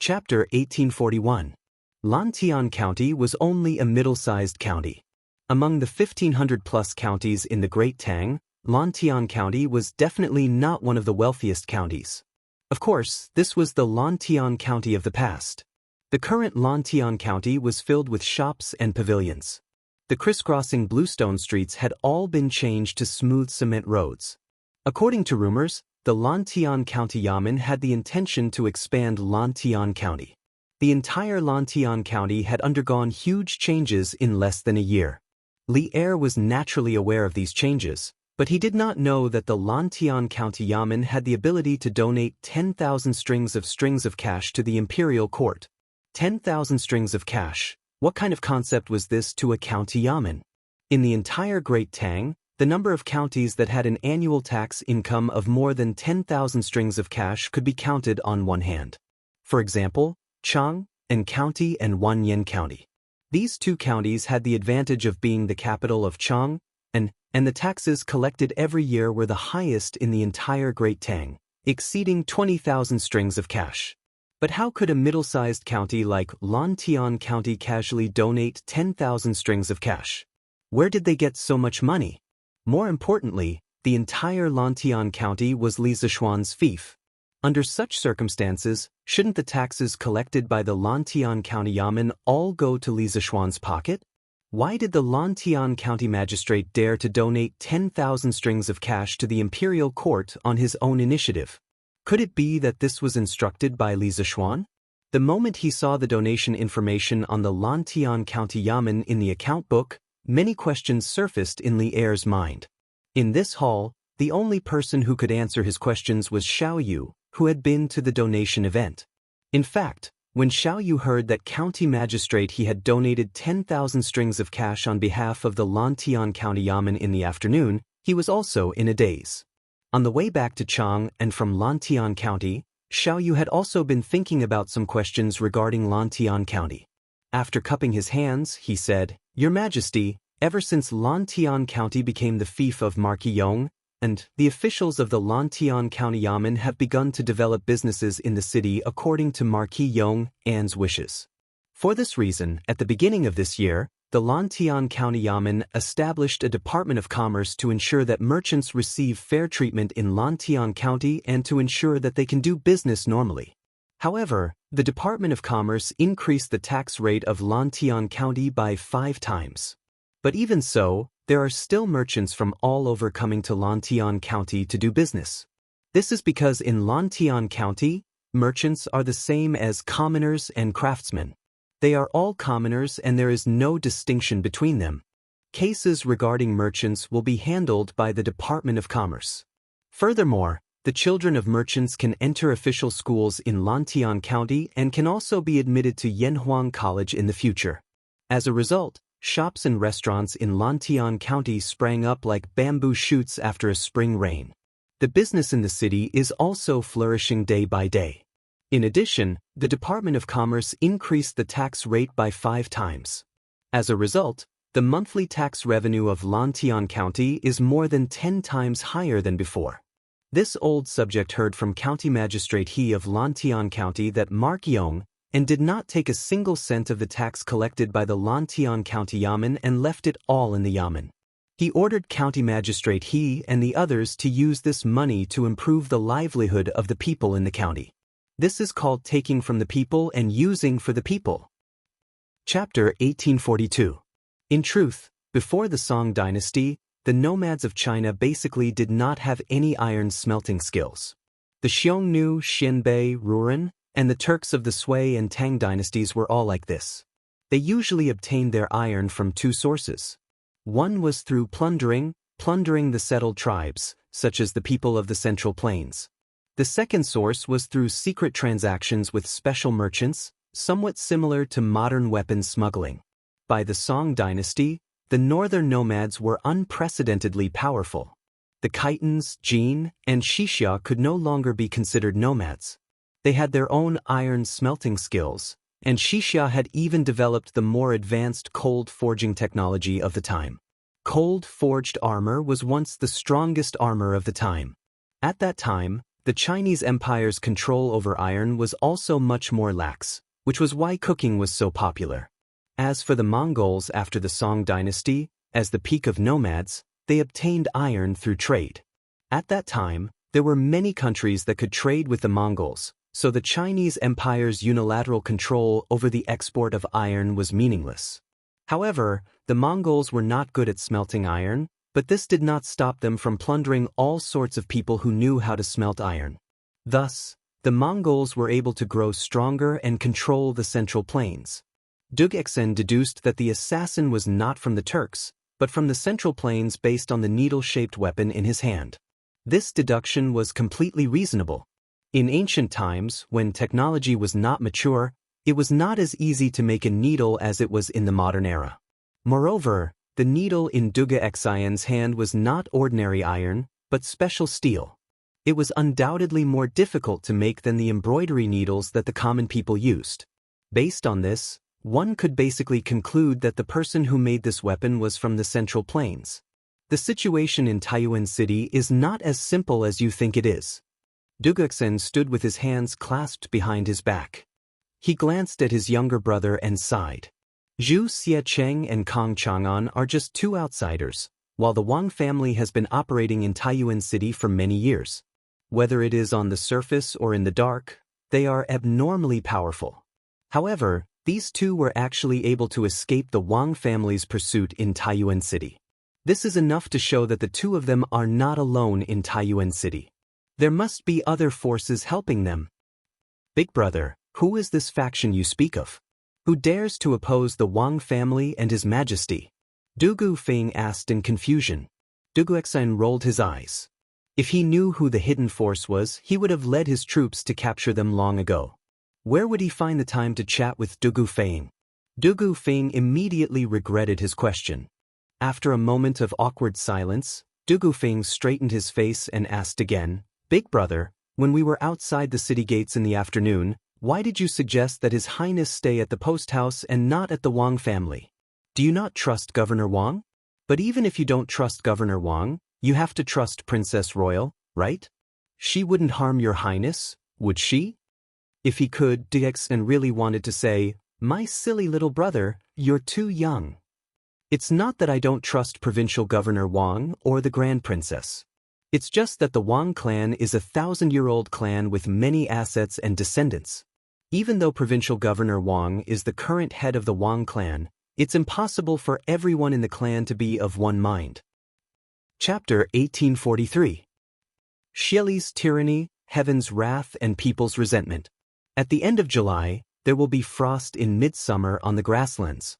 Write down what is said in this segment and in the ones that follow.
Chapter 1841. Lantian County was only a middle-sized county. Among the 1,500-plus counties in the Great Tang, Lantian County was definitely not one of the wealthiest counties. Of course, this was the Lantian County of the past. The current Lantian County was filled with shops and pavilions. The crisscrossing bluestone streets had all been changed to smooth cement roads. According to rumors, the Lantian County Yamen had the intention to expand Lantian County. The entire Lantian County had undergone huge changes in less than a year. Li Er was naturally aware of these changes, but he did not know that the Lantian County Yamen had the ability to donate 10,000 strings of cash to the imperial court. 10,000 strings of cash. What kind of concept was this to a county yamen? In the entire Great Tang, the number of counties that had an annual tax income of more than 10,000 strings of cash could be counted on one hand. For example, Chang and County and Wanyan County. These two counties had the advantage of being the capital of Chang, and the taxes collected every year were the highest in the entire Great Tang, exceeding 20,000 strings of cash. But how could a middle-sized county like Lantian County casually donate 10,000 strings of cash? Where did they get so much money? More importantly, the entire Lantian County was Li Zishuan's fief. Under such circumstances, shouldn't the taxes collected by the Lantian County Yamen all go to Li Zishuan's pocket? Why did the Lantian County magistrate dare to donate 10,000 strings of cash to the imperial court on his own initiative? Could it be that this was instructed by Li Zishuan? The moment he saw the donation information on the Lantian County Yamen in the account book, many questions surfaced in Li Er's mind. In this hall, the only person who could answer his questions was Xiao Yu, who had been to the donation event. In fact, when Xiao Yu heard that county magistrate he had donated 10,000 strings of cash on behalf of the Lantian County Yamen in the afternoon, he was also in a daze. On the way back to Chang and from Lantian County, Xiao Yu had also been thinking about some questions regarding Lantian County. After cupping his hands, he said, "Your Majesty, ever since Lantian County became the fief of Marquis Yong, and the officials of the Lantian County Yamen have begun to develop businesses in the city according to Marquis Yong An's wishes. For this reason, at the beginning of this year, the Lantian County Yamen established a Department of Commerce to ensure that merchants receive fair treatment in Lantian County and to ensure that they can do business normally. However, the Department of Commerce increased the tax rate of Lantian County by 5 times. But even so, there are still merchants from all over coming to Lantian County to do business. This is because in Lantian County, merchants are the same as commoners and craftsmen. They are all commoners and there is no distinction between them. Cases regarding merchants will be handled by the Department of Commerce. Furthermore, the children of merchants can enter official schools in Lantian County and can also be admitted to Yanhuang College in the future. As a result, shops and restaurants in Lantian County sprang up like bamboo shoots after a spring rain. The business in the city is also flourishing day by day. In addition, the Department of Commerce increased the tax rate by 5 times. As a result, the monthly tax revenue of Lantian County is more than 10 times higher than before. This old subject heard from County Magistrate He of Lantian County that Mark Yong and did not take a single cent of the tax collected by the Lantian County Yamen and left it all in the Yamen. He ordered County Magistrate He and the others to use this money to improve the livelihood of the people in the county. This is called taking from the people and using for the people. Chapter 1842. In truth, before the Song dynasty, the nomads of China basically did not have any iron smelting skills. The Xiongnu, Xianbei, Rouran, and the Turks of the Sui and Tang dynasties were all like this. They usually obtained their iron from 2 sources. One was through plundering the settled tribes, such as the people of the Central Plains. The second source was through secret transactions with special merchants, somewhat similar to modern weapons smuggling. By the Song dynasty, the northern nomads were unprecedentedly powerful. The Khitans, Jin, and Xixia could no longer be considered nomads. They had their own iron smelting skills, and Xixia had even developed the more advanced cold forging technology of the time. Cold forged armor was once the strongest armor of the time. At that time, the Chinese Empire's control over iron was also much more lax, which was why cooking was so popular. As for the Mongols after the Song dynasty, as the peak of nomads, they obtained iron through trade. At that time, there were many countries that could trade with the Mongols, so the Chinese Empire's unilateral control over the export of iron was meaningless. However, the Mongols were not good at smelting iron, but this did not stop them from plundering all sorts of people who knew how to smelt iron. Thus, the Mongols were able to grow stronger and control the Central Plains. Dugexen deduced that the assassin was not from the Turks, but from the Central Plains based on the needle-shaped weapon in his hand. This deduction was completely reasonable. In ancient times, when technology was not mature, it was not as easy to make a needle as it was in the modern era. Moreover, the needle in Dugexen's hand was not ordinary iron, but special steel. It was undoubtedly more difficult to make than the embroidery needles that the common people used. Based on this, one could basically conclude that the person who made this weapon was from the Central Plains. The situation in Taiyuan City is not as simple as you think it is. Dugexen stood with his hands clasped behind his back. He glanced at his younger brother and sighed. Zhu Xiecheng and Kong Chang'an are just two outsiders, while the Wang family has been operating in Taiyuan City for many years. Whether it is on the surface or in the dark, they are abnormally powerful. However, these two were actually able to escape the Wang family's pursuit in Taiyuan City. This is enough to show that the two of them are not alone in Taiyuan City. There must be other forces helping them. Big brother, who is this faction you speak of? Who dares to oppose the Wang family and His Majesty? Dugu Feng asked in confusion. Duguexen rolled his eyes. If he knew who the hidden force was, he would have led his troops to capture them long ago. Where would he find the time to chat with Dugu Feng? Dugu Feng immediately regretted his question. After a moment of awkward silence, Dugu Feng straightened his face and asked again, Big brother, when we were outside the city gates in the afternoon, why did you suggest that His Highness stay at the post house and not at the Wang family? Do you not trust Governor Wang? But even if you don't trust Governor Wang, you have to trust Princess Royal, right? She wouldn't harm your highness, would she? If he could, Dugexen really wanted to say, my silly little brother, you're too young. It's not that I don't trust Provincial Governor Wang or the Grand Princess. It's just that the Wang clan is a 1,000-year-old clan with many assets and descendants. Even though Provincial Governor Wang is the current head of the Wang clan, it's impossible for everyone in the clan to be of one mind. Chapter 1843. Xieli's Tyranny, Heaven's Wrath and People's Resentment. At the end of July, there will be frost in midsummer on the grasslands.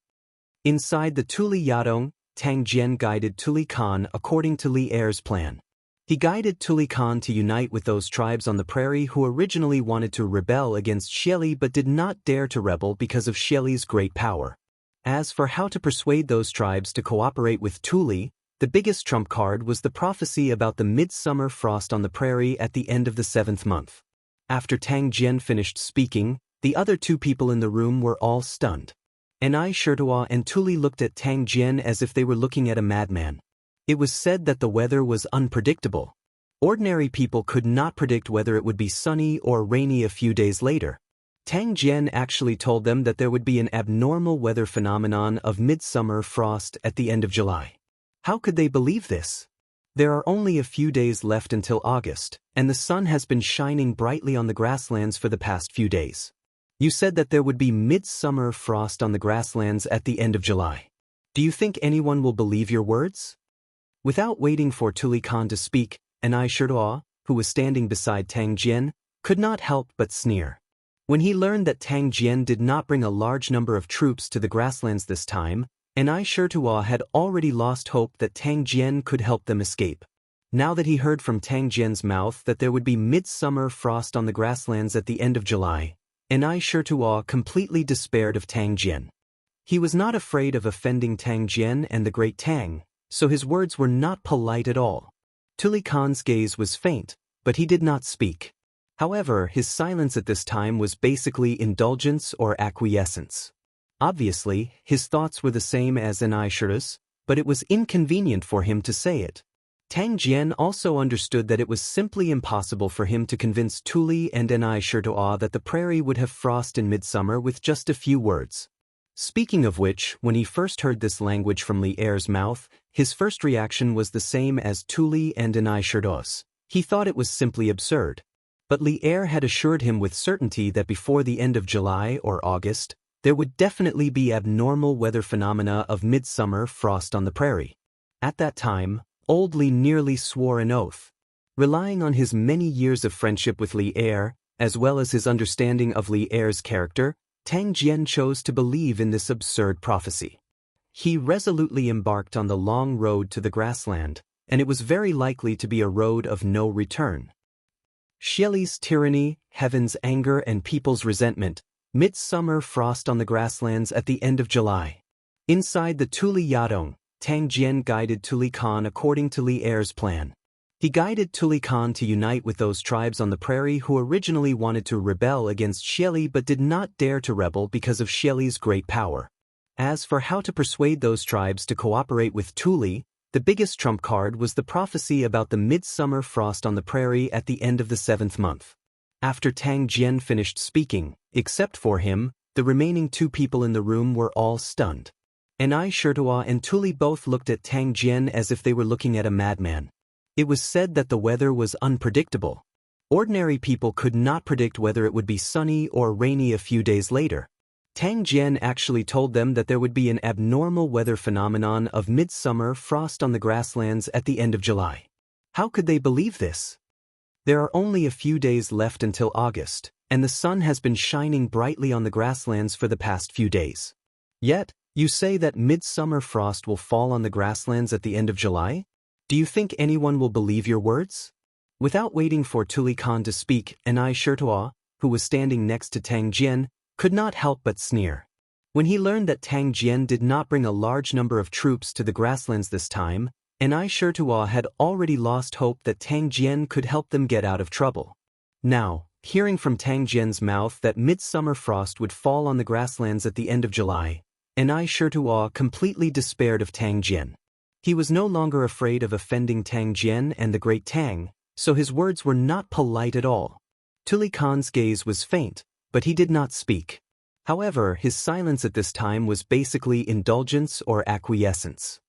Inside the Tuli Yadong, Tang Jian guided Tuli Khan according to Li Er's plan. He guided Tuli Khan to unite with those tribes on the prairie who originally wanted to rebel against Xieli but did not dare to rebel because of Xieli's great power. As for how to persuade those tribes to cooperate with Tuli, the biggest trump card was the prophecy about the midsummer frost on the prairie at the end of the 7th month. After Tang Jian finished speaking, the other two people in the room were all stunned. Enai Shirtua and Tuli looked at Tang Jian as if they were looking at a madman. It was said that the weather was unpredictable. Ordinary people could not predict whether it would be sunny or rainy a few days later. Tang Jian actually told them that there would be an abnormal weather phenomenon of midsummer frost at the end of July. How could they believe this? There are only a few days left until August, and the sun has been shining brightly on the grasslands for the past few days. You said that there would be midsummer frost on the grasslands at the end of July. Do you think anyone will believe your words? Without waiting for Tuli Khan to speak, Enai Shirtua, who was standing beside Tang Jian, could not help but sneer. When he learned that Tang Jian did not bring a large number of troops to the grasslands this time, Enai Shirtua had already lost hope that Tang Jian could help them escape. Now that he heard from Tang Jian's mouth that there would be midsummer frost on the grasslands at the end of July, Enai Shirtua completely despaired of Tang Jian. He was not afraid of offending Tang Jian and the Great Tang, so his words were not polite at all. Tuli Khan's gaze was faint, but he did not speak. However, his silence at this time was basically indulgence or acquiescence. Obviously, his thoughts were the same as Enai Shirtua's, but it was inconvenient for him to say it. Tang Jian also understood that it was simply impossible for him to convince Tuli and Shirtoa that the prairie would have frost in midsummer with just a few words. Speaking of which, when he first heard this language from Li Er's mouth, his first reaction was the same as Tuli and Shirtoa's. He thought it was simply absurd. But Li Er had assured him with certainty that before the end of July or August, there would definitely be abnormal weather phenomena of midsummer frost on the prairie. At that time, Old Li nearly swore an oath. Relying on his many years of friendship with Li Er, as well as his understanding of Li Er's character, Tang Jian chose to believe in this absurd prophecy. He resolutely embarked on the long road to the grassland, and it was very likely to be a road of no return. Xieli's tyranny, heaven's anger and people's resentment, midsummer frost on the grasslands at the end of July. Inside the Tuli Yadong, Tang Jian guided Tuli Khan according to Li Er's plan. He guided Tuli Khan to unite with those tribes on the prairie who originally wanted to rebel against Xieli but did not dare to rebel because of Xieli's great power. As for how to persuade those tribes to cooperate with Tuli, the biggest trump card was the prophecy about the midsummer frost on the prairie at the end of the 7th month. After Tang Jian finished speaking, except for him, the remaining 2 people in the room were all stunned. Shirtoa and Tuli both looked at Tang Jian as if they were looking at a madman. It was said that the weather was unpredictable. Ordinary people could not predict whether it would be sunny or rainy a few days later. Tang Jian actually told them that there would be an abnormal weather phenomenon of midsummer frost on the grasslands at the end of July. How could they believe this? There are only a few days left until August, and the sun has been shining brightly on the grasslands for the past few days. Yet, you say that midsummer frost will fall on the grasslands at the end of July? Do you think anyone will believe your words? Without waiting for Tuli Khan to speak, Shirtoa, who was standing next to Tang Jian, could not help but sneer. When he learned that Tang Jian did not bring a large number of troops to the grasslands this time, Shirtoa had already lost hope that Tang Jian could help them get out of trouble. Now, hearing from Tang Jian's mouth that midsummer frost would fall on the grasslands at the end of July, Shirtoa completely despaired of Tang Jian. He was no longer afraid of offending Tang Jian and the great Tang, so his words were not polite at all. Tuli Khan's gaze was faint, but he did not speak. However, his silence at this time was basically indulgence or acquiescence.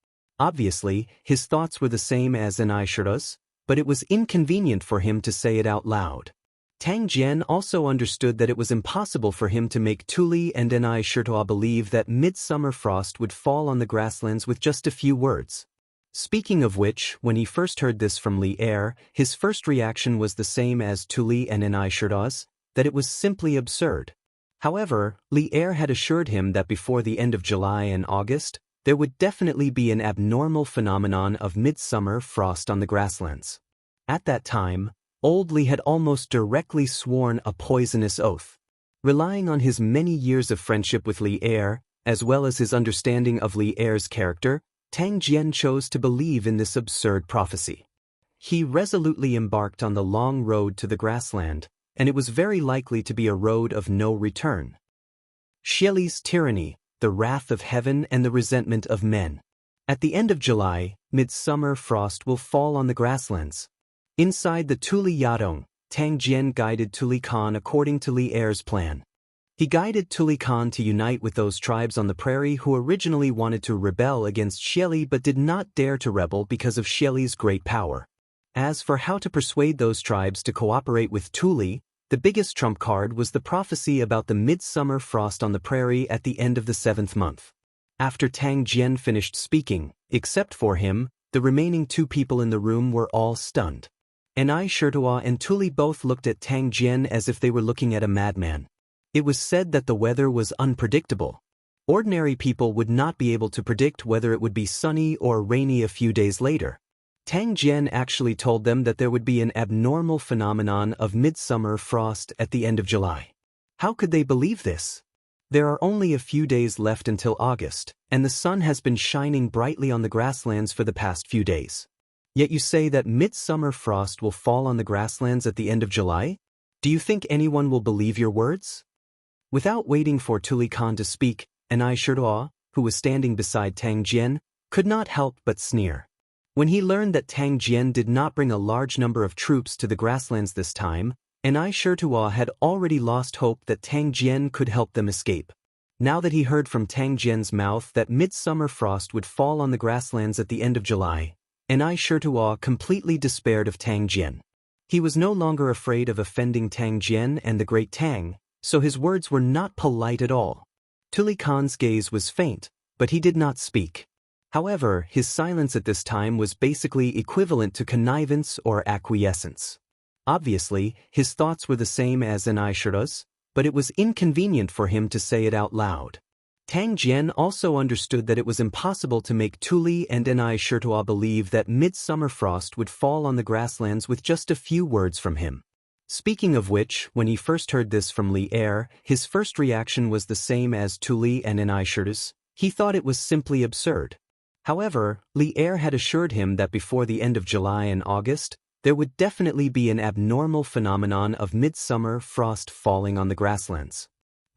Obviously, his thoughts were the same as Shirtoa's, but it was inconvenient for him to say it out loud. Tang Jian also understood that it was impossible for him to make Tuli and Shirtoa believe that midsummer frost would fall on the grasslands with just a few words. Speaking of which, when he first heard this from Li Er, his first reaction was the same as Tuli and Shirtoa's, that it was simply absurd. However, Li Er had assured him that before the end of July and August, there would definitely be an abnormal phenomenon of midsummer frost on the grasslands. At that time, Old Li had almost directly sworn a poisonous oath. Relying on his many years of friendship with Li Er, as well as his understanding of Li Er's character, Tang Jian chose to believe in this absurd prophecy. He resolutely embarked on the long road to the grassland, and it was very likely to be a road of no return. Xieli's tyranny, the wrath of heaven and the resentment of men. At the end of July, midsummer frost will fall on the grasslands. Inside the Tuli Yadong, Tang Jian guided Tuli Khan according to Li Er's plan. He guided Tuli Khan to unite with those tribes on the prairie who originally wanted to rebel against Xieli but did not dare to rebel because of Xieli's great power. As for how to persuade those tribes to cooperate with Tuli, the biggest trump card was the prophecy about the midsummer frost on the prairie at the end of the 7th month. After Tang Jian finished speaking, except for him, the remaining 2 people in the room were all stunned. Shirtoa and Tuli both looked at Tang Jian as if they were looking at a madman. It was said that the weather was unpredictable. Ordinary people would not be able to predict whether it would be sunny or rainy a few days later. Tang Jian actually told them that there would be an abnormal phenomenon of midsummer frost at the end of July. How could they believe this? There are only a few days left until August, and the sun has been shining brightly on the grasslands for the past few days. Yet you say that midsummer frost will fall on the grasslands at the end of July? Do you think anyone will believe your words? Without waiting for Tuli Khan to speak, Shirtoa, who was standing beside Tang Jian, could not help but sneer. When he learned that Tang Jian did not bring a large number of troops to the grasslands this time, Anai Shirtua had already lost hope that Tang Jian could help them escape. Now that he heard from Tang Jian's mouth that midsummer frost would fall on the grasslands at the end of July, Anai Shirtua completely despaired of Tang Jian. He was no longer afraid of offending Tang Jian and the Great Tang, so his words were not polite at all. Tuli Khan's gaze was faint, but he did not speak. However, his silence at this time was basically equivalent to connivance or acquiescence. Obviously, his thoughts were the same as Anai Shirtua's, but it was inconvenient for him to say it out loud. Tang Jian also understood that it was impossible to make Tuli and Anai Shirtua believe that midsummer frost would fall on the grasslands with just a few words from him. Speaking of which, when he first heard this from Li Er, his first reaction was the same as Tuli and Anai Shirtua's. He thought it was simply absurd. However, Li Er had assured him that before the end of July and August, there would definitely be an abnormal phenomenon of midsummer frost falling on the grasslands.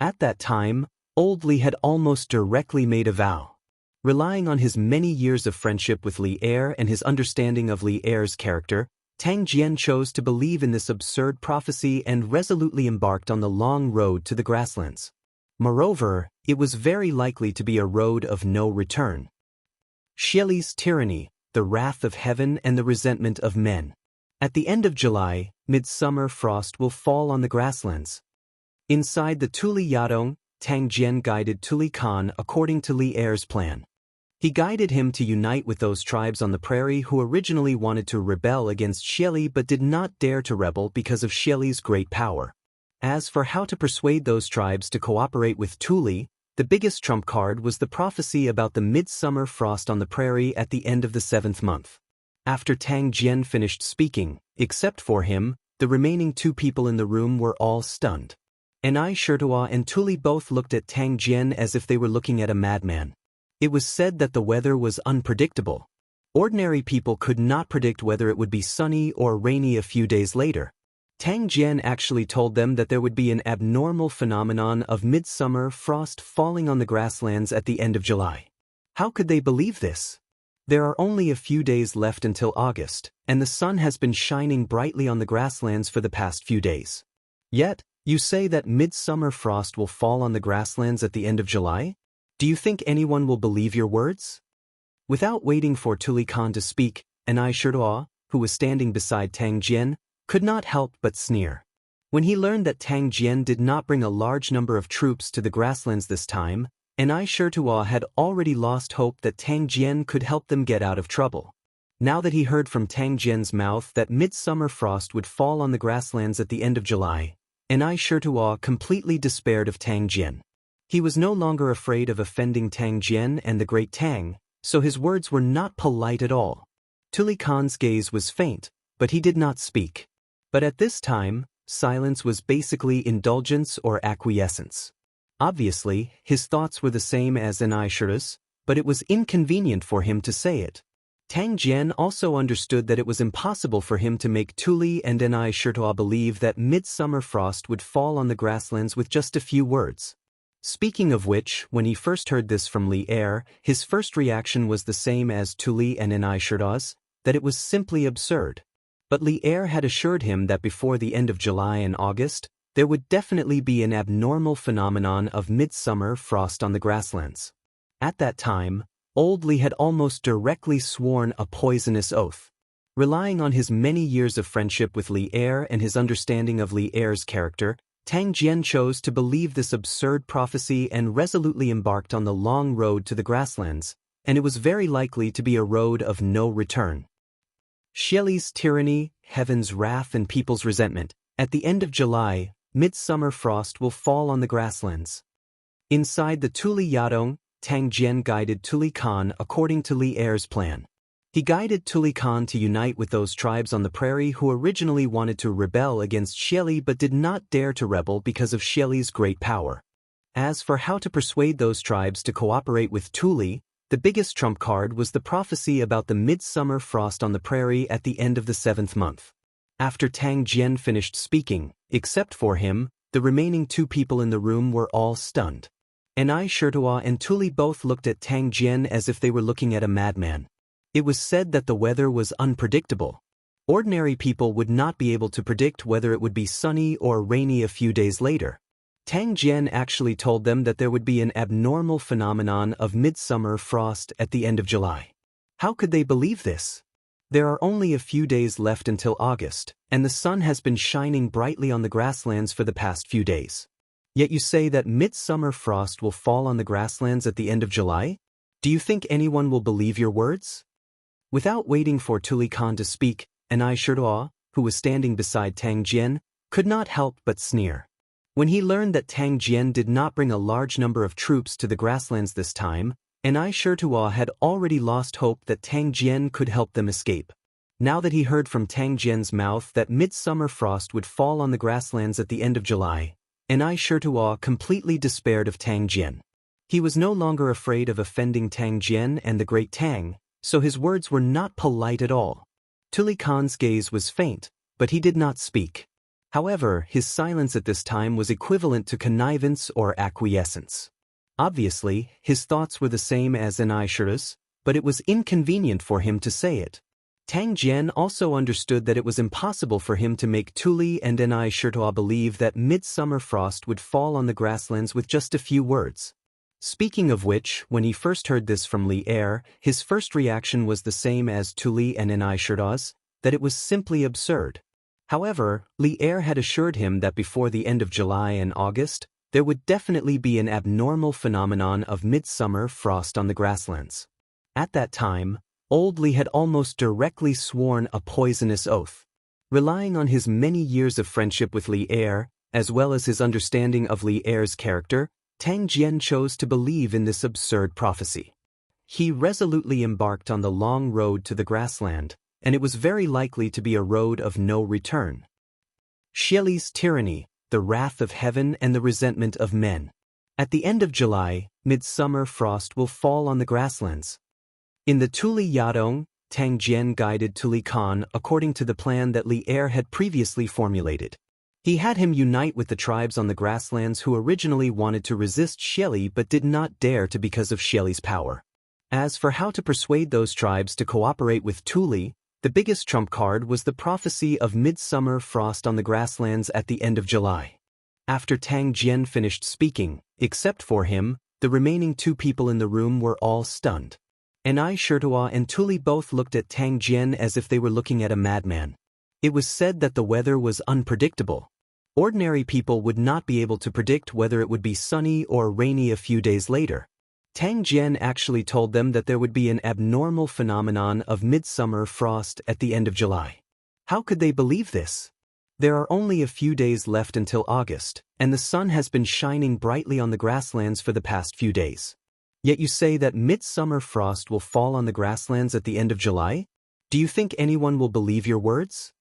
At that time, Old Li had almost directly made a vow. Relying on his many years of friendship with Li Er and his understanding of Li Er's character, Tang Jian chose to believe in this absurd prophecy and resolutely embarked on the long road to the grasslands. Moreover, it was very likely to be a road of no return. Xieli's tyranny, the wrath of heaven and the resentment of men. At the end of July, midsummer frost will fall on the grasslands. Inside the Tuli Yadong, Tang Jian guided Tuli Khan according to Li Er's plan. He guided him to unite with those tribes on the prairie who originally wanted to rebel against Xieli but did not dare to rebel because of Xieli's great power. As for how to persuade those tribes to cooperate with Tuli, the biggest trump card was the prophecy about the midsummer frost on the prairie at the end of the 7th month. After Tang Jian finished speaking, except for him, the remaining two people in the room were all stunned. Anai Shirtua and Tuli both looked at Tang Jian as if they were looking at a madman. It was said that the weather was unpredictable. Ordinary people could not predict whether it would be sunny or rainy a few days later. Tang Jian actually told them that there would be an abnormal phenomenon of midsummer frost falling on the grasslands at the end of July. How could they believe this? There are only a few days left until August, and the sun has been shining brightly on the grasslands for the past few days. Yet, you say that midsummer frost will fall on the grasslands at the end of July? Do you think anyone will believe your words? Without waiting for Tuli Khan to speak, Anai Shirtua, who was standing beside Tang Jian, could not help but sneer. When he learned that Tang Jian did not bring a large number of troops to the grasslands this time, Anai Shirtua had already lost hope that Tang Jian could help them get out of trouble. Now that he heard from Tang Jian's mouth that midsummer frost would fall on the grasslands at the end of July, Anai Shirtua completely despaired of Tang Jian. He was no longer afraid of offending Tang Jian and the Great Tang, so his words were not polite at all. Tuli Khan's gaze was faint, but he did not speak. But at this time, silence was basically indulgence or acquiescence. Obviously, his thoughts were the same as Anai Shirtua's, but it was inconvenient for him to say it. Tang Jian also understood that it was impossible for him to make Tuli and Anai Shirtua believe that midsummer frost would fall on the grasslands with just a few words. Speaking of which, when he first heard this from Li Er, his first reaction was the same as Tuli and Anai Shirtua's, that it was simply absurd. But Li Er had assured him that before the end of July and August, there would definitely be an abnormal phenomenon of midsummer frost on the grasslands. At that time, Old Li had almost directly sworn a poisonous oath. Relying on his many years of friendship with Li Er and his understanding of Li Er's character, Tang Jian chose to believe this absurd prophecy and resolutely embarked on the long road to the grasslands, and it was very likely to be a road of no return. Xieli's tyranny, heaven's wrath and people's resentment. At the end of July, midsummer frost will fall on the grasslands. Inside the Tuli Yadong, Tang Jian guided Tuli Khan according to Li Er's plan. He guided Tuli Khan to unite with those tribes on the prairie who originally wanted to rebel against Xieli but did not dare to rebel because of Xieli's great power. As for how to persuade those tribes to cooperate with Tuli, the biggest trump card was the prophecy about the midsummer frost on the prairie at the end of the 7th month. After Tang Jian finished speaking, except for him, the remaining two people in the room were all stunned. Anai Shirtua and Tuli both looked at Tang Jian as if they were looking at a madman. It was said that the weather was unpredictable. Ordinary people would not be able to predict whether it would be sunny or rainy a few days later. Tang Jian actually told them that there would be an abnormal phenomenon of midsummer frost at the end of July. How could they believe this? There are only a few days left until August, and the sun has been shining brightly on the grasslands for the past few days. Yet you say that midsummer frost will fall on the grasslands at the end of July? Do you think anyone will believe your words? Without waiting for Tuli Khan to speak, Anai Shirtua, who was standing beside Tang Jian, could not help but sneer. When he learned that Tang Jian did not bring a large number of troops to the grasslands this time, Anai Shirtua had already lost hope that Tang Jian could help them escape. Now that he heard from Tang Jian's mouth that midsummer frost would fall on the grasslands at the end of July, Anai Shirtua completely despaired of Tang Jian. He was no longer afraid of offending Tang Jian and the great Tang, so his words were not polite at all. Tuli Khan's gaze was faint, but he did not speak. However, his silence at this time was equivalent to connivance or acquiescence. Obviously, his thoughts were the same as Anai Shirtua's, but it was inconvenient for him to say it. Tang Jian also understood that it was impossible for him to make Tuli and Anai Shirtua believe that midsummer frost would fall on the grasslands with just a few words. Speaking of which, when he first heard this from Li Er, his first reaction was the same as Tuli and Anai Shirtua's, that it was simply absurd. However, Li Er had assured him that before the end of July and August, there would definitely be an abnormal phenomenon of midsummer frost on the grasslands. At that time, Old Li had almost directly sworn a poisonous oath. Relying on his many years of friendship with Li Er, as well as his understanding of Li Er's character, Tang Jian chose to believe in this absurd prophecy. He resolutely embarked on the long road to the grassland, and it was very likely to be a road of no return. Xieli's tyranny, the wrath of heaven and the resentment of men. At the end of July, midsummer frost will fall on the grasslands. In the Tuli Yadong, Tang Jian guided Tuli Khan according to the plan that Li Er had previously formulated. He had him unite with the tribes on the grasslands who originally wanted to resist Xieli but did not dare to because of Xieli's power. As for how to persuade those tribes to cooperate with Tuli, the biggest trump card was the prophecy of midsummer frost on the grasslands at the end of July. After Tang Jian finished speaking, except for him, the remaining two people in the room were all stunned. Anai Shirtua and Tuli both looked at Tang Jian as if they were looking at a madman. It was said that the weather was unpredictable. Ordinary people would not be able to predict whether it would be sunny or rainy a few days later. Tang Jian actually told them that there would be an abnormal phenomenon of midsummer frost at the end of July. How could they believe this? There are only a few days left until August, and the sun has been shining brightly on the grasslands for the past few days. Yet you say that midsummer frost will fall on the grasslands at the end of July? Do you think anyone will believe your words?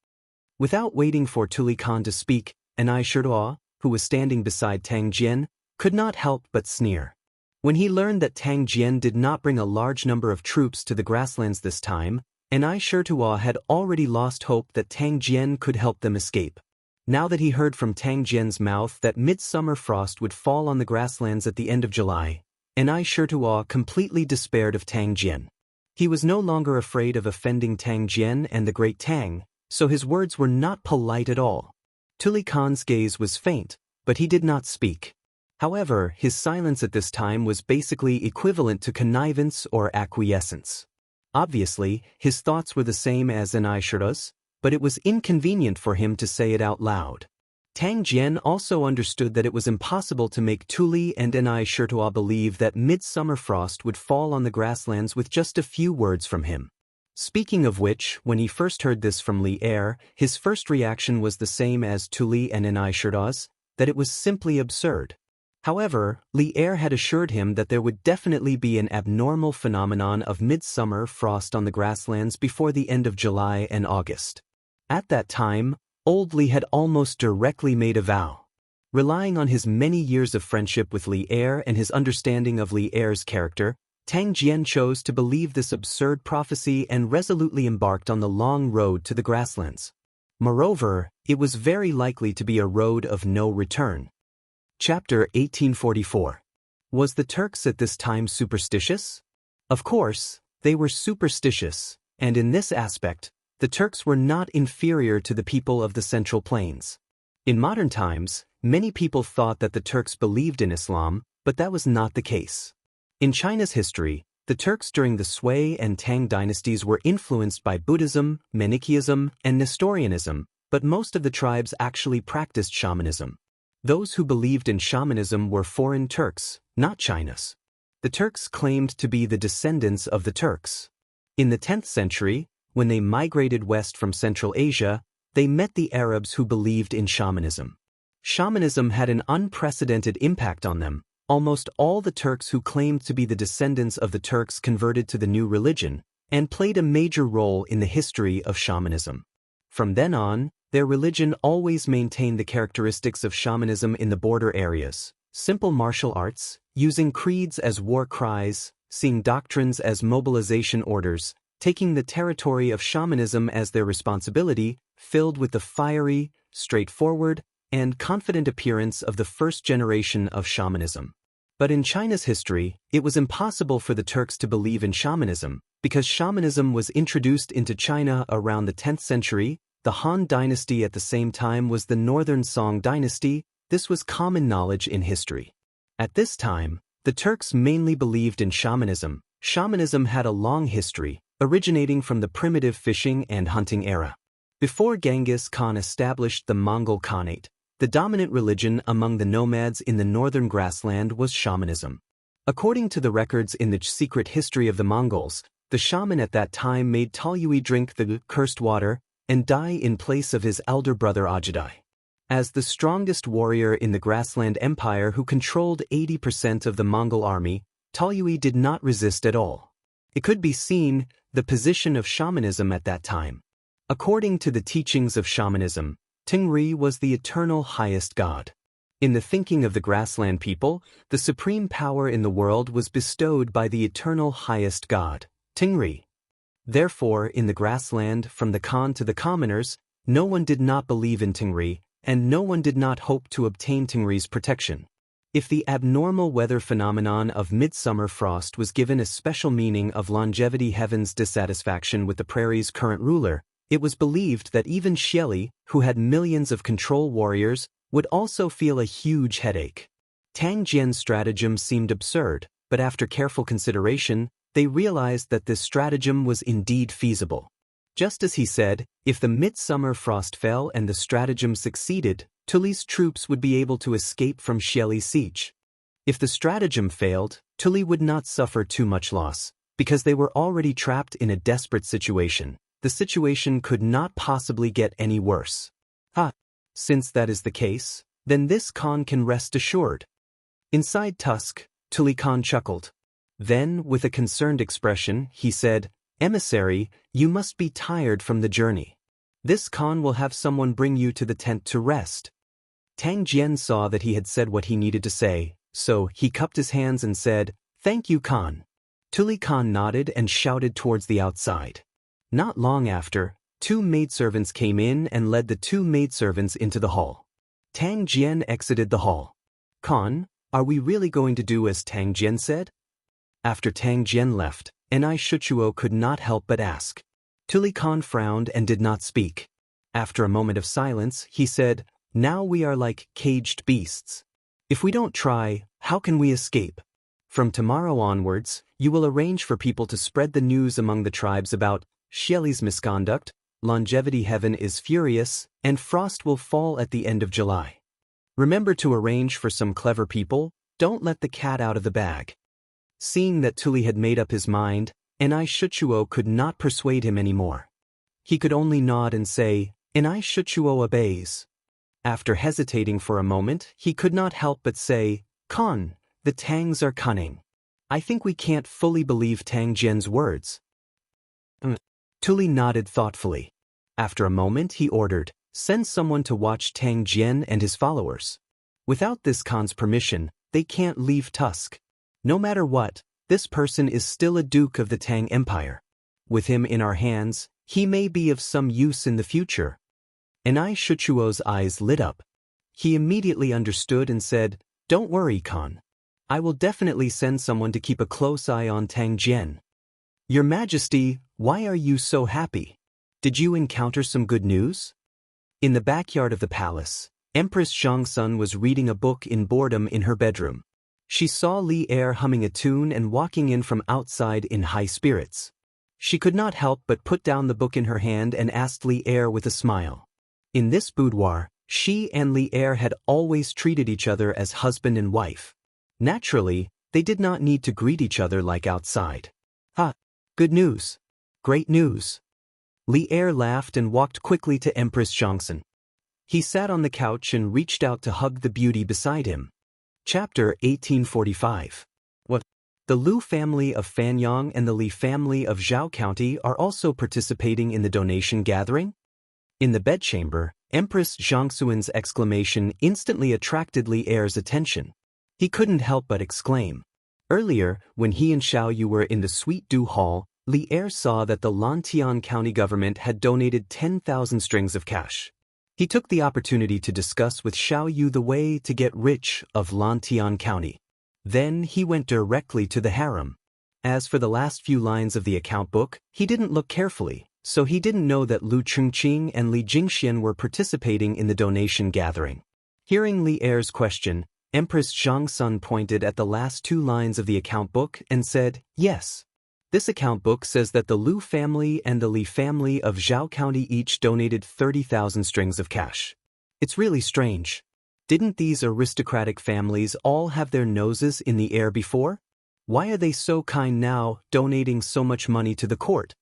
Without waiting for Tuli Khan to speak, Anai Shirtua, who was standing beside Tang Jian, could not help but sneer. When he learned that Tang Jian did not bring a large number of troops to the grasslands this time, Anai Shirtua had already lost hope that Tang Jian could help them escape. Now that he heard from Tang Jian's mouth that midsummer frost would fall on the grasslands at the end of July, Anai Shirtua completely despaired of Tang Jian. He was no longer afraid of offending Tang Jian and the great Tang, so his words were not polite at all. Tuli Khan's gaze was faint, but he did not speak. However, his silence at this time was basically equivalent to connivance or acquiescence. Obviously, his thoughts were the same as Anai Shirtua's, but it was inconvenient for him to say it out loud. Tang Jian also understood that it was impossible to make Tuli and Anai Shirtua believe that midsummer frost would fall on the grasslands with just a few words from him. Speaking of which, when he first heard this from Li Er, his first reaction was the same as Tuli and Anai Shirtua's, that it was simply absurd. However, Li Er had assured him that there would definitely be an abnormal phenomenon of midsummer frost on the grasslands before the end of July and August. At that time, Old Li had almost directly made a vow. Relying on his many years of friendship with Li Er and his understanding of Li Er's character, Tang Jian chose to believe this absurd prophecy and resolutely embarked on the long road to the grasslands. Moreover, it was very likely to be a road of no return. Chapter 1844. Was the Turks at this time superstitious? Of course, They were superstitious, and in this aspect, the Turks were not inferior to the people of the Central Plains. In modern times, many people thought that the Turks believed in Islam, but that was not the case. In China's history, the Turks during the Sui and Tang dynasties were influenced by Buddhism, Manichaeism, and Nestorianism, but most of the tribes actually practiced shamanism. Those who believed in shamanism were foreign Turks, not China's. The Turks claimed to be the descendants of the Turks. In the 10th century, when they migrated west from Central Asia, they met the Arabs who believed in shamanism. Shamanism had an unprecedented impact on them. Almost all the Turks who claimed to be the descendants of the Turks converted to the new religion and played a major role in the history of shamanism. From then on, their religion always maintained the characteristics of shamanism in the border areas: simple martial arts, using creeds as war cries, seeing doctrines as mobilization orders, taking the territory of shamanism as their responsibility, filled with the fiery, straightforward, and confident appearance of the first generation of shamanism. But in China's history, it was impossible for the Turks to believe in shamanism, because shamanism was introduced into China around the 10th century. The Han dynasty at the same time was the Northern Song dynasty. This was common knowledge in history. At this time, the Turks mainly believed in shamanism. Shamanism had a long history, originating from the primitive fishing and hunting era. Before Genghis Khan established the Mongol Khanate, the dominant religion among the nomads in the northern grassland was shamanism. According to the records in the secret history of the Mongols, the shaman at that time made Talyui drink the cursed water and die in place of his elder brother Ajadai. As the strongest warrior in the grassland empire who controlled 80% of the Mongol army, Talyui did not resist at all. It could be seen the position of shamanism at that time. According to the teachings of shamanism, Tengri was the eternal highest god. In the thinking of the grassland people, the supreme power in the world was bestowed by the eternal highest god, Tengri. Therefore, in the grassland, from the Khan to the commoners, no one did not believe in Tengri, and no one did not hope to obtain Tengri's protection. If the abnormal weather phenomenon of midsummer frost was given a special meaning of longevity, heaven's dissatisfaction with the prairie's current ruler, it was believed that even Xieli, who had millions of control warriors, would also feel a huge headache. Tang Jian's stratagem seemed absurd, but after careful consideration, they realized that this stratagem was indeed feasible. Just as he said, if the midsummer frost fell and the stratagem succeeded, Tuli's troops would be able to escape from Xieli's siege. If the stratagem failed, Tuli would not suffer too much loss, because they were already trapped in a desperate situation. The situation could not possibly get any worse. Since that is the case, then this Khan can rest assured. Inside Tusk, Tuli Khan chuckled. Then, with a concerned expression, he said, "Emissary, you must be tired from the journey. This Khan will have someone bring you to the tent to rest." Tang Jian saw that he had said what he needed to say, so he cupped his hands and said, "Thank you, Khan." Tuli Khan nodded and shouted towards the outside. Not long after, two maidservants came in and led the two maidservants into the hall. Tang Jian exited the hall. "Khan, are we really going to do as Tang Jian said?" After Tang Jian left, Enai Shuchuo could not help but ask. Tuli Khan frowned and did not speak. After a moment of silence, he said, "Now we are like caged beasts. If we don't try, how can we escape? From tomorrow onwards, you will arrange for people to spread the news among the tribes about Xieli's misconduct, longevity heaven is furious, and frost will fall at the end of July. Remember to arrange for some clever people, don't let the cat out of the bag." Seeing that Tuli had made up his mind, Enai Shuchuo could not persuade him anymore. He could only nod and say, "Enai Shuchuo obeys." After hesitating for a moment, he could not help but say, "Khan, the Tangs are cunning. I think we can't fully believe Tang Jian's words." Tuli nodded thoughtfully. After a moment he ordered, "Send someone to watch Tang Jian and his followers. Without this Khan's permission, they can't leave Tusk. No matter what, this person is still a duke of the Tang Empire. With him in our hands, he may be of some use in the future." Enai Shuchuo's eyes lit up. He immediately understood and said, "Don't worry, Khan. I will definitely send someone to keep a close eye on Tang Jian." Your Majesty, why are you so happy? Did you encounter some good news? In the backyard of the palace, Empress Xianxia was reading a book in boredom in her bedroom. She saw Li Er humming a tune and walking in from outside in high spirits. She could not help but put down the book in her hand and asked Li Er with a smile. In this boudoir, she and Li Er had always treated each other as husband and wife. Naturally, they did not need to greet each other like outside. Ha! Good news. Great news. Li Er laughed and walked quickly to Empress Xianxia. He sat on the couch and reached out to hug the beauty beside him. Chapter 1845. What? The Lu family of Fanyang and the Li family of Zhao County are also participating in the donation gathering? In the bedchamber, Empress Xiangxuan's exclamation instantly attracted Li Er's attention. He couldn't help but exclaim. Earlier, when he and Xiao Yu were in the Sweet Dew Hall, Li Er saw that the Lantian County government had donated 10,000 strings of cash. He took the opportunity to discuss with Xiao Yu the way to get rich of Lantian County. Then he went directly to the harem. As for the last few lines of the account book, he didn't look carefully, so he didn't know that Lu Chengqing and Li Jingxian were participating in the donation gathering. Hearing Li Er's question, Empress Xiangxia pointed at the last two lines of the account book and said, "Yes. This account book says that the Lu family and the Li family of Zhao County each donated 30,000 strings of cash. It's really strange. Didn't these aristocratic families all have their noses in the air before? Why are they so kind now, donating so much money to the court?"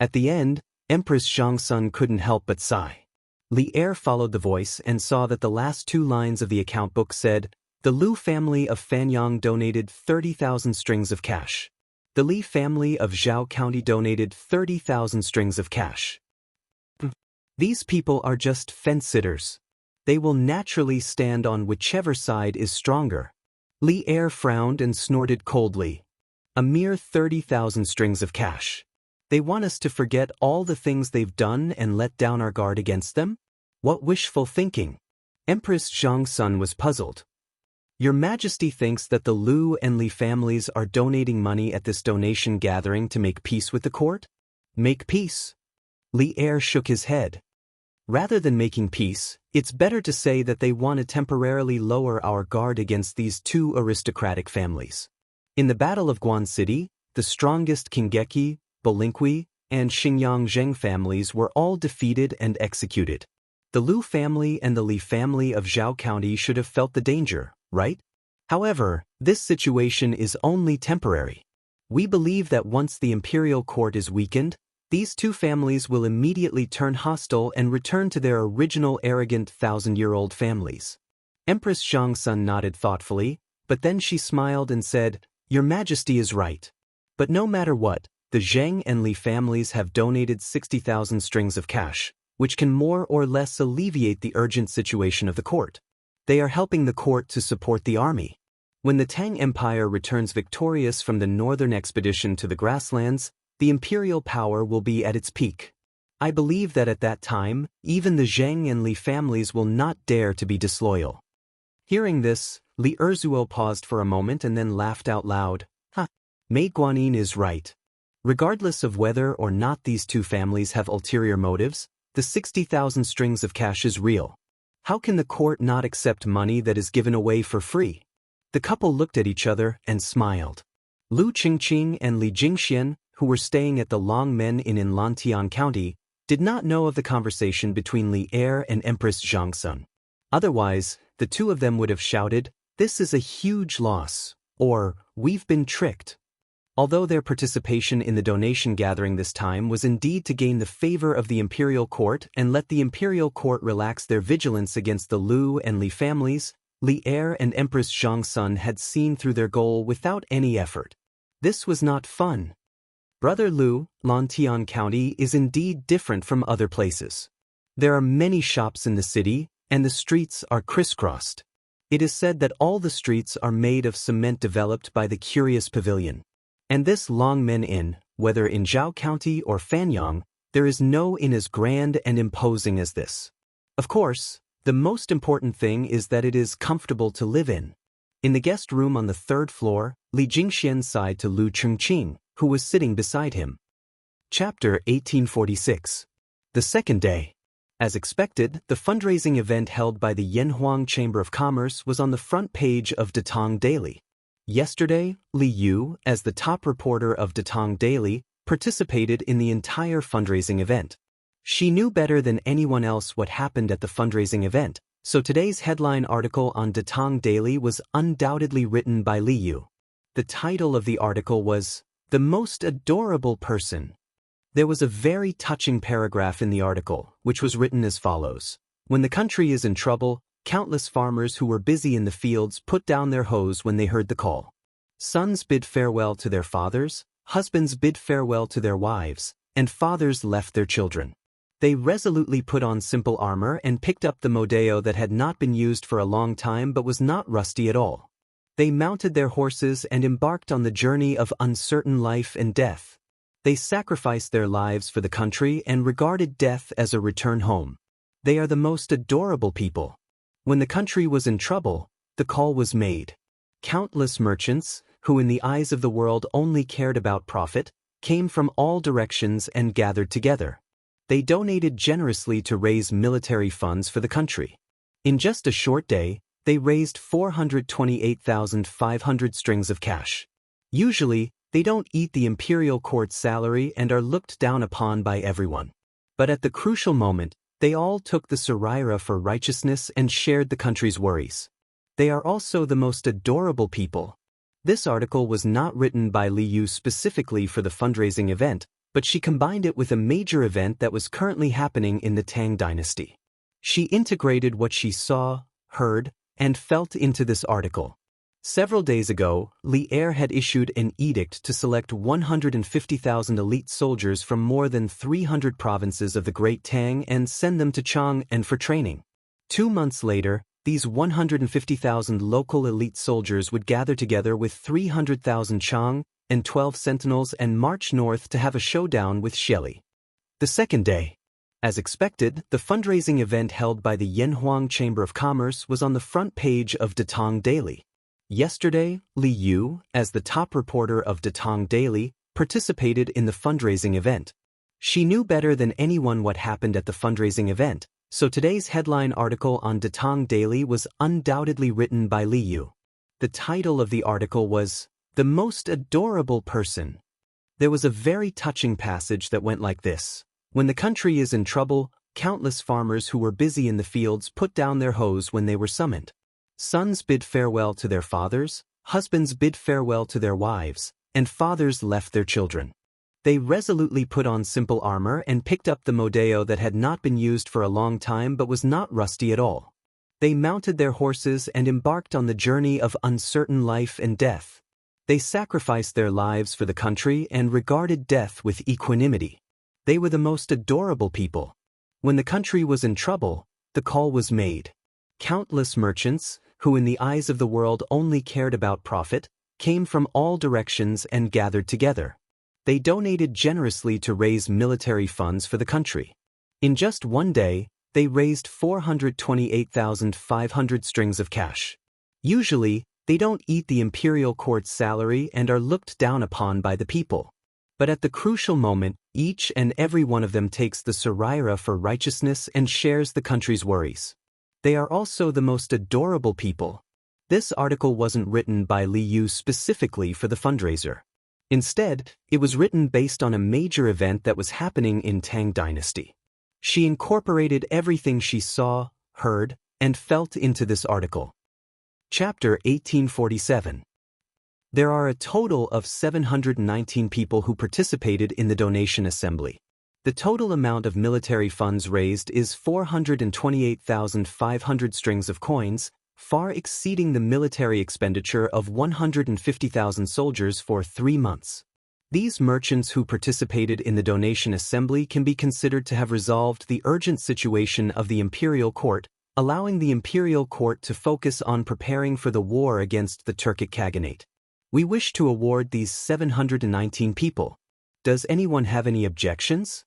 At the end, Empress Xiangxia couldn't help but sigh. Li Er followed the voice and saw that the last two lines of the account book said, "The Lu family of Fanyang donated 30,000 strings of cash. The Li family of Zhao County donated 30,000 strings of cash. These people are just fence-sitters. They will naturally stand on whichever side is stronger." Li Er frowned and snorted coldly. "A mere 30,000 strings of cash. They want us to forget all the things they've done and let down our guard against them? What wishful thinking." Empress Xiangxia was puzzled. "Your Majesty thinks that the Lu and Li families are donating money at this donation gathering to make peace with the court?" "Make peace?" Li Er shook his head. "Rather than making peace, it's better to say that they want to temporarily lower our guard against these two aristocratic families. In the Battle of Guan City, the strongest Qinggeki, Bolinkwi, and Xingyang Zheng families were all defeated and executed. The Lu family and the Li family of Zhao County should have felt the danger, right? However, this situation is only temporary. We believe that once the imperial court is weakened, these two families will immediately turn hostile and return to their original arrogant thousand-year-old families." Empress Xiangxia nodded thoughtfully, but then she smiled and said, "Your Majesty is right. But no matter what, the Zheng and Li families have donated 60,000 strings of cash, which can more or less alleviate the urgent situation of the court. They are helping the court to support the army. When the Tang Empire returns victorious from the northern expedition to the grasslands, the imperial power will be at its peak. I believe that at that time, even the Zheng and Li families will not dare to be disloyal." Hearing this, Li Erzuo paused for a moment and then laughed out loud. "Ha! Mei Guanyin is right. Regardless of whether or not these two families have ulterior motives, the 60,000 strings of cash is real. How can the court not accept money that is given away for free?" The couple looked at each other and smiled. Lu Qingqing and Li Jingxian, who were staying at the Long Men Inn in Lantian County, did not know of the conversation between Li Er and Empress Xiangxia. Otherwise, the two of them would have shouted, "This is a huge loss," or "We've been tricked." Although their participation in the donation gathering this time was indeed to gain the favor of the imperial court and let the imperial court relax their vigilance against the Lu and Li families, Li Er and Empress Xiangxia had seen through their goal without any effort. This was not fun. Brother Lu, Lantian County is indeed different from other places. There are many shops in the city, and the streets are crisscrossed. It is said that all the streets are made of cement developed by the Curious Pavilion. And this Long Men Inn, whether in Zhao County or Fanyang, there is no inn as grand and imposing as this. Of course, the most important thing is that it is comfortable to live in. In the guest room on the third floor, Li Jingxian sighed to Lu Chengqing, who was sitting beside him. Chapter 1846. The second day. As expected, the fundraising event held by the Yanhuang Chamber of Commerce was on the front page of Datong Daily. Yesterday, Li Yu, as the top reporter of Datong Daily, participated in the entire fundraising event. She knew better than anyone else what happened at the fundraising event, so today's headline article on Datong Daily was undoubtedly written by Li Yu. The title of the article was, "The Most Adorable Person." There was a very touching paragraph in the article, which was written as follows. When the country is in trouble, countless farmers who were busy in the fields put down their hoes when they heard the call. Sons bid farewell to their fathers, husbands bid farewell to their wives, and fathers left their children. They resolutely put on simple armor and picked up the modeo that had not been used for a long time but was not rusty at all. They mounted their horses and embarked on the journey of uncertain life and death. They sacrificed their lives for the country and regarded death as a return home. They are the most adorable people. When the country was in trouble, the call was made. Countless merchants, who in the eyes of the world only cared about profit, came from all directions and gathered together. They donated generously to raise military funds for the country. In just a short day, they raised 428,500 strings of cash. Usually, they don't eat the imperial court's salary and are looked down upon by everyone. But at the crucial moment, they all took the saraira for righteousness and shared the country's worries. They are also the most adorable people. This article was not written by Li Yu specifically for the fundraising event, but she combined it with a major event that was currently happening in the Tang dynasty. She integrated what she saw, heard, and felt into this article. Several days ago, Li Er had issued an edict to select 150,000 elite soldiers from more than 300 provinces of the Great Tang and send them to Chang'an for training. 2 months later, these 150,000 local elite soldiers would gather together with 300,000 Chang and 12 sentinels and march north to have a showdown with Shelly. The second day. As expected, the fundraising event held by the Yanhuang Chamber of Commerce was on the front page of Datong Daily. Yesterday, Li Yu, as the top reporter of Datong Daily, participated in the fundraising event. She knew better than anyone what happened at the fundraising event, so today's headline article on Datong Daily was undoubtedly written by Li Yu. The title of the article was, "The Most Adorable Person." There was a very touching passage that went like this. When the country is in trouble, countless farmers who were busy in the fields put down their hoes when they were summoned. Sons bid farewell to their fathers, husbands bid farewell to their wives, and fathers left their children. They resolutely put on simple armor and picked up the modeo that had not been used for a long time but was not rusty at all. They mounted their horses and embarked on the journey of uncertain life and death. They sacrificed their lives for the country and regarded death with equanimity. They were the most adorable people. When the country was in trouble, the call was made. Countless merchants, who in the eyes of the world only cared about profit, came from all directions and gathered together. They donated generously to raise military funds for the country. In just one day, they raised 428,500 strings of cash. Usually, they don't eat the imperial court's salary and are looked down upon by the people. But at the crucial moment, each and every one of them takes the saraira for righteousness and shares the country's worries. They are also the most adorable people. This article wasn't written by Li Yu specifically for the fundraiser. Instead, it was written based on a major event that was happening in Tang dynasty. She incorporated everything she saw, heard, and felt into this article. Chapter 1847. There are a total of 719 people who participated in the donation assembly. The total amount of military funds raised is 428,500 strings of coins, far exceeding the military expenditure of 150,000 soldiers for 3 months. These merchants who participated in the donation assembly can be considered to have resolved the urgent situation of the imperial court, allowing the imperial court to focus on preparing for the war against the Turkic Khaganate. We wish to award these 719 people. Does anyone have any objections?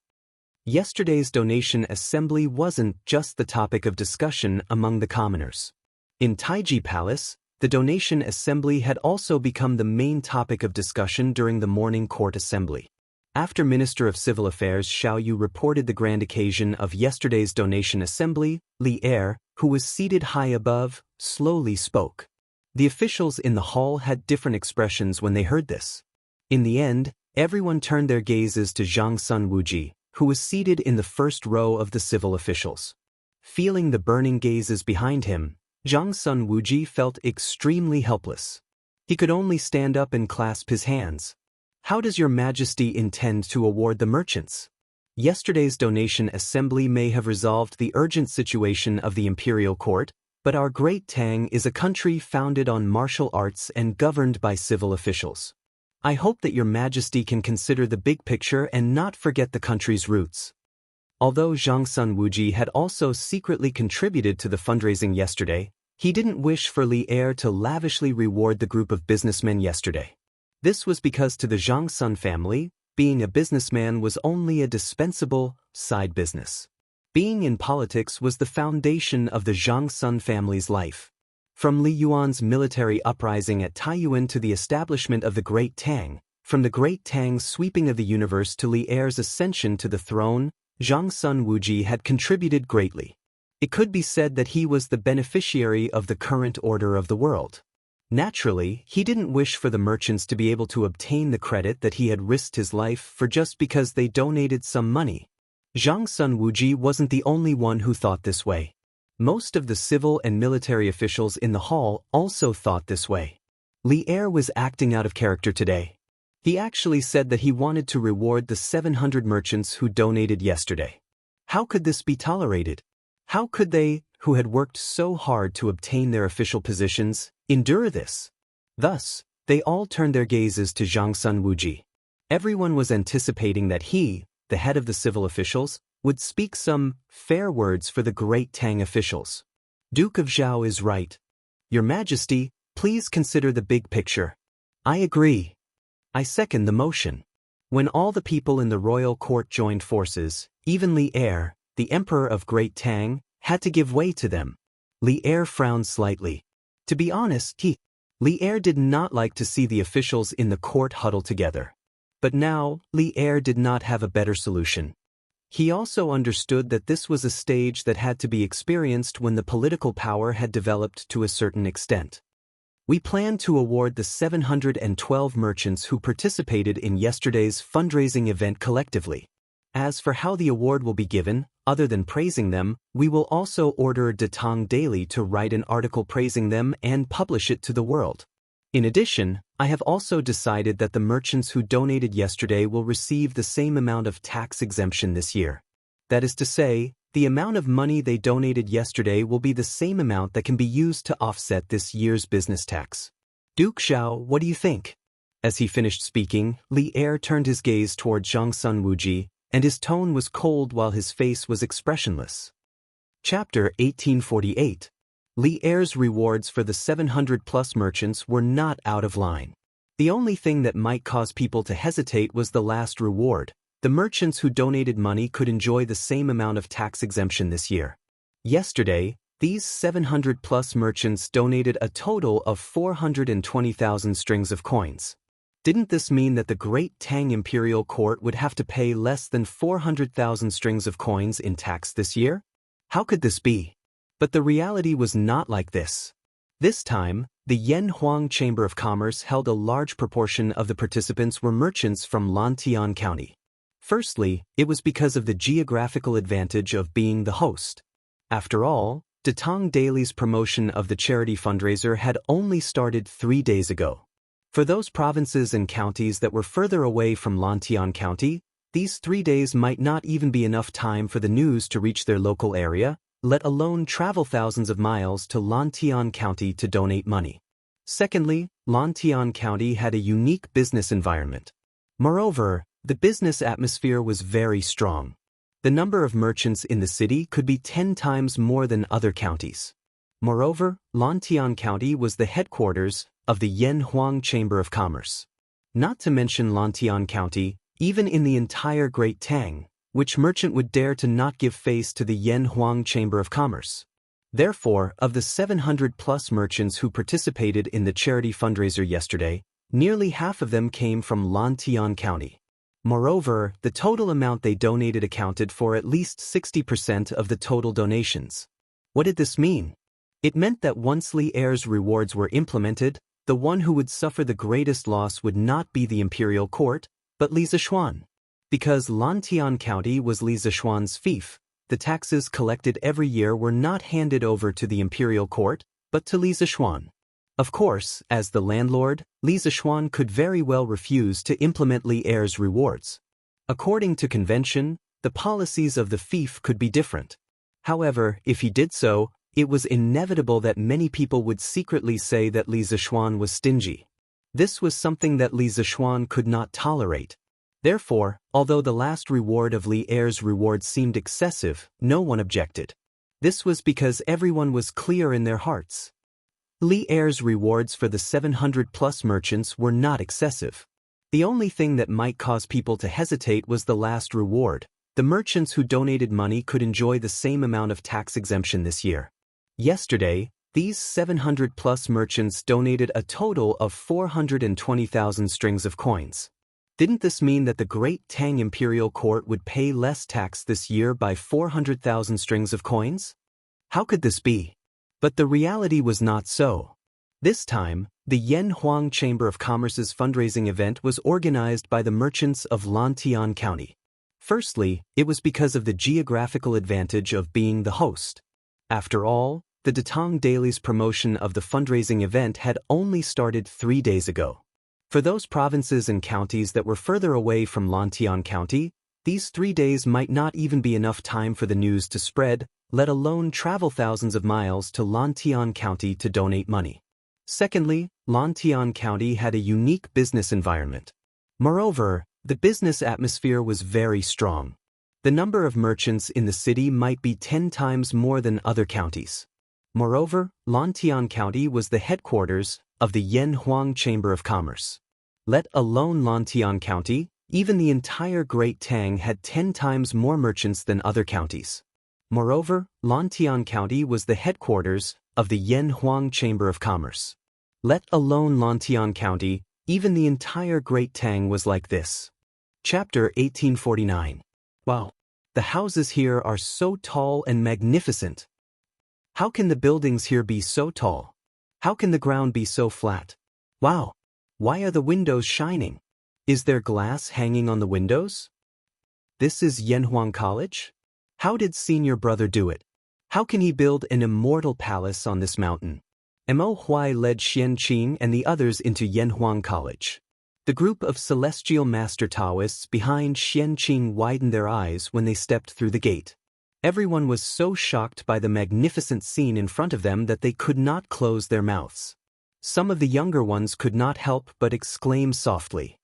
Yesterday's donation assembly wasn't just the topic of discussion among the commoners. In Taiji Palace, The donation assembly had also become the main topic of discussion during the morning court assembly. After Minister of Civil Affairs Xiao Yu reported the grand occasion of yesterday's donation assembly, Li Er, who was seated high above, slowly spoke. The officials in the hall had different expressions when they heard this. In the end, everyone turned their gazes to Zhang Sun Wuji, who was seated in the first row of the civil officials. Feeling the burning gazes behind him, Zhang Sun Wuji felt extremely helpless. He could only stand up and clasp his hands. How does Your Majesty intend to award the merchants? Yesterday's donation assembly may have resolved the urgent situation of the imperial court, but our Great Tang is a country founded on martial arts and governed by civil officials. I hope that Your Majesty can consider the big picture and not forget the country's roots. Although Zhang Sun Wuji had also secretly contributed to the fundraising yesterday, he didn't wish for Li Er to lavishly reward the group of businessmen yesterday. This was because to the Zhang Sun family, being a businessman was only a dispensable side business. Being in politics was the foundation of the Zhang Sun family's life. From Li Yuan's military uprising at Taiyuan to the establishment of the Great Tang, from the Great Tang's sweeping of the universe to Li Er's ascension to the throne, Zhang Sun Wuji had contributed greatly. It could be said that he was the beneficiary of the current order of the world. Naturally, he didn't wish for the merchants to be able to obtain the credit that he had risked his life for just because they donated some money. Zhang Sun Wuji wasn't the only one who thought this way. Most of the civil and military officials in the hall also thought this way. Li Er was acting out of character today. He actually said that he wanted to reward the 700 merchants who donated yesterday. How could this be tolerated? How could they, who had worked so hard to obtain their official positions, endure this? Thus, they all turned their gazes to Zhang Sun Wuji. Everyone was anticipating that he, the head of the civil officials, would speak some fair words for the Great Tang officials. Duke of Zhao is right. Your Majesty, please consider the big picture. I agree. I second the motion. When all the people in the royal court joined forces, even Li Er, the Emperor of Great Tang, had to give way to them. Li Er frowned slightly. To be honest, Li Er did not like to see the officials in the court huddle together. But now, Li Er did not have a better solution. He also understood that this was a stage that had to be experienced when the political power had developed to a certain extent. We plan to award the 712 merchants who participated in yesterday's fundraising event collectively. As for how the award will be given, other than praising them, we will also order Datang Daily to write an article praising them and publish it to the world. In addition, I have also decided that the merchants who donated yesterday will receive the same amount of tax exemption this year. That is to say, the amount of money they donated yesterday will be the same amount that can be used to offset this year's business tax. Duke Xiao, what do you think? As he finished speaking, Li Er turned his gaze toward Zhang Sun Wuji, and his tone was cold while his face was expressionless. Chapter 1848. Li Er's rewards for the 700-plus merchants were not out of line. The only thing that might cause people to hesitate was the last reward. The merchants who donated money could enjoy the same amount of tax exemption this year. Yesterday, these 700-plus merchants donated a total of 420,000 strings of coins. Didn't this mean that the Great Tang Imperial Court would have to pay less than 400,000 strings of coins in tax this year? How could this be? But the reality was not like this. This time, the Yanhuang Chamber of Commerce held a large proportion of the participants were merchants from Lantian County. Firstly, it was because of the geographical advantage of being the host. After all, Datang Daily's promotion of the charity fundraiser had only started 3 days ago. For those provinces and counties that were further away from Lantian County, these 3 days might not even be enough time for the news to reach their local area, let alone travel thousands of miles to Lantian County to donate money. Secondly, Lantian County had a unique business environment. Moreover, the business atmosphere was very strong. The number of merchants in the city could be 10 times more than other counties. Moreover, Lantian County was the headquarters of the Yanhuang Chamber of Commerce. Not to mention Lantian County, even in the entire Great Tang, which merchant would dare to not give face to the Yanhuang Chamber of Commerce? Therefore, of the 700-plus merchants who participated in the charity fundraiser yesterday, nearly half of them came from Lantian County. Moreover, the total amount they donated accounted for at least 60% of the total donations. What did this mean? It meant that once Li Er's rewards were implemented, the one who would suffer the greatest loss would not be the imperial court, but Li Zishuan. Because Lantian County was Li Zishuan's fief, the taxes collected every year were not handed over to the imperial court, but to Li Zishuan. Of course, as the landlord, Li Zishuan could very well refuse to implement Li Er's rewards. According to convention, the policies of the fief could be different. However, if he did so, it was inevitable that many people would secretly say that Li Zishuan was stingy. This was something that Li Zishuan could not tolerate. Therefore, although the last reward of Li Er's reward seemed excessive, no one objected. This was because everyone was clear in their hearts. Li Er's rewards for the 700-plus merchants were not excessive. The only thing that might cause people to hesitate was the last reward. The merchants who donated money could enjoy the same amount of tax exemption this year. Yesterday, these 700-plus merchants donated a total of 420,000 strings of coins. Didn't this mean that the Great Tang Imperial Court would pay less tax this year by 400,000 strings of coins? How could this be? But the reality was not so. This time, the Yan Huang Chamber of Commerce's fundraising event was organized by the merchants of Lantian County. Firstly, it was because of the geographical advantage of being the host. After all, the Datong Daily's promotion of the fundraising event had only started 3 days ago. For those provinces and counties that were further away from Lantian County, these 3 days might not even be enough time for the news to spread, let alone travel thousands of miles to Lantian County to donate money. Secondly, Lantian County had a unique business environment. Moreover, the business atmosphere was very strong. The number of merchants in the city might be 10 times more than other counties. Moreover, Lantian County was the headquarters of the Yan Huang Chamber of Commerce. Let alone Lantian County, even the entire Great Tang had 10 times more merchants than other counties. Moreover, Lantian County was the headquarters of the Yan Huang Chamber of Commerce. Let alone Lantian County, even the entire Great Tang was like this. Chapter 1849. Wow! The houses here are so tall and magnificent. How can the buildings here be so tall? How can the ground be so flat? Wow! Why are the windows shining? Is there glass hanging on the windows? This is Yanhuang College? How did senior brother do it? How can he build an immortal palace on this mountain? Mo Huai led Xianqing and the others into Yanhuang College. The group of celestial master Taoists behind Xianqing widened their eyes when they stepped through the gate. Everyone was so shocked by the magnificent scene in front of them that they could not close their mouths. Some of the younger ones could not help but exclaim softly,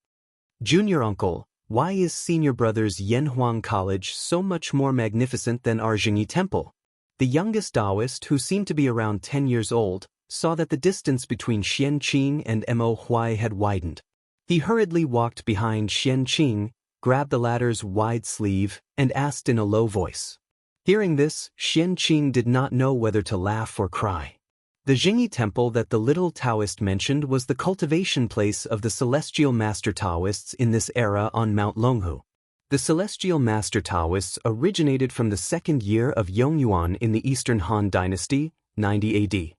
"Junior uncle, why is senior brother's Yanhuang College so much more magnificent than our Jingyi Temple?" The youngest Daoist, who seemed to be around 10 years old, saw that the distance between Xianqing and Mo Huai had widened. He hurriedly walked behind Xianqing, grabbed the latter's wide sleeve, and asked in a low voice. Hearing this, Xianqing did not know whether to laugh or cry. The Jingyi Temple that the little Taoist mentioned was the cultivation place of the celestial master Taoists in this era on Mount Longhu. The celestial master Taoists originated from the second year of Yongyuan in the Eastern Han Dynasty, 90 AD.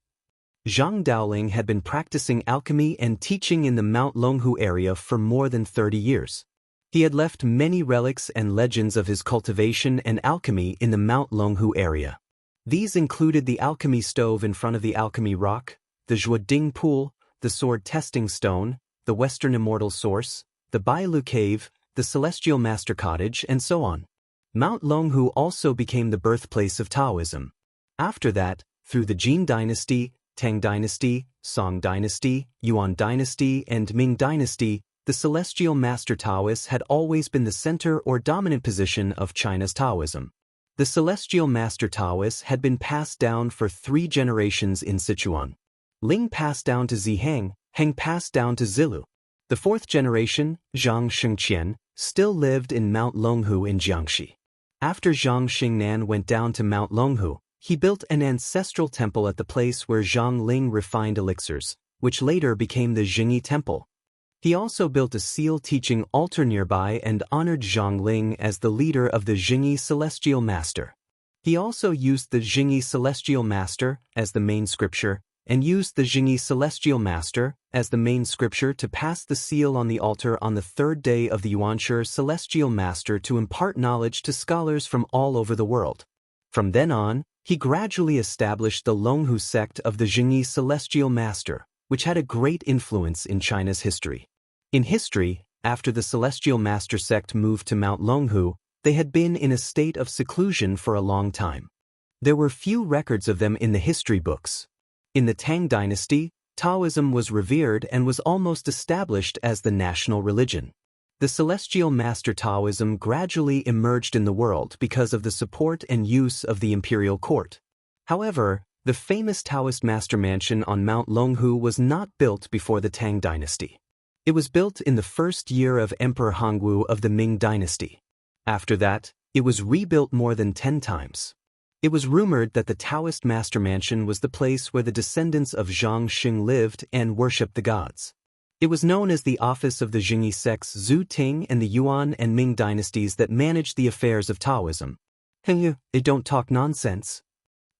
Zhang Daoling had been practicing alchemy and teaching in the Mount Longhu area for more than 30 years. He had left many relics and legends of his cultivation and alchemy in the Mount Longhu area. These included the alchemy stove in front of the alchemy rock, the Zhuoding pool, the sword testing stone, the Western Immortal source, the Bailu cave, the celestial master cottage, and so on. Mount Longhu also became the birthplace of Taoism. After that, through the Jin dynasty, Tang dynasty, Song dynasty, Yuan dynasty, and Ming dynasty, the celestial master Taoists had always been the center or dominant position of China's Taoism. The celestial master Taoists had been passed down for 3 generations in Sichuan. Ling passed down to Ziheng, Heng passed down to Zilu. The 4th generation, Zhang Shengqian, still lived in Mount Longhu in Jiangxi. After Zhang Xingnan went down to Mount Longhu, He built an ancestral temple at the place where Wang Lin refined elixirs, which later became the Jingyi Temple. He also built a seal-teaching altar nearby and honored Wang Lin as the leader of the Jingyi Celestial Master. He also used the Jingyi Celestial Master as the main scripture, and used the Jingyi Celestial Master as the main scripture to pass the seal on the altar on the third day of the Yuanshi Celestial Master to impart knowledge to scholars from all over the world. From then on, he gradually established the Longhu sect of the Jingyi Celestial Master, which had a great influence in China's history. In history, after the Celestial Master sect moved to Mount Longhu, they had been in a state of seclusion for a long time. There were few records of them in the history books. In the Tang dynasty, Taoism was revered and was almost established as the national religion. The Celestial Master Taoism gradually emerged in the world because of the support and use of the imperial court. However, the famous Taoist master mansion on Mount Longhu was not built before the Tang dynasty. It was built in the first year of Emperor Hongwu of the Ming dynasty. After that, it was rebuilt more than 10 times. It was rumored that the Taoist master mansion was the place where the descendants of Zhang Xing lived and worshipped the gods. It was known as the office of the Jingyi sects Zhu Ting and the Yuan and Ming dynasties that managed the affairs of Taoism. They don't talk nonsense.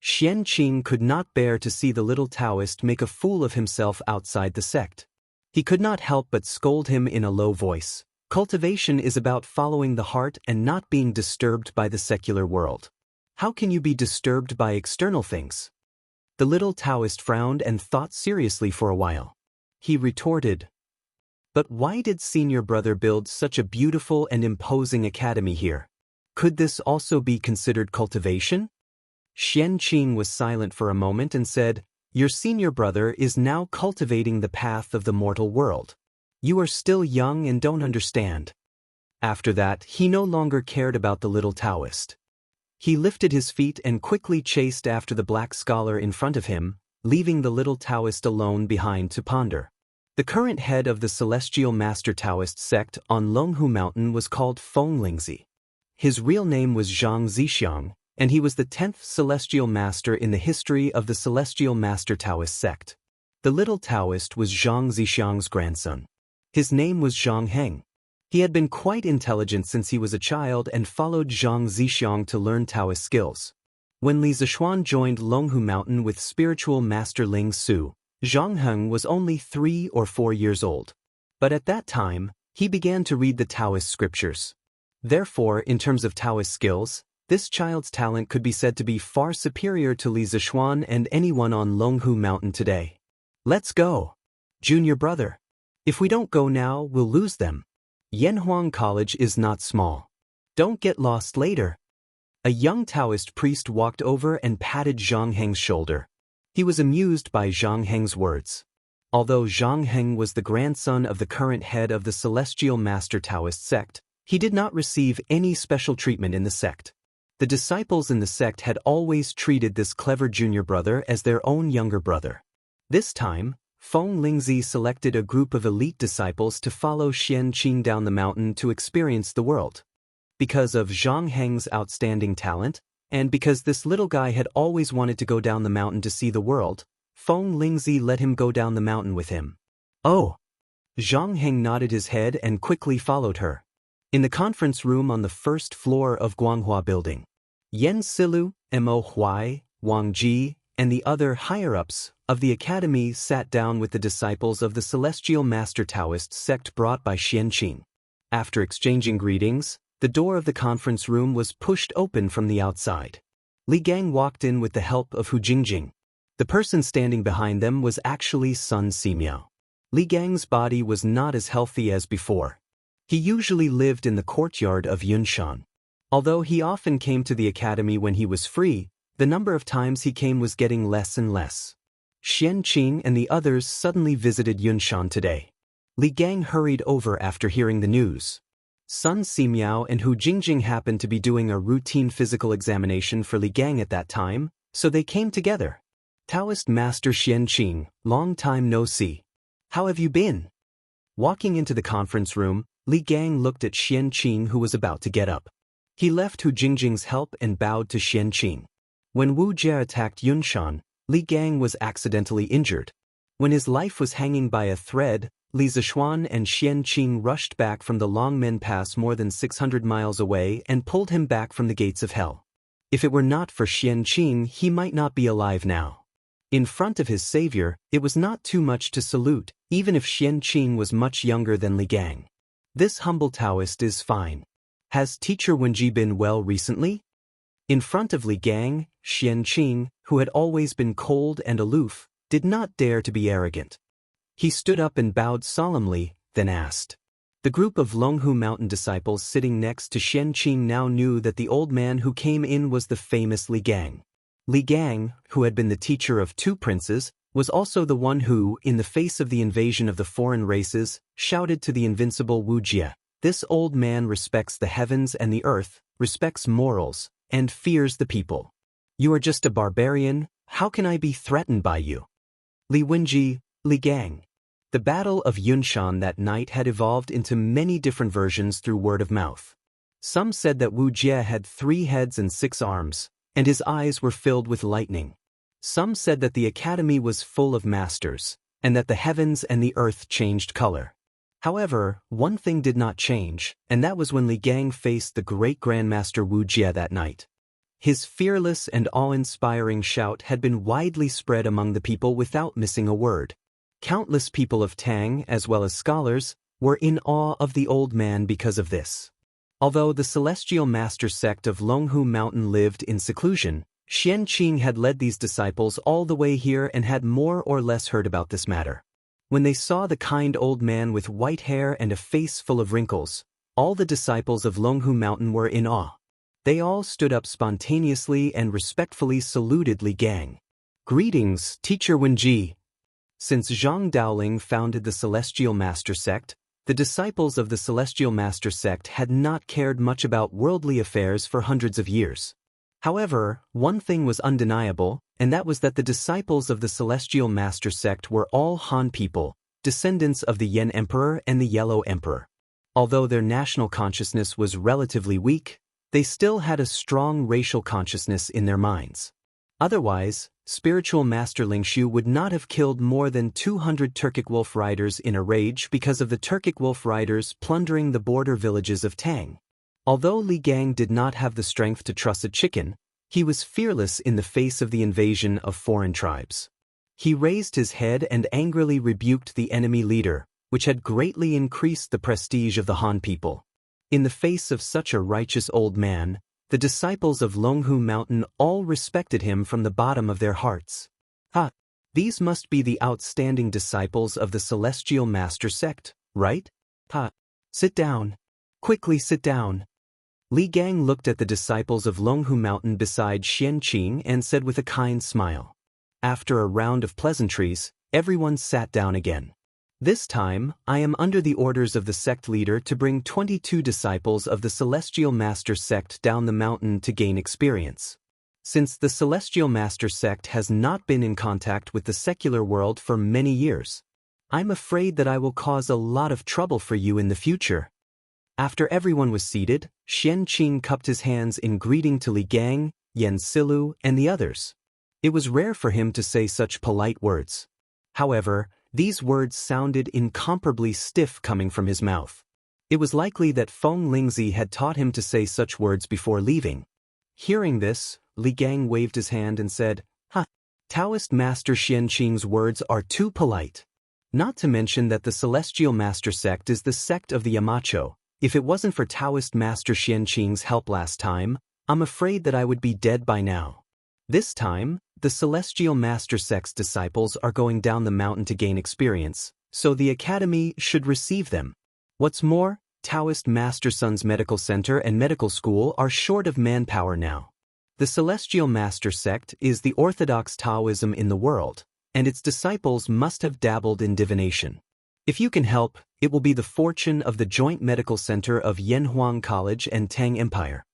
Xianxia could not bear to see the little Taoist make a fool of himself outside the sect. He could not help but scold him in a low voice. Cultivation is about following the heart and not being disturbed by the secular world. How can you be disturbed by external things? The little Taoist frowned and thought seriously for a while. He retorted, "But why did senior brother build such a beautiful and imposing academy here? Could this also be considered cultivation?" Xianxia was silent for a moment and said, "Your senior brother is now cultivating the path of the mortal world. You are still young and don't understand." After that, he no longer cared about the little Taoist. He lifted his feet and quickly chased after the black scholar in front of him, leaving the little Taoist alone behind to ponder. The current head of the Celestial Master Taoist sect on Longhu Mountain was called Feng Lingzi. His real name was Zhang Zixiang, and he was the 10th Celestial Master in the history of the Celestial Master Taoist sect. The little Taoist was Zhang Zixiang's grandson. His name was Zhang Heng. He had been quite intelligent since he was a child and followed Zhang Zixiang to learn Taoist skills. When Li Zishuan joined Longhu Mountain with spiritual master Ling Su, Zhang Heng was only 3 or 4 years old. But at that time, he began to read the Taoist scriptures. Therefore, in terms of Taoist skills, this child's talent could be said to be far superior to Li Zishuan and anyone on Longhu Mountain today. "Let's go, junior brother. If we don't go now, we'll lose them. Yanhuang College is not small. Don't get lost later." A young Taoist priest walked over and patted Zhang Heng's shoulder. He was amused by Zhang Heng's words. Although Zhang Heng was the grandson of the current head of the Celestial Master Taoist sect, he did not receive any special treatment in the sect. The disciples in the sect had always treated this clever junior brother as their own younger brother. This time, Feng Lingzi selected a group of elite disciples to follow Xianxia down the mountain to experience the world. Because of Zhang Heng's outstanding talent, and because this little guy had always wanted to go down the mountain to see the world, Feng Lingzi let him go down the mountain with him. "Oh!" Zhang Heng nodded his head and quickly followed her. In the conference room on the first floor of Guanghua Building, Yan Silu, Mo Huai, Wang Ji, and the other higher-ups of the academy sat down with the disciples of the Celestial Master Taoist sect brought by Xianxia. After exchanging greetings, the door of the conference room was pushed open from the outside. Li Gang walked in with the help of Hu Jingjing. The person standing behind them was actually Sun Simiao. Li Gang's body was not as healthy as before. He usually lived in the courtyard of Yunshan. Although he often came to the academy when he was free, the number of times he came was getting less and less. Xianxia and the others suddenly visited Yunshan today. Li Gang hurried over after hearing the news. Sun Simiao and Hu Jingjing happened to be doing a routine physical examination for Li Gang at that time, so they came together. "Taoist Master Xianxia, long time no see. How have you been?" Walking into the conference room, Li Gang looked at Xianxia, who was about to get up. He left Hu Jingjing's help and bowed to Xianxia. When Wu Jie attacked Yunshan, Li Gang was accidentally injured. When his life was hanging by a thread, Li Zishuan and Xianqing rushed back from the Longmen Pass more than 600 miles away and pulled him back from the gates of hell. If it were not for Xianqing, he might not be alive now. In front of his savior, it was not too much to salute, even if Xianqing was much younger than Li Gang. This humble Daoist is fine. Has Teacher Wenji been well recently? In front of Li Gang, Xianqing, who had always been cold and aloof, did not dare to be arrogant. He stood up and bowed solemnly, then asked. The group of Longhu Mountain disciples sitting next to Xianqing now knew that the old man who came in was the famous Li Gang. Li Gang, who had been the teacher of 2 princes, was also the one who, in the face of the invasion of the foreign races, shouted to the invincible Wu Jie, "This old man respects the heavens and the earth, respects morals, and fears the people. You are just a barbarian, how can I be threatened by you?" Li Wenji, Li Gang. The Battle of Yunshan that night had evolved into many different versions through word of mouth. Some said that Wu Jie had 3 heads and 6 arms, and his eyes were filled with lightning. Some said that the academy was full of masters, and that the heavens and the earth changed color. However, one thing did not change, and that was when Li Gang faced the great Grandmaster Wu Jie that night. His fearless and awe-inspiring shout had been widely spread among the people without missing a word. Countless people of Tang, as well as scholars, were in awe of the old man because of this. Although the celestial master sect of Longhu Mountain lived in seclusion, Xianqing had led these disciples all the way here and had more or less heard about this matter. When they saw the kind old man with white hair and a face full of wrinkles, all the disciples of Longhu Mountain were in awe. They all stood up spontaneously and respectfully saluted Li Gang. "Greetings, Teacher Wenji." Since Zhang Daoling founded the Celestial Master Sect, the disciples of the Celestial Master Sect had not cared much about worldly affairs for hundreds of years. However, one thing was undeniable, and that was that the disciples of the Celestial Master Sect were all Han people, descendants of the Yen Emperor and the Yellow Emperor. Although their national consciousness was relatively weak, they still had a strong racial consciousness in their minds. Otherwise, spiritual Master Lingshu would not have killed more than 200 Turkic wolf riders in a rage because of the Turkic wolf riders plundering the border villages of Tang. Although Li Gang did not have the strength to truss a chicken, he was fearless in the face of the invasion of foreign tribes. He raised his head and angrily rebuked the enemy leader, which had greatly increased the prestige of the Han people. In the face of such a righteous old man, the disciples of Longhu Mountain all respected him from the bottom of their hearts. "Ha! These must be the outstanding disciples of the Celestial Master Sect, right? Ha! Sit down. Quickly sit down." Li Gang looked at the disciples of Longhu Mountain beside Xianqing and said with a kind smile. After a round of pleasantries, everyone sat down again. "This time, I am under the orders of the sect leader to bring 22 disciples of the Celestial Master Sect down the mountain to gain experience. Since the Celestial Master Sect has not been in contact with the secular world for many years, I'm afraid that I will cause a lot of trouble for you in the future." After everyone was seated, Xianqing cupped his hands in greeting to Li Gang, Yen Silu, and the others. It was rare for him to say such polite words. However, these words sounded incomparably stiff coming from his mouth. It was likely that Feng Lingzi had taught him to say such words before leaving. Hearing this, Li Gang waved his hand and said, "Ha! Taoist Master Xianqing's words are too polite. Not to mention that the Celestial Master Sect is the sect of the Yamacho. If it wasn't for Taoist Master Xianqing's help last time, I'm afraid that I would be dead by now. This time, the Celestial Master Sect's disciples are going down the mountain to gain experience, so the academy should receive them. What's more, Taoist Master Sun's medical center and medical school are short of manpower now. The Celestial Master Sect is the orthodox Taoism in the world, and its disciples must have dabbled in divination. If you can help, it will be the fortune of the joint medical center of Yanhuang College and Tang Empire.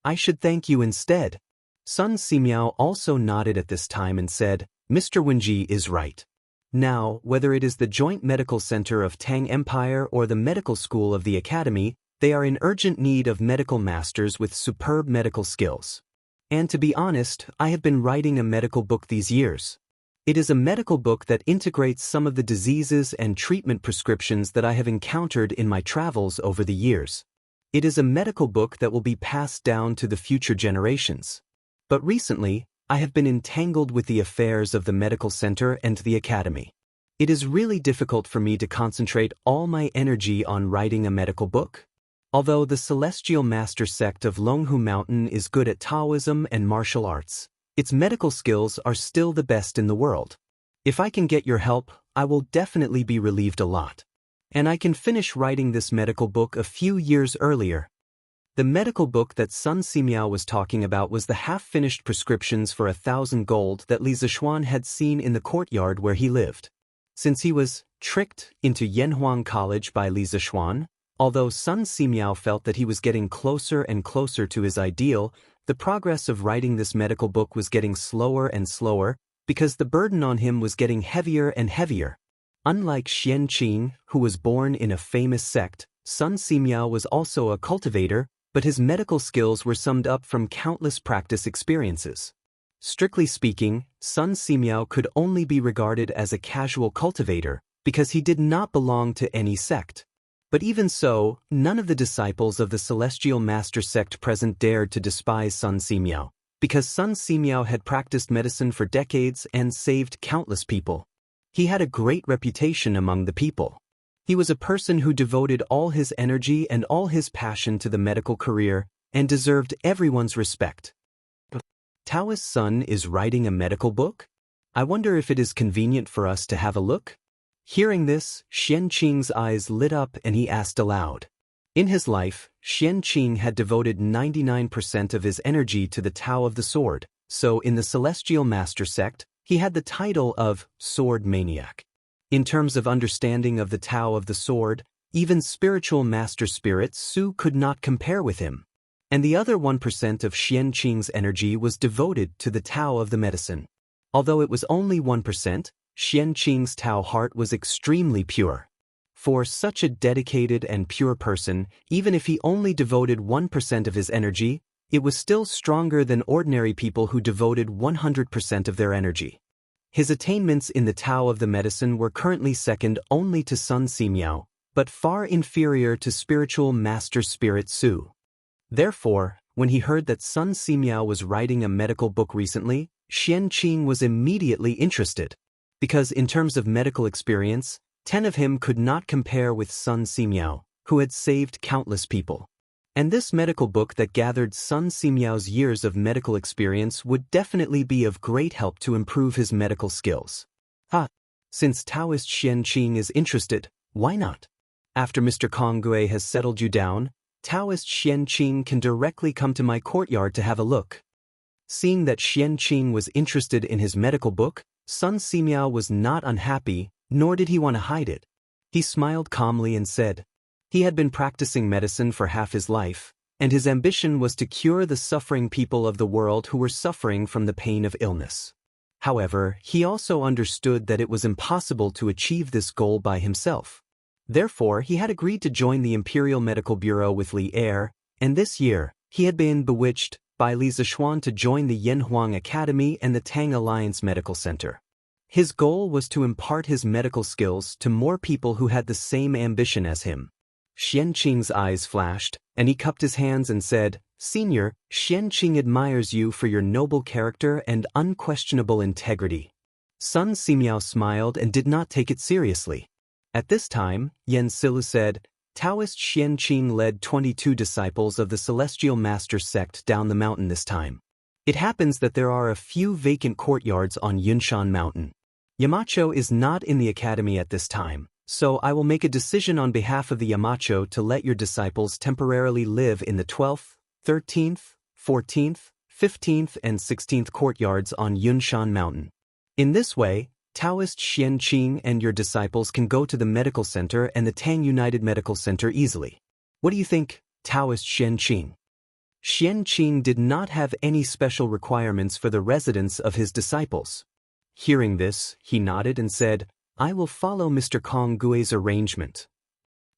I should thank you instead." Sun Simiao also nodded at this time and said, "Mr. Wenji is right. Now, whether it is the joint medical center of Tang Empire or the medical school of the academy, they are in urgent need of medical masters with superb medical skills. And to be honest, I have been writing a medical book these years. It is a medical book that integrates some of the diseases and treatment prescriptions that I have encountered in my travels over the years. It is a medical book that will be passed down to the future generations. But recently, I have been entangled with the affairs of the medical center and the academy. It is really difficult for me to concentrate all my energy on writing a medical book. Although the Celestial Master sect of Longhu Mountain is good at Taoism and martial arts, its medical skills are still the best in the world. If I can get your help, I will definitely be relieved a lot. And I can finish writing this medical book a few years earlier. The medical book that Sun Simiao was talking about was the half-finished prescriptions for 1,000 gold that Li Zixuan had seen in the courtyard where he lived. Since he was tricked into Yanhuang College by Li Zixuan, although Sun Simiao felt that he was getting closer and closer to his ideal, the progress of writing this medical book was getting slower and slower because the burden on him was getting heavier and heavier. Unlike Xianxia, who was born in a famous sect, Sun Simiao was also a cultivator, but his medical skills were summed up from countless practice experiences. Strictly speaking, Sun Simiao could only be regarded as a casual cultivator because he did not belong to any sect. But even so, none of the disciples of the Celestial Master sect present dared to despise Sun Simiao, because Sun Simiao had practiced medicine for decades and saved countless people. He had a great reputation among the people. He was a person who devoted all his energy and all his passion to the medical career and deserved everyone's respect. Taoist Sun is writing a medical book? I wonder if it is convenient for us to have a look? Hearing this, Xianxing's eyes lit up and he asked aloud. In his life, Xianxing had devoted 99% of his energy to the Tao of the Sword, so in the Celestial Master sect, he had the title of Sword Maniac. In terms of understanding of the Tao of the Sword, even spiritual master spirit Su could not compare with him. And the other 1% of Xianxing's energy was devoted to the Tao of the medicine. Although it was only 1%, Xianxing's Tao heart was extremely pure. For such a dedicated and pure person, even if he only devoted 1% of his energy, it was still stronger than ordinary people who devoted 100% of their energy. His attainments in the Tao of the medicine were currently second only to Sun Simiao, but far inferior to spiritual master spirit Su. Therefore, when he heard that Sun Simiao was writing a medical book recently, Xianxing was immediately interested. Because in terms of medical experience, 10 of him could not compare with Sun Simiao, who had saved countless people. And this medical book that gathered Sun Simiao's years of medical experience would definitely be of great help to improve his medical skills. Since Taoist Xianxing is interested, why not? After Mr. Konggui has settled you down, Taoist Xianxing can directly come to my courtyard to have a look. Seeing that Xianxing was interested in his medical book, Sun Simiao was not unhappy, nor did he want to hide it. He smiled calmly and said, he had been practicing medicine for half his life, and his ambition was to cure the suffering people of the world who were suffering from the pain of illness. However, he also understood that it was impossible to achieve this goal by himself. Therefore, he had agreed to join the Imperial Medical Bureau with Li Er, and this year, he had been bewitched by Li Zixuan to join the Yanhuang Academy and the Tang Alliance Medical Center. His goal was to impart his medical skills to more people who had the same ambition as him. Xianxing's eyes flashed, and he cupped his hands and said, Senior, Xianxing admires you for your noble character and unquestionable integrity. Sun Simiao smiled and did not take it seriously. At this time, Yen Silu said, Taoist Xianxing led 22 disciples of the Celestial Master sect down the mountain this time. It happens that there are a few vacant courtyards on Yunshan Mountain. Yamacho is not in the academy at this time, so I will make a decision on behalf of the Yamacho to let your disciples temporarily live in the 12th, 13th, 14th, 15th, and 16th courtyards on Yunshan Mountain. In this way, Taoist Xianxing and your disciples can go to the medical center and the Tang United Medical Center easily. What do you think, Taoist Xianxing? Xianxing did not have any special requirements for the residence of his disciples. Hearing this, he nodded and said, I will follow Mr. Konggui's arrangement.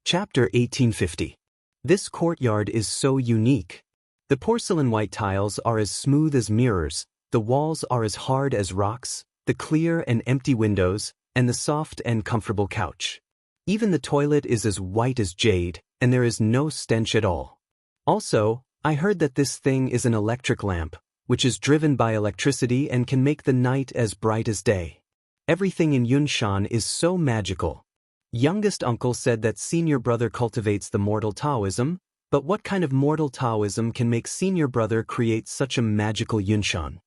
Chapter 1850. This courtyard is so unique. The porcelain white tiles are as smooth as mirrors, the walls are as hard as rocks, the clear and empty windows, and the soft and comfortable couch. Even the toilet is as white as jade, and there is no stench at all. Also, I heard that this thing is an electric lamp, which is driven by electricity and can make the night as bright as day. Everything in Yunshan is so magical. Youngest uncle said that senior brother cultivates the mortal Taoism, but what kind of mortal Taoism can make senior brother create such a magical Yunshan?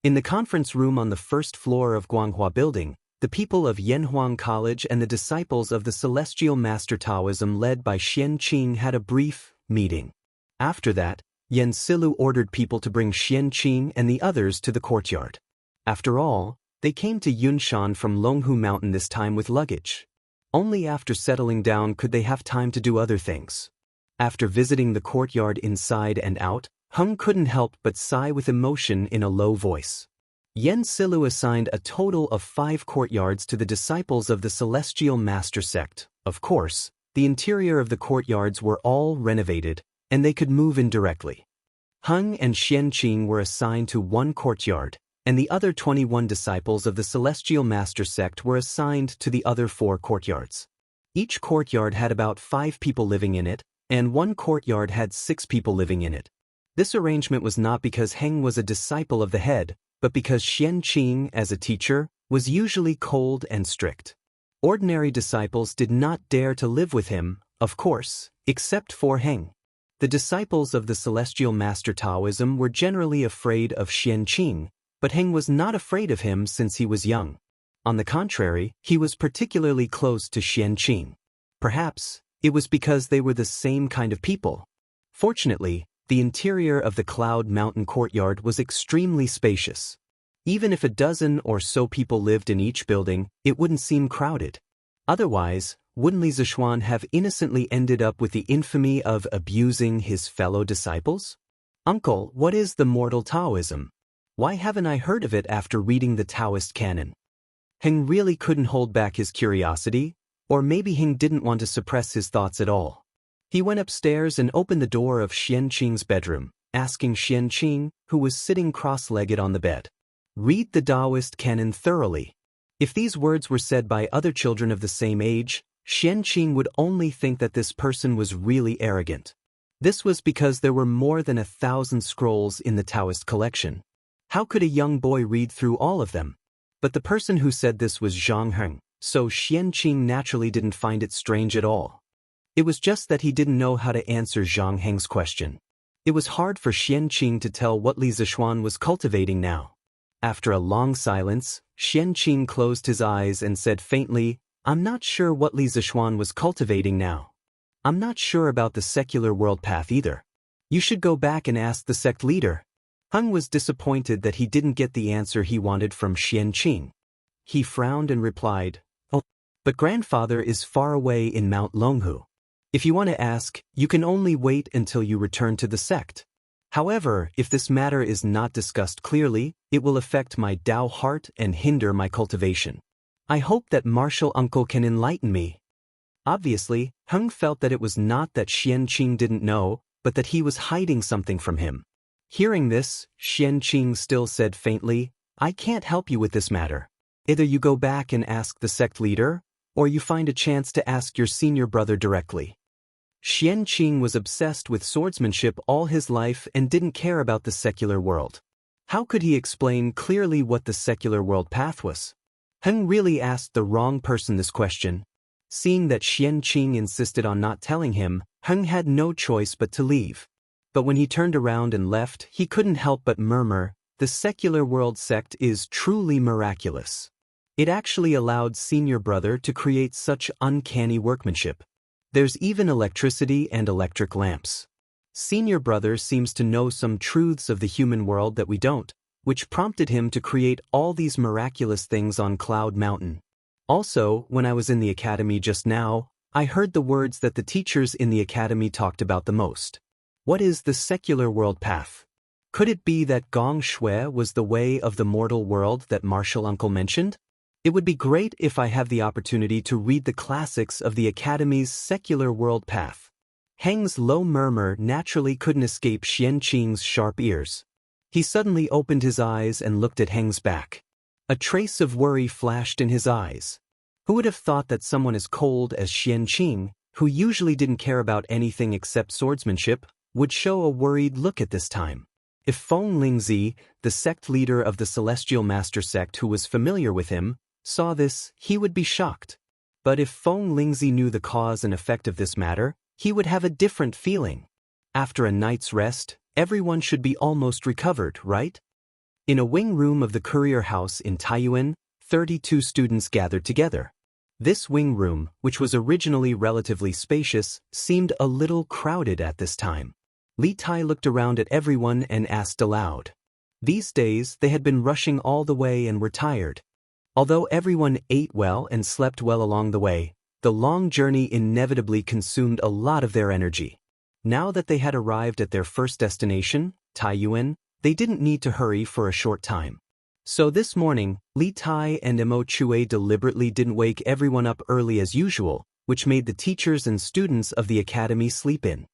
In the conference room on the first floor of Guanghua Building, the people of Yanhuang College and the disciples of the Celestial Master Taoism led by Xianqing had a brief meeting. After that, Yan Silu ordered people to bring Xianqing and the others to the courtyard. After all, they came to Yunshan from Longhu Mountain this time with luggage. Only after settling down could they have time to do other things. After visiting the courtyard inside and out, Heng couldn't help but sigh with emotion in a low voice. Yan Silu assigned a total of 5 courtyards to the disciples of the Celestial Master Sect. Of course, the interior of the courtyards were all renovated, and they could move in directly. Heng and Xianqing were assigned to 1 courtyard, and the other 21 disciples of the Celestial Master Sect were assigned to the other 4 courtyards. Each courtyard had about 5 people living in it, and 1 courtyard had 6 people living in it. This arrangement was not because Heng was a disciple of the head, but because Xianqing, as a teacher, was usually cold and strict. Ordinary disciples did not dare to live with him, of course, except for Heng. The disciples of the Celestial Master Taoism were generally afraid of Xianqing, but Heng was not afraid of him since he was young. On the contrary, he was particularly close to Xianqing. Perhaps, it was because they were the same kind of people. Fortunately, the interior of the Cloud Mountain courtyard was extremely spacious. Even if a dozen or so people lived in each building, it wouldn't seem crowded. Otherwise, wouldn't Li Zishuan have innocently ended up with the infamy of abusing his fellow disciples? Uncle, what is the mortal Taoism? Why haven't I heard of it after reading the Taoist canon? Heng really couldn't hold back his curiosity, or maybe Heng didn't want to suppress his thoughts at all. He went upstairs and opened the door of Xianqing's bedroom, asking Xianqing, who was sitting cross-legged on the bed, "Read the Daoist canon thoroughly." If these words were said by other children of the same age, Xianqing would only think that this person was really arrogant. This was because there were more than 1,000 scrolls in the Taoist collection. How could a young boy read through all of them? But the person who said this was Zhang Heng, so Xianqing naturally didn't find it strange at all. It was just that he didn't know how to answer Zhang Heng's question. It was hard for Xianqing to tell what Li Zishuan was cultivating now. After a long silence, Xianqing closed his eyes and said faintly, "I'm not sure what Li Zishuan was cultivating now. I'm not sure about the secular world path either. You should go back and ask the sect leader." Heng was disappointed that he didn't get the answer he wanted from Xianqing. He frowned and replied, "Oh, but grandfather is far away in Mount Longhu. If you want to ask, you can only wait until you return to the sect. However, if this matter is not discussed clearly, it will affect my Dao heart and hinder my cultivation. I hope that martial uncle can enlighten me." Obviously, Heng felt that it was not that Xianqing didn't know, but that he was hiding something from him. Hearing this, Xianqing still said faintly, "I can't help you with this matter. Either you go back and ask the sect leader, or you find a chance to ask your senior brother directly." Xianqing was obsessed with swordsmanship all his life and didn't care about the secular world. How could he explain clearly what the secular world path was? Heng really asked the wrong person this question. Seeing that Xianqing insisted on not telling him, Heng had no choice but to leave. But when he turned around and left, he couldn't help but murmur, "The secular world sect is truly miraculous. It actually allowed senior brother to create such uncanny workmanship. There's even electricity and electric lamps. Senior brother seems to know some truths of the human world that we don't, which prompted him to create all these miraculous things on Cloud Mountain. Also, when I was in the academy just now, I heard the words that the teachers in the academy talked about the most. What is the secular world path? Could it be that Gong Shui was the way of the mortal world that martial uncle mentioned? It would be great if I have the opportunity to read the classics of the Academy's secular world path." Heng's low murmur naturally couldn't escape Xianqing's sharp ears. He suddenly opened his eyes and looked at Heng's back. A trace of worry flashed in his eyes. Who would have thought that someone as cold as Xianqing, who usually didn't care about anything except swordsmanship, would show a worried look at this time? If Feng Lingzi, the sect leader of the Celestial Master sect who was familiar with him, saw this, he would be shocked. But if Feng Lingzi knew the cause and effect of this matter, he would have a different feeling. After a night's rest, everyone should be almost recovered, right? In a wing room of the courier house in Taiyuan, 32 students gathered together. This wing room, which was originally relatively spacious, seemed a little crowded at this time. Li Tai looked around at everyone and asked aloud. These days, they had been rushing all the way and were tired. Although everyone ate well and slept well along the way, the long journey inevitably consumed a lot of their energy. Now that they had arrived at their first destination, Taiyuan, they didn't need to hurry for a short time. So this morning, Li Tai and Mo Chue deliberately didn't wake everyone up early as usual, which made the teachers and students of the academy sleep in.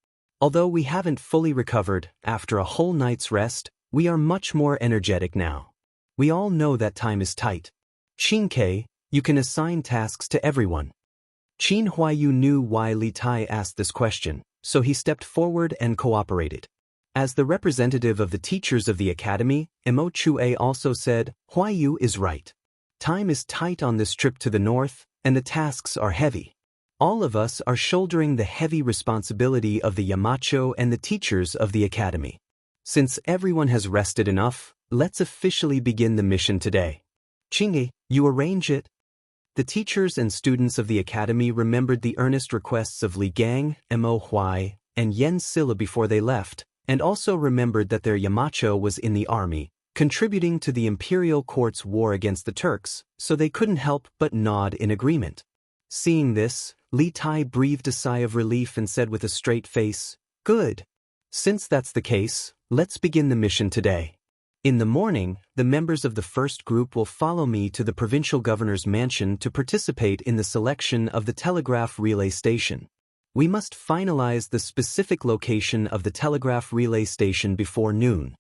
Although we haven't fully recovered, after a whole night's rest, we are much more energetic now. We all know that time is tight. Qingke, you can assign tasks to everyone. Qin Huayu knew why Li Tai asked this question, so he stepped forward and cooperated. As the representative of the teachers of the academy, Mo Chue also said, Huayu is right. Time is tight on this trip to the north, and the tasks are heavy. All of us are shouldering the heavy responsibility of the Yamacho and the teachers of the academy. Since everyone has rested enough, let's officially begin the mission today. Qingyi, you arrange it. The teachers and students of the academy remembered the earnest requests of Li Gang, Mo Huai, and Yen Silla before they left, and also remembered that their Yamacho was in the army, contributing to the imperial court's war against the Turks, so they couldn't help but nod in agreement. Seeing this, Li Tai breathed a sigh of relief and said with a straight face, Good. Since that's the case, let's begin the mission today. In the morning, the members of the first group will follow me to the provincial governor's mansion to participate in the selection of the telegraph relay station. We must finalize the specific location of the telegraph relay station before noon.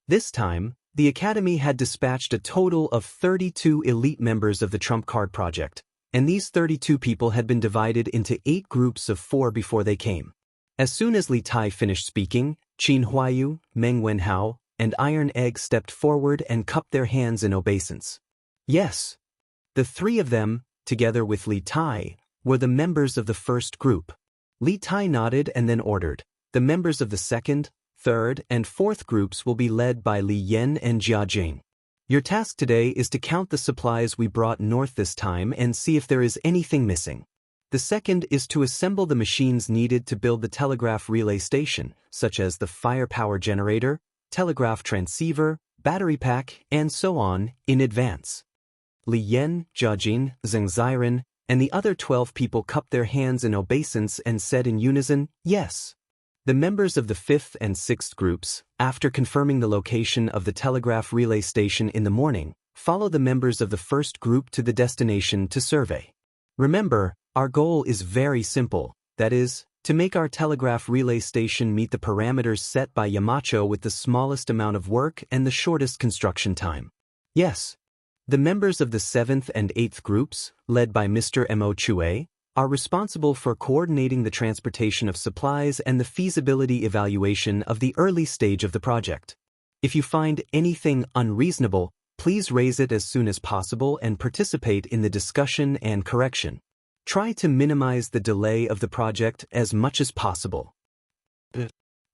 This time, the Academy had dispatched a total of 32 elite members of the Trump Card Project, and these 32 people had been divided into 8 groups of 4 before they came. As soon as Li Tai finished speaking, Qin Huayu, Meng Wenhao, and Iron Egg stepped forward and cupped their hands in obeisance. Yes. The 3 of them, together with Li Tai, were the members of the first group. Li Tai nodded and then ordered. The members of the second, third, and fourth groups will be led by Li Yan and Jia Jing. Your task today is to count the supplies we brought north this time and see if there is anything missing. The second is to assemble the machines needed to build the telegraph relay station, such as the firepower generator, telegraph transceiver, battery pack, and so on, in advance. Li Yan, Jia Jing, Zheng Ziren, and the other 12 people cupped their hands in obeisance and said in unison, Yes. The members of the 5th and 6th groups, after confirming the location of the telegraph relay station in the morning, follow the members of the first group to the destination to survey. Remember, our goal is very simple, that is, to make our telegraph relay station meet the parameters set by Yamacho with the smallest amount of work and the shortest construction time. Yes. The members of the 7th and 8th groups, led by Mr. Mo Chue, are responsible for coordinating the transportation of supplies and the feasibility evaluation of the early stage of the project. If you find anything unreasonable, please raise it as soon as possible and participate in the discussion and correction. Try to minimize the delay of the project as much as possible.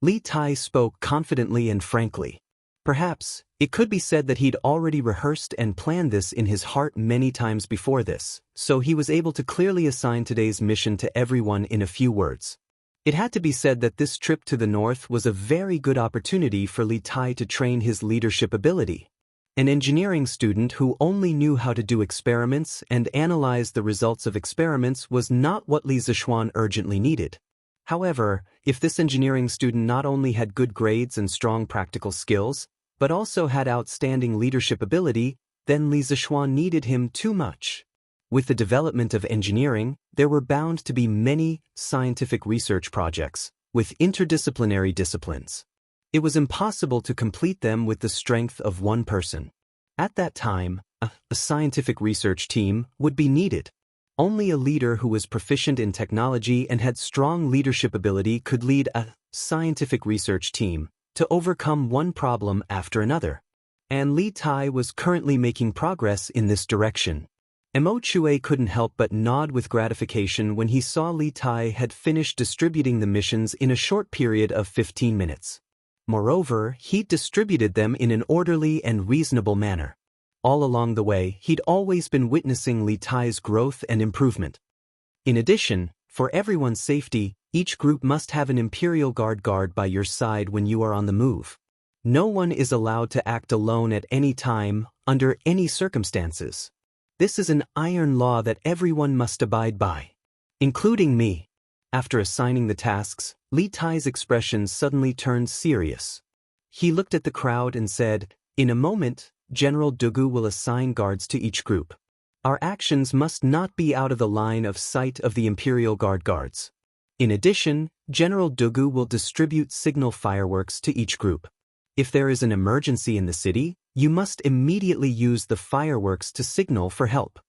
Li Tai spoke confidently and frankly. Perhaps, it could be said that he'd already rehearsed and planned this in his heart many times before this, so he was able to clearly assign today's mission to everyone in a few words. It had to be said that this trip to the north was a very good opportunity for Li Tai to train his leadership ability. An engineering student who only knew how to do experiments and analyze the results of experiments was not what Li Zishuan urgently needed. However, if this engineering student not only had good grades and strong practical skills, but also had outstanding leadership ability, then Li Zishuan needed him too much. With the development of engineering, there were bound to be many scientific research projects, with interdisciplinary disciplines. It was impossible to complete them with the strength of one person. At that time, a scientific research team would be needed. Only a leader who was proficient in technology and had strong leadership ability could lead a scientific research team to overcome one problem after another. And Li Tai was currently making progress in this direction. Mo Chue couldn't help but nod with gratification when he saw Li Tai had finished distributing the missions in a short period of 15 minutes. Moreover, he'd distributed them in an orderly and reasonable manner. All along the way, he'd always been witnessing Li Tai's growth and improvement. In addition, for everyone's safety, each group must have an Imperial guard by your side when you are on the move. No one is allowed to act alone at any time, under any circumstances. This is an iron law that everyone must abide by, including me. After assigning the tasks, Li Tai's expression suddenly turned serious. He looked at the crowd and said, "In a moment, General Dugu will assign guards to each group. Our actions must not be out of the line of sight of the Imperial guards. In addition, General Dugu will distribute signal fireworks to each group. If there is an emergency in the city, you must immediately use the fireworks to signal for help."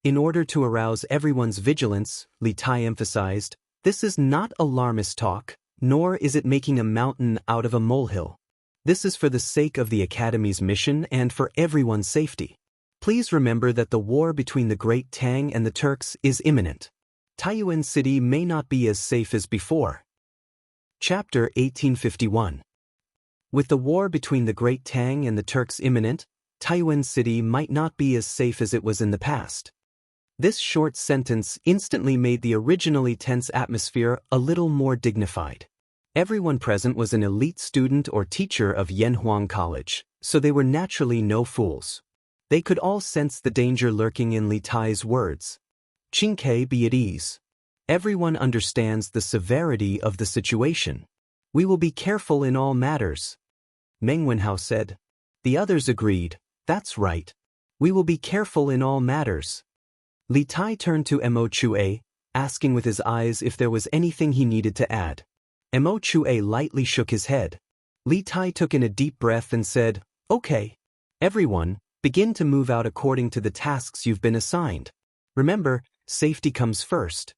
In order to arouse everyone's vigilance, Li Tai emphasized, "This is not alarmist talk, nor is it making a mountain out of a molehill. This is for the sake of the Academy's mission and for everyone's safety. Please remember that the war between the Great Tang and the Turks is imminent. Taiyuan City may not be as safe as before." Chapter 1851. With the war between the Great Tang and the Turks imminent, Taiyuan City might not be as safe as it was in the past. This short sentence instantly made the originally tense atmosphere a little more dignified. Everyone present was an elite student or teacher of Yanhuang College, so they were naturally no fools. They could all sense the danger lurking in Li Tai's words. "Qingke, be at ease. Everyone understands the severity of the situation. We will be careful in all matters." Meng Wenhao said. The others agreed, "That's right. We will be careful in all matters." Li Tai turned to Mo Chue, asking with his eyes if there was anything he needed to add. Mo Chue lightly shook his head. Li Tai took in a deep breath and said, "Okay. Everyone, begin to move out according to the tasks you've been assigned. Remember, safety comes first."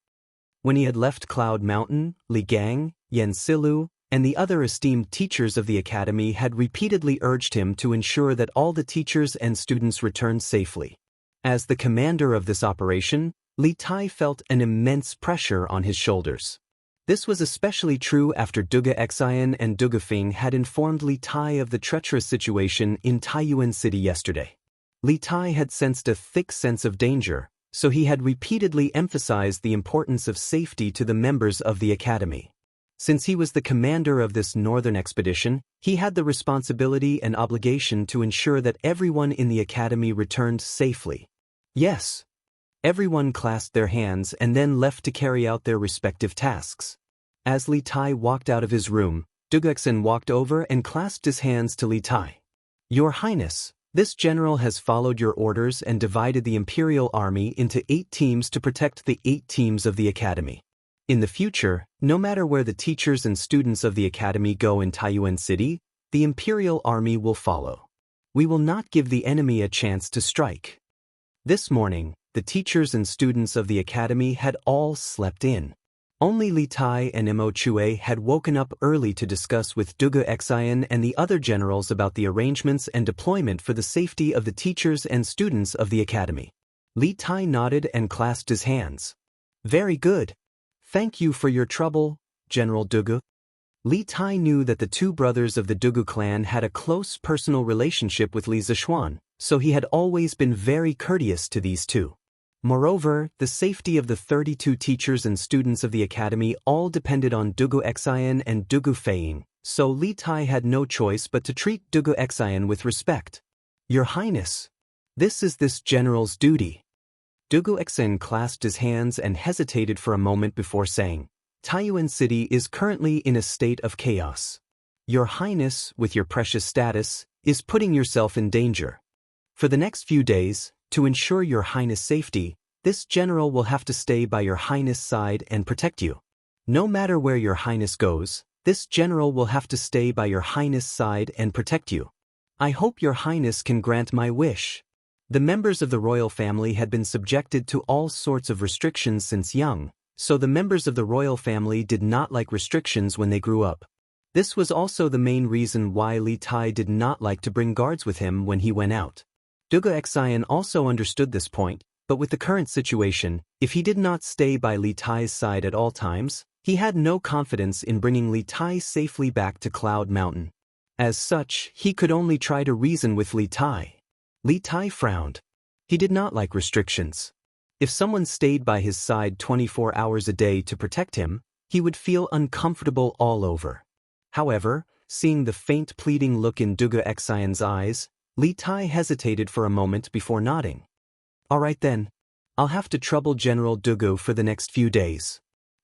When he had left Cloud Mountain, Li Gang, Yan Silu, and the other esteemed teachers of the Academy had repeatedly urged him to ensure that all the teachers and students returned safely. As the commander of this operation, Li Tai felt an immense pressure on his shoulders. This was especially true after Dugu Xian and Dugu Fing had informed Li Tai of the treacherous situation in Taiyuan City yesterday. Li Tai had sensed a thick sense of danger, so he had repeatedly emphasized the importance of safety to the members of the Academy. Since he was the commander of this northern expedition, he had the responsibility and obligation to ensure that everyone in the Academy returned safely. Yes. Everyone clasped their hands and then left to carry out their respective tasks. As Li Tai walked out of his room, Duguxin walked over and clasped his hands to Li Tai. "Your Highness, this general has followed your orders and divided the Imperial Army into 8 teams to protect the 8 teams of the Academy. In the future, no matter where the teachers and students of the Academy go in Taiyuan City, the Imperial Army will follow. We will not give the enemy a chance to strike." This morning, the teachers and students of the Academy had all slept in. Only Li Tai and Mo Chue had woken up early to discuss with Dugu Xian and the other generals about the arrangements and deployment for the safety of the teachers and students of the Academy. Li Tai nodded and clasped his hands. "Very good. Thank you for your trouble, General Dugu." Li Tai knew that the 2 brothers of the Dugu clan had a close personal relationship with Li Zishuan, so he had always been very courteous to these 2. Moreover, the safety of the 32 teachers and students of the Academy all depended on Dugu Xian and Dugu Feiying, so Li Tai had no choice but to treat Dugu Xian with respect. "Your Highness, this is this general's duty." Dugu Xian clasped his hands and hesitated for a moment before saying, "Taiyuan City is currently in a state of chaos. Your Highness, with your precious status, is putting yourself in danger. For the next few days, to ensure your Highness' safety, This general will have to stay by your highness' side and protect you. No matter where your highness goes, this general will have to stay by your highness' side and protect you. I hope your highness can grant my wish. The members of the royal family had been subjected to all sorts of restrictions since young, so the members of the royal family did not like restrictions when they grew up. This was also the main reason why Li Tai did not like to bring guards with him when he went out. Duge Xian also understood this point, but with the current situation, if he did not stay by Li Tai's side at all times, he had no confidence in bringing Li Tai safely back to Cloud Mountain. As such, he could only try to reason with Li Tai. Li Tai frowned. He did not like restrictions. If someone stayed by his side 24 hours a day to protect him, he would feel uncomfortable all over. However, seeing the faint pleading look in Duge Xian's eyes, Li Tai hesitated for a moment before nodding. All right then. I'll have to trouble General Dugu for the next few days.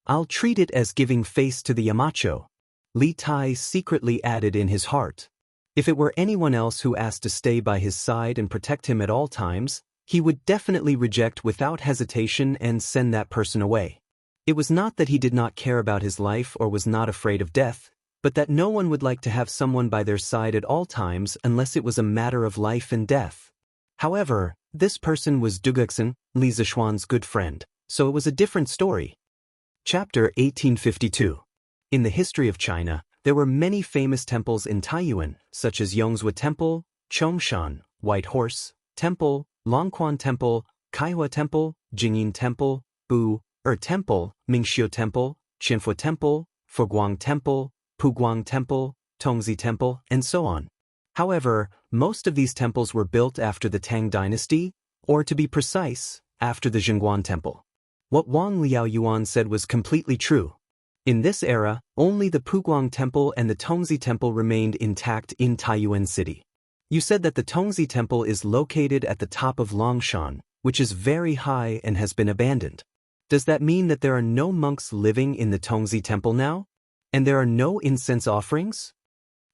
I'll treat it as giving face to the Yamacho. Li Tai secretly added in his heart. If it were anyone else who asked to stay by his side and protect him at all times, he would definitely reject without hesitation and send that person away. It was not that he did not care about his life or was not afraid of death, but that no one would like to have someone by their side at all times unless it was a matter of life and death. However, this person was Dugexin, Li Zishuan's good friend, so it was a different story. Chapter 1852. In the history of China, there were many famous temples in Taiyuan, such as Yongzhou Temple, Chongshan, White Horse Temple, Longquan Temple, Kaihua Temple, Jingyin Temple, Bu, Temple, Mingxiu Temple, Qianfu Temple, Fuguang Temple, Puguang Temple, Tongzi Temple, and so on. However, most of these temples were built after the Tang dynasty, or to be precise, after the Jingguan Temple. What Wang Liaoyuan said was completely true. In this era, only the Puguang Temple and the Tongzi Temple remained intact in Taiyuan City. You said that the Tongzi Temple is located at the top of Longshan, which is very high and has been abandoned. Does that mean that there are no monks living in the Tongzi Temple now? And there are no incense offerings?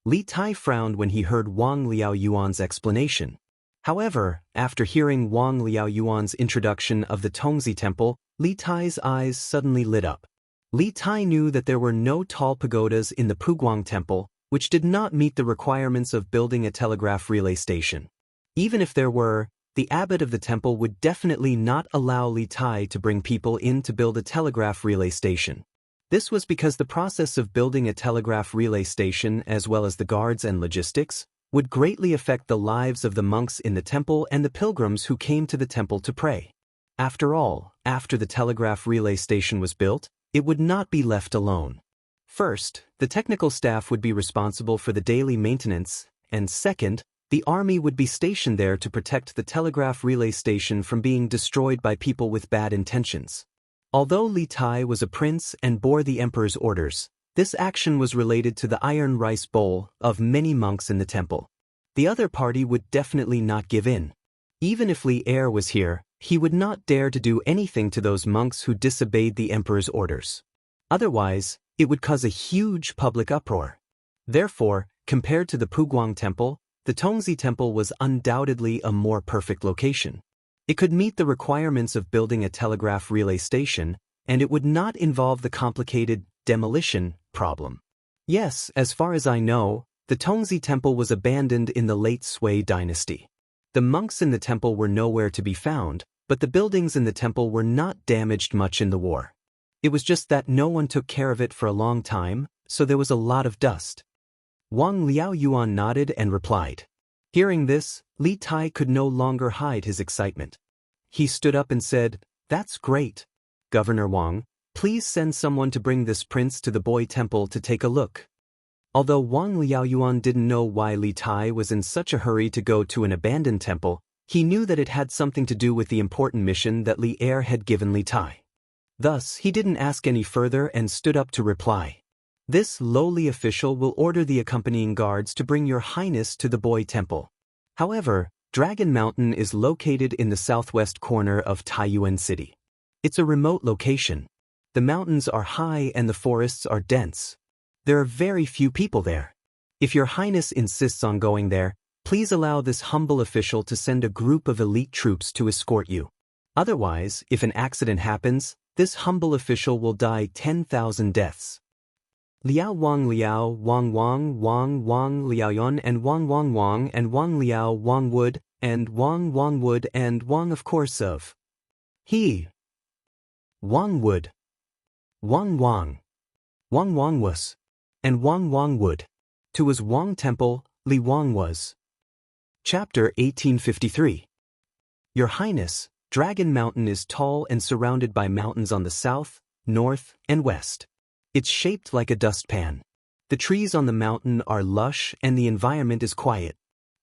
Li Tai frowned when he heard Wang Liaoyuan's explanation. However, after hearing Wang Liaoyuan's introduction of the Tongzi Temple, Li Tai's eyes suddenly lit up. Li Tai knew that there were no tall pagodas in the Puguang Temple, which did not meet the requirements of building a telegraph relay station. Even if there were, the abbot of the temple would definitely not allow Li Tai to bring people in to build a telegraph relay station. This was because the process of building a telegraph relay station, as well as the guards and logistics, would greatly affect the lives of the monks in the temple and the pilgrims who came to the temple to pray. After all, after the telegraph relay station was built, it would not be left alone. First, the technical staff would be responsible for the daily maintenance, and second, the army would be stationed there to protect the telegraph relay station from being destroyed by people with bad intentions. Although Li Tai was a prince and bore the emperor's orders, this action was related to the iron rice bowl of many monks in the temple. The other party would definitely not give in. Even if Li Er was here, he would not dare to do anything to those monks who disobeyed the emperor's orders. Otherwise, it would cause a huge public uproar. Therefore, compared to the Puguang Temple, the Tongzi Temple was undoubtedly a more perfect location. It could meet the requirements of building a telegraph relay station, and it would not involve the complicated demolition problem. Yes, as far as I know, the Tongzi Temple was abandoned in the late Sui dynasty. The monks in the temple were nowhere to be found, but the buildings in the temple were not damaged much in the war. It was just that no one took care of it for a long time, so there was a lot of dust. Wang Liaoyuan nodded and replied. Hearing this, Li Tai could no longer hide his excitement. He stood up and said, "That's great. Governor Wang, please send someone to bring this prince to the boy temple to take a look." Although Wang Liaoyuan didn't know why Li Tai was in such a hurry to go to an abandoned temple, he knew that it had something to do with the important mission that Li Er had given Li Tai. Thus, he didn't ask any further and stood up to reply. "This lowly official will order the accompanying guards to bring your highness to the boy temple. However, Dragon Mountain is located in the southwest corner of Taiyuan City. It's a remote location. The mountains are high and the forests are dense. There are very few people there. If your highness insists on going there, please allow this humble official to send a group of elite troops to escort you. Otherwise, if an accident happens, this humble official will die 10,000 deaths. Liao Wang Liao Wang Wang Wang Wang Liaoyun and Wang Wang Wang and Wang Liao Wang Wood and Wang Wang Wood and Wang of course of he. Wang Wood. Wang Wang. Wang Wang was. And Wang Wang Wood. To his Wang Temple, Li Wang was. Chapter 1853. Your Highness, Dragon Mountain is tall and surrounded by mountains on the south, north, and west. It's shaped like a dustpan. The trees on the mountain are lush and the environment is quiet.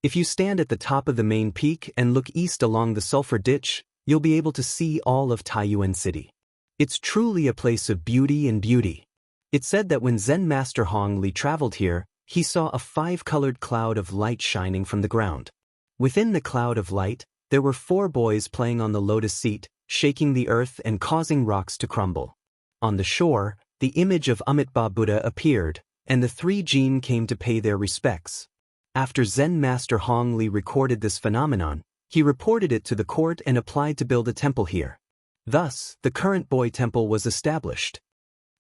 If you stand at the top of the main peak and look east along the Sulphur Ditch, you'll be able to see all of Taiyuan City. It's truly a place of beauty and beauty. It's said that when Zen Master Hong Li traveled here, he saw a 5-colored cloud of light shining from the ground. Within the cloud of light, there were 4 boys playing on the lotus seat, shaking the earth and causing rocks to crumble. On the shore, the image of Amitabha Buddha appeared, and the 3 jinn came to pay their respects. After Zen Master Hong Li recorded this phenomenon, he reported it to the court and applied to build a temple here. Thus, the current Boy Temple was established.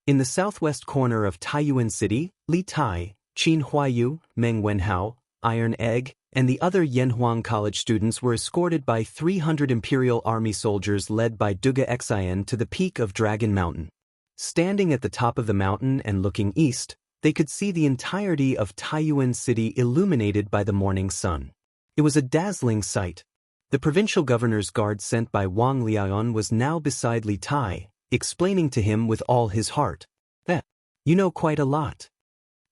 In the southwest corner of Taiyuan City, Li Tai, Qin Huayu, Meng Wenhao, Iron Egg, and the other Yanhuang College students were escorted by 300 Imperial Army soldiers led by Duga Xian to the peak of Dragon Mountain. Standing at the top of the mountain and looking east, they could see the entirety of Taiyuan City illuminated by the morning sun. It was a dazzling sight. The provincial governor's guard sent by Wang Liaoyun was now beside Li Tai, explaining to him with all his heart that, "You know quite a lot."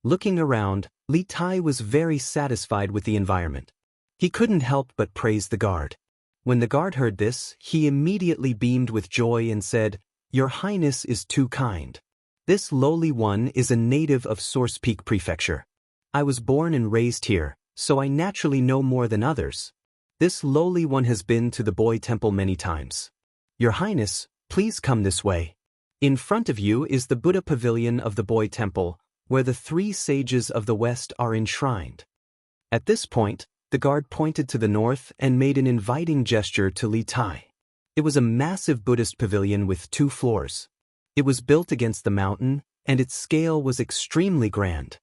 Looking around, Li Tai was very satisfied with the environment. He couldn't help but praise the guard. When the guard heard this, he immediately beamed with joy and said, "Your Highness is too kind. This lowly one is a native of Source Peak Prefecture. I was born and raised here, so I naturally know more than others. This lowly one has been to the Boy Temple many times. Your Highness, please come this way. In front of you is the Buddha Pavilion of the Boy Temple, where the 3 sages of the West are enshrined." At this point, the guard pointed to the north and made an inviting gesture to Li Tai. It was a massive Buddhist pavilion with 2 floors. It was built against the mountain, and its scale was extremely grand.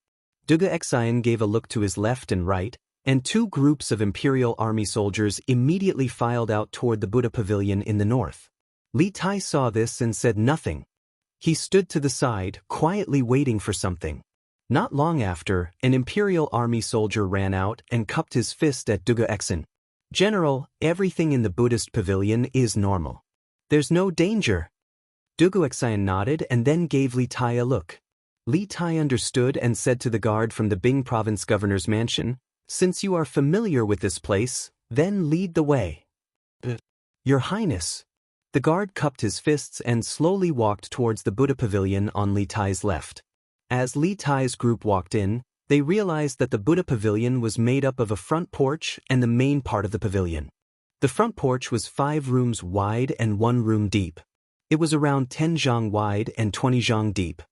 Duga Xian gave a look to his left and right, and 2 groups of Imperial Army soldiers immediately filed out toward the Buddha Pavilion in the north. Li Tai saw this and said nothing. He stood to the side, quietly waiting for something. Not long after, an Imperial Army soldier ran out and cupped his fist at Duga Xian. "General, everything in the Buddhist pavilion is normal. There's no danger." Duga Xian nodded and then gave Li Tai a look. Li Tai understood and said to the guard from the Bing Province Governor's mansion, "Since you are familiar with this place, then lead the way." "Your Highness." The guard cupped his fists and slowly walked towards the Buddha Pavilion on Li Tai's left. As Li Tai's group walked in, they realized that the Buddha Pavilion was made up of a front porch and the main part of the pavilion. The front porch was 5 rooms wide and 1 room deep. It was around 10 zhang wide and 20 zhang deep.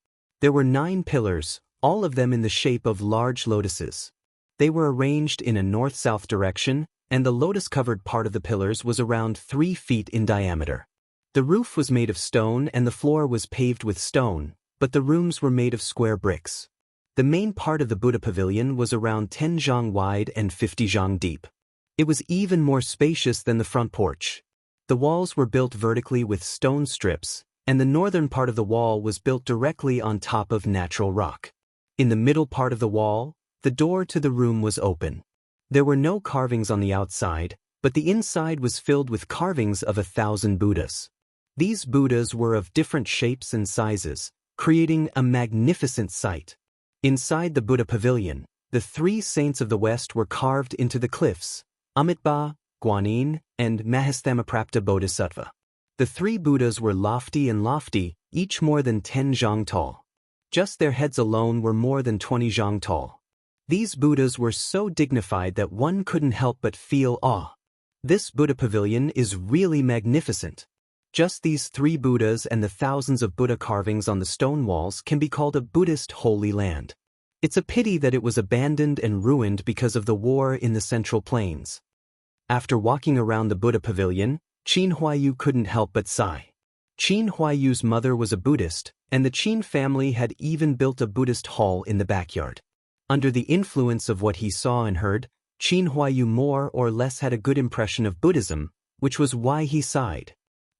There were 9 pillars, all of them in the shape of large lotuses. They were arranged in a north-south direction, and the lotus-covered part of the pillars was around 3 feet in diameter. The roof was made of stone and the floor was paved with stone, but the rooms were made of square bricks. The main part of the Buddha Pavilion was around 10 zhang wide and 50 zhang deep. It was even more spacious than the front porch. The walls were built vertically with stone strips, and the northern part of the wall was built directly on top of natural rock. In the middle part of the wall, the door to the room was open. There were no carvings on the outside, but the inside was filled with carvings of 1,000 Buddhas. These Buddhas were of different shapes and sizes, creating a magnificent sight. Inside the Buddha Pavilion, the 3 saints of the West were carved into the cliffs: Amitabha, Guanyin, and Mahistamaprapta Bodhisattva. The 3 Buddhas were lofty, each more than 10 zhang tall. Just their heads alone were more than 20 zhang tall. These Buddhas were so dignified that one couldn't help but feel awe. This Buddha Pavilion is really magnificent. Just these 3 Buddhas and the thousands of Buddha carvings on the stone walls can be called a Buddhist holy land. It's a pity that it was abandoned and ruined because of the war in the Central Plains. After walking around the Buddha Pavilion, Qin Huayu couldn't help but sigh. Qin Huayu's mother was a Buddhist, and the Qin family had even built a Buddhist hall in the backyard. Under the influence of what he saw and heard, Qin Huayu more or less had a good impression of Buddhism, which was why he sighed.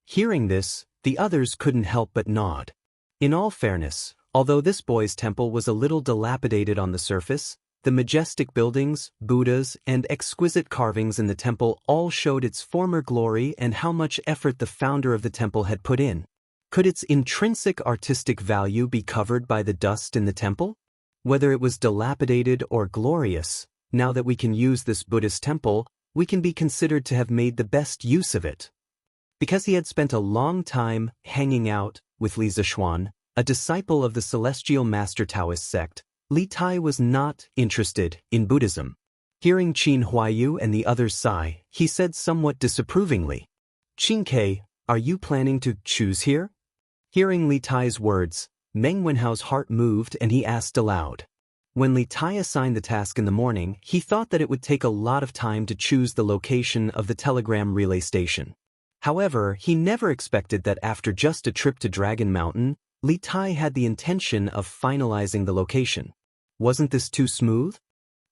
Hearing this, the others couldn't help but nod. In all fairness, although this boy's temple was a little dilapidated on the surface, the majestic buildings, Buddhas, and exquisite carvings in the temple all showed its former glory and how much effort the founder of the temple had put in. Could its intrinsic artistic value be covered by the dust in the temple? Whether it was dilapidated or glorious, now that we can use this Buddhist temple, we can be considered to have made the best use of it. Because he had spent a long time hanging out with Li Zixuan, a disciple of the Celestial Master Taoist sect, Li Tai was not interested in Buddhism. Hearing Qin Huayu and the others sigh, he said somewhat disapprovingly, "Qin Ke, are you planning to choose here?" Hearing Li Tai's words, Meng Wenhao's heart moved and he asked aloud. When Li Tai assigned the task in the morning, he thought that it would take a lot of time to choose the location of the telegram relay station. However, he never expected that after just a trip to Dragon Mountain, Li Tai had the intention of finalizing the location. Wasn't this too smooth?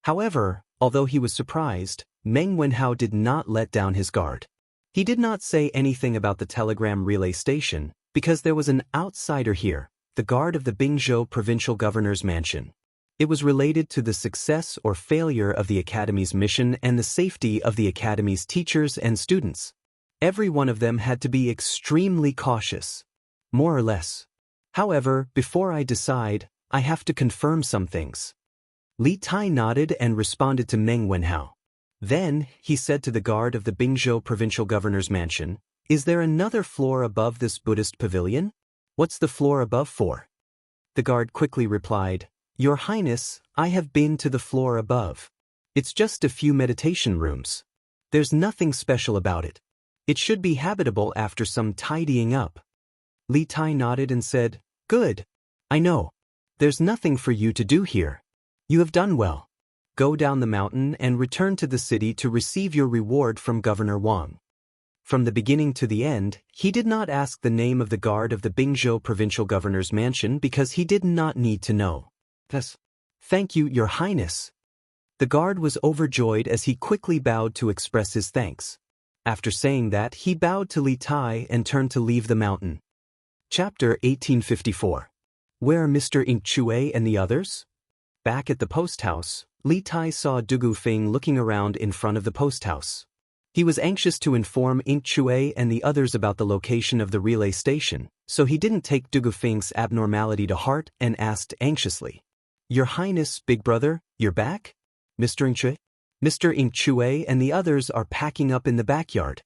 However, although he was surprised, Meng Wenhao did not let down his guard. He did not say anything about the telegram relay station, because there was an outsider here, the guard of the Bingzhou provincial governor's mansion. It was related to the success or failure of the academy's mission and the safety of the academy's teachers and students. Every one of them had to be extremely cautious. More or less. However, before I decide, I have to confirm some things. Li Tai nodded and responded to Meng Wenhao. Then, he said to the guard of the Bingzhou provincial governor's mansion, "Is there another floor above this Buddhist pavilion? What's the floor above for?" The guard quickly replied, "Your Highness, I have been to the floor above. It's just a few meditation rooms. There's nothing special about it. It should be habitable after some tidying up." Li Tai nodded and said, "Good. I know. There's nothing for you to do here. You have done well. Go down the mountain and return to the city to receive your reward from Governor Wang." From the beginning to the end, he did not ask the name of the guard of the Bingzhou provincial governor's mansion because he did not need to know. Thus, "Thank you, Your Highness." The guard was overjoyed as he quickly bowed to express his thanks. After saying that, he bowed to Li Tai and turned to leave the mountain. Chapter 1854. Where are Mr. Ing Chue and the others? Back at the post house, Li Tai saw Dugu Feng looking around in front of the post house. He was anxious to inform Ing Chue and the others about the location of the relay station, so he didn't take Dugu Feng's abnormality to heart and asked anxiously, "Your Highness, big brother, you're back? Mr. Ing Chue? Mr. Ing Chue and the others are packing up in the backyard."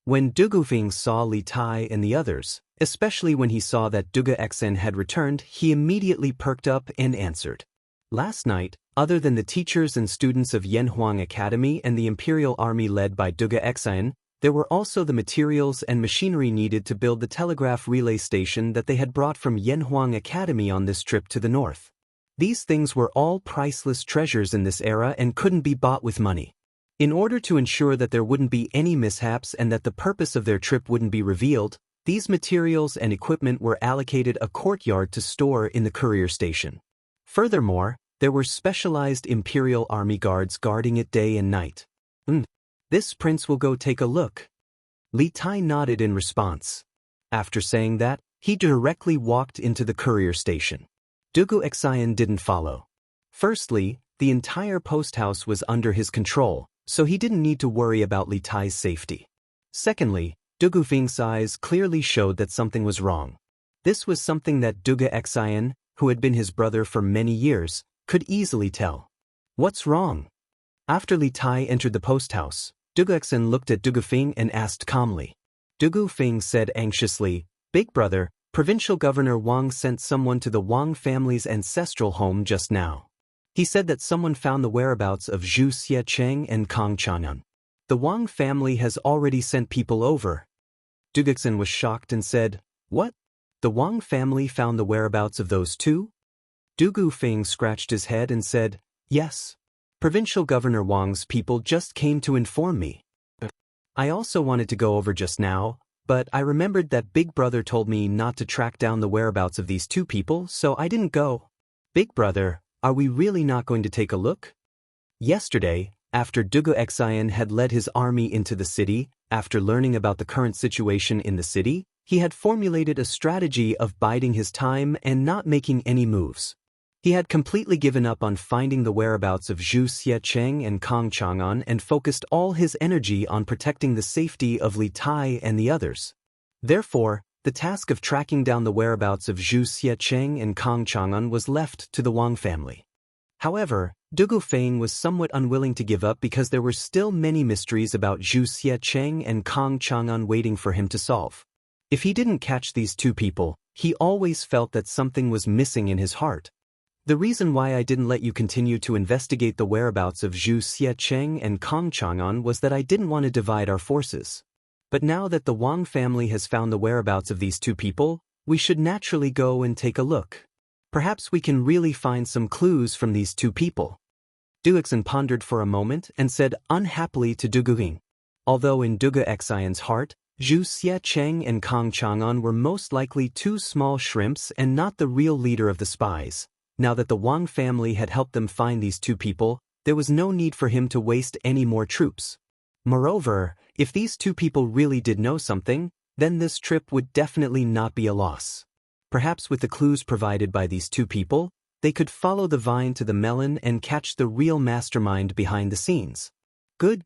When Dugu Feng saw Li Tai and the others, especially when he saw that Dugu Xen had returned, he immediately perked up and answered, "Last night, other than the teachers and students of Yanhuang Academy and the Imperial Army led by Dugu Xen, there were also the materials and machinery needed to build the telegraph relay station that they had brought from Yanhuang Academy on this trip to the north. These things were all priceless treasures in this era and couldn't be bought with money. In order to ensure that there wouldn't be any mishaps and that the purpose of their trip wouldn't be revealed, these materials and equipment were allocated a courtyard to store in the courier station. Furthermore, there were specialized Imperial Army guards guarding it day and night. This prince will go take a look." Li Tai nodded in response. After saying that, he directly walked into the courier station. Dugu Xian didn't follow. Firstly, the entire post house was under his control, so he didn't need to worry about Li Tai's safety. Secondly, Dugu Feng's eyes clearly showed that something was wrong. This was something that Dugu Xian, who had been his brother for many years, could easily tell. "What's wrong?" After Li Tai entered the post house, Dugu Xen looked at Dugu Feng and asked calmly. Dugu Feng said anxiously, "Big brother, Provincial Governor Wang sent someone to the Wang family's ancestral home just now. He said that someone found the whereabouts of Zhu Xiecheng and Kang Chanan. The Wang family has already sent people over." Dugu Xen was shocked and said, "What? The Wang family found the whereabouts of those two?" Dugu Feng scratched his head and said, "Yes. Provincial Governor Wang's people just came to inform me." I also wanted to go over just now, but I remembered that Big Brother told me not to track down the whereabouts of these two people, so I didn't go. Big Brother, are we really not going to take a look? Yesterday, after Dugu Xian had led his army into the city, after learning about the current situation in the city, he had formulated a strategy of biding his time and not making any moves. He had completely given up on finding the whereabouts of Zhu Xiecheng and Kong Chang'an and focused all his energy on protecting the safety of Li Tai and the others. Therefore, the task of tracking down the whereabouts of Zhu Xiecheng and Kong Chang'an was left to the Wang family. However, Dugu Feng was somewhat unwilling to give up because there were still many mysteries about Zhu Xiecheng and Kong Chang'an waiting for him to solve. If he didn't catch these two people, he always felt that something was missing in his heart. The reason why I didn't let you continue to investigate the whereabouts of Zhu Xiecheng and Kong Chang'an was that I didn't want to divide our forces. But now that the Wang family has found the whereabouts of these two people, we should naturally go and take a look. Perhaps we can really find some clues from these two people. Duixin pondered for a moment and said unhappily to Duguing. Although in Dugu Xian's heart, Zhu Xiecheng and Kong Chang'an were most likely two small shrimps and not the real leader of the spies. Now that the Wang family had helped them find these two people, there was no need for him to waste any more troops. Moreover, if these two people really did know something, then this trip would definitely not be a loss. Perhaps with the clues provided by these two people, they could follow the vine to the melon and catch the real mastermind behind the scenes. Good.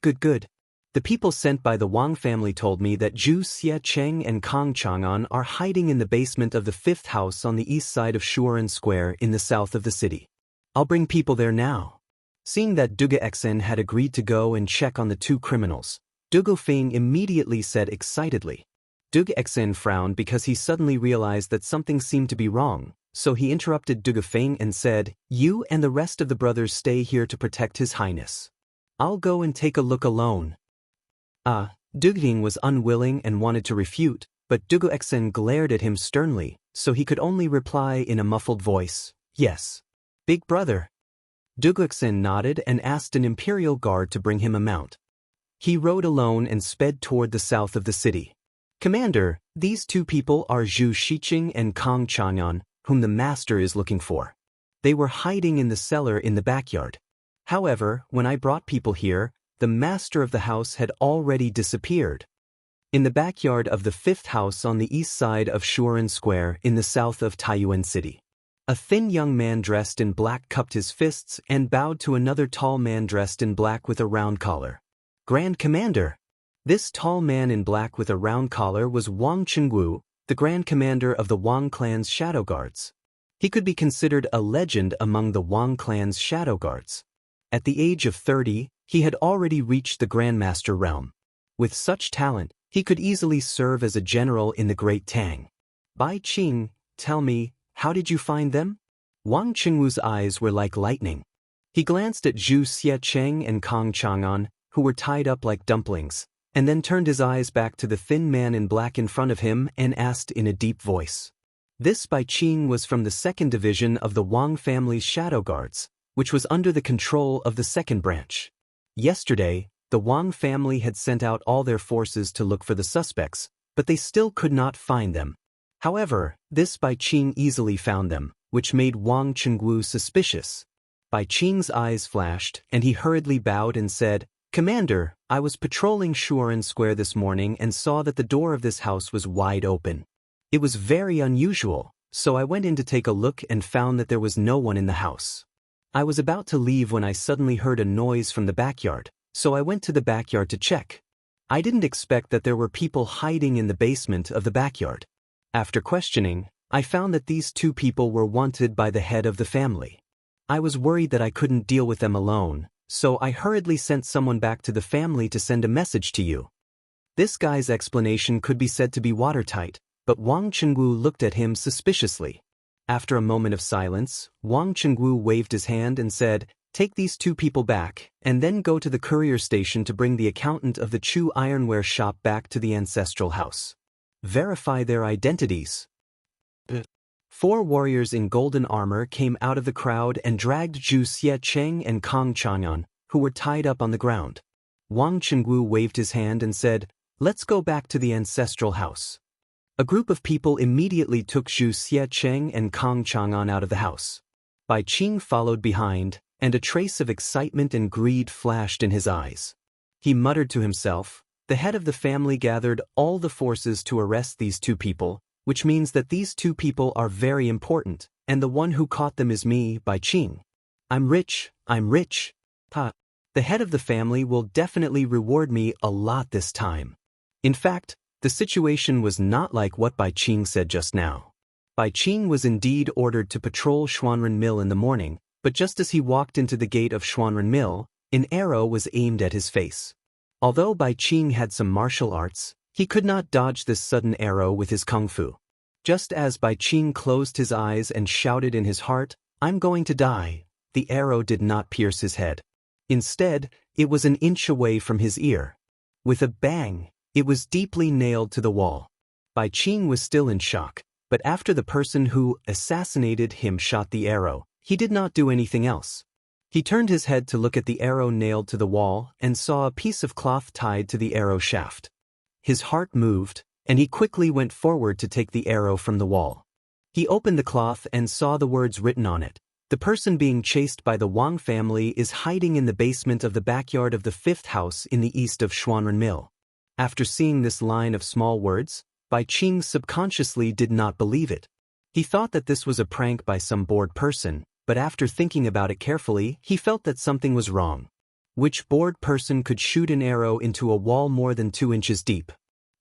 The people sent by the Wang family told me that Zhu Xiecheng and Kong Chang'an are hiding in the basement of the 5th house on the east side of Shuren Square in the south of the city. I'll bring people there now. Seeing that Dugu Xen had agreed to go and check on the two criminals, Dugu Feng immediately said excitedly. Dugu Xen frowned because he suddenly realized that something seemed to be wrong, so he interrupted Dugu Feng and said, "You and the rest of the brothers stay here to protect His Highness. I'll go and take a look alone." Duguing was unwilling and wanted to refute, but Dugu Xen glared at him sternly, so he could only reply in a muffled voice, "Yes. Big brother." Dugu Xen nodded and asked an imperial guard to bring him a mount. He rode alone and sped toward the south of the city. "Commander, these two people are Zhu Xiecheng and Kong Chang'an, whom the master is looking for. They were hiding in the cellar in the backyard. However, when I brought people here, the master of the house had already disappeared." In the backyard of the 5th house on the east side of Shuren Square in the south of Taiyuan City, a thin young man dressed in black cupped his fists and bowed to another tall man dressed in black with a round collar. "Grand Commander!" This tall man in black with a round collar was Wang Chengwu, the Grand Commander of the Wang clan's Shadow Guards. He could be considered a legend among the Wang clan's Shadow Guards. At the age of 30, he had already reached the Grandmaster realm. With such talent, he could easily serve as a general in the Great Tang. "Bai Qing, tell me, how did you find them?" Wang Chengwu's eyes were like lightning. He glanced at Zhu Xiecheng and Kong Chang'an, who were tied up like dumplings, and then turned his eyes back to the thin man in black in front of him and asked in a deep voice. This Bai Qing was from the 2nd Division of the Wang family's Shadow Guards, which was under the control of the 2nd branch. Yesterday, the Wang family had sent out all their forces to look for the suspects, but they still could not find them. However, this Bai Qing easily found them, which made Wang Chengwu suspicious. Bai Qing's eyes flashed, and he hurriedly bowed and said, "Commander, I was patrolling Shuren Square this morning and saw that the door of this house was wide open. It was very unusual, so I went in to take a look and found that there was no one in the house. I was about to leave when I suddenly heard a noise from the backyard, so I went to the backyard to check. I didn't expect that there were people hiding in the basement of the backyard. After questioning, I found that these two people were wanted by the head of the family. I was worried that I couldn't deal with them alone, so I hurriedly sent someone back to the family to send a message to you." This guy's explanation could be said to be watertight, but Wang Chengwu looked at him suspiciously. After a moment of silence, Wang Chengwu waved his hand and said, "Take these two people back, and then go to the courier station to bring the accountant of the Chu Ironware shop back to the ancestral house. Verify their identities." 4 warriors in golden armor came out of the crowd and dragged Zhu Xiecheng and Kong Chang'an, who were tied up on the ground. Wang Chengwu waved his hand and said, "Let's go back to the ancestral house." A group of people immediately took Zhu Xiecheng and Kong Chang'an out of the house. Bai Qing followed behind, and a trace of excitement and greed flashed in his eyes. He muttered to himself, "The head of the family gathered all the forces to arrest these two people, which means that these two people are very important, and the one who caught them is me, Bai Qing. I'm rich, I'm rich. Ha! The head of the family will definitely reward me a lot this time." In fact, the situation was not like what Bai Qing said just now. Bai Qing was indeed ordered to patrol Xuanren Mill in the morning, but just as he walked into the gate of Xuanren Mill, an arrow was aimed at his face. Although Bai Qing had some martial arts, he could not dodge this sudden arrow with his kung fu. Just as Bai Qing closed his eyes and shouted in his heart, "I'm going to die," the arrow did not pierce his head. Instead, it was an inch away from his ear. With a bang, it was deeply nailed to the wall. Bai Qing was still in shock, but after the person who assassinated him shot the arrow, he did not do anything else. He turned his head to look at the arrow nailed to the wall and saw a piece of cloth tied to the arrow shaft. His heart moved, and he quickly went forward to take the arrow from the wall. He opened the cloth and saw the words written on it. "The person being chased by the Wang family is hiding in the basement of the backyard of the 5th house in the east of Xuanren Mill." After seeing this line of small words, Bai Qing subconsciously did not believe it. He thought that this was a prank by some bored person, but after thinking about it carefully, he felt that something was wrong. Which bored person could shoot an arrow into a wall more than 2 inches deep?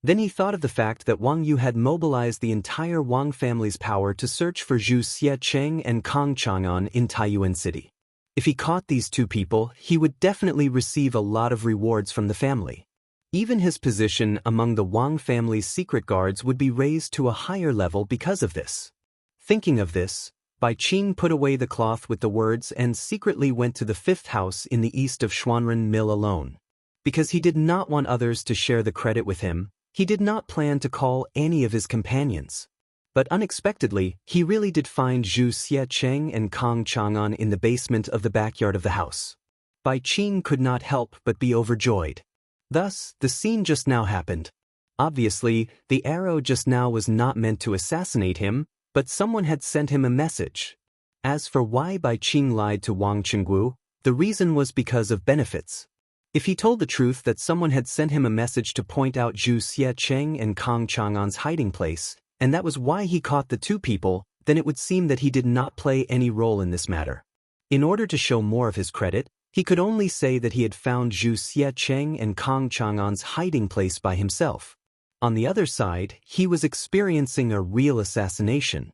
Then he thought of the fact that Wang Yu had mobilized the entire Wang family's power to search for Zhu Xiecheng and Kong Chang'an in Taiyuan City. If he caught these two people, he would definitely receive a lot of rewards from the family. Even his position among the Wang family's secret guards would be raised to a higher level because of this. Thinking of this, Bai Qing put away the cloth with the words and secretly went to the 5th house in the east of Xuanren Mill alone. Because he did not want others to share the credit with him, he did not plan to call any of his companions. But unexpectedly, he really did find Zhu Xiecheng and Kong Chang'an in the basement of the backyard of the house. Bai Qing could not help but be overjoyed. Thus, the scene just now happened. Obviously, the arrow just now was not meant to assassinate him, but someone had sent him a message. As for why Bai Qing lied to Wang Chengwu, the reason was because of benefits. If he told the truth that someone had sent him a message to point out Zhu Xiecheng and Kong Chang'an's hiding place, and that was why he caught the two people, then it would seem that he did not play any role in this matter. In order to show more of his credit, he could only say that he had found Zhu Xiecheng and Kong Chang'an's hiding place by himself. On the other side, he was experiencing a real assassination.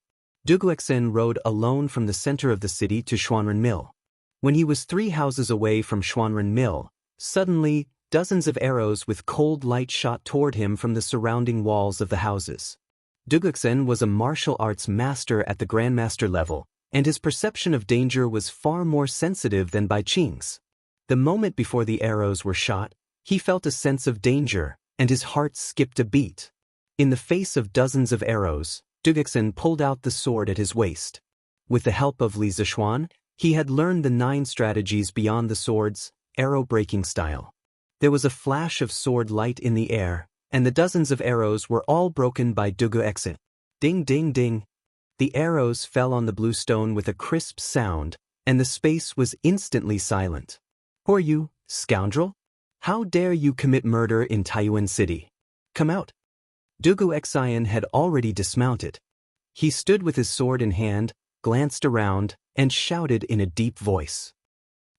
Duguexen rode alone from the center of the city to Xuanren Mill. When he was 3 houses away from Xuanren Mill, suddenly, dozens of arrows with cold light shot toward him from the surrounding walls of the houses. Duguexen was a martial arts master at the grandmaster level, and his perception of danger was far more sensitive than Bai Qing's. The moment before the arrows were shot, he felt a sense of danger, and his heart skipped a beat. In the face of dozens of arrows, Duguexen pulled out the sword at his waist. With the help of Li Zixuan, he had learned the 9 strategies beyond the sword's arrow-breaking style. There was a flash of sword light in the air, and the dozens of arrows were all broken by Duguexen. Ding ding ding. The arrows fell on the blue stone with a crisp sound, and the space was instantly silent. "Who are you, scoundrel? How dare you commit murder in Taiyuan City? Come out." Duguexen had already dismounted. He stood with his sword in hand, glanced around, and shouted in a deep voice.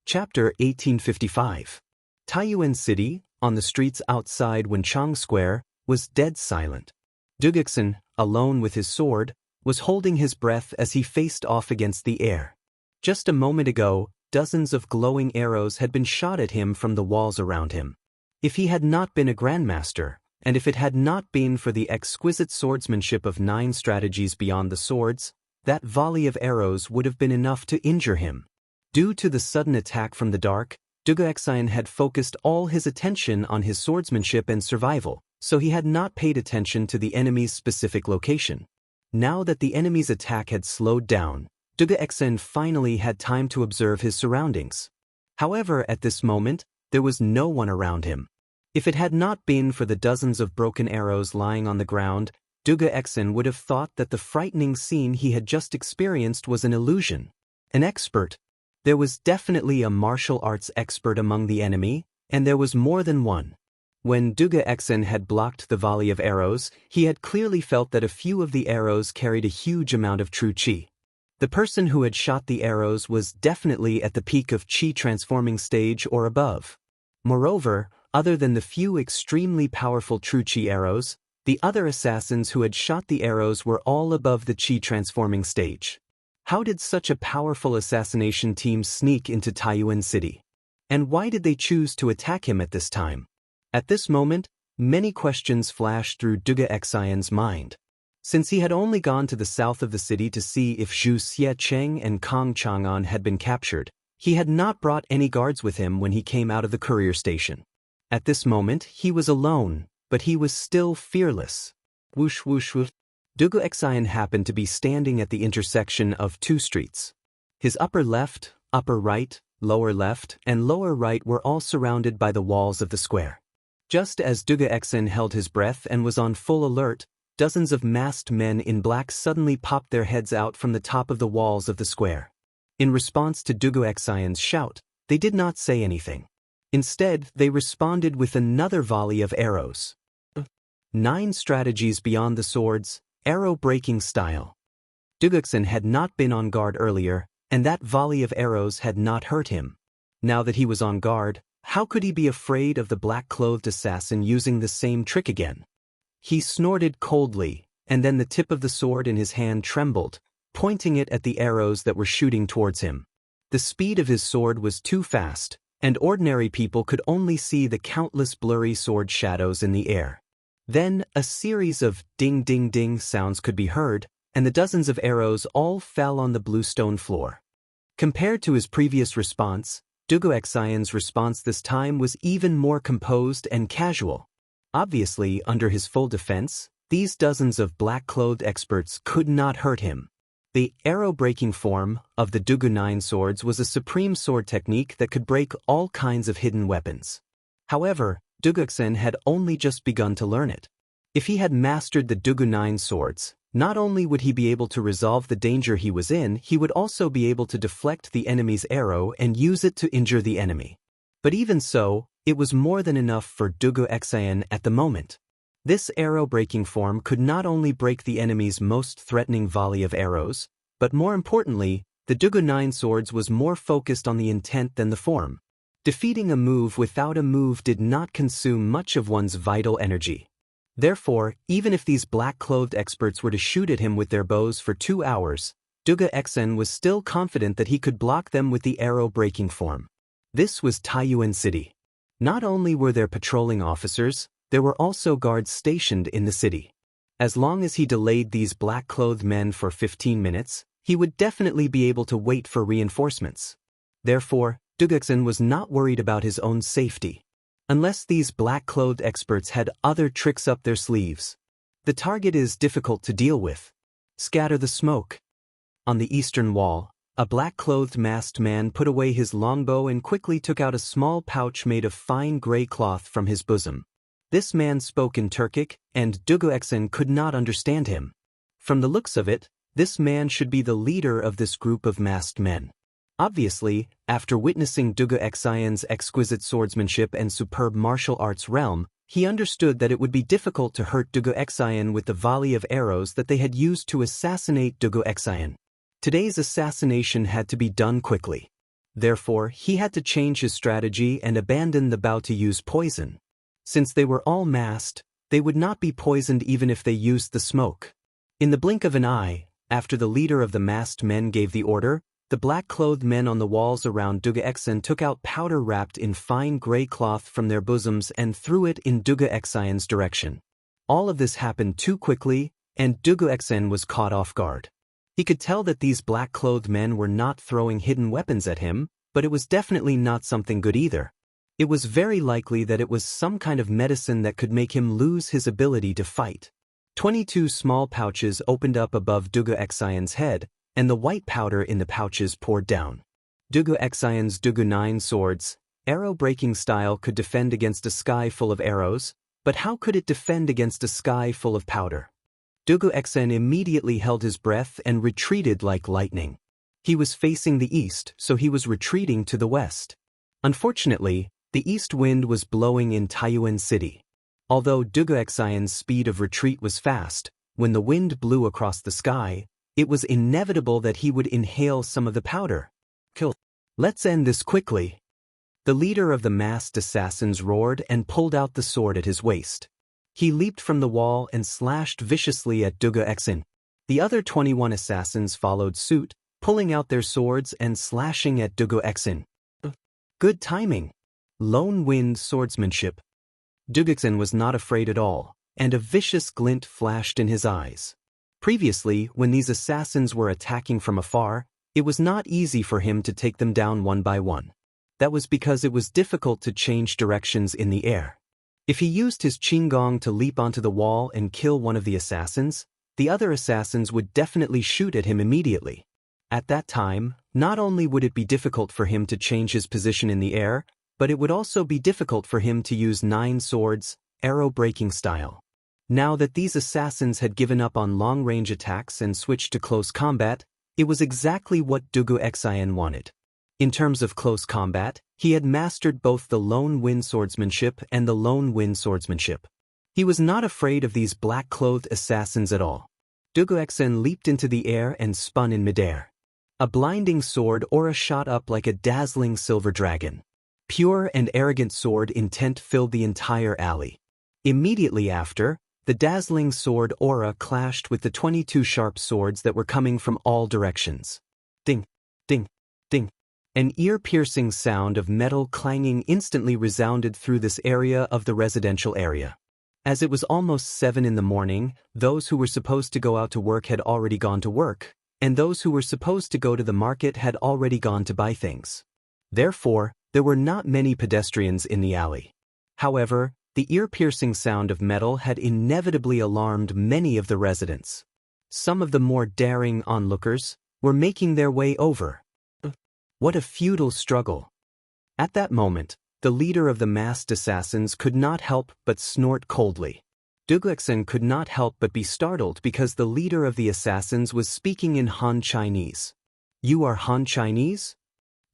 Chapter 1855. Taiyuan City, on the streets outside Wenchang Square, was dead silent. Duguexen, alone with his sword, was holding his breath as he faced off against the air. Just a moment ago, dozens of glowing arrows had been shot at him from the walls around him. If he had not been a grandmaster, and if it had not been for the exquisite swordsmanship of 9 strategies beyond the swords, that volley of arrows would have been enough to injure him. Due to the sudden attack from the dark, Duguexen had focused all his attention on his swordsmanship and survival, so he had not paid attention to the enemy's specific location. Now that the enemy's attack had slowed down, Duguexen finally had time to observe his surroundings. However, at this moment, There was no one around him. If it had not been for the dozens of broken arrows lying on the ground, Duge Exen would have thought that the frightening scene he had just experienced was an illusion. An expert. There was definitely a martial arts expert among the enemy, and there was more than one. When Duge Exen had blocked the volley of arrows, he had clearly felt that a few of the arrows carried a huge amount of true qi. The person who had shot the arrows was definitely at the peak of qi transforming stage or above. Moreover, other than the few extremely powerful true qi arrows, the other assassins who had shot the arrows were all above the qi transforming stage. How did such a powerful assassination team sneak into Taiyuan City? And why did they choose to attack him at this time? At this moment, many questions flashed through Duge Xianxia's mind. Since he had only gone to the south of the city to see if Zhu Xiecheng and Kong Chang'an had been captured, he had not brought any guards with him when he came out of the courier station. At this moment, he was alone, but he was still fearless. Whoosh whoosh whoosh. Duge Xian happened to be standing at the intersection of two streets. His upper left, upper right, lower left, and lower right were all surrounded by the walls of the square. Just as Duge Exen held his breath and was on full alert, dozens of masked men in black suddenly popped their heads out from the top of the walls of the square. In response to Duge Xian's shout, they did not say anything. Instead, they responded with another volley of arrows. 9 strategies beyond the swords, arrow-breaking style. Duge Exen had not been on guard earlier, and that volley of arrows had not hurt him. Now that he was on guard, how could he be afraid of the black-clothed assassin using the same trick again? He snorted coldly, and then the tip of the sword in his hand trembled, pointing it at the arrows that were shooting towards him. The speed of his sword was too fast, and ordinary people could only see the countless blurry sword shadows in the air. Then, a series of ding-ding-ding sounds could be heard, and the dozens of arrows all fell on the bluestone floor. Compared to his previous response, Duge Xian's response this time was even more composed and casual. Obviously, under his full defense, these dozens of black-clothed experts could not hurt him. The arrow-breaking form of the Duge 9 swords was a supreme sword technique that could break all kinds of hidden weapons. However, Duge Exen had only just begun to learn it. If he had mastered the Duge 9 swords, not only would he be able to resolve the danger he was in, he would also be able to deflect the enemy's arrow and use it to injure the enemy. But even so, it was more than enough for Duge Xian at the moment. This arrow-breaking form could not only break the enemy's most threatening volley of arrows, but more importantly, the Duge 9 swords was more focused on the intent than the form. Defeating a move without a move did not consume much of one's vital energy. Therefore, even if these black-clothed experts were to shoot at him with their bows for 2 hours, Duge Exen was still confident that he could block them with the arrow-breaking form. This was Taiyuan City. Not only were there patrolling officers, there were also guards stationed in the city. As long as he delayed these black-clothed men for 15 minutes, he would definitely be able to wait for reinforcements. Therefore, Duge Exen was not worried about his own safety. Unless these black-clothed experts had other tricks up their sleeves. The target is difficult to deal with. Scatter the smoke. On the eastern wall, a black-clothed masked man put away his longbow and quickly took out a small pouch made of fine gray cloth from his bosom. This man spoke in Turkic, and Duge Exen could not understand him. From the looks of it, this man should be the leader of this group of masked men. Obviously, after witnessing Duge Xian's exquisite swordsmanship and superb martial arts realm, he understood that it would be difficult to hurt Duge Xian with the volley of arrows that they had used to assassinate Duge Xian. Today's assassination had to be done quickly. Therefore, he had to change his strategy and abandon the bow to use poison. Since they were all masked, they would not be poisoned even if they used the smoke. In the blink of an eye, after the leader of the masked men gave the order, the black-clothed men on the walls around Duge Exen took out powder wrapped in fine gray cloth from their bosoms and threw it in Duge Xian's direction. All of this happened too quickly, and Duge Exen was caught off guard. He could tell that these black-clothed men were not throwing hidden weapons at him, but it was definitely not something good either. It was very likely that it was some kind of medicine that could make him lose his ability to fight. 22 small pouches opened up above Duge Xian's head, and the white powder in the pouches poured down. Duge Xian's Duge 9 swords, Arrow-breaking style could defend against a sky full of arrows, but how could it defend against a sky full of powder? Dugu Xen immediately held his breath and retreated like lightning. He was facing the east, so he was retreating to the west. Unfortunately, the east wind was blowing in Taiyuan City. Although Dugu Xian's speed of retreat was fast, when the wind blew across the sky, it was inevitable that he would inhale some of the powder. Kill. Let's end this quickly. The leader of the masked assassins roared and pulled out the sword at his waist. He leaped from the wall and slashed viciously at Dugu Xen. The other 21 assassins followed suit, pulling out their swords and slashing at Dugu Xen. Good timing. Lone wind swordsmanship. Dugu Xen was not afraid at all, and a vicious glint flashed in his eyes. Previously, when these assassins were attacking from afar, it was not easy for him to take them down one by one. That was because it was difficult to change directions in the air. If he used his qinggong to leap onto the wall and kill one of the assassins, the other assassins would definitely shoot at him immediately. At that time, not only would it be difficult for him to change his position in the air, but it would also be difficult for him to use 9 swords, arrow-breaking style. Now that these assassins had given up on long-range attacks and switched to close combat, it was exactly what Dugu Xian wanted. In terms of close combat, he had mastered both the lone wind swordsmanship and the lone wind swordsmanship. He was not afraid of these black-clothed assassins at all. Dugu Xen leaped into the air and spun in midair. A blinding sword aura shot up like a dazzling silver dragon. Pure and arrogant sword intent filled the entire alley. Immediately after, the dazzling sword aura clashed with the 22 sharp swords that were coming from all directions. Ding, ding, ding. An ear-piercing sound of metal clanging instantly resounded through this area of the residential area. As it was almost 7 in the morning, those who were supposed to go out to work had already gone to work, and those who were supposed to go to the market had already gone to buy things. Therefore, there were not many pedestrians in the alley. However, the ear-piercing sound of metal had inevitably alarmed many of the residents. Some of the more daring onlookers were making their way over. What a futile struggle. At that moment, the leader of the masked assassins could not help but snort coldly. Dugu Xen could not help but be startled because the leader of the assassins was speaking in Han Chinese. You are Han Chinese?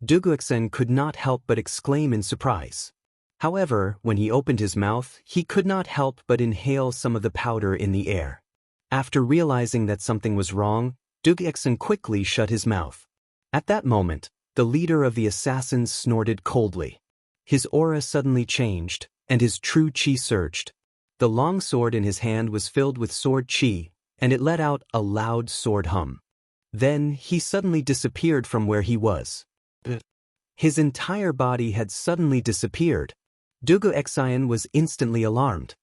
Dugu Xen could not help but exclaim in surprise. However, when he opened his mouth, he could not help but inhale some of the powder in the air. After realizing that something was wrong, Dugu Xen quickly shut his mouth. At that moment, the leader of the assassins snorted coldly. His aura suddenly changed, and his true qi surged. The long sword in his hand was filled with sword qi, and it let out a loud sword hum. Then he suddenly disappeared from where he was. His entire body had suddenly disappeared. Dugu Xian was instantly alarmed.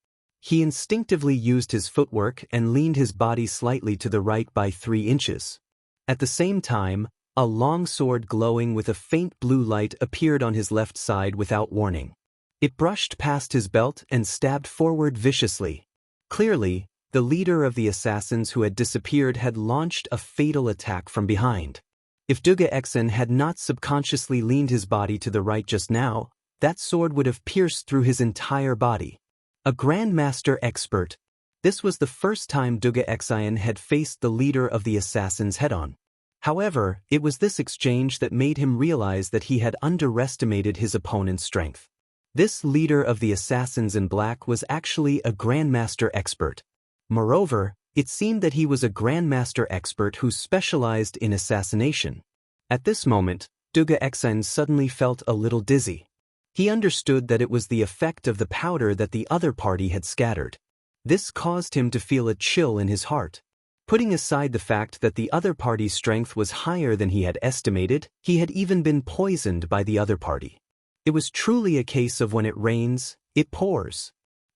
He instinctively used his footwork and leaned his body slightly to the right by 3 inches. At the same time, a long sword glowing with a faint blue light appeared on his left side without warning. It brushed past his belt and stabbed forward viciously. Clearly, the leader of the assassins who had disappeared had launched a fatal attack from behind. If Dugu Xen had not subconsciously leaned his body to the right just now, that sword would have pierced through his entire body. A Grandmaster expert. This was the first time Dugu Xian had faced the leader of the assassins head-on. However, it was this exchange that made him realize that he had underestimated his opponent's strength. This leader of the assassins in black was actually a Grandmaster expert. Moreover, it seemed that he was a Grandmaster expert who specialized in assassination. At this moment, Dugu Xen suddenly felt a little dizzy. He understood that it was the effect of the powder that the other party had scattered. This caused him to feel a chill in his heart. Putting aside the fact that the other party's strength was higher than he had estimated, he had even been poisoned by the other party. It was truly a case of when it rains, it pours.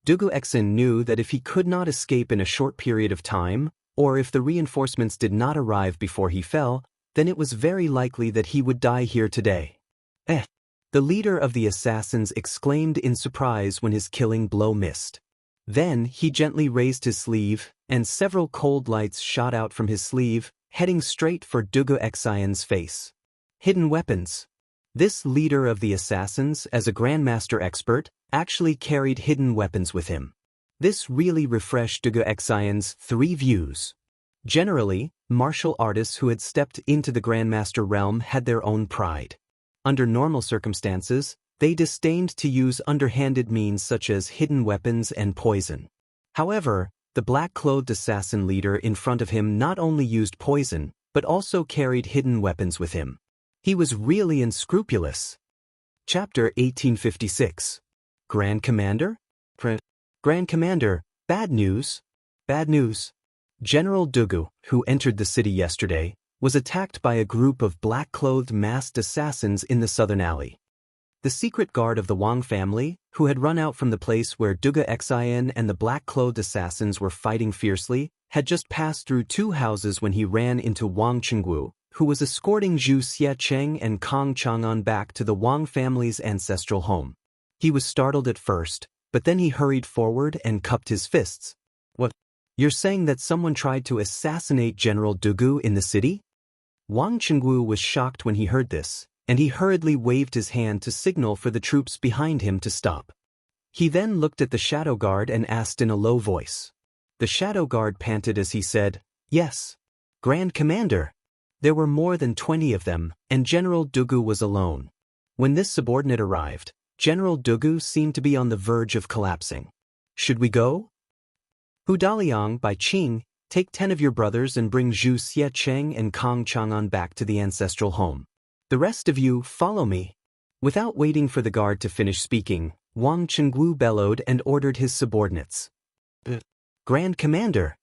Dugu Xen knew that if he could not escape in a short period of time, or if the reinforcements did not arrive before he fell, then it was very likely that he would die here today. The leader of the assassins exclaimed in surprise when his killing blow missed. Then he gently raised his sleeve, and several cold lights shot out from his sleeve, heading straight for Dugu Xian's face. Hidden weapons. This leader of the assassins, as a grandmaster expert, actually carried hidden weapons with him. This really refreshed Duge Xianxia's 3 views. Generally, martial artists who had stepped into the grandmaster realm had their own pride. Under normal circumstances, they disdained to use underhanded means such as hidden weapons and poison. However, the black-clothed assassin leader in front of him not only used poison, but also carried hidden weapons with him. He was really unscrupulous. Chapter 1856. Grand Commander? Grand Commander, bad news. Bad news. General Dugu, who entered the city yesterday, was attacked by a group of black-clothed masked assassins in the southern alley. The secret guard of the Wang family, who had run out from the place where Duge Xian and the black-clothed assassins were fighting fiercely, had just passed through 2 houses when he ran into Wang Qingwu, who was escorting Zhu Xiecheng and Kong Chang'an back to the Wang family's ancestral home. He was startled at first, but then he hurried forward and cupped his fists. What? You're saying that someone tried to assassinate General Dugu in the city? Wang Qingwu was shocked when he heard this, and he hurriedly waved his hand to signal for the troops behind him to stop. He then looked at the shadow guard and asked in a low voice. The shadow guard panted as he said, "Yes, Grand Commander." There were more than 20 of them, and General Dugu was alone. When this subordinate arrived, General Dugu seemed to be on the verge of collapsing. "Should we go?" "Hu Daliang by Qing, take 10 of your brothers and bring Zhu Xiecheng and Kong Chang'an back to the ancestral home. The rest of you, follow me." Without waiting for the guard to finish speaking, Wang Qingwu bellowed and ordered his subordinates. "Grand Commander!"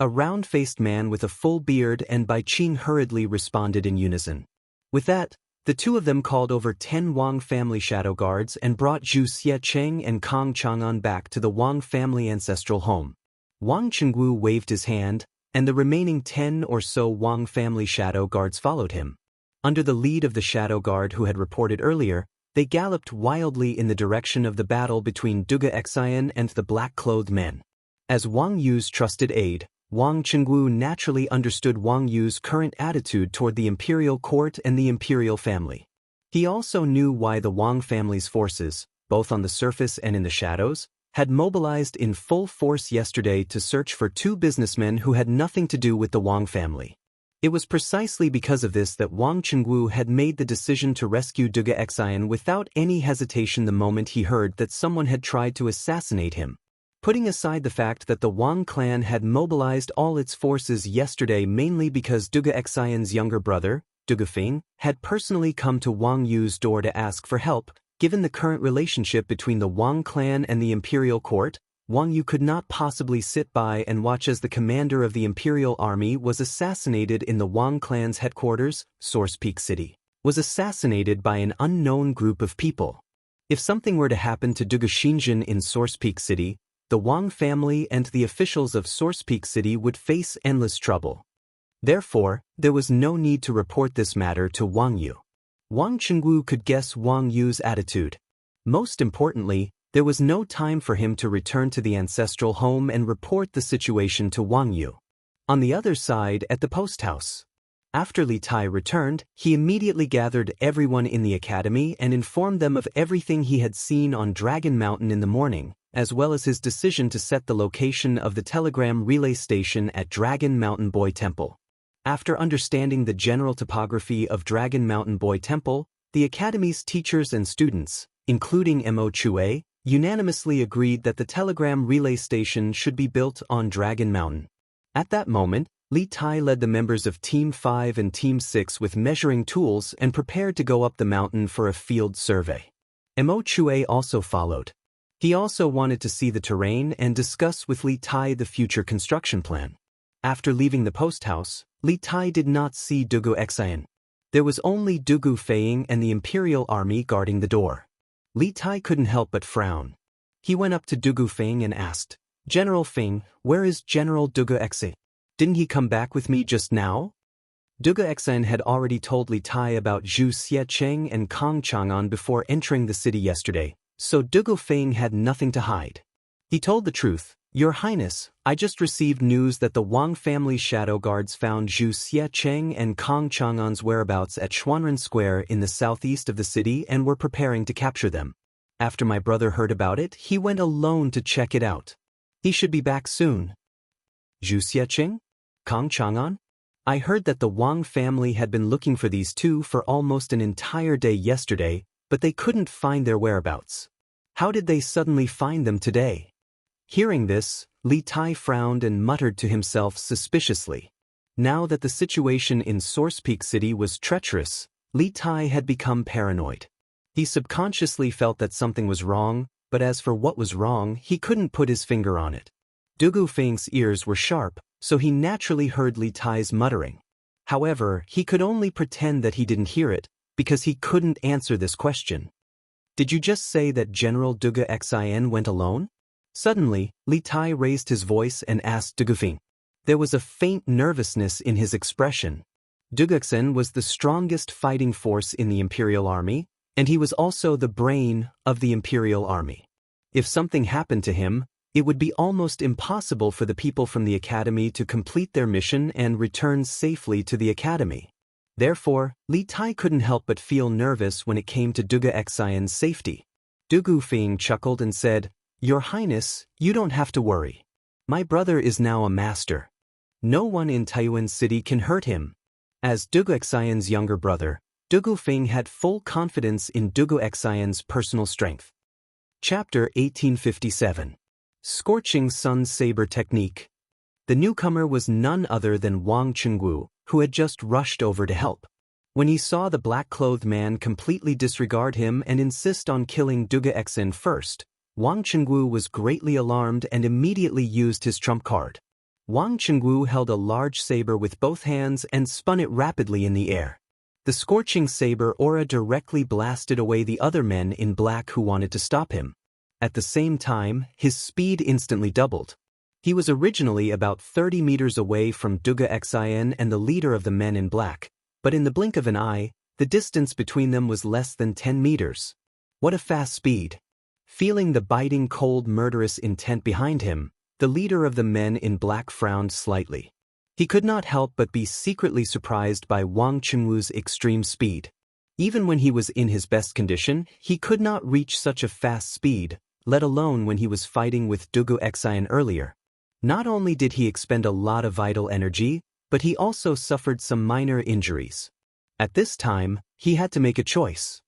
A round-faced man with a full beard and Bai Qing hurriedly responded in unison. With that, the 2 of them called over 10 Wang family shadow guards and brought Zhu Xiecheng and Kong Chang'an back to the Wang family ancestral home. Wang Qingwu waved his hand, and the remaining 10 or so Wang family shadow guards followed him. Under the lead of the shadow guard who had reported earlier, they galloped wildly in the direction of the battle between Duge Xian and the black-clothed men. As Wang Yu's trusted aide, Wang Qingwu naturally understood Wang Yu's current attitude toward the imperial court and the imperial family. He also knew why the Wang family's forces, both on the surface and in the shadows, had mobilized in full force yesterday to search for 2 businessmen who had nothing to do with the Wang family. It was precisely because of this that Wang Qingwu had made the decision to rescue Duge Xian without any hesitation the moment he heard that someone had tried to assassinate him. Putting aside the fact that the Wang clan had mobilized all its forces yesterday mainly because Duge Xian's younger brother, Duge Feng, had personally come to Wang Yu's door to ask for help, given the current relationship between the Wang clan and the imperial court, Wang Yu could not possibly sit by and watch as the commander of the imperial army was assassinated in the Wang clan's headquarters, Source Peak City, was assassinated by an unknown group of people. If something were to happen to Duge Xinjin in Source Peak City, the Wang family and the officials of Source Peak City would face endless trouble. Therefore, there was no need to report this matter to Wang Yu. Wang Qingwu could guess Wang Yu's attitude. Most importantly, there was no time for him to return to the ancestral home and report the situation to Wang Yu. On the other side, at the post house. After Li Tai returned, he immediately gathered everyone in the academy and informed them of everything he had seen on Dragon Mountain in the morning, as well as his decision to set the location of the telegram relay station at Dragon Mountain Boy Temple. After understanding the general topography of Dragon Mountain Boy Temple, the academy's teachers and students, including Mo Chue, unanimously agreed that the telegram relay station should be built on Dragon Mountain. At that moment, Li Tai led the members of Team 5 and Team 6 with measuring tools and prepared to go up the mountain for a field survey. Mo Chue also followed. He also wanted to see the terrain and discuss with Li Tai the future construction plan. After leaving the post house, Li Tai did not see Dugu Xian. There was only Dugu Feiying and the imperial army guarding the door. Li Tai couldn't help but frown. He went up to Dugu Feng and asked, "General Feng, where is General Dugu Xian? Didn't he come back with me just now?" Dugu Xian had already told Li Tai about Zhu Xiecheng and Kong Chang'an before entering the city yesterday, so Dugu Feng had nothing to hide. He told the truth, Your Highness, I just received news that the Wang family shadow guards found Zhu Xiecheng and Kong Chang'an's whereabouts at Xuanren Square in the southeast of the city and were preparing to capture them. After my brother heard about it, he went alone to check it out. He should be back soon. Zhu Xiecheng? Kong Chang'an? I heard that the Wang family had been looking for these two for almost an entire day yesterday, but they couldn't find their whereabouts. How did they suddenly find them today? Hearing this, Li Tai frowned and muttered to himself suspiciously. Now that the situation in Source Peak City was treacherous, Li Tai had become paranoid. He subconsciously felt that something was wrong, but as for what was wrong, he couldn't put his finger on it. Dugu Feng's ears were sharp, so he naturally heard Li Tai's muttering. However, he could only pretend that he didn't hear it, because he couldn't answer this question. Did you just say that General Dugu Xin went alone? Suddenly, Li Tai raised his voice and asked Dugu Feng. There was a faint nervousness in his expression. Dugu Xin was the strongest fighting force in the Imperial Army, and he was also the brain of the Imperial Army. If something happened to him, it would be almost impossible for the people from the Academy to complete their mission and return safely to the Academy. Therefore, Li Tai couldn't help but feel nervous when it came to Dugu Xion's safety. Dugu Feng chuckled and said, Your Highness, you don't have to worry. My brother is now a master. No one in Taiyuan City can hurt him. As Dugu Xion's younger brother, Dugu Feng had full confidence in Dugu Xion's personal strength. Chapter 1857. Scorching Sun Saber Technique. The newcomer was none other than Wang Chengwu, who had just rushed over to help. When he saw the black-clothed man completely disregard him and insist on killing Dugu Xin first, Wang Chengwu was greatly alarmed and immediately used his trump card. Wang Chengwu held a large saber with both hands and spun it rapidly in the air. The scorching saber aura directly blasted away the other men in black who wanted to stop him. At the same time, his speed instantly doubled. He was originally about 30 meters away from Dugu Xin and the leader of the men in black, but in the blink of an eye, the distance between them was less than 10 meters. What a fast speed! Feeling the biting cold murderous intent behind him, the leader of the men in black frowned slightly. He could not help but be secretly surprised by Wang Chengwu's extreme speed. Even when he was in his best condition, he could not reach such a fast speed, let alone when he was fighting with Dugu Xin earlier. Not only did he expend a lot of vital energy, but he also suffered some minor injuries. At this time, he had to make a choice.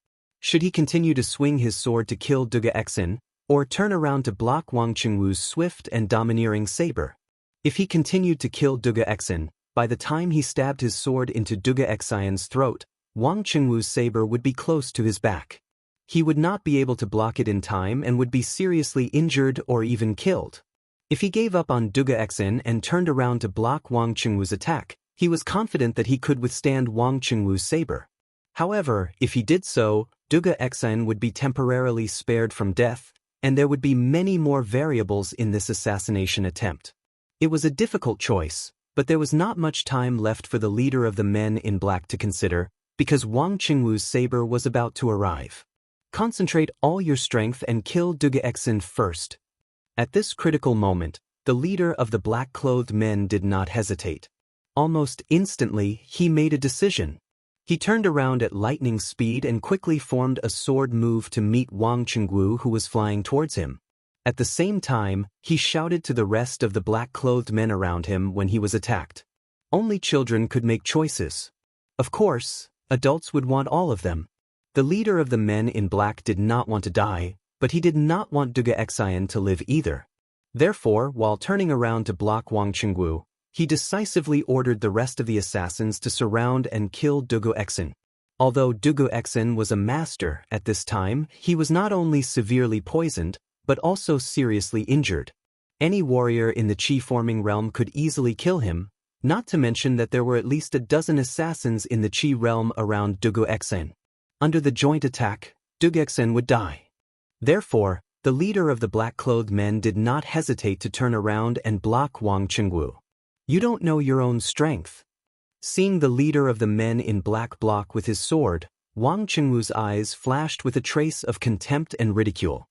Should he continue to swing his sword to kill Dugu Xin, or turn around to block Wang Chengwu's swift and domineering saber? If he continued to kill Dugu Xin, by the time he stabbed his sword into Dugu Xion's throat, Wang Chengwu's saber would be close to his back. He would not be able to block it in time and would be seriously injured or even killed. If he gave up on Dugu Xin and turned around to block Wang Chengwu's attack, he was confident that he could withstand Wang Chengwu's saber. However, if he did so, Dugu Xin would be temporarily spared from death, and there would be many more variables in this assassination attempt. It was a difficult choice, but there was not much time left for the leader of the men in black to consider, because Wang Chengwu's saber was about to arrive. Concentrate all your strength and kill Dugu Xin first. At this critical moment, the leader of the black-clothed men did not hesitate. Almost instantly, he made a decision. He turned around at lightning speed and quickly formed a sword move to meet Wang Chengwu, who was flying towards him. At the same time, he shouted to the rest of the black-clothed men around him when he was attacked. Only children could make choices. Of course, adults would want all of them. The leader of the men in black did not want to die, but he did not want Dugu Xin to live either. Therefore, while turning around to block Wang Chengwu, he decisively ordered the rest of the assassins to surround and kill Dugu Xin. Although Dugu Xin was a master at this time, he was not only severely poisoned, but also seriously injured. Any warrior in the Qi-forming realm could easily kill him, not to mention that there were at least a dozen assassins in the Qi realm around Dugu Xin. Under the joint attack, Dugu Xin would die. Therefore, the leader of the black-clothed men did not hesitate to turn around and block Wang Chengwu. You don't know your own strength. Seeing the leader of the men in black block with his sword, Wang Chengwu's eyes flashed with a trace of contempt and ridicule.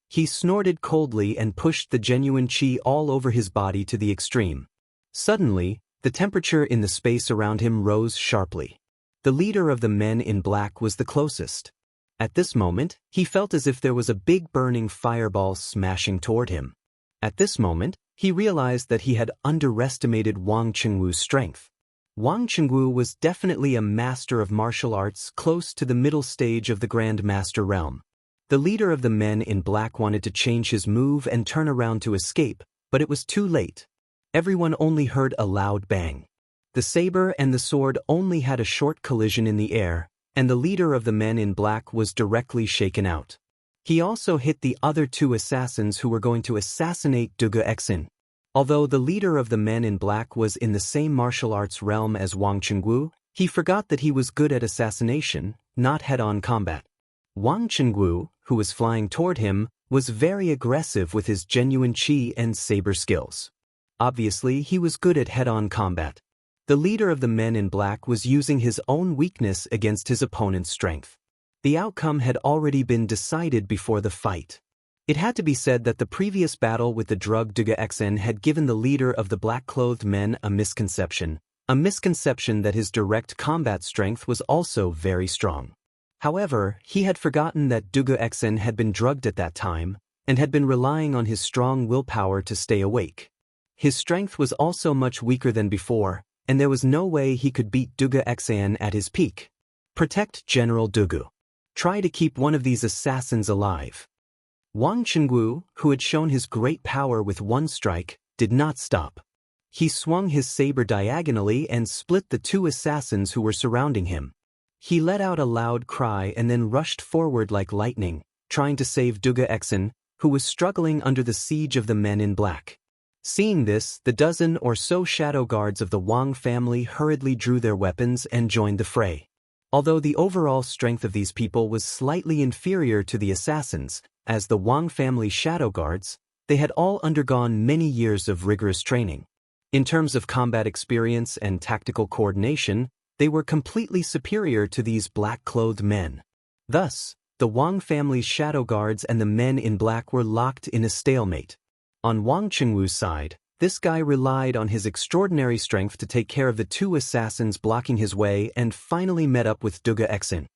He snorted coldly and pushed the genuine qi all over his body to the extreme. Suddenly, the temperature in the space around him rose sharply. The leader of the men in black was the closest. At this moment, he felt as if there was a big burning fireball smashing toward him. At this moment, he realized that he had underestimated Wang Chengwu's strength. Wang Chengwu was definitely a master of martial arts close to the middle stage of the Grand Master realm. The leader of the men in black wanted to change his move and turn around to escape, but it was too late. Everyone only heard a loud bang. The saber and the sword only had a short collision in the air, and the leader of the men in black was directly shaken out. He also hit the other two assassins who were going to assassinate Duge Exin. Although the leader of the men in black was in the same martial arts realm as Wang Chengwu, he forgot that he was good at assassination, not head-on combat. Wang Chengwu, who was flying toward him, was very aggressive with his genuine qi and saber skills. Obviously, he was good at head-on combat. The leader of the men in black was using his own weakness against his opponent's strength. The outcome had already been decided before the fight. It had to be said that the previous battle with the drug Duge Exen had given the leader of the black-clothed men a misconception that his direct combat strength was also very strong. However, he had forgotten that Duge Exen had been drugged at that time, and had been relying on his strong willpower to stay awake. His strength was also much weaker than before, and there was no way he could beat Duge Exen at his peak. Protect General Dugu. Try to keep one of these assassins alive. Wang Chengwu, who had shown his great power with one strike, did not stop. He swung his saber diagonally and split the two assassins who were surrounding him. He let out a loud cry and then rushed forward like lightning, trying to save Duge Exen, who was struggling under the siege of the men in black. Seeing this, the dozen or so shadow guards of the Wang family hurriedly drew their weapons and joined the fray. Although the overall strength of these people was slightly inferior to the assassins, as the Wang family shadow guards, they had all undergone many years of rigorous training. In terms of combat experience and tactical coordination, they were completely superior to these black-clothed men. Thus, the Wang family's shadow guards and the men in black were locked in a stalemate. On Wang Chengwu's side, this guy relied on his extraordinary strength to take care of the two assassins blocking his way and finally met up with Duge Exen.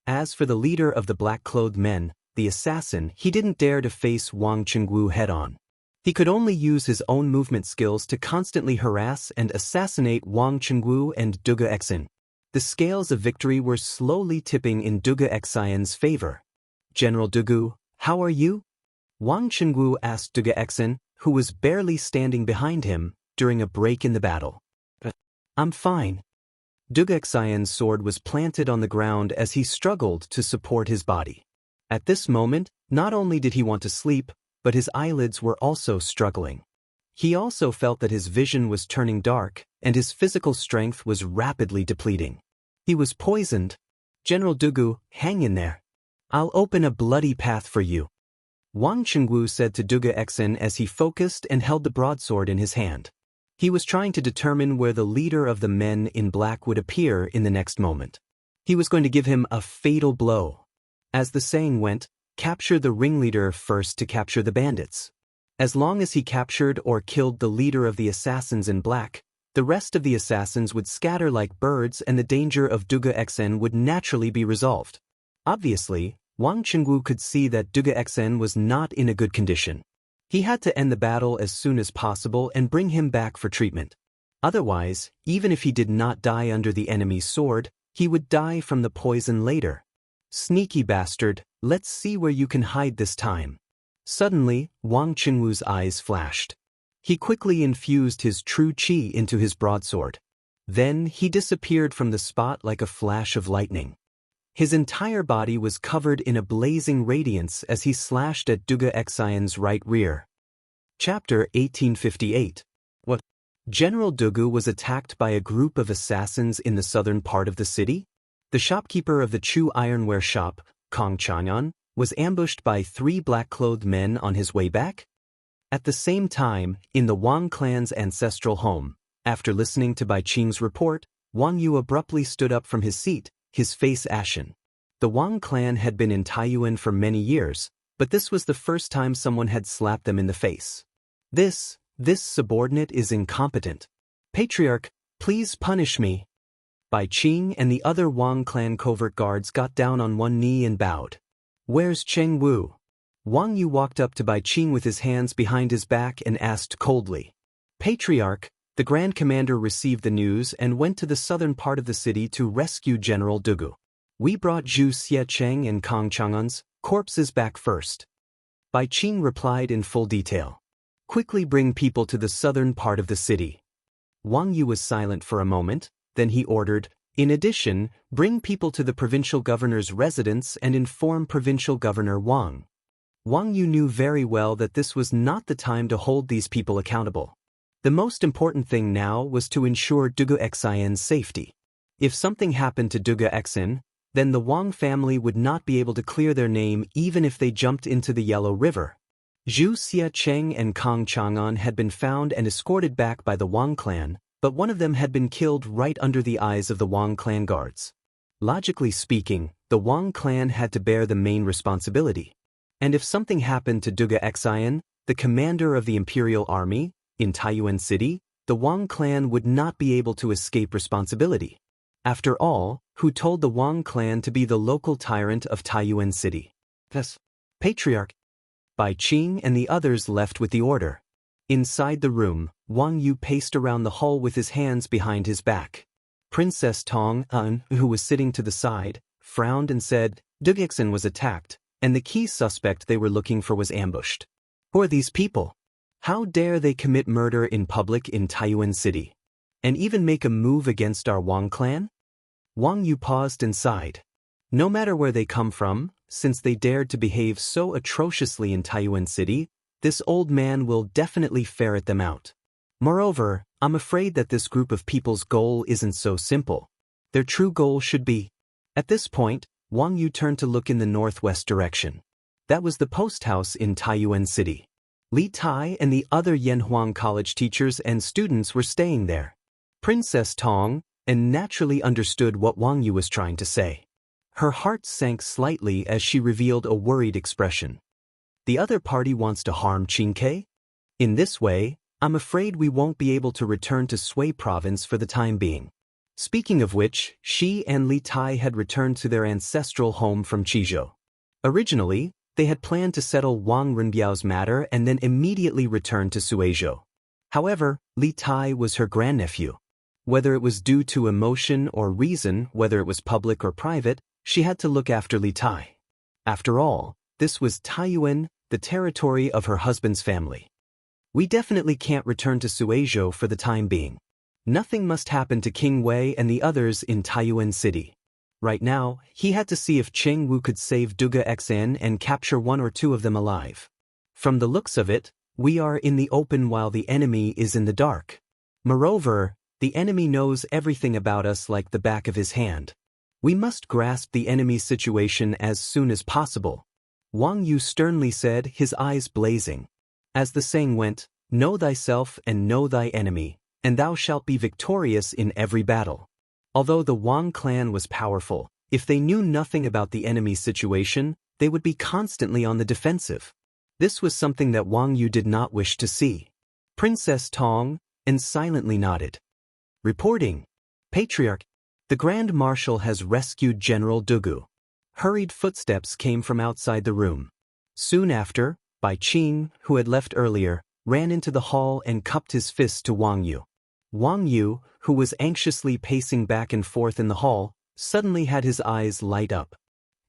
As for the leader of the black-clothed men, the assassin, he didn't dare to face Wang Chengwu head-on. He could only use his own movement skills to constantly harass and assassinate Wang Chengwu and Duge Exen. The scales of victory were slowly tipping in Duge Exen's favor. General Dugu, how are you? Wang Chengwu asked Duge Exen, who was barely standing behind him, during a break in the battle. I'm fine. Duge Exen's sword was planted on the ground as he struggled to support his body. At this moment, not only did he want to sleep, but his eyelids were also struggling. He also felt that his vision was turning dark, and his physical strength was rapidly depleting. He was poisoned. General Dugu, hang in there. I'll open a bloody path for you. Wang Chengwu said to Duge Exen as he focused and held the broadsword in his hand. He was trying to determine where the leader of the men in black would appear in the next moment. He was going to give him a fatal blow. As the saying went, capture the ringleader first to capture the bandits. As long as he captured or killed the leader of the assassins in black, the rest of the assassins would scatter like birds and the danger of Duge Exen would naturally be resolved. Obviously, Wang Chengwu could see that Duge Exen was not in a good condition. He had to end the battle as soon as possible and bring him back for treatment. Otherwise, even if he did not die under the enemy's sword, he would die from the poison later. Sneaky bastard, let's see where you can hide this time. Suddenly, Wang Chengwu's eyes flashed. He quickly infused his true qi into his broadsword. Then he disappeared from the spot like a flash of lightning. His entire body was covered in a blazing radiance as he slashed at Duge Exen's right rear. Chapter 1858. What? General Dugu was attacked by a group of assassins in the southern part of the city? The shopkeeper of the Chu ironware shop, Kong Chanyan, was ambushed by 3 black-clothed men on his way back? At the same time, in the Wang clan's ancestral home, after listening to Bai Qing's report, Wang Yu abruptly stood up from his seat, his face ashen. The Wang clan had been in Taiyuan for many years, but this was the first time someone had slapped them in the face. This subordinate is incompetent. Patriarch, please punish me. Bai Qing and the other Wang clan covert guards got down on one knee and bowed. Where's Cheng Wu? Wang Yu walked up to Bai Qing with his hands behind his back and asked coldly. Patriarch, the Grand Commander received the news and went to the southern part of the city to rescue General Dugu. We brought Zhu Xiecheng and Kang Chang'an's corpses back first. Bai Qing replied in full detail. Quickly bring people to the southern part of the city. Wang Yu was silent for a moment, then he ordered, in addition, bring people to the provincial governor's residence and inform Provincial Governor Wang. Wang Yu knew very well that this was not the time to hold these people accountable. The most important thing now was to ensure Dugu Xian's safety. If something happened to Dugu Xian, then the Wang family would not be able to clear their name even if they jumped into the Yellow River. Zhu Xiecheng and Kang Chang'an had been found and escorted back by the Wang clan, but one of them had been killed right under the eyes of the Wang clan guards. Logically speaking, the Wang clan had to bear the main responsibility. And if something happened to Dugu Xian, the commander of the Imperial Army, in Taiyuan City, the Wang clan would not be able to escape responsibility. After all, who told the Wang clan to be the local tyrant of Taiyuan City? Thus, Patriarch. Bai Qing and the others left with the order. Inside the room, Wang Yu paced around the hall with his hands behind his back. Princess Tong An, who was sitting to the side, frowned and said, Dugu Xian was attacked, and the key suspect they were looking for was ambushed. Who are these people? How dare they commit murder in public in Taiyuan City? And even make a move against our Wang clan? Wang Yu paused and sighed. No matter where they come from, since they dared to behave so atrociously in Taiyuan City, this old man will definitely ferret them out. Moreover, I'm afraid that this group of people's goal isn't so simple. Their true goal should be. At this point, Wang Yu turned to look in the northwest direction. That was the post house in Taiyuan City. Li Tai and the other Yanhuang College teachers and students were staying there. Princess Tong and naturally understood what Wang Yu was trying to say. Her heart sank slightly as she revealed a worried expression. The other party wants to harm Qingke? In this way, I'm afraid we won't be able to return to Sui province for the time being. Speaking of which, she and Li Tai had returned to their ancestral home from Qizhou. Originally, they had planned to settle Wang Renbiao's matter and then immediately return to Suizhou. However, Li Tai was her grandnephew. Whether it was due to emotion or reason, whether it was public or private, she had to look after Li Tai. After all, this was Taiyuan, the territory of her husband's family. We definitely can't return to Suizhou for the time being. Nothing must happen to King Wei and the others in Taiyuan City. Right now, he had to see if Cheng Wu could save Dugu Xian and capture one or two of them alive. From the looks of it, we are in the open while the enemy is in the dark. Moreover, the enemy knows everything about us like the back of his hand. We must grasp the enemy's situation as soon as possible. Wang Yu sternly said, his eyes blazing. As the saying went, know thyself and know thy enemy, and thou shalt be victorious in every battle. Although the Wang clan was powerful, if they knew nothing about the enemy's situation, they would be constantly on the defensive. This was something that Wang Yu did not wish to see. Princess Tong and silently nodded. Reporting. Patriarch. The Grand Marshal has rescued General Dugu. Hurried footsteps came from outside the room. Soon after, Bai Qing, who had left earlier, ran into the hall and cupped his fist to Wang Yu. Wang Yu, who was anxiously pacing back and forth in the hall, suddenly had his eyes light up.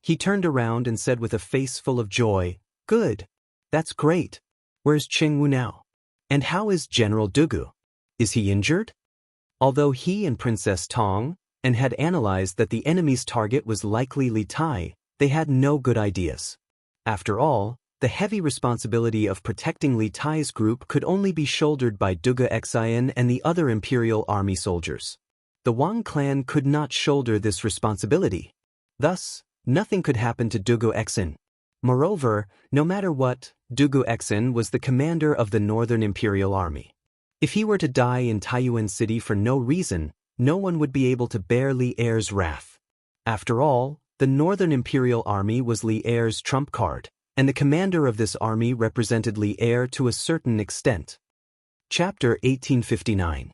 He turned around and said with a face full of joy, Good. That's great. Where's Cheng Wu now? And how is General Dugu? Is he injured? Although he and Princess Tong and had analyzed that the enemy's target was likely Li Tai, they had no good ideas. After all, the heavy responsibility of protecting Li Tai's group could only be shouldered by Dugu Xian and the other Imperial Army soldiers. The Wang clan could not shoulder this responsibility. Thus, nothing could happen to Dugu Xian. Moreover, no matter what, Dugu Xian was the commander of the Northern Imperial Army. If he were to die in Taiyuan City for no reason, no one would be able to bear Li Er's wrath. After all, the Northern Imperial Army was Li Er's trump card, and the commander of this army represented Li heir to a certain extent. Chapter 1859.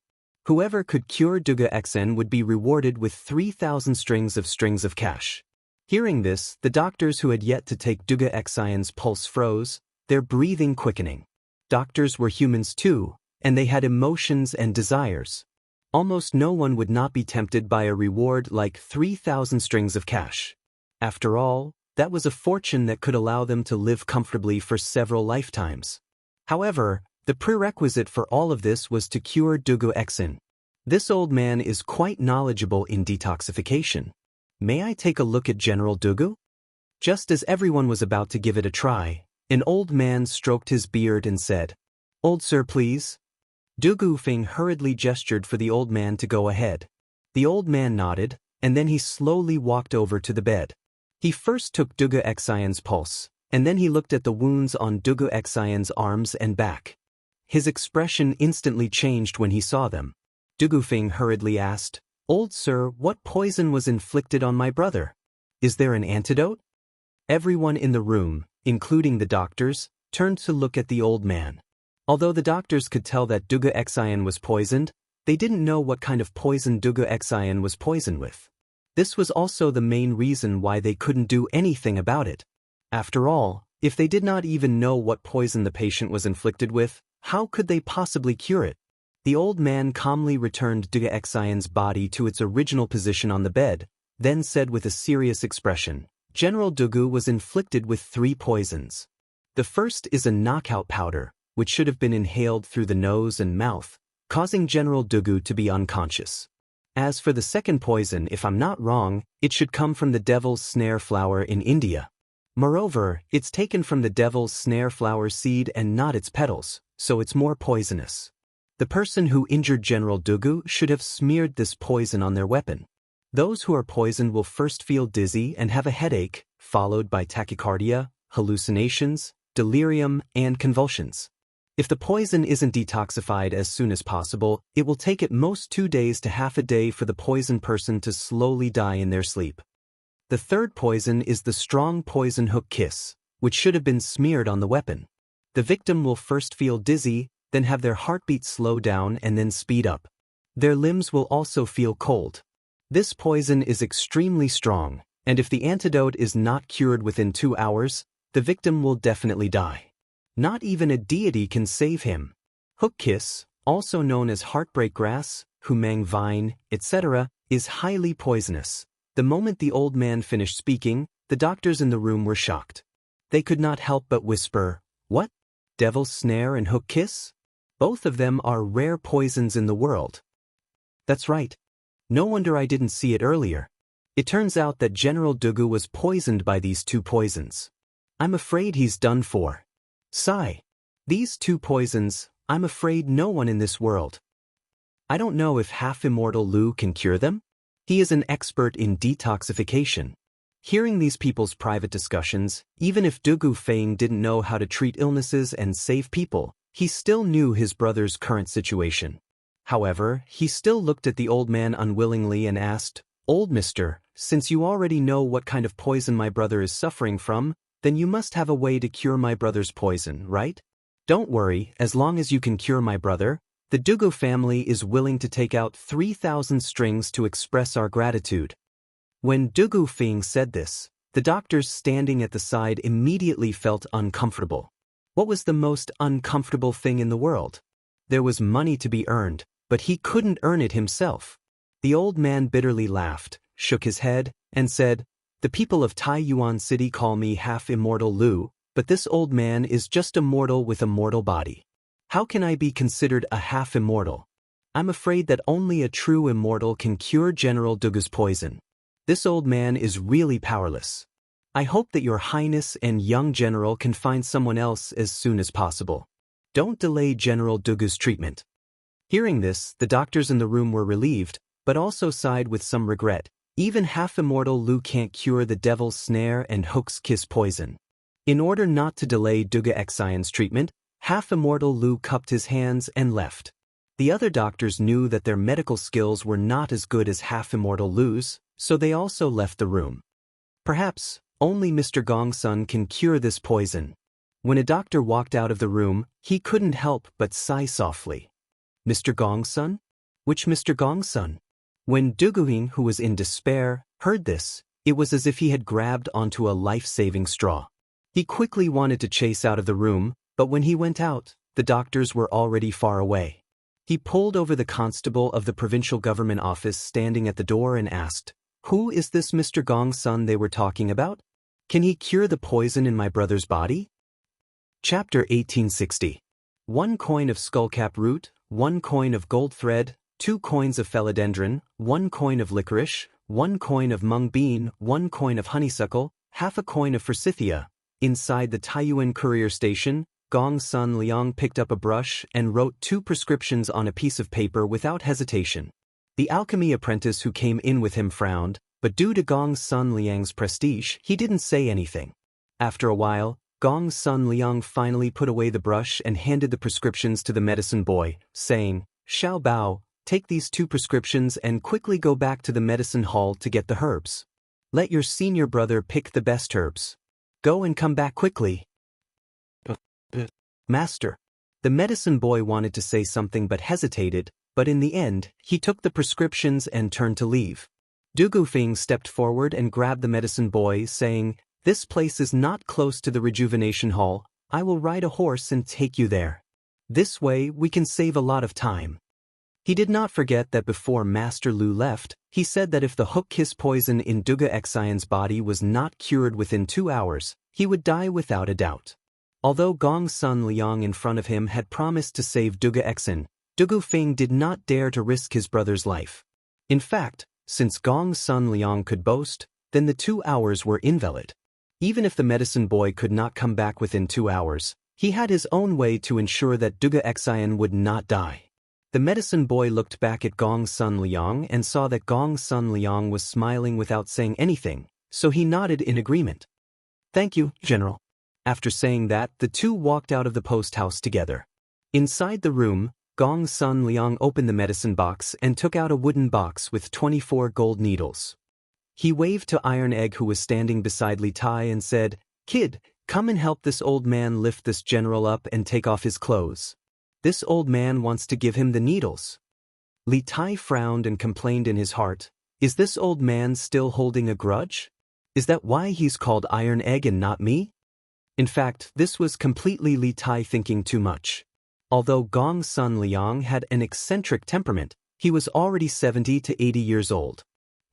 Whoever could cure Duga Xen would be rewarded with 3,000 strings of cash. Hearing this, the doctors who had yet to take Duga Xian's pulse froze, their breathing quickening. Doctors were humans too, and they had emotions and desires. Almost no one would not be tempted by a reward like 3,000 strings of cash. After all, that was a fortune that could allow them to live comfortably for several lifetimes. However, the prerequisite for all of this was to cure Dugu Xen. This old man is quite knowledgeable in detoxification. May I take a look at General Dugu? Just as everyone was about to give it a try, an old man stroked his beard and said, "Old sir, please." Dugu Feng hurriedly gestured for the old man to go ahead. The old man nodded, and then he slowly walked over to the bed. He first took Dugu Xian's pulse, and then he looked at the wounds on Dugu Xian's arms and back. His expression instantly changed when he saw them. Dugu Feng hurriedly asked, "Old sir, what poison was inflicted on my brother? Is there an antidote?" Everyone in the room, including the doctors, turned to look at the old man. Although the doctors could tell that Dugu Xian was poisoned, they didn't know what kind of poison Dugu Xian was poisoned with. This was also the main reason why they couldn't do anything about it. After all, if they did not even know what poison the patient was inflicted with, how could they possibly cure it? The old man calmly returned Dugu Xian's body to its original position on the bed, then said with a serious expression, "General Dugu was inflicted with 3 poisons. The first is a knockout powder, which should have been inhaled through the nose and mouth, causing General Dugu to be unconscious. As for the second poison, if I'm not wrong, it should come from the devil's snare flower in India. Moreover, it's taken from the devil's snare flower seed and not its petals, so it's more poisonous. The person who injured General Dugu should have smeared this poison on their weapon. Those who are poisoned will first feel dizzy and have a headache, followed by tachycardia, hallucinations, delirium, and convulsions. If the poison isn't detoxified as soon as possible, it will take at most 2 days to half a day for the poisoned person to slowly die in their sleep. The third poison is the strong poison hook kiss, which should have been smeared on the weapon. The victim will first feel dizzy, then have their heartbeat slow down and then speed up. Their limbs will also feel cold. This poison is extremely strong, and if the antidote is not cured within 2 hours, the victim will definitely die. Not even a deity can save him. Hook kiss, also known as heartbreak grass, humang vine, etc., is highly poisonous. The moment the old man finished speaking, the doctors in the room were shocked. They could not help but whisper, "What? Devil's snare and hook kiss? Both of them are rare poisons in the world." That's right. No wonder I didn't see it earlier. It turns out that General Dugu was poisoned by these 2 poisons. I'm afraid he's done for. Sigh. These 2 poisons, I'm afraid no one in this world. I don't know if half-immortal Lu can cure them. He is an expert in detoxification. Hearing these people's private discussions, even if Dugu Feng didn't know how to treat illnesses and save people, he still knew his brother's current situation. However, he still looked at the old man unwillingly and asked, "Old mister, since you already know what kind of poison my brother is suffering from, then you must have a way to cure my brother's poison, right? Don't worry, as long as you can cure my brother, the Dugu family is willing to take out 3,000 strings to express our gratitude." When Dugu Feng said this, the doctors standing at the side immediately felt uncomfortable. What was the most uncomfortable thing in the world? There was money to be earned, but he couldn't earn it himself. The old man bitterly laughed, shook his head, and said, "The people of Taiyuan City call me half-immortal Lu, but this old man is just a mortal with a mortal body. How can I be considered a half-immortal? I'm afraid that only a true immortal can cure General Dugu's poison. This old man is really powerless. I hope that your highness and young general can find someone else as soon as possible. Don't delay General Dugu's treatment." Hearing this, the doctors in the room were relieved, but also sighed with some regret. Even half-immortal Lu can't cure the devil's snare and hook's kiss poison. In order not to delay Dugu Xian's treatment, half-immortal Lu cupped his hands and left. The other doctors knew that their medical skills were not as good as half-immortal Lu's, so they also left the room. Perhaps, only Mr. Gongsun can cure this poison. When a doctor walked out of the room, he couldn't help but sigh softly. Mr. Gongsun? Which Mr. Gongsun? When Duguing, who was in despair, heard this, it was as if he had grabbed onto a life-saving straw. He quickly wanted to chase out of the room, but when he went out, the doctors were already far away. He pulled over the constable of the provincial government office standing at the door and asked, "Who is this Mr. Gongsun they were talking about? Can he cure the poison in my brother's body?" Chapter 1860. 1 coin of skullcap root, 1 coin of gold thread, 2 coins of philodendron, 1 coin of licorice, 1 coin of mung bean, 1 coin of honeysuckle, half a coin of forsythia. Inside the Taiyuan courier station, Gongsun Liang picked up a brush and wrote 2 prescriptions on a piece of paper without hesitation. The alchemy apprentice who came in with him frowned, but due to Gongsun Liang's prestige, he didn't say anything. After a while, Gongsun Liang finally put away the brush and handed the prescriptions to the medicine boy, saying, "Xiao Bao, take these 2 prescriptions and quickly go back to the medicine hall to get the herbs. Let your senior brother pick the best herbs. Go and come back quickly." "Master." The medicine boy wanted to say something but hesitated, but in the end, he took the prescriptions and turned to leave. Du Gufeng stepped forward and grabbed the medicine boy, saying, "This place is not close to the rejuvenation hall. I will ride a horse and take you there. This way we can save a lot of time." He did not forget that before Master Lu left, he said that if the hook kiss poison in Duga Xian's body was not cured within 2 hours, he would die without a doubt. Although Gongsun Liang in front of him had promised to save Duga Xian, Du Gufeng did not dare to risk his brother's life. In fact, since Gongsun Liang could boast, then the 2 hours were invalid. Even if the medicine boy could not come back within 2 hours, he had his own way to ensure that Duga Xian would not die. The medicine boy looked back at Gongsun Liang and saw that Gongsun Liang was smiling without saying anything, so he nodded in agreement. "Thank you, General." After saying that, the 2 walked out of the post house together. Inside the room, Gongsun Liang opened the medicine box and took out a wooden box with 24 gold needles. He waved to Iron Egg, who was standing beside Li Tai, and said, "Kid, come and help this old man lift this general up and take off his clothes. This old man wants to give him the needles." Li Tai frowned and complained in his heart, "Is this old man still holding a grudge? Is that why he's called Iron Egg and not me?" In fact, this was completely Li Tai thinking too much. Although Gongsun Liang had an eccentric temperament, he was already 70 to 80 years old.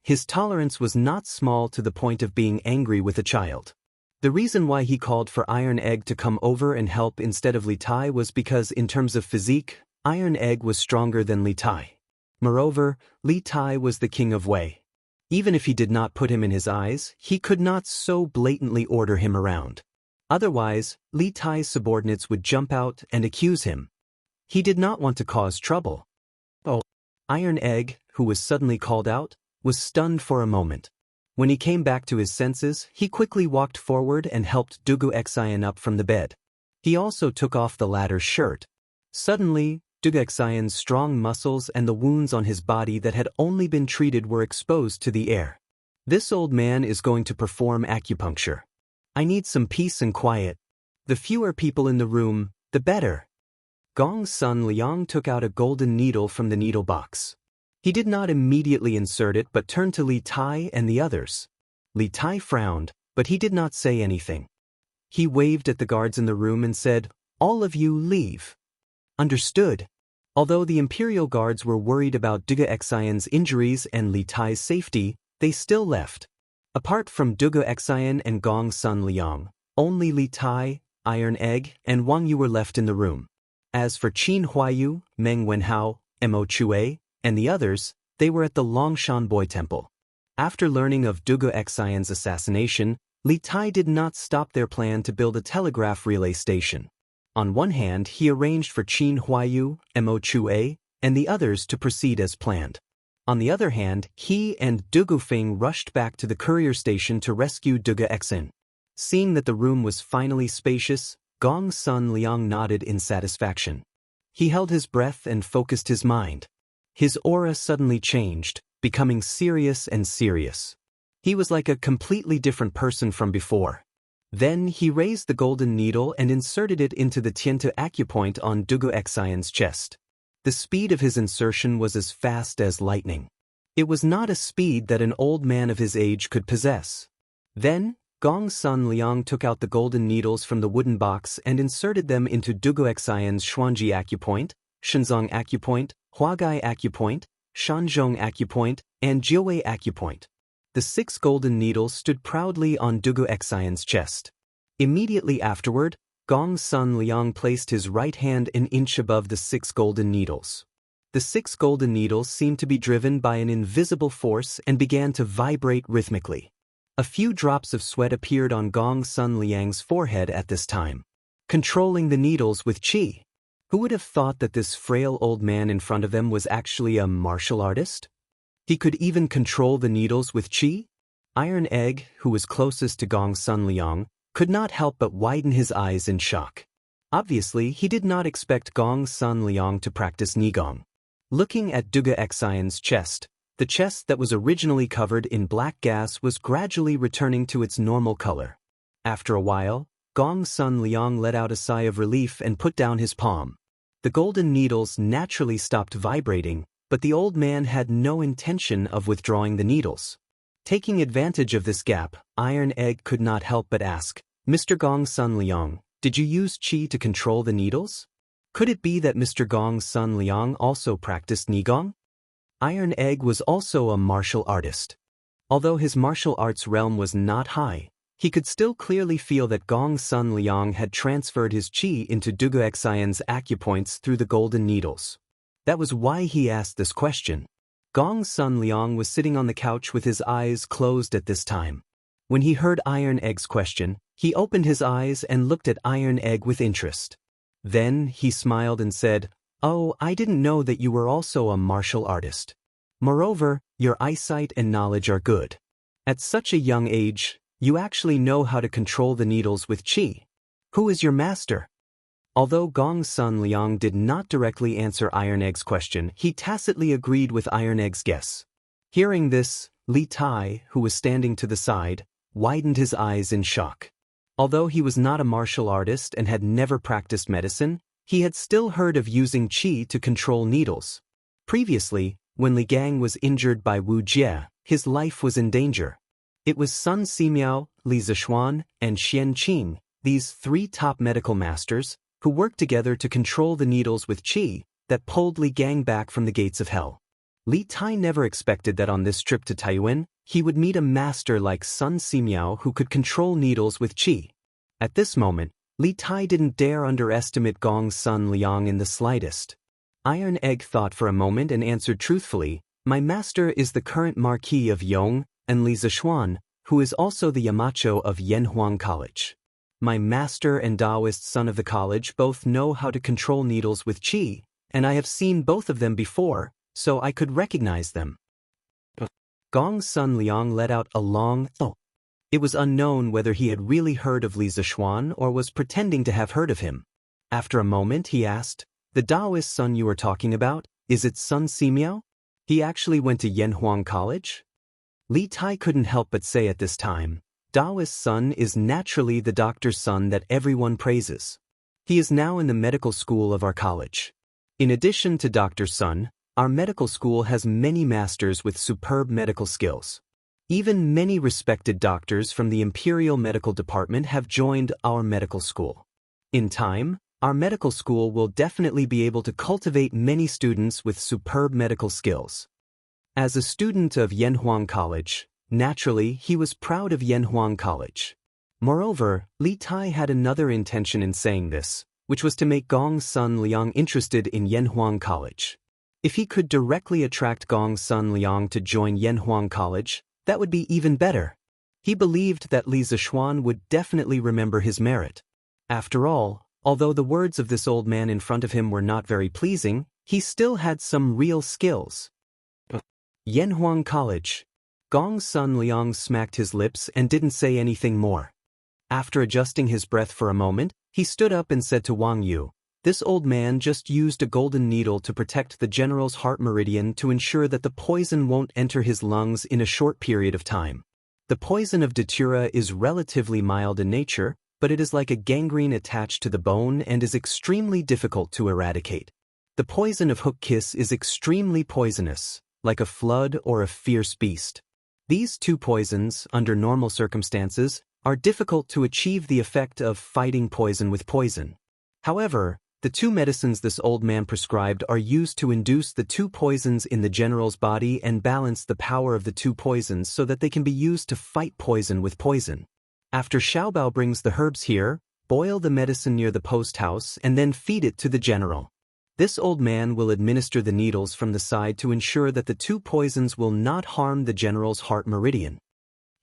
His tolerance was not small to the point of being angry with a child. The reason why he called for Iron Egg to come over and help instead of Li Tai was because in terms of physique, Iron Egg was stronger than Li Tai. Moreover, Li Tai was the king of Wei. Even if he did not put him in his eyes, he could not so blatantly order him around. Otherwise, Li Tai's subordinates would jump out and accuse him. He did not want to cause trouble. Oh, Iron Egg, who was suddenly called out, was stunned for a moment. When he came back to his senses, he quickly walked forward and helped Dugu Xian up from the bed. He also took off the latter's shirt. Suddenly, Dugu Xian's strong muscles and the wounds on his body that had only been treated were exposed to the air. "This old man is going to perform acupuncture. I need some peace and quiet. The fewer people in the room, the better." Gongsun Liang took out a golden needle from the needle box. He did not immediately insert it but turned to Li Tai and the others. Li Tai frowned, but he did not say anything. He waved at the guards in the room and said, "All of you leave." Understood. Although the Imperial Guards were worried about Duga Xian's injuries and Li Tai's safety, they still left. Apart from Duga Xian and Gongsun Liang, only Li Tai, Iron Egg, and Wang Yu were left in the room. As for Qin Huayu, Meng Wenhao, Mo Chue, and the others, they were at the Longshan Boy Temple. After learning of Duga Xian's assassination, Li Tai did not stop their plan to build a telegraph relay station. On one hand, he arranged for Qin Huayu, Mo Chue, and the others to proceed as planned. On the other hand, he and Du Gufeng rushed back to the courier station to rescue Duga Xian. Seeing that the room was finally spacious, Gongsun Liang nodded in satisfaction. He held his breath and focused his mind. His aura suddenly changed, becoming serious and serious. He was like a completely different person from before. Then he raised the golden needle and inserted it into the Tianta acupoint on Dugu Xian's chest. The speed of his insertion was as fast as lightning. It was not a speed that an old man of his age could possess. Then, Gong Sun Liang took out the golden needles from the wooden box and inserted them into Dugu Xian's Xuanji acupoint, Shenzong acupoint, Huagai acupoint, Shanzhong acupoint, and Jiuwei acupoint. The 6 golden needles stood proudly on Dugu Xian's chest. Immediately afterward, Gong Sun Liang placed his right hand an inch above the 6 golden needles. The 6 golden needles seemed to be driven by an invisible force and began to vibrate rhythmically. A few drops of sweat appeared on Gong Sun Liang's forehead at this time. Controlling the needles with qi. Who would have thought that this frail old man in front of them was actually a martial artist? He could even control the needles with qi? Iron Egg, who was closest to Gong Sun Liang, could not help but widen his eyes in shock. Obviously, he did not expect Gong Sun Liang to practice Nigong. Looking at Dugu Xian's chest, the chest that was originally covered in black gas was gradually returning to its normal color. After a while, Gong Sun Liang let out a sigh of relief and put down his palm. The golden needles naturally stopped vibrating, but the old man had no intention of withdrawing the needles. Taking advantage of this gap, Iron Egg could not help but ask, "Mr. Gong Sun Liang, did you use qi to control the needles? Could it be that Mr. Gong Sun Liang also practiced Nigong?" Iron Egg was also a martial artist. Although his martial arts realm was not high, he could still clearly feel that Gong Sun Liang had transferred his qi into Dugu Xian's acupoints through the golden needles. That was why he asked this question. Gong Sun Liang was sitting on the couch with his eyes closed at this time. When he heard Iron Egg's question, he opened his eyes and looked at Iron Egg with interest. Then he smiled and said, "Oh, I didn't know that you were also a martial artist. Moreover, your eyesight and knowledge are good. At such a young age, you actually know how to control the needles with qi. Who is your master?" Although Gong Sun Liang did not directly answer Iron Egg's question, he tacitly agreed with Iron Egg's guess. Hearing this, Li Tai, who was standing to the side, widened his eyes in shock. Although he was not a martial artist and had never practiced medicine, he had still heard of using qi to control needles. Previously, when Li Gang was injured by Wu Jie, his life was in danger. It was Sun Simiao, Li Zishuan, and Xian Qing, these 3 top medical masters, who worked together to control the needles with qi, that pulled Li Gang back from the gates of hell. Li Tai never expected that on this trip to Taiyuan, he would meet a master like Sun Simiao who could control needles with qi. At this moment, Li Tai didn't dare underestimate Gong Sun Liang in the slightest. Iron Egg thought for a moment and answered truthfully, "My master is the current Marquis of Yong, and Li Zishuan, who is also the Yamacho of Yanhuang College. My master and Daoist son of the college both know how to control needles with qi, and I have seen both of them before, so I could recognize them." Gong Sun Liang let out a long "oh." It was unknown whether he had really heard of Li Zishuan or was pretending to have heard of him. After a moment he asked, "The Daoist son you were talking about, is it Sun Simiao? He actually went to Yanhuang College?" Li Tai couldn't help but say at this time, "Daoist son is naturally the doctor's son that everyone praises. He is now in the medical school of our college. In addition to doctor's son, our medical school has many masters with superb medical skills. Even many respected doctors from the Imperial Medical Department have joined our medical school. In time, our medical school will definitely be able to cultivate many students with superb medical skills." As a student of Yanhuang College, naturally he was proud of Yanhuang College. Moreover, Li Tai had another intention in saying this, which was to make Gong Sun Liang interested in Yanhuang College. If he could directly attract Gong Sun Liang to join Yanhuang College, that would be even better. He believed that Li Zishuan would definitely remember his merit. After all, although the words of this old man in front of him were not very pleasing, he still had some real skills. Yanhuang College. Gong Sun Liang smacked his lips and didn't say anything more. After adjusting his breath for a moment, he stood up and said to Wang Yu, "This old man just used a golden needle to protect the general's heart meridian to ensure that the poison won't enter his lungs in a short period of time. The poison of datura is relatively mild in nature, but it is like a gangrene attached to the bone and is extremely difficult to eradicate. The poison of hook kiss is extremely poisonous, like a flood or a fierce beast. These two poisons, under normal circumstances, are difficult to achieve the effect of fighting poison with poison. However, the two medicines this old man prescribed are used to induce the two poisons in the general's body and balance the power of the two poisons so that they can be used to fight poison with poison. After Xiaobao brings the herbs here, boil the medicine near the post house and then feed it to the general. This old man will administer the needles from the side to ensure that the two poisons will not harm the general's heart meridian.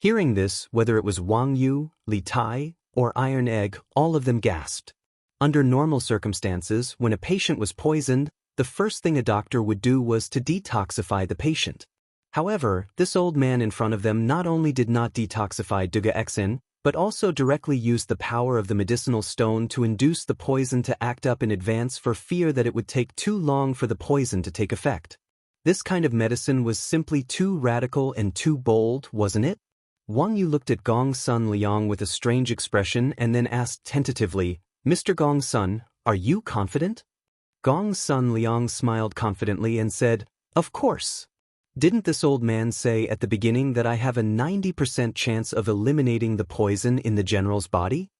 Hearing this, whether it was Wang Yu, Li Tai, or Iron Egg, all of them gasped. Under normal circumstances, when a patient was poisoned, the first thing a doctor would do was to detoxify the patient. However, this old man in front of them not only did not detoxify Duga Xen, but also directly used the power of the medicinal stone to induce the poison to act up in advance for fear that it would take too long for the poison to take effect. This kind of medicine was simply too radical and too bold, wasn't it? Wang Yu looked at Gong Sun Liang with a strange expression and then asked tentatively, "Mr. Gong Sun, are you confident?" Gong Sun Liang smiled confidently and said, "Of course. Didn't this old man say at the beginning that I have a 90% chance of eliminating the poison in the general's body?"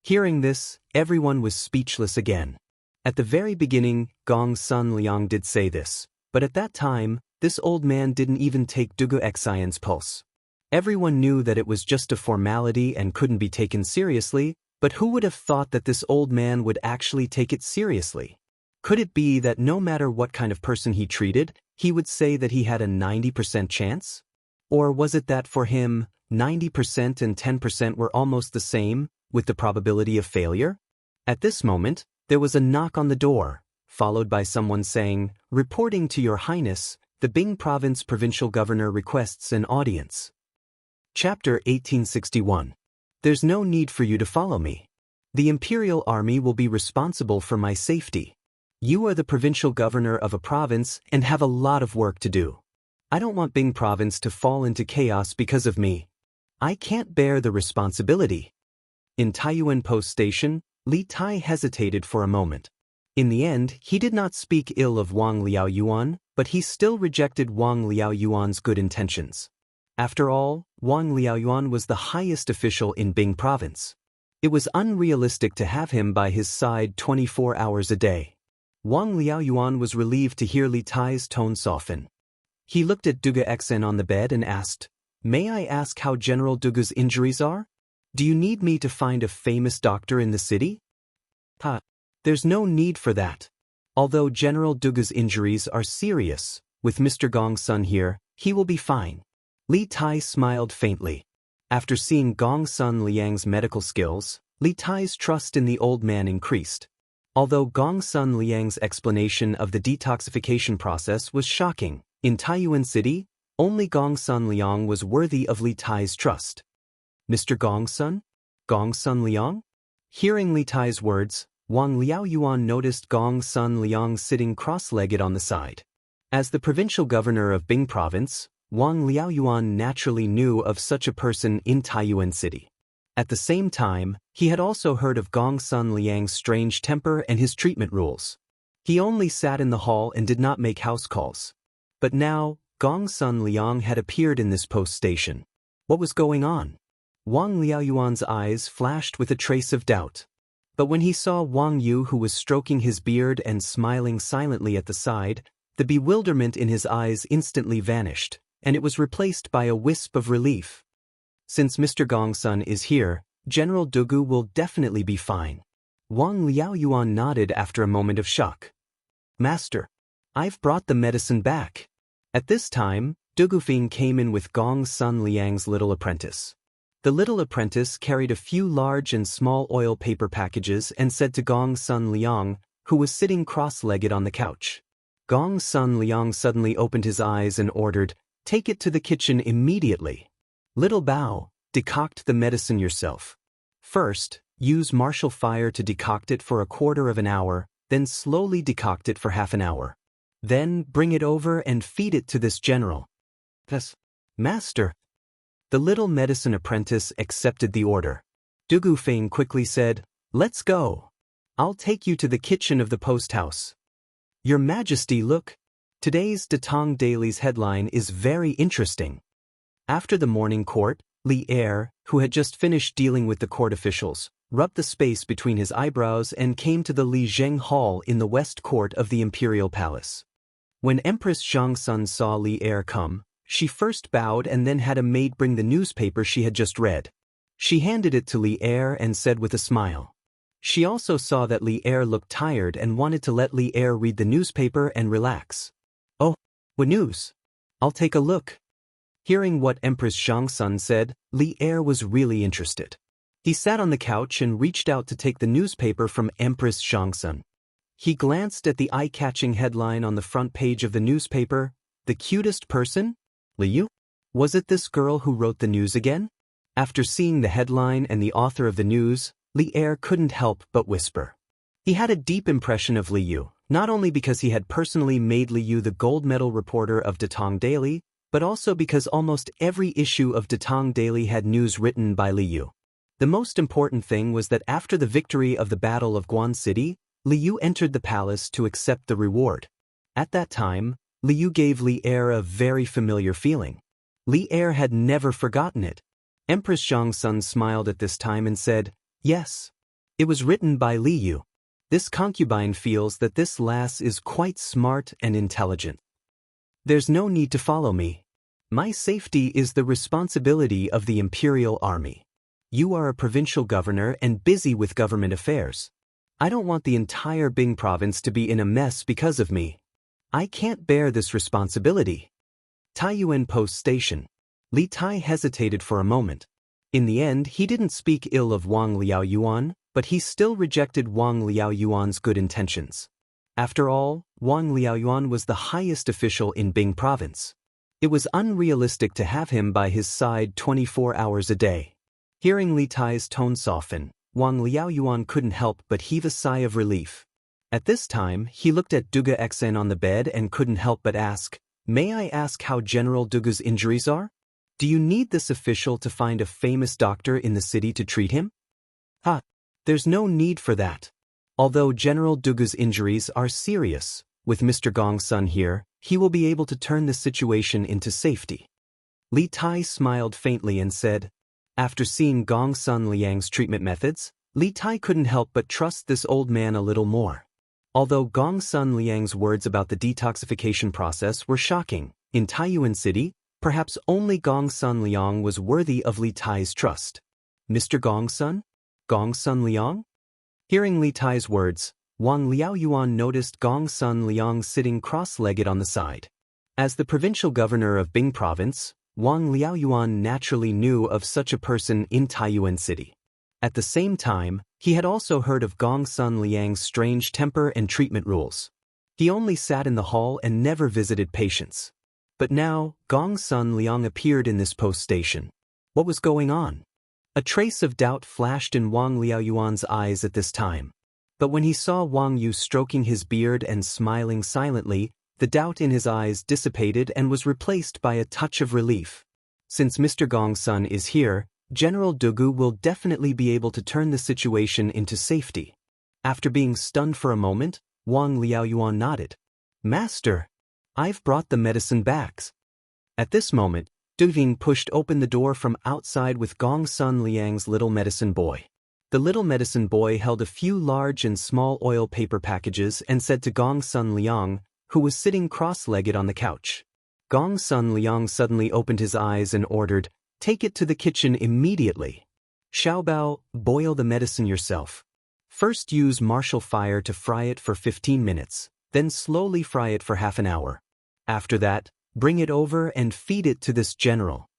Hearing this, everyone was speechless again. At the very beginning, Gong Sun Liang did say this, but at that time, this old man didn't even take Dugu Xian's pulse. Everyone knew that it was just a formality and couldn't be taken seriously, but who would have thought that this old man would actually take it seriously? Could it be that no matter what kind of person he treated, he would say that he had a 90% chance? Or was it that for him, 90% and 10% were almost the same, with the probability of failure? At this moment, there was a knock on the door, followed by someone saying, "Reporting to Your Highness, the Bing Province Provincial Governor requests an audience." Chapter 1861. There's no need for you to follow me. The Imperial Army will be responsible for my safety. You are the provincial governor of a province and have a lot of work to do. I don't want Bing Province to fall into chaos because of me. I can't bear the responsibility. In Taiyuan Post Station, Li Tai hesitated for a moment. In the end, he did not speak ill of Wang Liaoyuan, but he still rejected Wang Liaoyuan's good intentions. After all, Wang Liaoyuan was the highest official in Bing Province. It was unrealistic to have him by his side 24 hours a day. Wang Liaoyuan was relieved to hear Li Tai's tone soften. He looked at Duga Xen on the bed and asked, "May I ask how General Duga's injuries are? Do you need me to find a famous doctor in the city?" There's no need for that. Although General Duga's injuries are serious, with Mr. Gong Sun here, he will be fine. Li Tai smiled faintly. After seeing Gong Sun Liang's medical skills, Li Tai's trust in the old man increased. Although Gong Sun Liang's explanation of the detoxification process was shocking, in Taiyuan City, only Gong Sun Liang was worthy of Li Tai's trust. "Mr. Gong Sun? Gong Sun Liang?" Hearing Li Tai's words, Wang Liaoyuan noticed Gong Sun Liang sitting cross-legged on the side. As the provincial governor of Bing Province, Wang Liaoyuan naturally knew of such a person in Taiyuan City. At the same time, he had also heard of Gong Sun Liang's strange temper and his treatment rules. He only sat in the hall and did not make house calls. But now, Gong Sun Liang had appeared in this post station. What was going on? Wang Liaoyuan's eyes flashed with a trace of doubt. But when he saw Wang Yu, who was stroking his beard and smiling silently at the side, the bewilderment in his eyes instantly vanished, and it was replaced by a wisp of relief. Since Mr. Gong Sun is here, General Dugu will definitely be fine. Wang Liaoyuan nodded after a moment of shock. "Master, I've brought the medicine back." At this time, Dugufeng came in with Gong Sun Liang's little apprentice. The little apprentice carried a few large and small oil paper packages and said to Gong Sun Liang, who was sitting cross-legged on the couch. Gong Sun Liang suddenly opened his eyes and ordered, "Take it to the kitchen immediately. Little Bao, decoct the medicine yourself. First, use martial fire to decoct it for a quarter of an hour, then slowly decoct it for half an hour. Then bring it over and feed it to this general." "Yes, master." The little medicine apprentice accepted the order. Dugu Feng quickly said, "Let's go. I'll take you to the kitchen of the post house." "Your Majesty, look. Today's Datong Daily's headline is very interesting." After the morning court, Li Er, who had just finished dealing with the court officials, rubbed the space between his eyebrows and came to the Li Zheng Hall in the west court of the imperial palace. When Empress Xianxia saw Li Er come, she first bowed and then had a maid bring the newspaper she had just read. She handed it to Li Er and said with a smile. She also saw that Li Er looked tired and wanted to let Li Er read the newspaper and relax. "Oh, what news? I'll take a look." Hearing what Empress Xianxia said, Li Er was really interested. He sat on the couch and reached out to take the newspaper from Empress Xianxia. He glanced at the eye-catching headline on the front page of the newspaper, "The cutest person? Liu? Was it this girl who wrote the news again?" After seeing the headline and the author of the news, Li Er couldn't help but whisper. He had a deep impression of Liu, not only because he had personally made Liu the gold medal reporter of Datong Daily, but also because almost every issue of Datong Daily had news written by Liu. The most important thing was that after the victory of the Battle of Guan City, Liu entered the palace to accept the reward. At that time, Liu gave Li Er a very familiar feeling. Li Er had never forgotten it. Empress Xianxia smiled at this time and said, "Yes. It was written by Liu. This concubine feels that this lass is quite smart and intelligent. There's no need to follow me. My safety is the responsibility of the imperial army. You are a provincial governor and busy with government affairs. I don't want the entire Bing province to be in a mess because of me. I can't bear this responsibility." Taiyuan Post Station. Li Tai hesitated for a moment. In the end, he didn't speak ill of Wang Liaoyuan, but he still rejected Wang Liaoyuan's good intentions. After all, Wang Liaoyuan was the highest official in Bing province. It was unrealistic to have him by his side 24 hours a day. Hearing Li Tai's tone soften, Wang Liaoyuan couldn't help but heave a sigh of relief. At this time, he looked at Dugu Xen on the bed and couldn't help but ask, "May I ask how General Dugu's injuries are? Do you need this official to find a famous doctor in the city to treat him?" There's no need for that. Although General Dugu's injuries are serious, with Mr. Gong's son here, he will be able to turn the situation into safety. Li Tai smiled faintly and said, after seeing Gong's son Liang's treatment methods, Li Tai couldn't help but trust this old man a little more. Although Gong's son Liang's words about the detoxification process were shocking, in Taiyuan City, perhaps only Gong's son Liang was worthy of Li Tai's trust. "Mr. Gong's son? Gong's son Liang?" Hearing Li Tai's words, Wang Liaoyuan noticed Gong's son Liang sitting cross-legged on the side. As the provincial governor of Bing province, Wang Liaoyuan naturally knew of such a person in Taiyuan City. At the same time, he had also heard of Gong's son Liang's strange temper and treatment rules. He only sat in the hall and never visited patients. But now, Gong's son Liang appeared in this post station. What was going on? A trace of doubt flashed in Wang Liaoyuan's eyes at this time. But when he saw Wang Yu stroking his beard and smiling silently, the doubt in his eyes dissipated and was replaced by a touch of relief. Since Mr. Gong's son is here, General Dugu will definitely be able to turn the situation into safety. After being stunned for a moment, Wang Liaoyuan nodded. "Master, I've brought the medicine bags." At this moment, Duving pushed open the door from outside with Gong's son Liang's little medicine boy. The little medicine boy held a few large and small oil paper packages and said to Gong's son Liang, who was sitting cross-legged on the couch. Gong's son Liang suddenly opened his eyes and ordered, "Take it to the kitchen immediately. Xiaobao, boil the medicine yourself. First use martial fire to fry it for 15 minutes, then slowly fry it for half an hour. After that, bring it over and feed it to this general."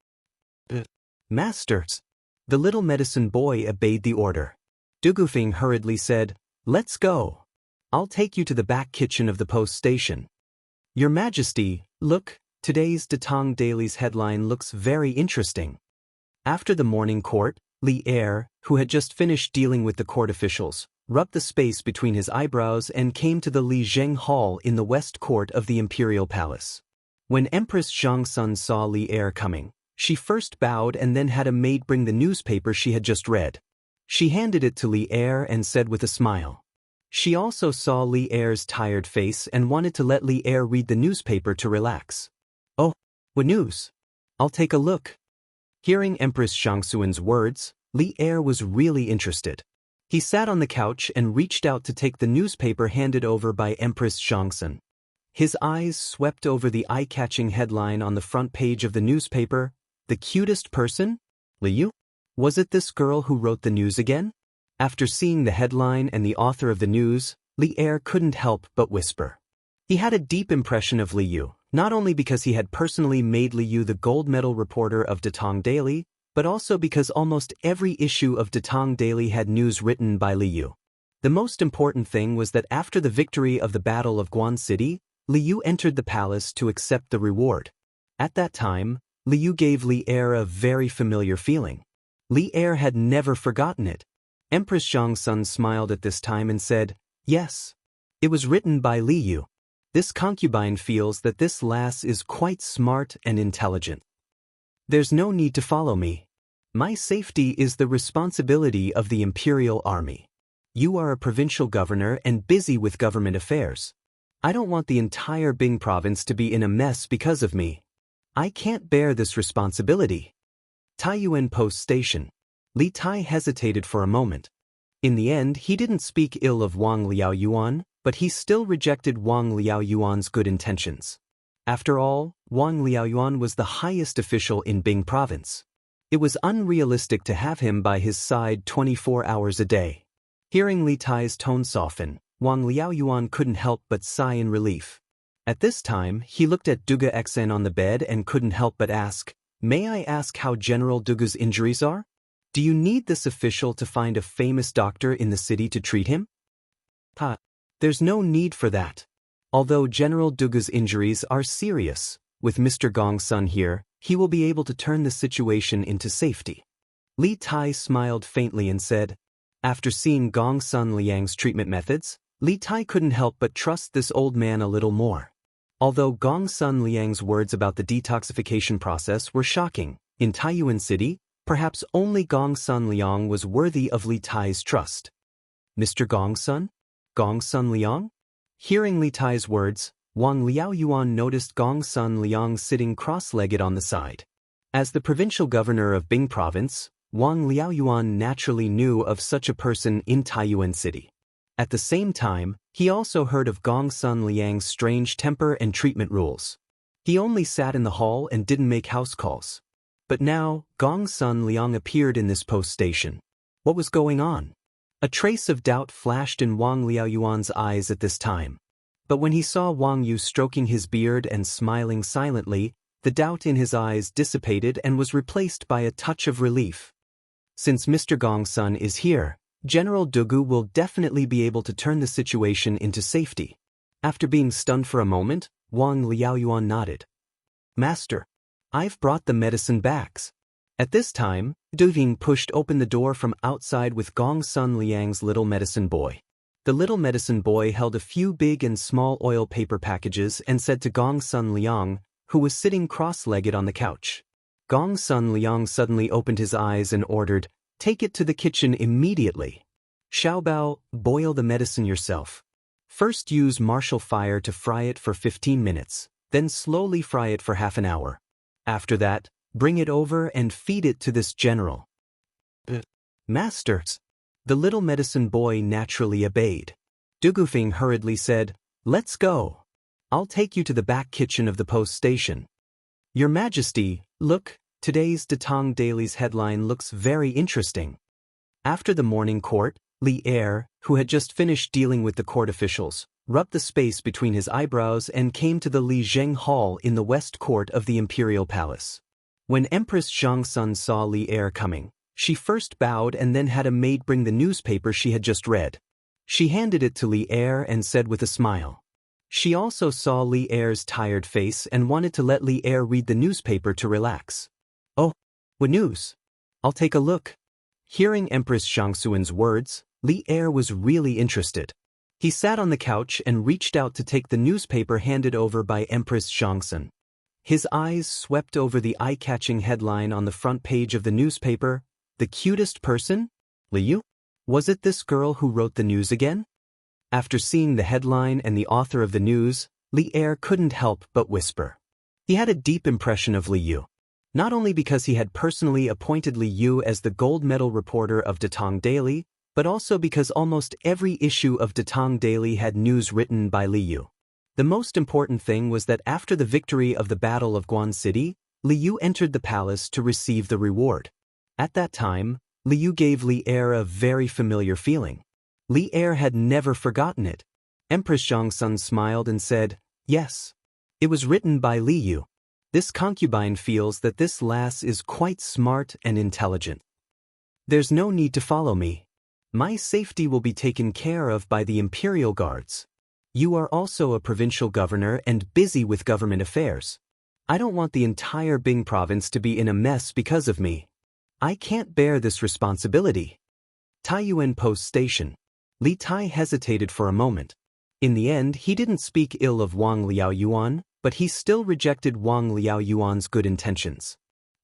"Masters." The little medicine boy obeyed the order. Dugufeng hurriedly said, "Let's go. I'll take you to the back kitchen of the post station." "Your Majesty, look, today's Datong Daily's headline looks very interesting." After the morning court, Li Er, who had just finished dealing with the court officials, rubbed the space between his eyebrows and came to the Li Zheng Hall in the west court of the imperial palace. When Empress Xianxia saw Li Er coming, She first bowed and then had a maid bring the newspaper she had just read. She handed it to Li Er and said with a smile. She also saw Li Er's tired face and wanted to let Li Er read the newspaper to relax. "Oh, what news? I'll take a look." Hearing Empress Xianxia's words, Li Er was really interested. He sat on the couch and reached out to take the newspaper handed over by Empress Xianxia. His eyes swept over the eye-catching headline on the front page of the newspaper, "The cutest person? Liu? Was it this girl who wrote the news again?" After seeing the headline and the author of the news, Li Er couldn't help but whisper. He had a deep impression of Liu, not only because he had personally made Liu the gold medal reporter of Datong Daily, but also because almost every issue of Datong Daily had news written by Liu. The most important thing was that after the victory of the Battle of Guan City, Liu entered the palace to accept the reward. At that time, Liu gave Li Er a very familiar feeling. Li Er had never forgotten it. Empress Xianxia smiled at this time and said, "Yes. It was written by Liu. This concubine feels that this lass is quite smart and intelligent. There's no need to follow me. My safety is the responsibility of the imperial army. You are a provincial governor and busy with government affairs. I don't want the entire Bing province to be in a mess because of me. I can't bear this responsibility." Taiyuan Post Station. Li Tai hesitated for a moment. In the end, he didn't speak ill of Wang Liaoyuan, but he still rejected Wang Liaoyuan's good intentions. After all, Wang Liaoyuan was the highest official in Bing province. It was unrealistic to have him by his side 24 hours a day. Hearing Li Tai's tone soften, Wang Liaoyuan couldn't help but sigh in relief. At this time, he looked at Duga Xen on the bed and couldn't help but ask, "May I ask how General Duga's injuries are? Do you need this official to find a famous doctor in the city to treat him?" There's no need for that. Although General Duga's injuries are serious, with Mr. Gongsun here, he will be able to turn the situation into safety. Li Tai smiled faintly and said, after seeing Gongsun Liang's treatment methods, Li Tai couldn't help but trust this old man a little more. Although Gongsun Liang's words about the detoxification process were shocking, in Taiyuan City, perhaps only Gongsun Liang was worthy of Li Tai's trust. "Mr. Gongsun? Gongsun Liang?" Hearing Li Tai's words, Wang Liaoyuan noticed Gongsun Liang sitting cross-legged on the side. As the provincial governor of Bing province, Wang Liaoyuan naturally knew of such a person in Taiyuan City. At the same time, he also heard of Gongsun Liang's strange temper and treatment rules. He only sat in the hall and didn't make house calls. But now, Gongsun Liang appeared in this post station. What was going on? A trace of doubt flashed in Wang Liaoyuan's eyes at this time. But when he saw Wang Yu stroking his beard and smiling silently, the doubt in his eyes dissipated and was replaced by a touch of relief. Since Mr. Gongsun is here, General Dugu will definitely be able to turn the situation into safety. After being stunned for a moment, Wang Liaoyuan nodded. "Master, I've brought the medicine bags." At this time, Duving pushed open the door from outside with Gongsun Liang's little medicine boy. The little medicine boy held a few big and small oil paper packages and said to Gongsun Liang, who was sitting cross-legged on the couch. Gongsun Liang suddenly opened his eyes and ordered, "Take it to the kitchen immediately. Xiaobao, boil the medicine yourself. First use martial fire to fry it for 15 minutes, then slowly fry it for half an hour. After that, bring it over and feed it to this general." "Masters." The little medicine boy naturally obeyed. Dugufeng hurriedly said, "Let's go. I'll take you to the back kitchen of the post station." "Your Majesty, look, today's Datong Daily's headline looks very interesting." After the morning court, Li Er, who had just finished dealing with the court officials, rubbed the space between his eyebrows and came to the Li Zheng Hall in the west court of the imperial palace. When Empress Xianxia saw Li Er coming, she first bowed and then had a maid bring the newspaper she had just read. She handed it to Li Er and said with a smile. She also saw Li Er's tired face and wanted to let Li Er read the newspaper to relax. "Oh, what news? I'll take a look." Hearing Empress Xianxia's words, Li Er was really interested. He sat on the couch and reached out to take the newspaper handed over by Empress Xianxia. His eyes swept over the eye-catching headline on the front page of the newspaper. The cutest person? Liu? Was it this girl who wrote the news again? After seeing the headline and the author of the news, Li'er couldn't help but whisper. He had a deep impression of Liu. Not only because he had personally appointed Liu as the gold medal reporter of Datong Daily, but also because almost every issue of Datong Daily had news written by Liu. The most important thing was that after the victory of the Battle of Guan City, Liu entered the palace to receive the reward. At that time, Liu gave Li'er a very familiar feeling. Li'er had never forgotten it. Empress Zhongsun smiled and said, "Yes. It was written by Liu. This concubine feels that this lass is quite smart and intelligent. There's no need to follow me. My safety will be taken care of by the imperial guards. You are also a provincial governor and busy with government affairs. I don't want the entire Bing province to be in a mess because of me. I can't bear this responsibility." Taiyuan Post Station. Li Tai hesitated for a moment. In the end, he didn't speak ill of Wang Liaoyuan, but he still rejected Wang Liaoyuan's good intentions.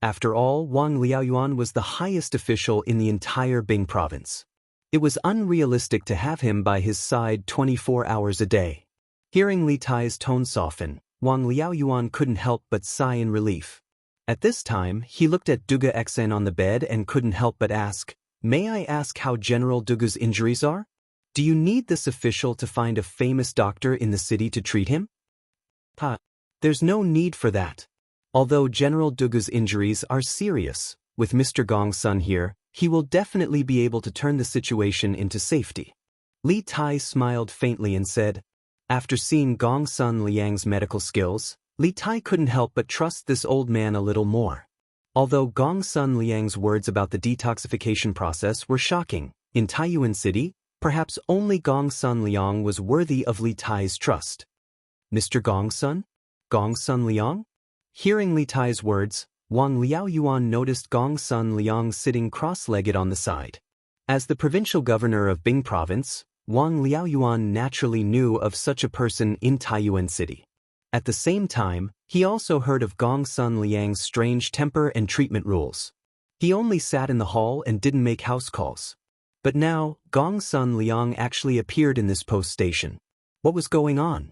After all, Wang Liaoyuan was the highest official in the entire Bing province. It was unrealistic to have him by his side 24 hours a day. Hearing Li Tai's tone soften, Wang Liaoyuan couldn't help but sigh in relief. At this time, he looked at Duga Xen on the bed and couldn't help but ask, "May I ask how General Duga's injuries are? Do you need this official to find a famous doctor in the city to treat him?" There's no need for that. Although General Duga's injuries are serious, with Mr. Gong Sun here, he will definitely be able to turn the situation into safety. Li Tai smiled faintly and said, after seeing Gong Sun Liang's medical skills, Li Tai couldn't help but trust this old man a little more. Although Gong Sun Liang's words about the detoxification process were shocking, in Taiyuan City, perhaps only Gong Sun Liang was worthy of Li Tai's trust. Mr. Gong Sun? Gong Sun Liang? Hearing Li Tai's words, Wang Liaoyuan noticed Gong Sun Liang sitting cross-legged on the side. As the provincial governor of Bing Province, Wang Liaoyuan naturally knew of such a person in Taiyuan City. At the same time, he also heard of Gong Sun Liang's strange temper and treatment rules. He only sat in the hall and didn't make house calls. But now, Gong Sun Liang actually appeared in this post station. What was going on?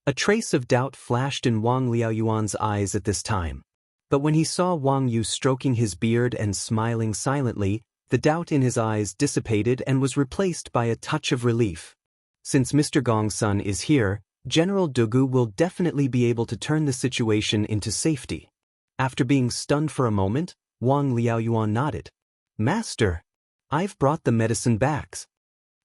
A trace of doubt flashed in Wang Liaoyuan's eyes at this time. But when he saw Wang Yu stroking his beard and smiling silently, the doubt in his eyes dissipated and was replaced by a touch of relief. Since Mr. Gong Sun is here, General Dugu will definitely be able to turn the situation into safety. After being stunned for a moment, Wang Liaoyuan nodded. "Master, I've brought the medicine bags."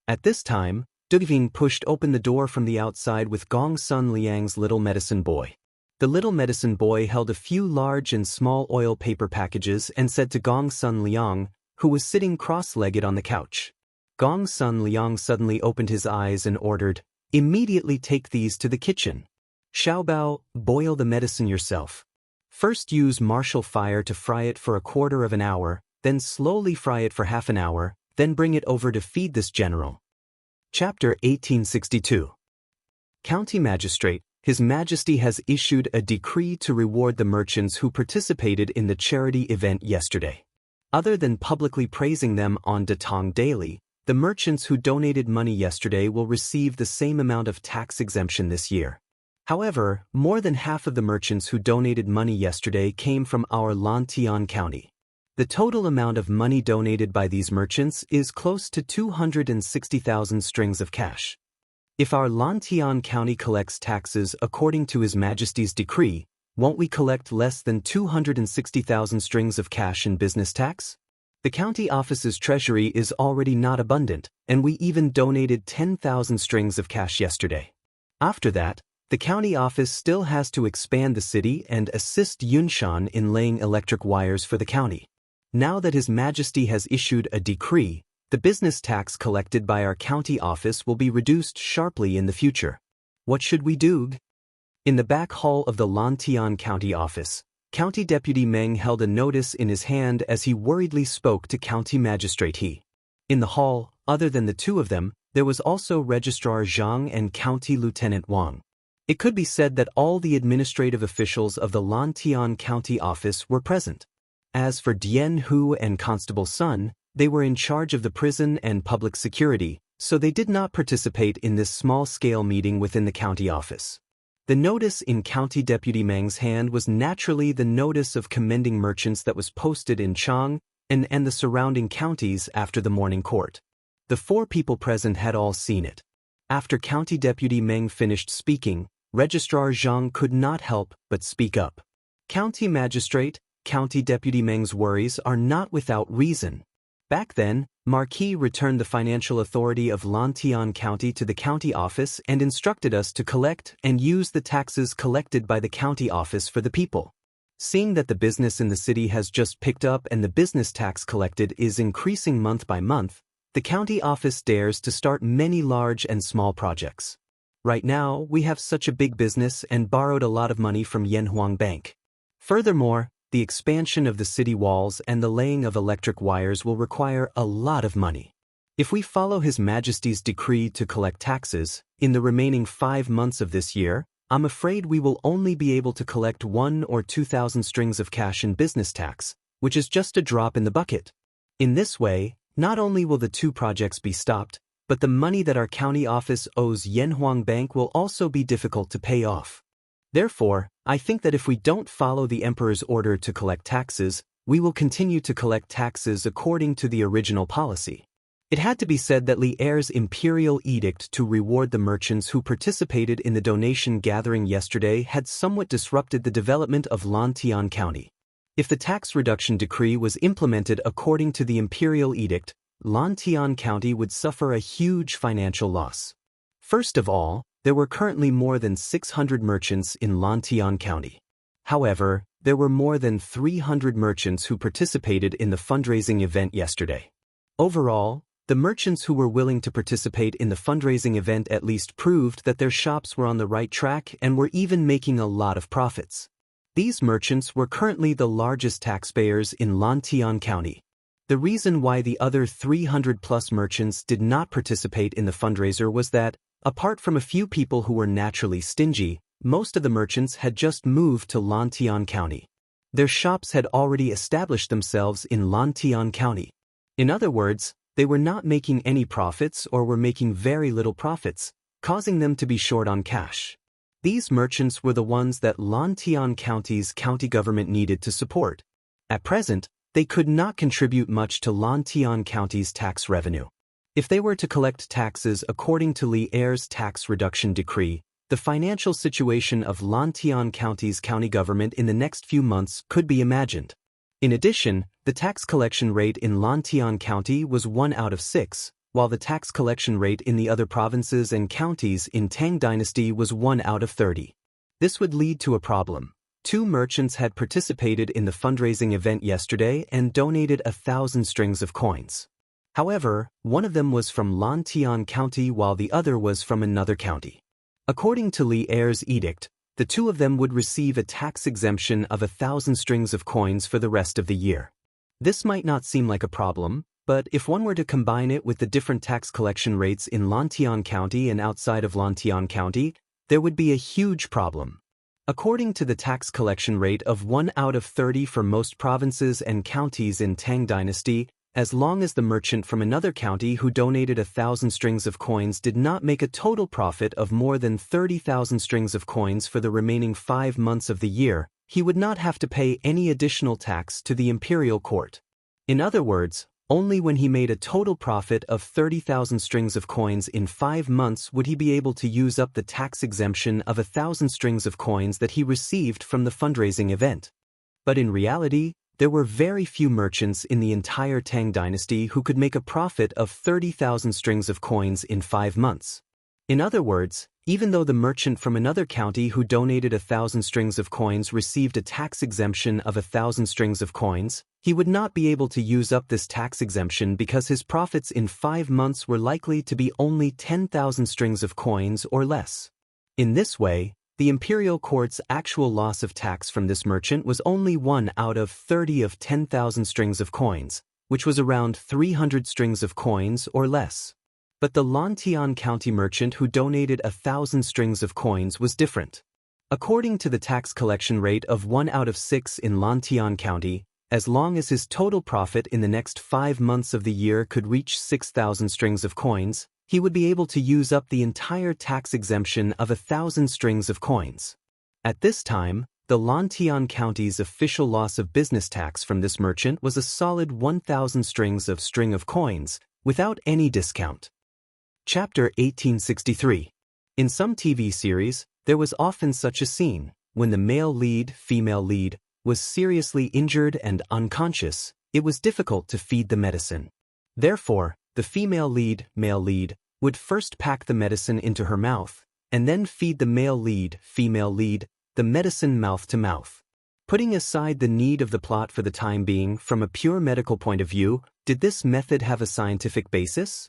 At this time, Dugving pushed open the door from the outside with Gong Sun Liang's little medicine boy. The little medicine boy held a few large and small oil paper packages and said to Gong Sun Liang, who was sitting cross-legged on the couch. Gong Sun Liang suddenly opened his eyes and ordered, "Immediately take these to the kitchen. Xiaobao, boil the medicine yourself. First use martial fire to fry it for 1/4 of an hour, then slowly fry it for half an hour, then bring it over to feed this general." Chapter 1862. County Magistrate, His Majesty has issued a decree to reward the merchants who participated in the charity event yesterday. Other than publicly praising them on Datong Daily, the merchants who donated money yesterday will receive the same amount of tax exemption this year. However, more than half of the merchants who donated money yesterday came from our Lantian County. The total amount of money donated by these merchants is close to 260,000 strings of cash. If our Lantian County collects taxes according to His Majesty's decree, won't we collect less than 260,000 strings of cash in business tax? The county office's treasury is already not abundant, and we even donated 10,000 strings of cash yesterday. After that, the county office still has to expand the city and assist Yunshan in laying electric wires for the county. Now that His Majesty has issued a decree, the business tax collected by our county office will be reduced sharply in the future. What should we do? In the back hall of the Lantian County office, County Deputy Meng held a notice in his hand as he worriedly spoke to County Magistrate He. In the hall, other than the two of them, there was also Registrar Zhang and County Lieutenant Wang. It could be said that all the administrative officials of the Lantian County office were present. As for Dian Hu and Constable Sun, they were in charge of the prison and public security, so they did not participate in this small-scale meeting within the county office. The notice in County Deputy Meng's hand was naturally the notice of commending merchants that was posted in Chang and the surrounding counties after the morning court. The 4 people present had all seen it. After County Deputy Meng finished speaking, Registrar Zhang could not help but speak up. County Magistrate, County Deputy Meng's worries are not without reason. Back then, Marquis returned the financial authority of Lantian County to the county office and instructed us to collect and use the taxes collected by the county office for the people. Seeing that the business in the city has just picked up and the business tax collected is increasing month by month, the county office dares to start many large and small projects. Right now, we have such a big business and borrowed a lot of money from Yanhuang Bank. Furthermore, the expansion of the city walls and the laying of electric wires will require a lot of money. If we follow His Majesty's decree to collect taxes, in the remaining 5 months of this year, I'm afraid we will only be able to collect 1 or 2,000 strings of cash in business tax, which is just a drop in the bucket. In this way, not only will the 2 projects be stopped, but the money that our county office owes Yanhuang Bank will also be difficult to pay off. Therefore, I think that if we don't follow the Emperor's order to collect taxes, we will continue to collect taxes according to the original policy. It had to be said that Li Er's imperial edict to reward the merchants who participated in the donation gathering yesterday had somewhat disrupted the development of Lantian County. If the tax reduction decree was implemented according to the imperial edict, Lantian County would suffer a huge financial loss. First of all, there were currently more than 600 merchants in Lantian County. However, there were more than 300 merchants who participated in the fundraising event yesterday. Overall, the merchants who were willing to participate in the fundraising event at least proved that their shops were on the right track and were even making a lot of profits. These merchants were currently the largest taxpayers in Lantian County. The reason why the other 300+ merchants did not participate in the fundraiser was that, apart from a few people who were naturally stingy, most of the merchants had just moved to Lantian County. Their shops had already established themselves in Lantian County. In other words, they were not making any profits or were making very little profits, causing them to be short on cash. These merchants were the ones that Lantian County's county government needed to support. At present, they could not contribute much to Lantian County's tax revenue. If they were to collect taxes according to Li Er's tax reduction decree, the financial situation of Lantian County's county government in the next few months could be imagined. In addition, the tax collection rate in Lantian County was 1 out of 6, while the tax collection rate in the other provinces and counties in Tang Dynasty was 1 out of 30. This would lead to a problem. 2 merchants had participated in the fundraising event yesterday and donated 1,000 strings of coins. However, one of them was from Lantian County while the other was from another county. According to Li Er's edict, the 2 of them would receive a tax exemption of 1,000 strings of coins for the rest of the year. This might not seem like a problem, but if one were to combine it with the different tax collection rates in Lantian County and outside of Lantian County, there would be a huge problem. According to the tax collection rate of 1 out of 30 for most provinces and counties in Tang Dynasty, as long as the merchant from another county who donated 1,000 strings of coins did not make a total profit of more than 30,000 strings of coins for the remaining 5 months of the year, he would not have to pay any additional tax to the imperial court. In other words, only when he made a total profit of 30,000 strings of coins in 5 months would he be able to use up the tax exemption of 1,000 strings of coins that he received from the fundraising event. But in reality, there were very few merchants in the entire Tang Dynasty who could make a profit of 30,000 strings of coins in 5 months. In other words, even though the merchant from another county who donated 1,000 strings of coins received a tax exemption of 1,000 strings of coins, he would not be able to use up this tax exemption because his profits in 5 months were likely to be only 10,000 strings of coins or less. In this way, the imperial court's actual loss of tax from this merchant was only 1 out of 30 of 10,000 strings of coins, which was around 300 strings of coins or less. But the Lantian County merchant who donated 1,000 strings of coins was different. According to the tax collection rate of 1 out of 6 in Lantian County, as long as his total profit in the next 5 months of the year could reach 6,000 strings of coins, he would be able to use up the entire tax exemption of 1,000 strings of coins. At this time, the Lantian County's official loss of business tax from this merchant was a solid 1,000 strings of string of coins, without any discount. Chapter 1863. In some TV series, there was often such a scene. When the male lead, female lead, was seriously injured and unconscious, it was difficult to feed the medicine. Therefore, the female lead, male lead, would first pack the medicine into her mouth, and then feed the male lead, female lead, the medicine mouth to mouth. Putting aside the need of the plot for the time being, from a pure medical point of view, did this method have a scientific basis?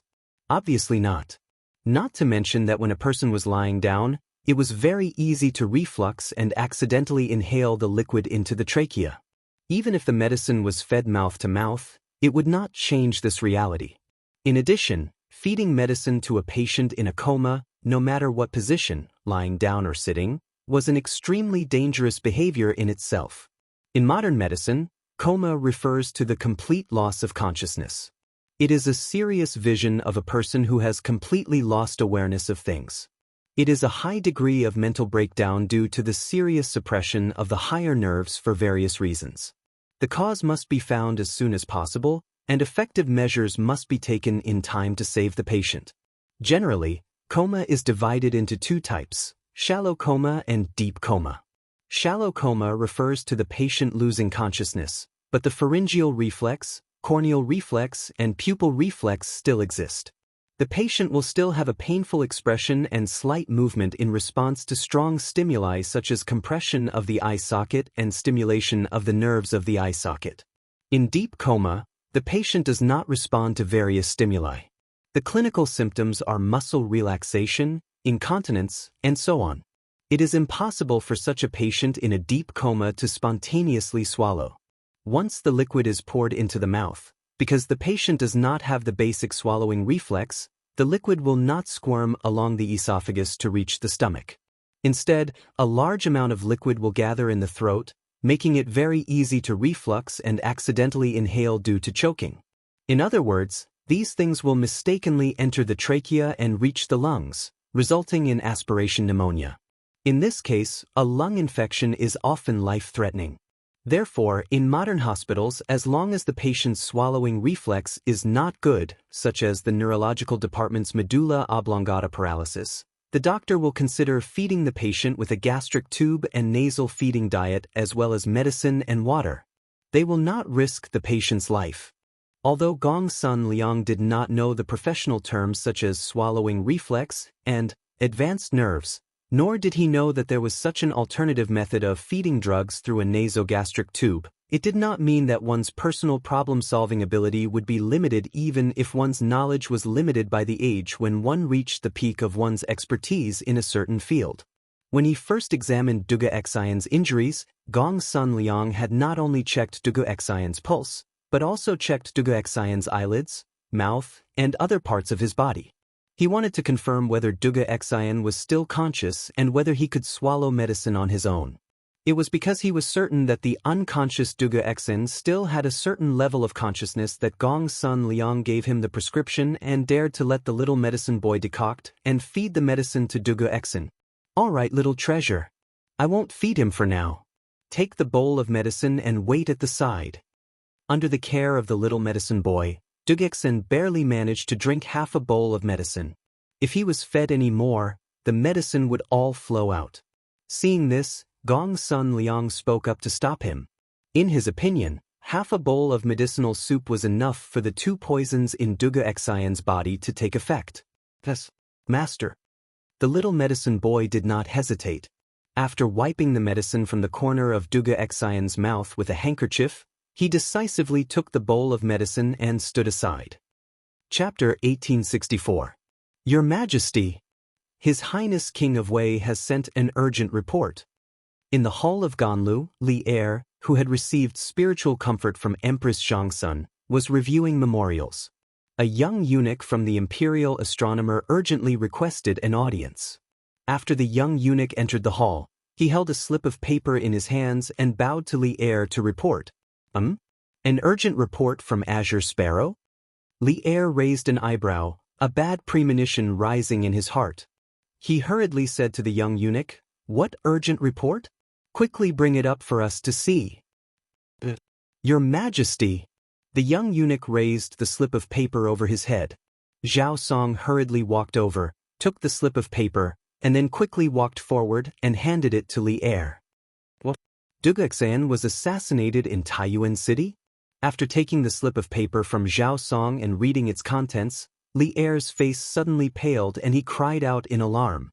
Obviously not. Not to mention that when a person was lying down, it was very easy to reflux and accidentally inhale the liquid into the trachea. Even if the medicine was fed mouth to mouth, it would not change this reality. In addition, feeding medicine to a patient in a coma, no matter what position, lying down or sitting, was an extremely dangerous behavior in itself. In modern medicine, coma refers to the complete loss of consciousness. It is a serious vision of a person who has completely lost awareness of things. It is a high degree of mental breakdown due to the serious suppression of the higher nerves for various reasons. The cause must be found as soon as possible, and effective measures must be taken in time to save the patient. Generally, coma is divided into 2 types: shallow coma and deep coma. Shallow coma refers to the patient losing consciousness, but the pharyngeal reflex, corneal reflex, and pupil reflex still exist. The patient will still have a painful expression and slight movement in response to strong stimuli such as compression of the eye socket and stimulation of the nerves of the eye socket. In deep coma, the patient does not respond to various stimuli. The clinical symptoms are muscle relaxation, incontinence, and so on. It is impossible for such a patient in a deep coma to spontaneously swallow. Once the liquid is poured into the mouth, because the patient does not have the basic swallowing reflex, the liquid will not squirm along the esophagus to reach the stomach. Instead, a large amount of liquid will gather in the throat, making it very easy to reflux and accidentally inhale due to choking. In other words, these things will mistakenly enter the trachea and reach the lungs, resulting in aspiration pneumonia. In this case, a lung infection is often life-threatening. Therefore, in modern hospitals, as long as the patient's swallowing reflex is not good, such as the neurological department's medulla oblongata paralysis, the doctor will consider feeding the patient with a gastric tube and nasal feeding diet as well as medicine and water. They will not risk the patient's life. Although Gong Sun Liang did not know the professional terms such as swallowing reflex and advanced nerves, nor did he know that there was such an alternative method of feeding drugs through a nasogastric tube, it did not mean that one's personal problem-solving ability would be limited even if one's knowledge was limited by the age when one reached the peak of one's expertise in a certain field. When he first examined Duga Xian's injuries, Gong Sun Liang had not only checked Duga Xian's pulse, but also checked Duga Xian's eyelids, mouth, and other parts of his body. He wanted to confirm whether Duga Xian was still conscious and whether he could swallow medicine on his own. It was because he was certain that the unconscious Duga Xian still had a certain level of consciousness that Gong Sun Liang gave him the prescription and dared to let the little medicine boy decoct and feed the medicine to Duga Xian. "All right, little treasure. I won't feed him for now. Take the bowl of medicine and wait at the side." Under the care of the little medicine boy, Duga Xian barely managed to drink half a bowl of medicine. If he was fed any more, the medicine would all flow out. Seeing this, Gong Sun Liang spoke up to stop him. In his opinion, half a bowl of medicinal soup was enough for the 2 poisons in Duga Xian's body to take effect. "Yes, master." The little medicine boy did not hesitate. After wiping the medicine from the corner of Duga Xian's mouth with a handkerchief, he decisively took the bowl of medicine and stood aside. Chapter 1864. Your Majesty, His Highness King of Wei has sent an urgent report. In the hall of Ganlu, Li Er, who had received spiritual comfort from Empress Xiangsun, was reviewing memorials. A young eunuch from the imperial astronomer urgently requested an audience. After the young eunuch entered the hall, he held a slip of paper in his hands and bowed to Li Er to report. An urgent report from Azure Sparrow? Li Er raised an eyebrow, a bad premonition rising in his heart. He hurriedly said to the young eunuch, "What urgent report? Quickly bring it up for us to see." "Your Majesty!" The young eunuch raised the slip of paper over his head. Zhao Song hurriedly walked over, took the slip of paper, and then quickly walked forward and handed it to Li Er. "What? Duguxan was assassinated in Taiyuan City?" After taking the slip of paper from Zhao Song and reading its contents, Li Er's face suddenly paled and he cried out in alarm.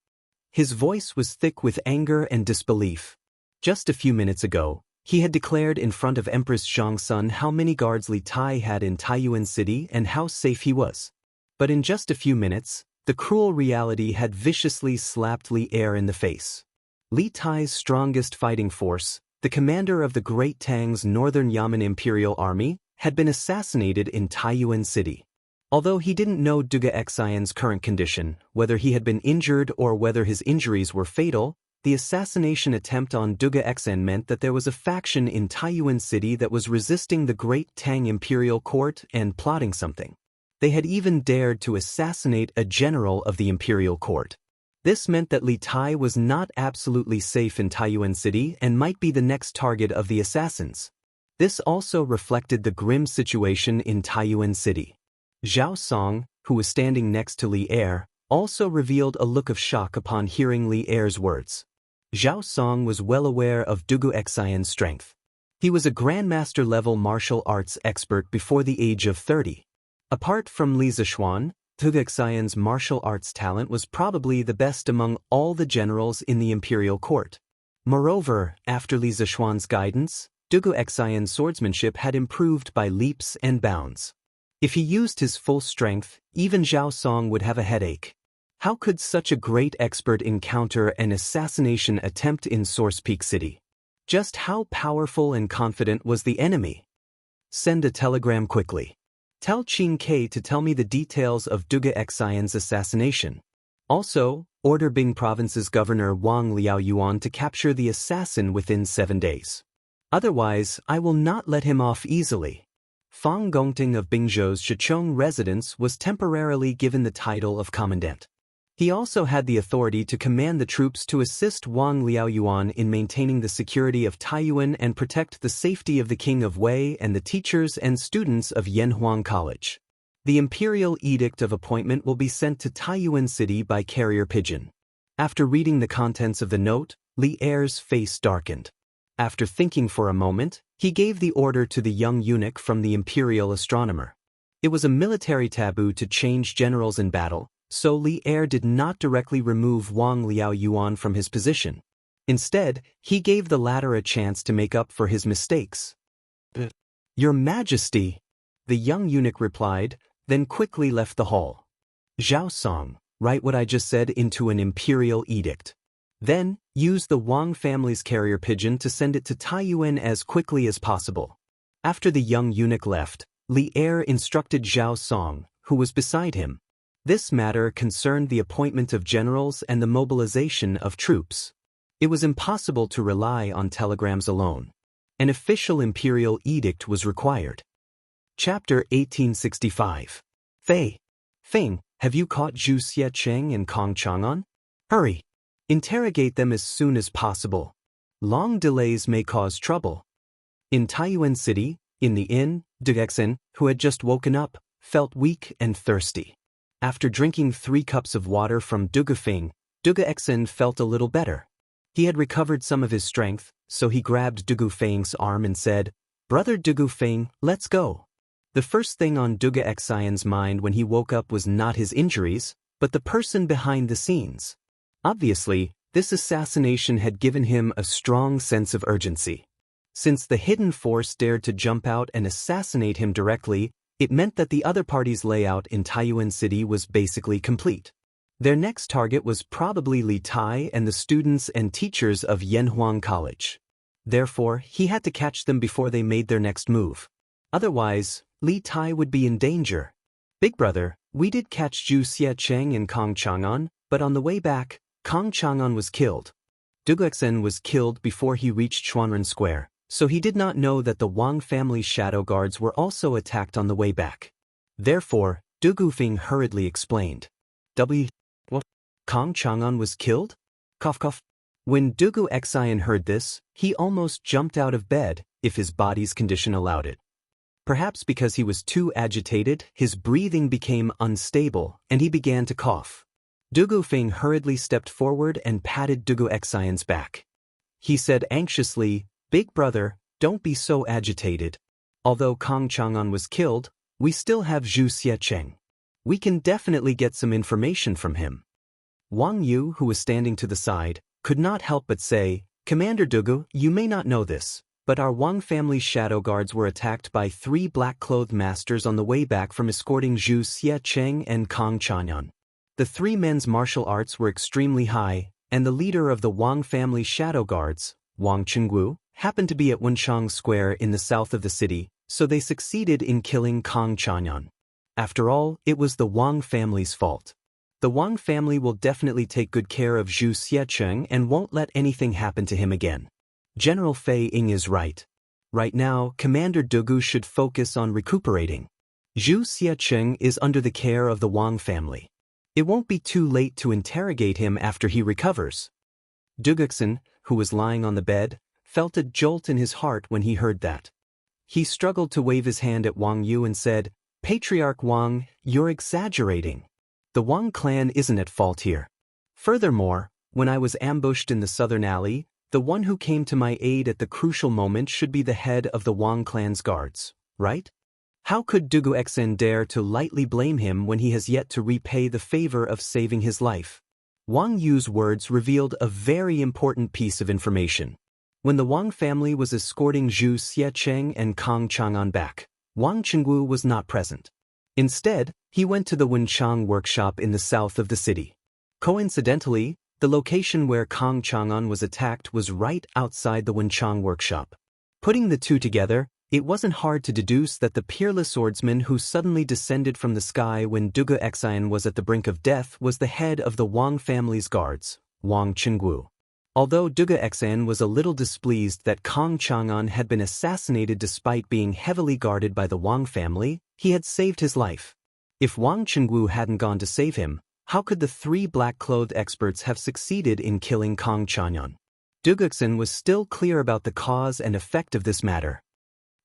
His voice was thick with anger and disbelief. Just a few minutes ago, he had declared in front of Empress Zhongsun how many guards Li Tai had in Taiyuan City and how safe he was. But in just a few minutes, the cruel reality had viciously slapped Li Er in the face. Li Tai's strongest fighting force, the commander of the Great Tang's Northern Yamen Imperial Army, had been assassinated in Taiyuan City. Although he didn't know Duguxian's current condition, whether he had been injured or whether his injuries were fatal, the assassination attempt on Duguxian meant that there was a faction in Taiyuan City that was resisting the Great Tang Imperial Court and plotting something. They had even dared to assassinate a general of the Imperial Court. This meant that Li Tai was not absolutely safe in Taiyuan City and might be the next target of the assassins. This also reflected the grim situation in Taiyuan City. Zhao Song, who was standing next to Li Er, also revealed a look of shock upon hearing Li Er's words. Zhao Song was well aware of Duguxian's strength. He was a grandmaster-level martial arts expert before the age of 30. Apart from Li Zishuan, Duguxian's martial arts talent was probably the best among all the generals in the imperial court. Moreover, after Li Zishuan's guidance, Duguxian's swordsmanship had improved by leaps and bounds. If he used his full strength, even Zhao Song would have a headache. How could such a great expert encounter an assassination attempt in Source Peak City? Just how powerful and confident was the enemy? Send a telegram quickly. Tell Qin Ke to tell me the details of Duguxian's assassination. Also, order Bing Province's governor Wang Liaoyuan to capture the assassin within 7 days. Otherwise, I will not let him off easily. Fang Gongting of Bingzhou's Shichong residence was temporarily given the title of commandant. He also had the authority to command the troops to assist Wang Liaoyuan in maintaining the security of Taiyuan and protect the safety of the King of Wei and the teachers and students of Yanhuang College. The imperial edict of appointment will be sent to Taiyuan City by carrier pigeon. After reading the contents of the note, Li Er's face darkened. After thinking for a moment, he gave the order to the young eunuch from the imperial astronomer. It was a military taboo to change generals in battle, so Li Er did not directly remove Wang Liaoyuan from his position. Instead, he gave the latter a chance to make up for his mistakes. "Your Majesty," the young eunuch replied, then quickly left the hall. "Zhao Song, write what I just said into an imperial edict. Then, use the Wang family's carrier pigeon to send it to Taiyuan as quickly as possible." After the young eunuch left, Li Er instructed Zhao Song, who was beside him. This matter concerned the appointment of generals and the mobilization of troops. It was impossible to rely on telegrams alone. An official imperial edict was required. Chapter 1865. Feng, have you caught Zhu Xiecheng and Kong Chang'an? Hurry! Interrogate them as soon as possible. Long delays may cause trouble. In Taiyuan City, in the inn, Duguxian, who had just woken up, felt weak and thirsty. After drinking 3 cups of water from Duguxian, Duguxian felt a little better. He had recovered some of his strength, so he grabbed Duguxian's arm and said, "Brother Duguxian, let's go." The first thing on Duguxian's mind when he woke up was not his injuries, but the person behind the scenes. Obviously, this assassination had given him a strong sense of urgency. Since the hidden force dared to jump out and assassinate him directly, it meant that the other party's layout in Taiyuan City was basically complete. Their next target was probably Li Tai and the students and teachers of Yanhuang College. Therefore, he had to catch them before they made their next move. Otherwise, Li Tai would be in danger. Big brother, we did catch Zhu Xiecheng and Kong Chang'an, but on the way back, Kong Chang'an was killed. Duguxen was killed before he reached Chuanren Square, so he did not know that the Wang family's shadow guards were also attacked on the way back. Therefore, Du Gufeng hurriedly explained. What? Kong Chang'an was killed? Cough cough. When Dugu Xian heard this, he almost jumped out of bed, if his body's condition allowed it. Perhaps because he was too agitated, his breathing became unstable, and he began to cough. Du Gufeng hurriedly stepped forward and patted Dugu Xian's back. He said anxiously, "Big brother, don't be so agitated. Although Kong Chang'an was killed, we still have Zhu Xiecheng. We can definitely get some information from him." Wang Yu, who was standing to the side, could not help but say, "Commander Dugu, you may not know this, but our Wang family's shadow guards were attacked by 3 black-clothed masters on the way back from escorting Zhu Xiecheng and Kong Chang'an. The 3 men's martial arts were extremely high, and the leader of the Wang family's shadow guards, Wang Qingwu, happened to be at Wenchang Square in the south of the city, so they succeeded in killing Kong Chang'an. After all, it was the Wang family's fault. The Wang family will definitely take good care of Zhu Xiecheng and won't let anything happen to him again. General Fei Ying is right. Right now, Commander Dugu should focus on recuperating. Zhu Xiecheng is under the care of the Wang family. It won't be too late to interrogate him after he recovers." Duguxen, who was lying on the bed, felt a jolt in his heart when he heard that. He struggled to wave his hand at Wang Yu and said, "Patriarch Wang, you're exaggerating. The Wang clan isn't at fault here. Furthermore, when I was ambushed in the southern alley, the one who came to my aid at the crucial moment should be the head of the Wang clan's guards, right? How could Dugu Xen dare to lightly blame him when he has yet to repay the favor of saving his life?" Wang Yu's words revealed a very important piece of information. When the Wang family was escorting Zhu Xiecheng and Kong Chang'an back, Wang Qingwu was not present. Instead, he went to the Wenchang workshop in the south of the city. Coincidentally, the location where Kong Chang'an was attacked was right outside the Wenchang workshop. Putting the two together, it wasn't hard to deduce that the peerless swordsman who suddenly descended from the sky when Dugu Xian was at the brink of death was the head of the Wang family's guards, Wang Qingwu. Although Dugu Xian was a little displeased that Kong Chang'an had been assassinated despite being heavily guarded by the Wang family, he had saved his life. If Wang Qingwu hadn't gone to save him, how could the 3 black-clothed experts have succeeded in killing Kong Chang'an? Duguxen was still clear about the cause and effect of this matter.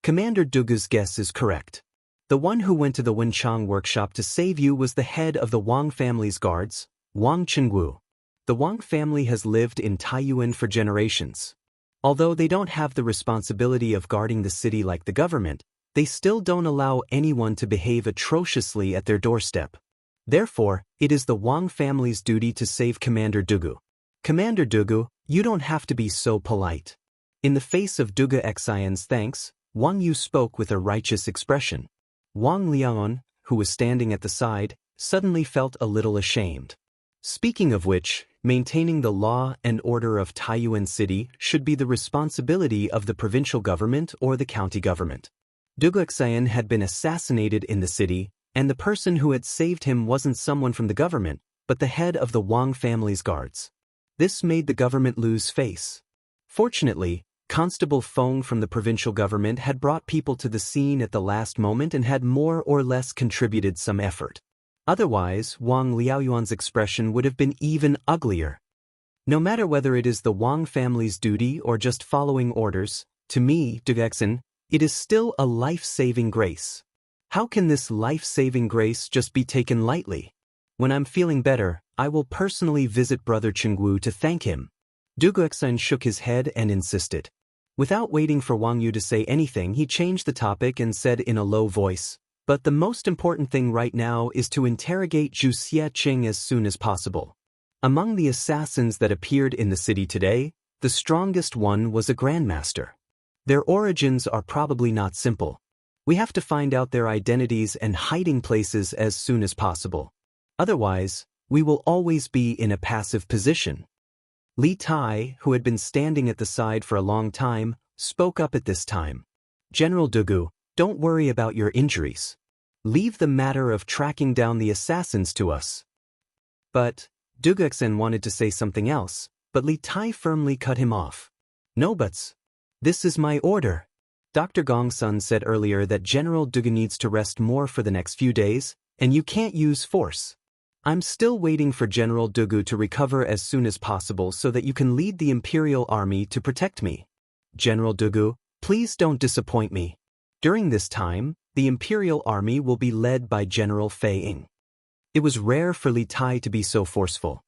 Commander Dugu's guess is correct. The one who went to the Wenchang workshop to save you was the head of the Wang family's guards, Wang Qingwu. The Wang family has lived in Taiyuan for generations. Although they don't have the responsibility of guarding the city like the government, they still don't allow anyone to behave atrociously at their doorstep. Therefore, it is the Wang family's duty to save Commander Dugu. Commander Dugu, you don't have to be so polite. In the face of Dugu Xian's thanks, Wang Yu spoke with a righteous expression. Wang Liang, who was standing at the side, suddenly felt a little ashamed. Speaking of which, maintaining the law and order of Taiyuan City should be the responsibility of the provincial government or the county government. Dugu Xian had been assassinated in the city, and the person who had saved him wasn't someone from the government, but the head of the Wang family's guards. This made the government lose face. Fortunately, Constable Feng from the provincial government had brought people to the scene at the last moment and had more or less contributed some effort. Otherwise, Wang Liaoyuan's expression would have been even uglier. No matter whether it is the Wang family's duty or just following orders, to me, Duguxen, it is still a life-saving grace. How can this life-saving grace just be taken lightly? When I'm feeling better, I will personally visit Brother Qingwu to thank him. Duguxen shook his head and insisted. Without waiting for Wang Yu to say anything, he changed the topic and said in a low voice, "But the most important thing right now is to interrogate Zhu Xiecheng as soon as possible. Among the assassins that appeared in the city today, the strongest one was a grandmaster. Their origins are probably not simple. We have to find out their identities and hiding places as soon as possible. Otherwise, we will always be in a passive position." Li Tai, who had been standing at the side for a long time, spoke up at this time. "General Dugu, don't worry about your injuries. Leave the matter of tracking down the assassins to us. But Dugexen wanted to say something else, but Li Tai firmly cut him off. No buts. This is my order. Dr. Gongsun said earlier that General Dugu needs to rest more for the next few days, and you can't use force. I'm still waiting for General Dugu to recover as soon as possible so that you can lead the Imperial Army to protect me. General Dugu, please don't disappoint me. During this time, the Imperial Army will be led by General Fei Ying. It was rare for Li Tai to be so forceful.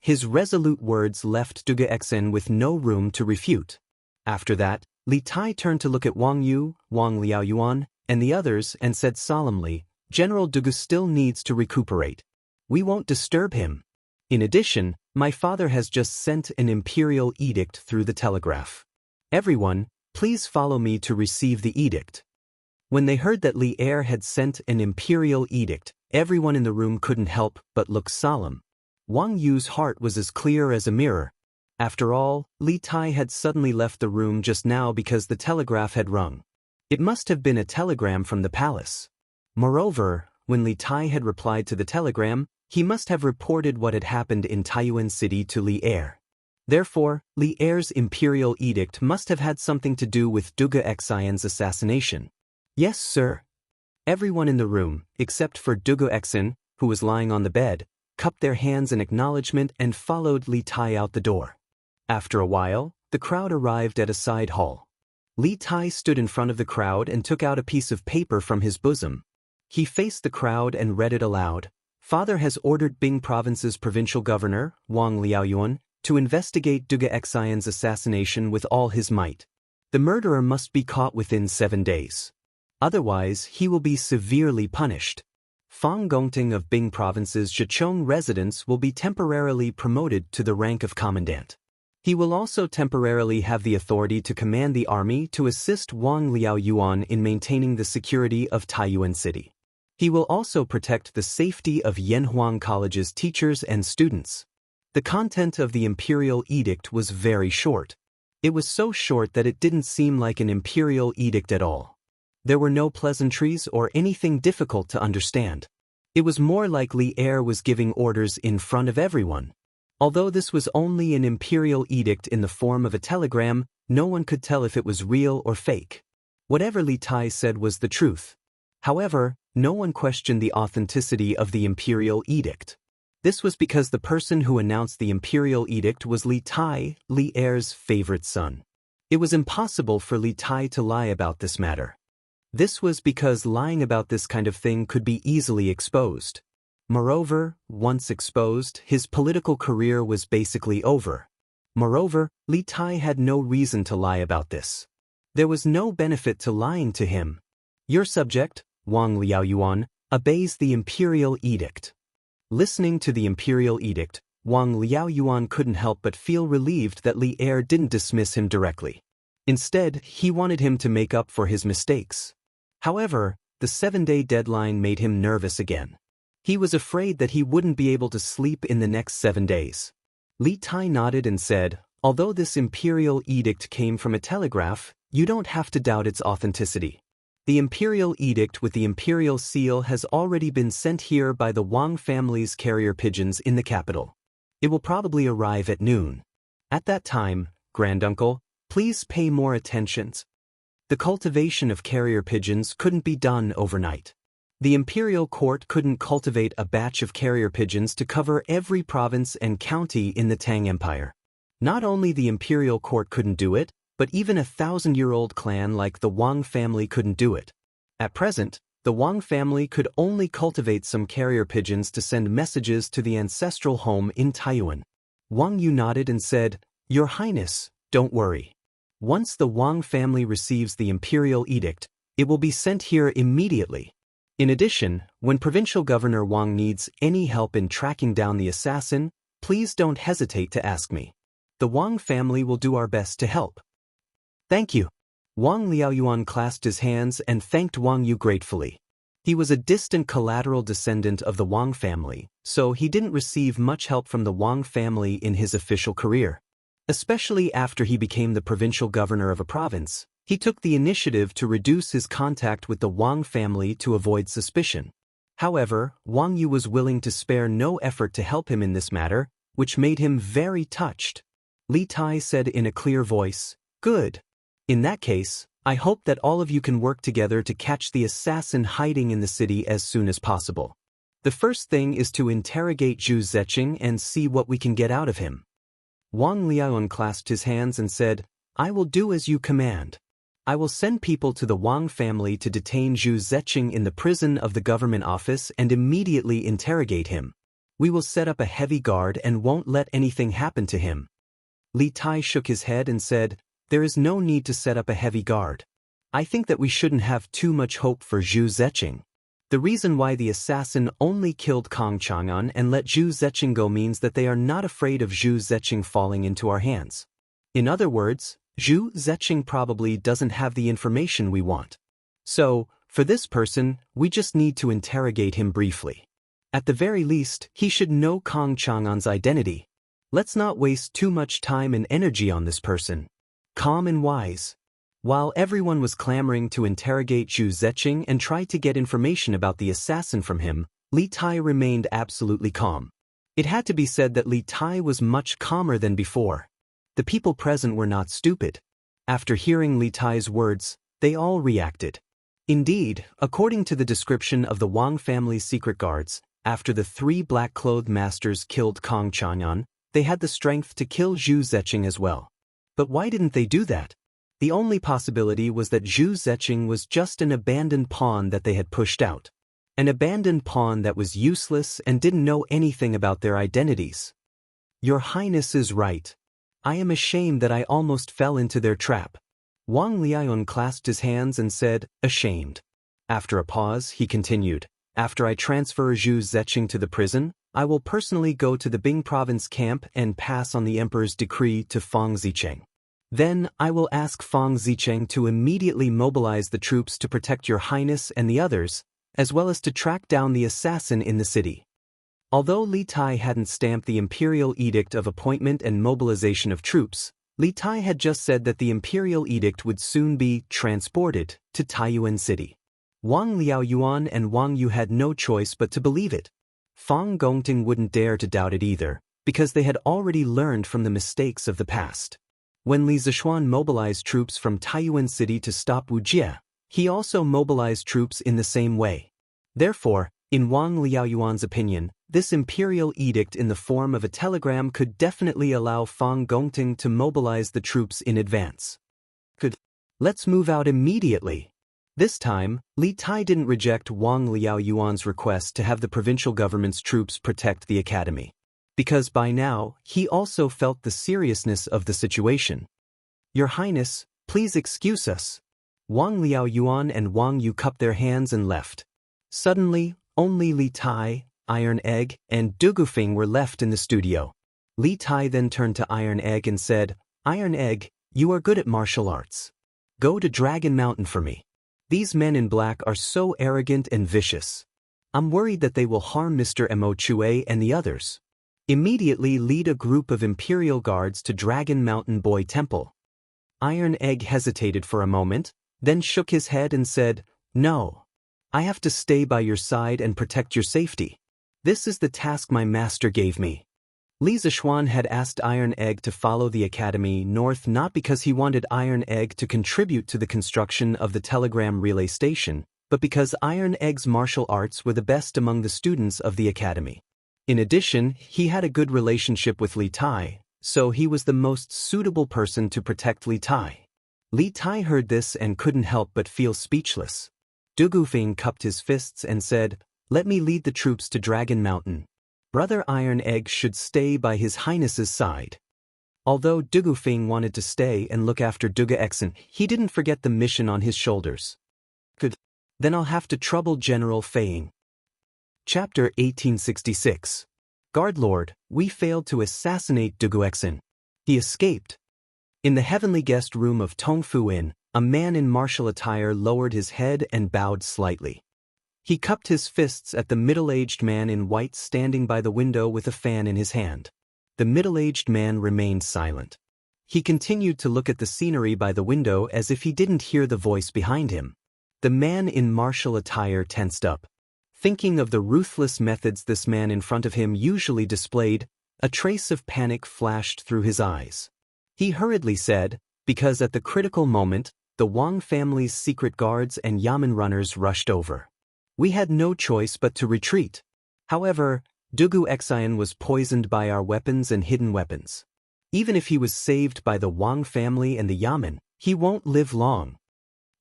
His resolute words left Dugexen with no room to refute. After that, Li Tai turned to look at Wang Yu, Wang Liaoyuan, and the others and said solemnly, General Dugu still needs to recuperate. We won't disturb him. In addition, my father has just sent an imperial edict through the telegraph. Everyone, please follow me to receive the edict. When they heard that Li Er had sent an imperial edict, everyone in the room couldn't help but look solemn. Wang Yu's heart was as clear as a mirror. After all, Li Tai had suddenly left the room just now because the telegraph had rung. It must have been a telegram from the palace. Moreover, when Li Tai had replied to the telegram, he must have reported what had happened in Taiyuan City to Li Er. Therefore, Li Er's imperial edict must have had something to do with Dugexen's assassination. Yes, sir. Everyone in the room, except for Dugexen, who was lying on the bed, cupped their hands in acknowledgement and followed Li Tai out the door. After a while, the crowd arrived at a side hall. Li Tai stood in front of the crowd and took out a piece of paper from his bosom. He faced the crowd and read it aloud. Father has ordered Bing Province's provincial governor, Wang Liaoyuan, to investigate Dugexen's assassination with all his might. The murderer must be caught within 7 days. Otherwise, he will be severely punished. Fang Gongting of Bing Province's Zhichong residence will be temporarily promoted to the rank of commandant. He will also temporarily have the authority to command the army to assist Wang Liaoyuan in maintaining the security of Taiyuan City. He will also protect the safety of Yanhuang College's teachers and students. The content of the imperial edict was very short. It was so short that it didn't seem like an imperial edict at all. There were no pleasantries or anything difficult to understand. It was more like Li Er was giving orders in front of everyone. Although this was only an imperial edict in the form of a telegram, no one could tell if it was real or fake. Whatever Li Tai said was the truth. However, no one questioned the authenticity of the imperial edict. This was because the person who announced the imperial edict was Li Tai, Li Er's favorite son. It was impossible for Li Tai to lie about this matter. This was because lying about this kind of thing could be easily exposed. Moreover, once exposed, his political career was basically over. Moreover, Li Tai had no reason to lie about this. There was no benefit to lying to him. Your subject, Wang Liaoyuan, obeys the imperial edict. Listening to the imperial edict, Wang Liaoyuan couldn't help but feel relieved that Li Er didn't dismiss him directly. Instead, he wanted him to make up for his mistakes. However, the 7-day deadline made him nervous again. He was afraid that he wouldn't be able to sleep in the next 7 days. Li Tai nodded and said, although this imperial edict came from a telegraph, you don't have to doubt its authenticity. The imperial edict with the imperial seal has already been sent here by the Wang family's carrier pigeons in the capital. It will probably arrive at noon. At that time, granduncle, please pay more attention. The cultivation of carrier pigeons couldn't be done overnight. The imperial court couldn't cultivate a batch of carrier pigeons to cover every province and county in the Tang Empire. Not only the imperial court couldn't do it, but even a 1,000-year-old clan like the Wang family couldn't do it. At present, the Wang family could only cultivate some carrier pigeons to send messages to the ancestral home in Taiyuan. Wang Yu nodded and said, Your Highness, don't worry. Once the Wang family receives the imperial edict, it will be sent here immediately. In addition, when Provincial Governor Wang needs any help in tracking down the assassin, please don't hesitate to ask me. The Wang family will do our best to help. Thank you. Wang Liaoyuan clasped his hands and thanked Wang Yu gratefully. He was a distant collateral descendant of the Wang family, so he didn't receive much help from the Wang family in his official career. Especially after he became the provincial governor of a province, He took the initiative to reduce his contact with the Wang family to avoid suspicion. However, Wang Yu was willing to spare no effort to help him in this matter, which made him very touched. Li Tai said in a clear voice, "Good. In that case, I hope that all of you can work together to catch the assassin hiding in the city as soon as possible. The first thing is to interrogate Zhu Zeqing and see what we can get out of him." Wang Liaoan clasped his hands and said, "I will do as you command. I will send people to the Wang family to detain Zhu Zeqing in the prison of the government office and immediately interrogate him. We will set up a heavy guard and won't let anything happen to him." Li Tai shook his head and said, "There is no need to set up a heavy guard. I think that we shouldn't have too much hope for Zhu Zeqing. The reason why the assassin only killed Kong Chang'an and let Zhu Zeqing go means that they are not afraid of Zhu Zeqing falling into our hands. In other words, Zhu Zeqing probably doesn't have the information we want. So, for this person, we just need to interrogate him briefly. At the very least, he should know Kong Chang'an's identity. Let's not waste too much time and energy on this person." Calm and wise. While everyone was clamoring to interrogate Zhu Zeqing and try to get information about the assassin from him, Li Tai remained absolutely calm. It had to be said that Li Tai was much calmer than before. The people present were not stupid. After hearing Li Tai's words, they all reacted. Indeed, according to the description of the Wang family's secret guards, after the 3 black-clothed masters killed Kong Chang'an, they had the strength to kill Zhu Zeqing as well. But why didn't they do that? The only possibility was that Zhu Zeqing was just an abandoned pawn that they had pushed out. An abandoned pawn that was useless and didn't know anything about their identities. "Your Highness is right. I am ashamed that I almost fell into their trap." Wang Liaoan clasped his hands and said, "Ashamed." After a pause, he continued, "After I transfer Zhu Zeqing to the prison, I will personally go to the Bing province camp and pass on the Emperor's decree to Fang Zicheng. Then, I will ask Fang Zicheng to immediately mobilize the troops to protect your Highness and the others, as well as to track down the assassin in the city." Although Li Tai hadn't stamped the imperial edict of appointment and mobilization of troops, Li Tai had just said that the imperial edict would soon be transported to Taiyuan City. Wang Liaoyuan and Wang Yu had no choice but to believe it. Fang Gongting wouldn't dare to doubt it either, because they had already learned from the mistakes of the past. When Li Zishuan mobilized troops from Taiyuan City to stop Wu Jie, he also mobilized troops in the same way. Therefore, in Wang Liaoyuan's opinion, this imperial edict in the form of a telegram could definitely allow Fang Gongting to mobilize the troops in advance. Good. Let's move out immediately. This time, Li Tai didn't reject Wang Liaoyuan's request to have the provincial government's troops protect the academy. Because by now, he also felt the seriousness of the situation. "Your Highness, please excuse us." Wang Liaoyuan and Wang Yu cupped their hands and left. Suddenly, only Li Tai, Iron Egg, and Dugufeng were left in the studio. Li Tai then turned to Iron Egg and said, "Iron Egg, you are good at martial arts. Go to Dragon Mountain for me. These men in black are so arrogant and vicious. I'm worried that they will harm Mr. Mo Chue and the others. Immediately lead a group of Imperial Guards to Dragon Mountain Boy Temple." Iron Egg hesitated for a moment, then shook his head and said, "No. I have to stay by your side and protect your safety. This is the task my master gave me." Li Zishuan had asked Iron Egg to follow the academy north not because he wanted Iron Egg to contribute to the construction of the telegram relay station, but because Iron Egg's martial arts were the best among the students of the academy. In addition, he had a good relationship with Li Tai, so he was the most suitable person to protect Li Tai. Li Tai heard this and couldn't help but feel speechless. Dugufeng cupped his fists and said, "Let me lead the troops to Dragon Mountain. Brother Iron Egg should stay by His Highness's side." Although Dugufeng wanted to stay and look after Duga Exen, he didn't forget the mission on his shoulders. "Good. Then I'll have to trouble General Feiying." Chapter 1866. Guard Lord, we failed to assassinate Duguexin. He escaped. In the heavenly guest room of Tongfu Inn, a man in martial attire lowered his head and bowed slightly. He cupped his fists at the middle-aged man in white standing by the window with a fan in his hand. The middle-aged man remained silent. he continued to look at the scenery by the window as if he didn't hear the voice behind him. The man in martial attire tensed up. Thinking of the ruthless methods this man in front of him usually displayed, a trace of panic flashed through his eyes. He hurriedly said, because at the critical moment, the Wang family's secret guards and yamen runners rushed over. We had no choice but to retreat. However, Dugu Xian was poisoned by our weapons and hidden weapons. Even if he was saved by the Wang family and the yamen, he won't live long.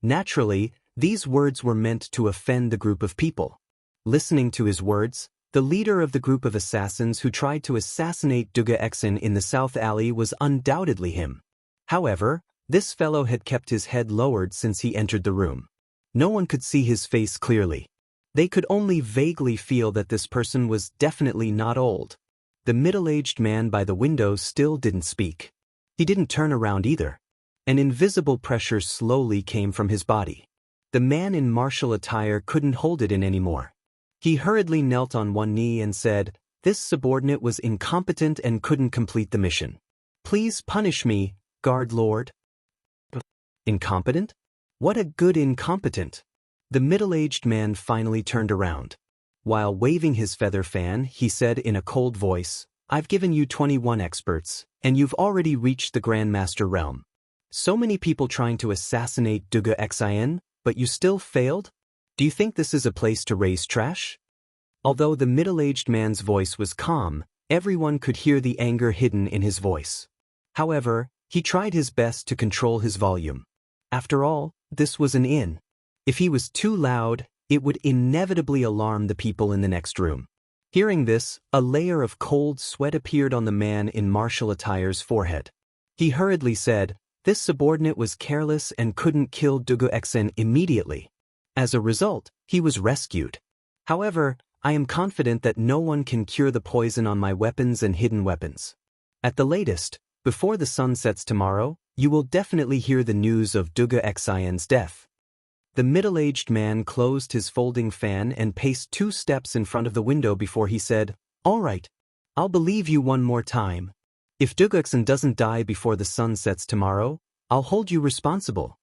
Naturally, these words were meant to offend the group of people. Listening to his words, the leader of the group of assassins who tried to assassinate Dugu Xian in the South Alley was undoubtedly him. However, this fellow had kept his head lowered since he entered the room. No one could see his face clearly. They could only vaguely feel that this person was definitely not old. The middle-aged man by the window still didn't speak. He didn't turn around either. An invisible pressure slowly came from his body. The man in martial attire couldn't hold it in anymore. He hurriedly knelt on one knee and said, "This subordinate was incompetent and couldn't complete the mission. Please punish me, guard lord." Incompetent? What a good incompetent! The middle-aged man finally turned around. While waving his feather fan, he said in a cold voice, "I've given you 21 experts, and you've already reached the Grandmaster realm. So many people trying to assassinate Dugu Xian, but you still failed? Do you think this is a place to raise trash?" Although the middle-aged man's voice was calm, everyone could hear the anger hidden in his voice. However, he tried his best to control his volume. After all, this was an inn. If he was too loud, it would inevitably alarm the people in the next room. Hearing this, a layer of cold sweat appeared on the man in martial attire's forehead. He hurriedly said, "This subordinate was careless and couldn't kill Dugu Xian immediately. As a result, he was rescued. However, I am confident that no one can cure the poison on my weapons and hidden weapons. At the latest, before the sun sets tomorrow, you will definitely hear the news of Dugu Xian's death." The middle-aged man closed his folding fan and paced 2 steps in front of the window before he said, "All right, I'll believe you one more time. If Dugu Xian doesn't die before the sun sets tomorrow, I'll hold you responsible."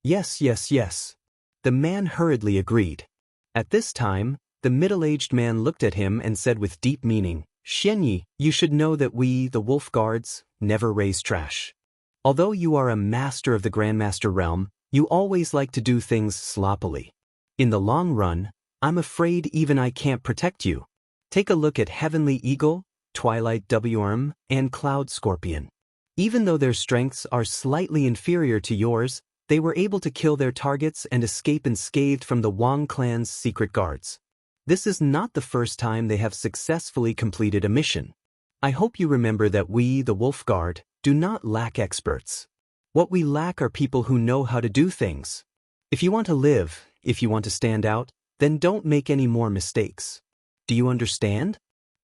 "Yes, yes, yes." The man hurriedly agreed. At this time, the middle-aged man looked at him and said with deep meaning, "Xianyi, you should know that we, the wolf guards, never raise trash. Although you are a master of the Grandmaster realm, you always like to do things sloppily. In the long run, I'm afraid even I can't protect you. Take a look at Heavenly Eagle, Twilight Worm, and Cloud Scorpion. Even though their strengths are slightly inferior to yours, they were able to kill their targets and escape unscathed from the Wang clan's secret guards. This is not the first time they have successfully completed a mission. I hope you remember that we, the Wolf Guard, do not lack experts. What we lack are people who know how to do things. If you want to live, if you want to stand out, then don't make any more mistakes. Do you understand?"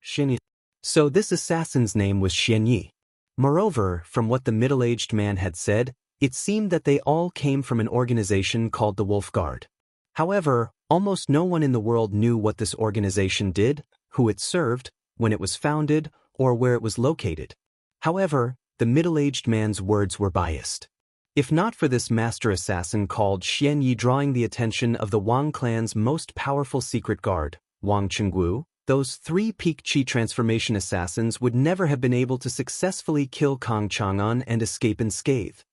Xianyi. So this assassin's name was Xianyi. Moreover, from what the middle-aged man had said, it seemed that they all came from an organization called the Wolf Guard. However, almost no one in the world knew what this organization did, who it served, when it was founded, or where it was located. However, the middle-aged man's words were biased. If not for this master assassin called Xianyi drawing the attention of the Wang clan's most powerful secret guard, Wang Chenggu, those 3 peak chi transformation assassins would never have been able to successfully kill Kang Chang'an and escape unscathed.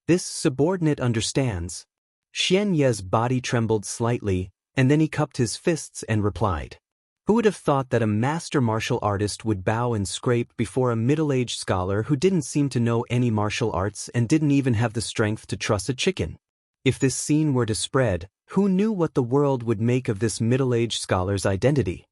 This subordinate understands. Xianyi's body trembled slightly, and then he cupped his fists and replied. Who would have thought that a master martial artist would bow and scrape before a middle-aged scholar who didn't seem to know any martial arts and didn't even have the strength to truss a chicken? If this scene were to spread, who knew what the world would make of this middle-aged scholar's identity?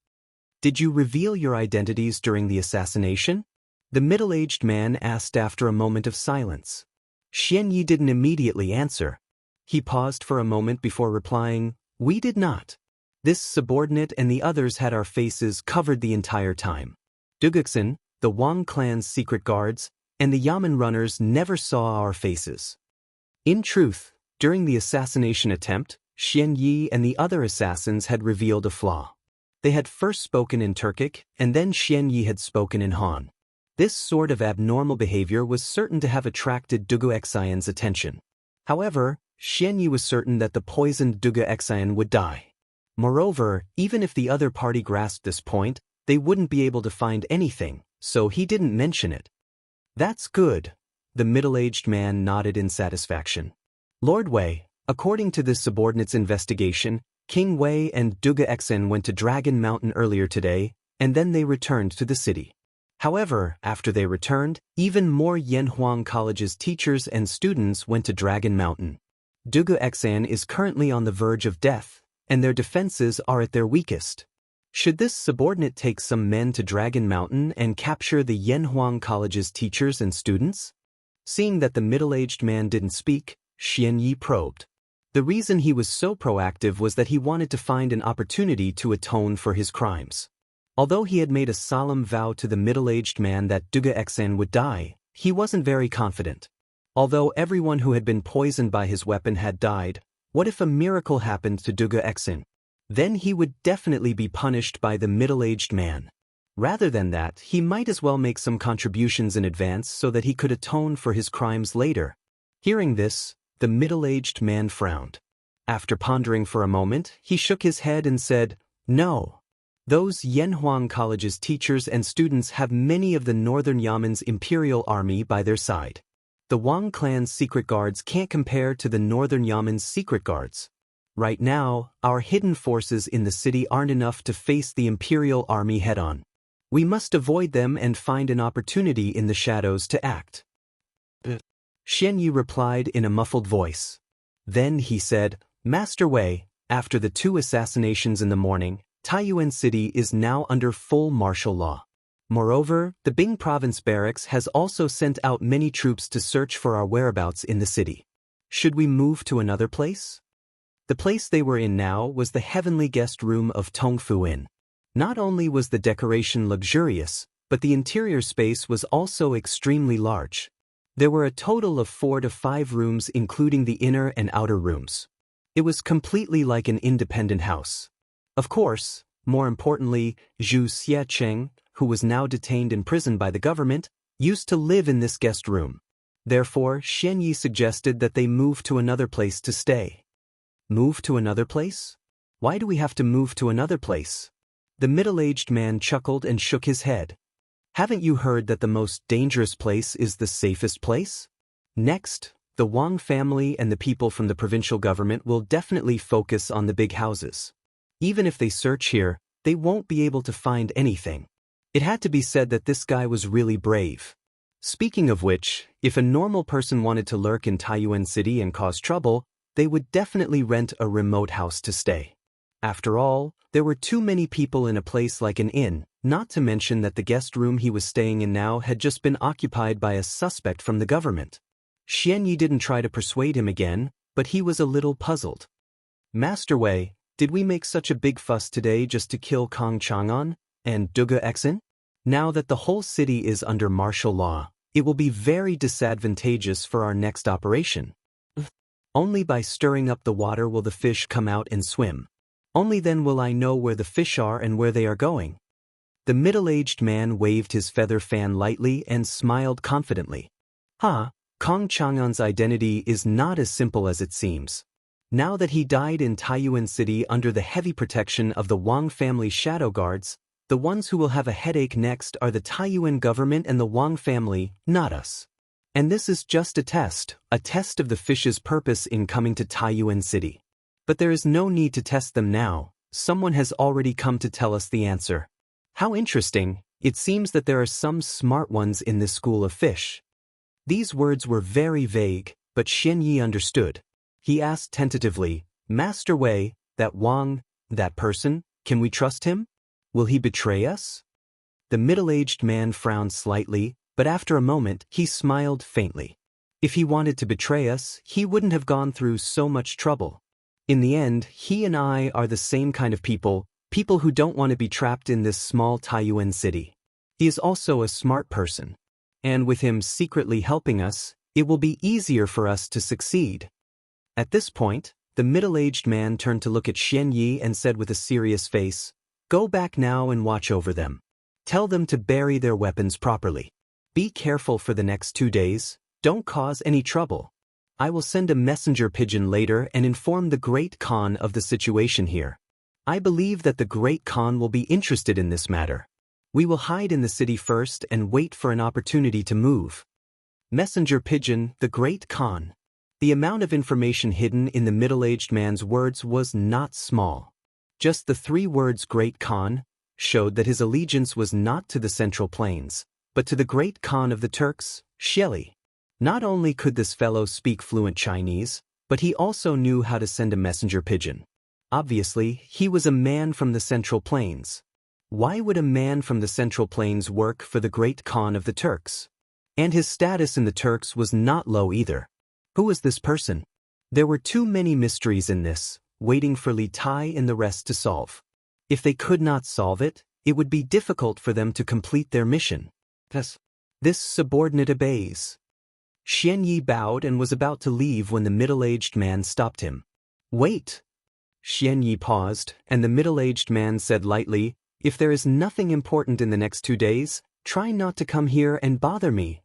Did you reveal your identities during the assassination? The middle-aged man asked after a moment of silence. Xianyi didn't immediately answer. He paused for a moment before replying, "We did not. This subordinate and the others had our faces covered the entire time. Dugu Xian, the Wang clan's secret guards, and the yamen runners never saw our faces." In truth, during the assassination attempt, Xianyi and the other assassins had revealed a flaw. They had first spoken in Turkic, and then Xianyi had spoken in Han. This sort of abnormal behavior was certain to have attracted Dugu Xian's attention. However, Xianyi was certain that the poisoned Dugu Xian would die. Moreover, even if the other party grasped this point, they wouldn't be able to find anything, so he didn't mention it. That's good. The middle-aged man nodded in satisfaction. Lord Wei, according to this subordinate's investigation, King Wei and Dugu Xian went to Dragon Mountain earlier today, and then they returned to the city. However, after they returned, even more Yanhuang College's teachers and students went to Dragon Mountain. Dugu Xian is currently on the verge of death, and their defenses are at their weakest. Should this subordinate take some men to Dragon Mountain and capture the Yanhuang College's teachers and students? Seeing that the middle-aged man didn't speak, Xianyi probed. The reason he was so proactive was that he wanted to find an opportunity to atone for his crimes. Although he had made a solemn vow to the middle-aged man that Dugu Xian would die, he wasn't very confident. Although everyone who had been poisoned by his weapon had died, what if a miracle happened to Dugu Xian? Then he would definitely be punished by the middle-aged man. Rather than that, he might as well make some contributions in advance so that he could atone for his crimes later. Hearing this, the middle-aged man frowned. After pondering for a moment, he shook his head and said, "No. Those Yanhuang College's teachers and students have many of the Northern Yamen's imperial army by their side. The Wang clan's secret guards can't compare to the Northern Yamen's secret guards. Right now, our hidden forces in the city aren't enough to face the imperial army head-on. We must avoid them and find an opportunity in the shadows to act." Xianyi replied in a muffled voice. Then he said, "Master Wei, after the 2 assassinations in the morning, Taiyuan City is now under full martial law. Moreover, the Bing Province Barracks has also sent out many troops to search for our whereabouts in the city. Should we move to another place?" The place they were in now was the heavenly guest room of Tongfu Inn. Not only was the decoration luxurious, but the interior space was also extremely large. There were a total of 4 to 5 rooms including the inner and outer rooms. It was completely like an independent house. Of course, more importantly, Zhu Xiecheng, who was now detained in prison by the government, used to live in this guest room. Therefore, Xianyi suggested that they move to another place to stay. Move to another place? Why do we have to move to another place? The middle-aged man chuckled and shook his head. Haven't you heard that the most dangerous place is the safest place? Next, the Wang family and the people from the provincial government will definitely focus on the big houses. Even if they search here, they won't be able to find anything. It had to be said that this guy was really brave. Speaking of which, if a normal person wanted to lurk in Taiyuan City and cause trouble, they would definitely rent a remote house to stay. After all, there were too many people in a place like an inn, not to mention that the guest room he was staying in now had just been occupied by a suspect from the government. Xianyi didn't try to persuade him again, but he was a little puzzled. "Master Wei, did we make such a big fuss today just to kill Kong Chang'an and Dugu Xian? Now that the whole city is under martial law, it will be very disadvantageous for our next operation. Only by stirring up the water will the fish come out and swim. Only then will I know where the fish are and where they are going." The middle-aged man waved his feather fan lightly and smiled confidently. Kong Chang'an's identity is not as simple as it seems. Now that he died in Taiyuan City under the heavy protection of the Wang family shadow guards, the ones who will have a headache next are the Taiyuan government and the Wang family, not us. And this is just a test of the fish's purpose in coming to Taiyuan City. But there is no need to test them now. Someone has already come to tell us the answer. How interesting, it seems that there are some smart ones in this school of fish. These words were very vague, but Xianyi understood. He asked tentatively, "Master Wei, that Wang, that person, can we trust him? Will he betray us?" The middle-aged man frowned slightly, but after a moment, he smiled faintly. If he wanted to betray us, he wouldn't have gone through so much trouble. In the end, he and I are the same kind of people who don't want to be trapped in this small Taiyuan city. He is also a smart person. And with him secretly helping us, it will be easier for us to succeed. At this point, the middle-aged man turned to look at Xianyi and said with a serious face, "Go back now and watch over them. Tell them to bury their weapons properly." Be careful for the next 2 days, don't cause any trouble. I will send a messenger pigeon later and inform the Great Khan of the situation here. I believe that the Great Khan will be interested in this matter. We will hide in the city first and wait for an opportunity to move. Messenger pigeon, the Great Khan. The amount of information hidden in the middle-aged man's words was not small. Just the 3 words Great Khan showed that his allegiance was not to the Central Plains, but to the Great Khan of the Turks, Shelley. Not only could this fellow speak fluent Chinese, but he also knew how to send a messenger pigeon. Obviously, he was a man from the Central Plains. Why would a man from the Central Plains work for the Great Khan of the Turks? And his status in the Turks was not low either. Who was this person? There were too many mysteries in this, waiting for Li Tai and the rest to solve. If they could not solve it, it would be difficult for them to complete their mission. Thus, this subordinate obeys. Xianyi bowed and was about to leave when the middle-aged man stopped him. Wait! Xianyi paused, and the middle-aged man said lightly, if there is nothing important in the next 2 days, try not to come here and bother me.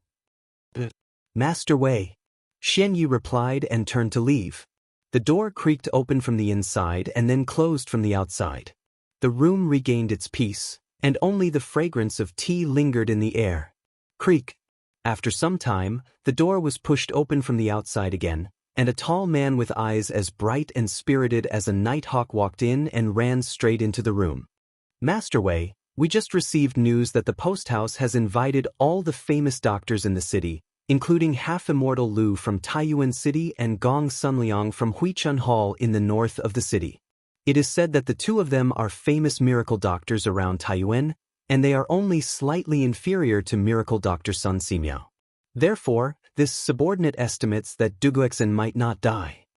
Master Wei. Xianyi replied and turned to leave. The door creaked open from the inside and then closed from the outside. The room regained its peace, and only the fragrance of tea lingered in the air. Creak. After some time, the door was pushed open from the outside again, and a tall man with eyes as bright and spirited as a nighthawk walked in and ran straight into the room. Master Wei, we just received news that the post house has invited all the famous doctors in the city, including half-immortal Lu from Taiyuan City and Gong Sunliang from Huichun Hall in the north of the city. It is said that the 2 of them are famous miracle doctors around Taiyuan, and they are only slightly inferior to miracle Dr. Sun Simiao. Therefore, this subordinate estimates that Duguexen might not die.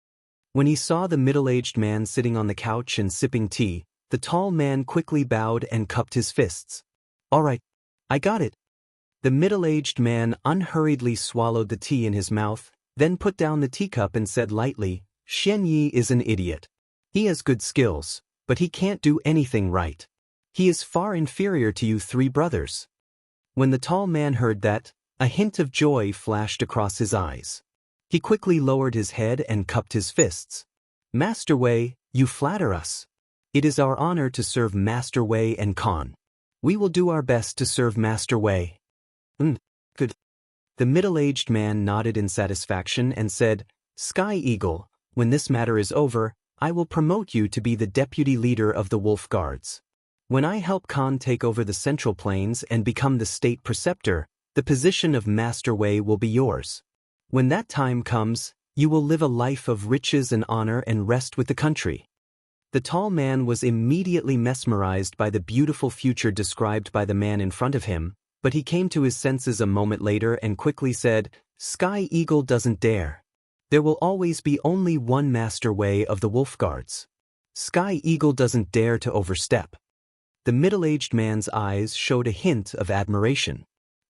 When he saw the middle-aged man sitting on the couch and sipping tea, the tall man quickly bowed and cupped his fists. All right, I got it. The middle-aged man unhurriedly swallowed the tea in his mouth, then put down the teacup and said lightly, Xianyi is an idiot. He has good skills, but he can't do anything right. He is far inferior to you 3 brothers. When the tall man heard that, a hint of joy flashed across his eyes. He quickly lowered his head and cupped his fists. Master Wei, you flatter us. It is our honor to serve Master Wei and Khan. We will do our best to serve Master Wei. Good. The middle-aged man nodded in satisfaction and said, Sky Eagle, when this matter is over, I will promote you to be the deputy leader of the Wolf Guards. When I help Khan take over the Central Plains and become the state preceptor, the position of Master Wei will be yours. When that time comes, you will live a life of riches and honor and rest with the country. The tall man was immediately mesmerized by the beautiful future described by the man in front of him, but he came to his senses a moment later and quickly said, Sky Eagle doesn't dare. There will always be only one Master Wei of the Wolf Guards. Sky Eagle doesn't dare to overstep. The middle-aged man's eyes showed a hint of admiration.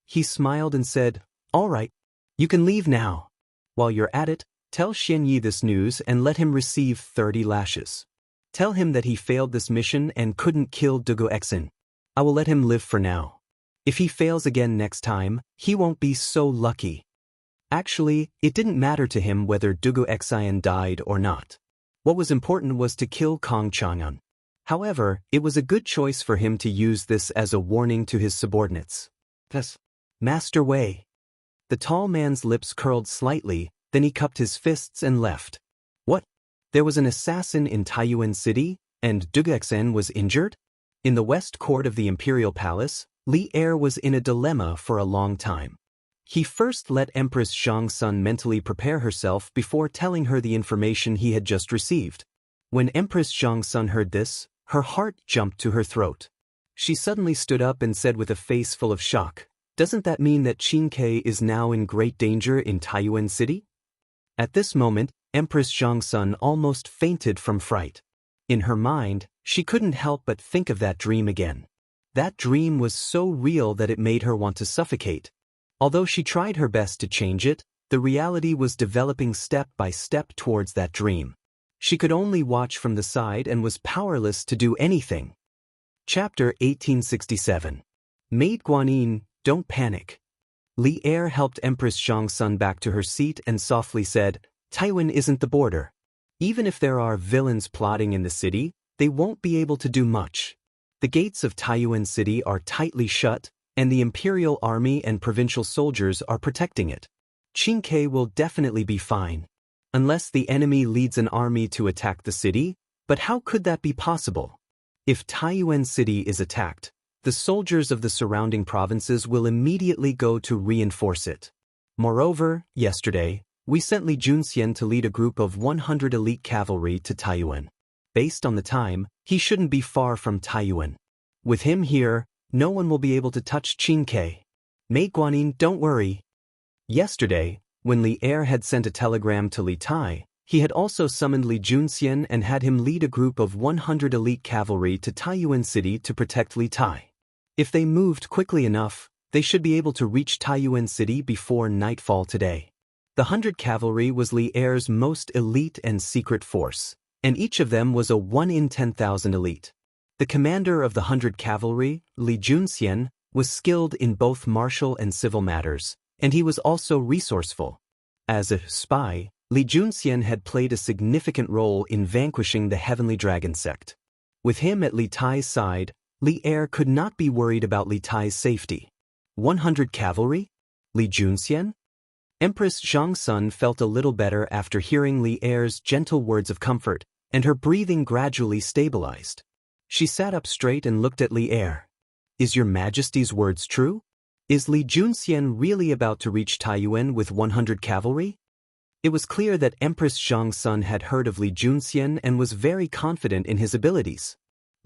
He smiled and said, All right, you can leave now. While you're at it, tell Xianyi this news and let him receive 30 lashes. Tell him that he failed this mission and couldn't kill Duguexen. I will let him live for now. If he fails again next time, he won't be so lucky. Actually, it didn't matter to him whether Duguexen died or not. What was important was to kill Kong Chang'an. However, it was a good choice for him to use this as a warning to his subordinates. Thus, Master Wei. The tall man's lips curled slightly, then he cupped his fists and left. What? There was an assassin in Taiyuan City, and Duguexen was injured? In the west court of the Imperial Palace, Li Er was in a dilemma for a long time. He first let Empress Zhang mentally prepare herself before telling her the information he had just received. When Empress Zhang heard this, her heart jumped to her throat. She suddenly stood up and said with a face full of shock, Doesn't that mean that Qingke is now in great danger in Taiyuan City? At this moment, Empress Zhang almost fainted from fright. In her mind, she couldn't help but think of that dream again. That dream was so real that it made her want to suffocate. Although she tried her best to change it, the reality was developing step by step towards that dream. She could only watch from the side and was powerless to do anything. Chapter 1867. Maid Guanyin, don't panic. Li Er helped Empress Xianxia back to her seat and softly said, "Taiwan isn't the border. Even if there are villains plotting in the city, they won't be able to do much. The gates of Taiyuan City are tightly shut, and the Imperial Army and provincial soldiers are protecting it. Qingke will definitely be fine. Unless the enemy leads an army to attack the city, but how could that be possible? If Taiyuan City is attacked, the soldiers of the surrounding provinces will immediately go to reinforce it. Moreover, yesterday, we sent Li Junxian to lead a group of 100 elite cavalry to Taiyuan. Based on the time, he shouldn't be far from Taiyuan. With him here, no one will be able to touch Qingke. Mei Guanyin, don't worry." Yesterday, when Li Er had sent a telegram to Li Tai, he had also summoned Li Junxian and had him lead a group of 100 elite cavalry to Taiyuan City to protect Li Tai. If they moved quickly enough, they should be able to reach Taiyuan City before nightfall today. The 100 cavalry was Li Er's most elite and secret force, and each of them was a 1 in 10,000 elite. The commander of the 100 cavalry, Li Junxian, was skilled in both martial and civil matters, and he was also resourceful. As a spy, Li Junxian had played a significant role in vanquishing the Heavenly Dragon sect. With him at Li Tai's side, Li Er could not be worried about Li Tai's safety. 100 cavalry? Li Junxian? Empress Xianxia felt a little better after hearing Li Er's gentle words of comfort, and her breathing gradually stabilized. She sat up straight and looked at Li Er. "Is your Majesty's words true? Is Li Junxian really about to reach Taiyuan with 100 cavalry?" It was clear that Empress Xianxia had heard of Li Junxian and was very confident in his abilities.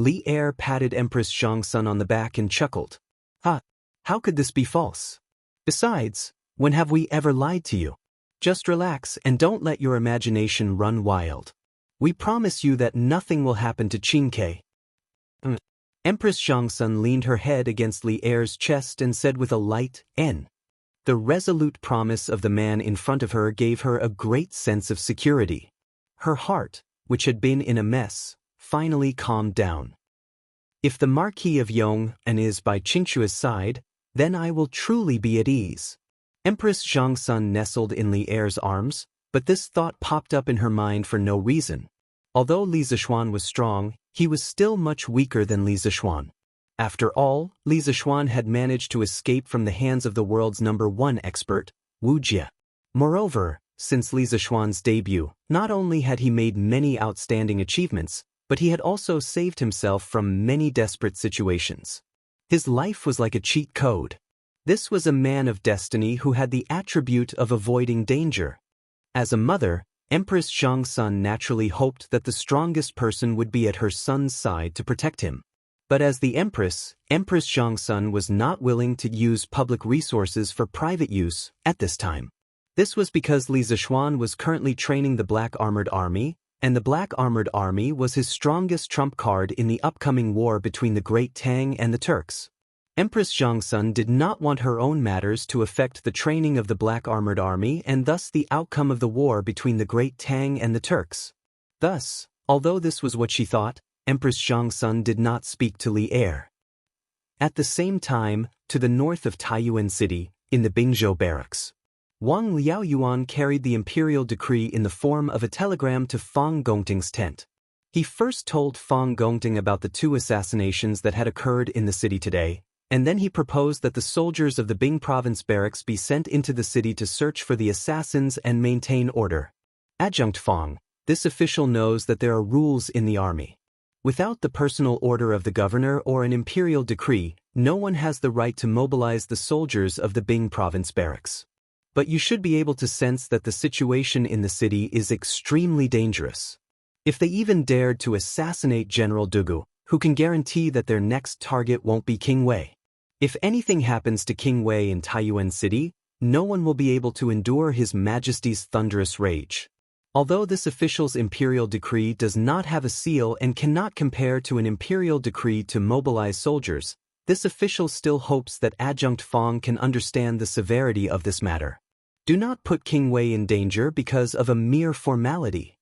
Li Er patted Empress Xianxia on the back and chuckled. How could this be false? Besides, when have we ever lied to you? Just relax and don't let your imagination run wild. We promise you that nothing will happen to Qingke." Empress Xianxia leaned her head against Li Er's chest and said with a light "N." The resolute promise of the man in front of her gave her a great sense of security. Her heart, which had been in a mess, finally calmed down. "If the Marquis of Yong and is by Qingxua's side, then I will truly be at ease." Empress Xianxia nestled in Li Er's arms, but this thought popped up in her mind for no reason. Although Li Zishuan was strong, he was still much weaker than Li Zishuan. After all, Li Zishuan had managed to escape from the hands of the world's #1 expert, Wuxia. Moreover, since Li Zishuan's debut, not only had he made many outstanding achievements, but he had also saved himself from many desperate situations. His life was like a cheat code. This was a man of destiny who had the attribute of avoiding danger. As a mother, Empress Xianxia naturally hoped that the strongest person would be at her son's side to protect him. But as the Empress Xianxia was not willing to use public resources for private use at this time. This was because Li Zishuan was currently training the Black Armored Army, and the Black Armored Army was his strongest trump card in the upcoming war between the Great Tang and the Turks. Empress Xianxia did not want her own matters to affect the training of the Black Armored Army and thus the outcome of the war between the Great Tang and the Turks. Thus, although this was what she thought, Empress Xianxia did not speak to Li Er. At the same time, to the north of Taiyuan City, in the Bingzhou barracks, Wang Liaoyuan carried the imperial decree in the form of a telegram to Fang Gongting's tent. He first told Fang Gongting about the 2 assassinations that had occurred in the city today, and then he proposed that the soldiers of the Bing province barracks be sent into the city to search for the assassins and maintain order. Adjunct Fang, this official knows that there are rules in the army. Without the personal order of the governor or an imperial decree, no one has the right to mobilize the soldiers of the Bing province barracks. But you should be able to sense that the situation in the city is extremely dangerous. If they even dared to assassinate General Dugu, who can guarantee that their next target won't be King Wei? If anything happens to King Wei in Taiyuan City, no one will be able to endure His Majesty's thunderous rage. Although this official's imperial decree does not have a seal and cannot compare to an imperial decree to mobilize soldiers, this official still hopes that Adjunct Fang can understand the severity of this matter. Do not put King Wei in danger because of a mere formality.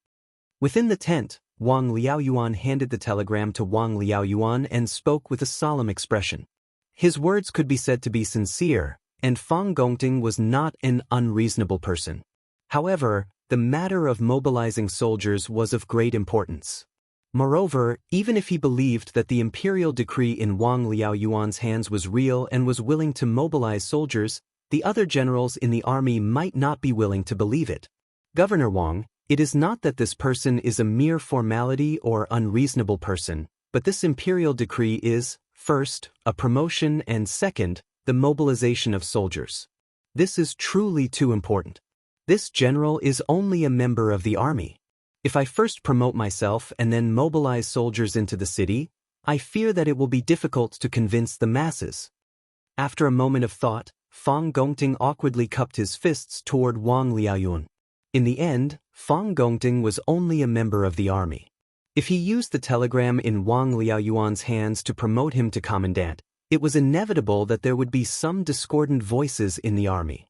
Within the tent, Wang Liaoyuan handed the telegram to Wang Liaoyuan and spoke with a solemn expression. His words could be said to be sincere, and Fang Gongting was not an unreasonable person. However, the matter of mobilizing soldiers was of great importance. Moreover, even if he believed that the imperial decree in Wang Liaoyuan's hands was real and was willing to mobilize soldiers, the other generals in the army might not be willing to believe it. Governor Wang, it is not that this person is a mere formality or unreasonable person, but this imperial decree is, first, a promotion and second, the mobilization of soldiers. This is truly too important. This general is only a member of the army. If I first promote myself and then mobilize soldiers into the city, I fear that it will be difficult to convince the masses. After a moment of thought, Fang Gongting awkwardly cupped his fists toward Wang Liaoyuan. In the end, Fang Gongting was only a member of the army. If he used the telegram in Wang Liaoyuan's hands to promote him to commandant, it was inevitable that there would be some discordant voices in the army.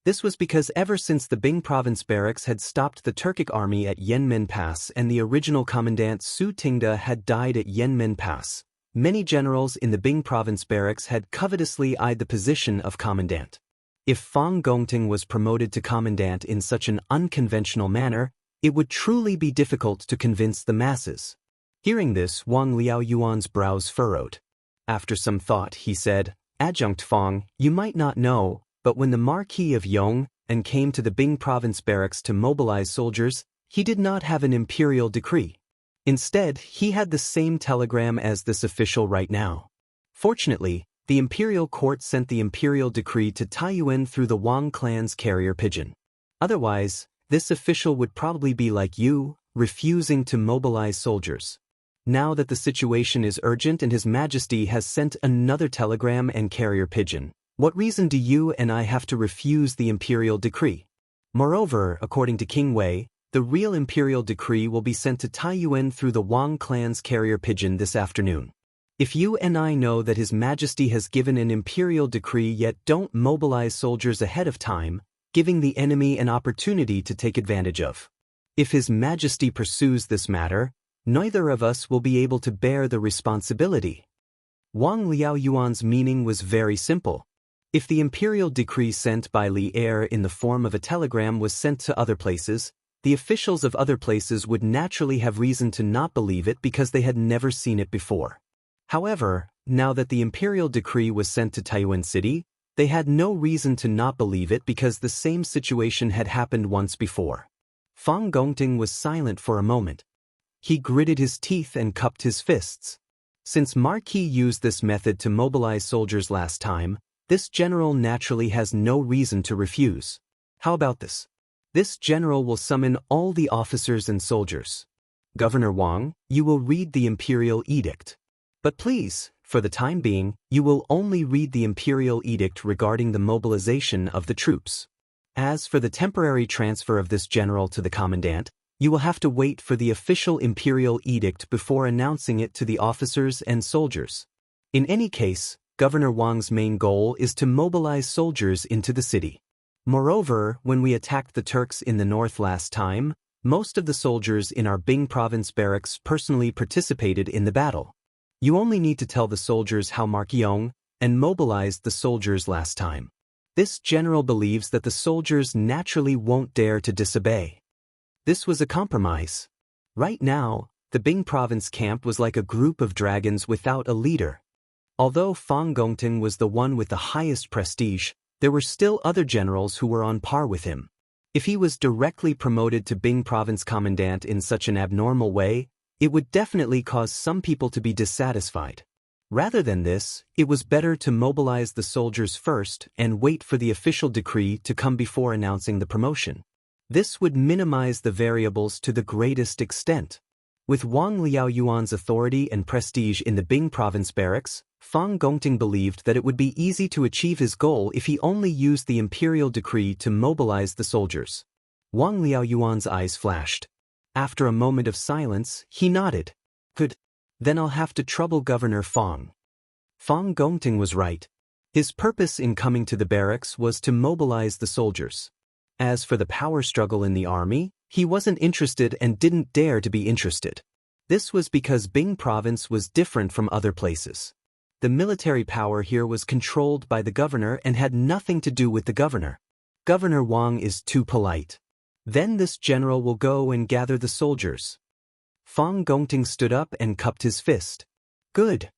This was because ever since the Bing province barracks had stopped the Turkic army at Yanmen Pass and the original commandant Su Tingda had died at Yanmen Pass, many generals in the Bing province barracks had covetously eyed the position of commandant. If Fang Gongting was promoted to commandant in such an unconventional manner, it would truly be difficult to convince the masses. Hearing this, Wang Liaoyuan's brows furrowed. After some thought, he said, "Adjunct Fang, you might not know, but when the Marquis of Yong and came to the Bing province barracks to mobilize soldiers, he did not have an imperial decree. Instead, he had the same telegram as this official right now. Fortunately, the imperial court sent the imperial decree to Taiyuan through the Wang clan's carrier pigeon. Otherwise, this official would probably be like you, refusing to mobilize soldiers. Now that the situation is urgent and His Majesty has sent another telegram and carrier pigeon, what reason do you and I have to refuse the imperial decree? Moreover, according to King Wei, the real imperial decree will be sent to Taiyuan through the Wang clan's carrier pigeon this afternoon. If you and I know that His Majesty has given an imperial decree yet don't mobilize soldiers ahead of time, giving the enemy an opportunity to take advantage of. If His Majesty pursues this matter, neither of us will be able to bear the responsibility." Wang Liaoyuan's meaning was very simple. If the imperial decree sent by Li Er in the form of a telegram was sent to other places, the officials of other places would naturally have reason to not believe it because they had never seen it before. However, now that the imperial decree was sent to Taiyuan City, they had no reason to not believe it because the same situation had happened once before. Fang Gongting was silent for a moment. He gritted his teeth and cupped his fists. Since Marquis used this method to mobilize soldiers last time, this general naturally has no reason to refuse. How about this? This general will summon all the officers and soldiers. Governor Wang, you will read the imperial edict. But please, for the time being, you will only read the imperial edict regarding the mobilization of the troops. As for the temporary transfer of this general to the commandant, you will have to wait for the official imperial edict before announcing it to the officers and soldiers. In any case, Governor Wang's main goal is to mobilize soldiers into the city. Moreover, when we attacked the Turks in the north last time, most of the soldiers in our Bing province barracks personally participated in the battle. You only need to tell the soldiers how Marquis Yong and mobilized the soldiers last time. This general believes that the soldiers naturally won't dare to disobey. This was a compromise. Right now, the Bing province camp was like a group of dragons without a leader. Although Fang Gongting was the one with the highest prestige, there were still other generals who were on par with him. If he was directly promoted to Bing province commandant in such an abnormal way, it would definitely cause some people to be dissatisfied. Rather than this, it was better to mobilize the soldiers first and wait for the official decree to come before announcing the promotion. This would minimize the variables to the greatest extent. With Wang Liaoyuan's authority and prestige in the Bing province barracks, Fang Gongting believed that it would be easy to achieve his goal if he only used the imperial decree to mobilize the soldiers. Wang Liaoyuan's eyes flashed. After a moment of silence, he nodded. Good. Then I'll have to trouble Governor Fang. Fang Gongting was right. His purpose in coming to the barracks was to mobilize the soldiers. As for the power struggle in the army, he wasn't interested and didn't dare to be interested. This was because Bing province was different from other places. the military power here was controlled by the governor and had nothing to do with the governor. Governor Wang is too polite. Then this general will go and gather the soldiers. Fang Gongting stood up and cupped his fist. Good.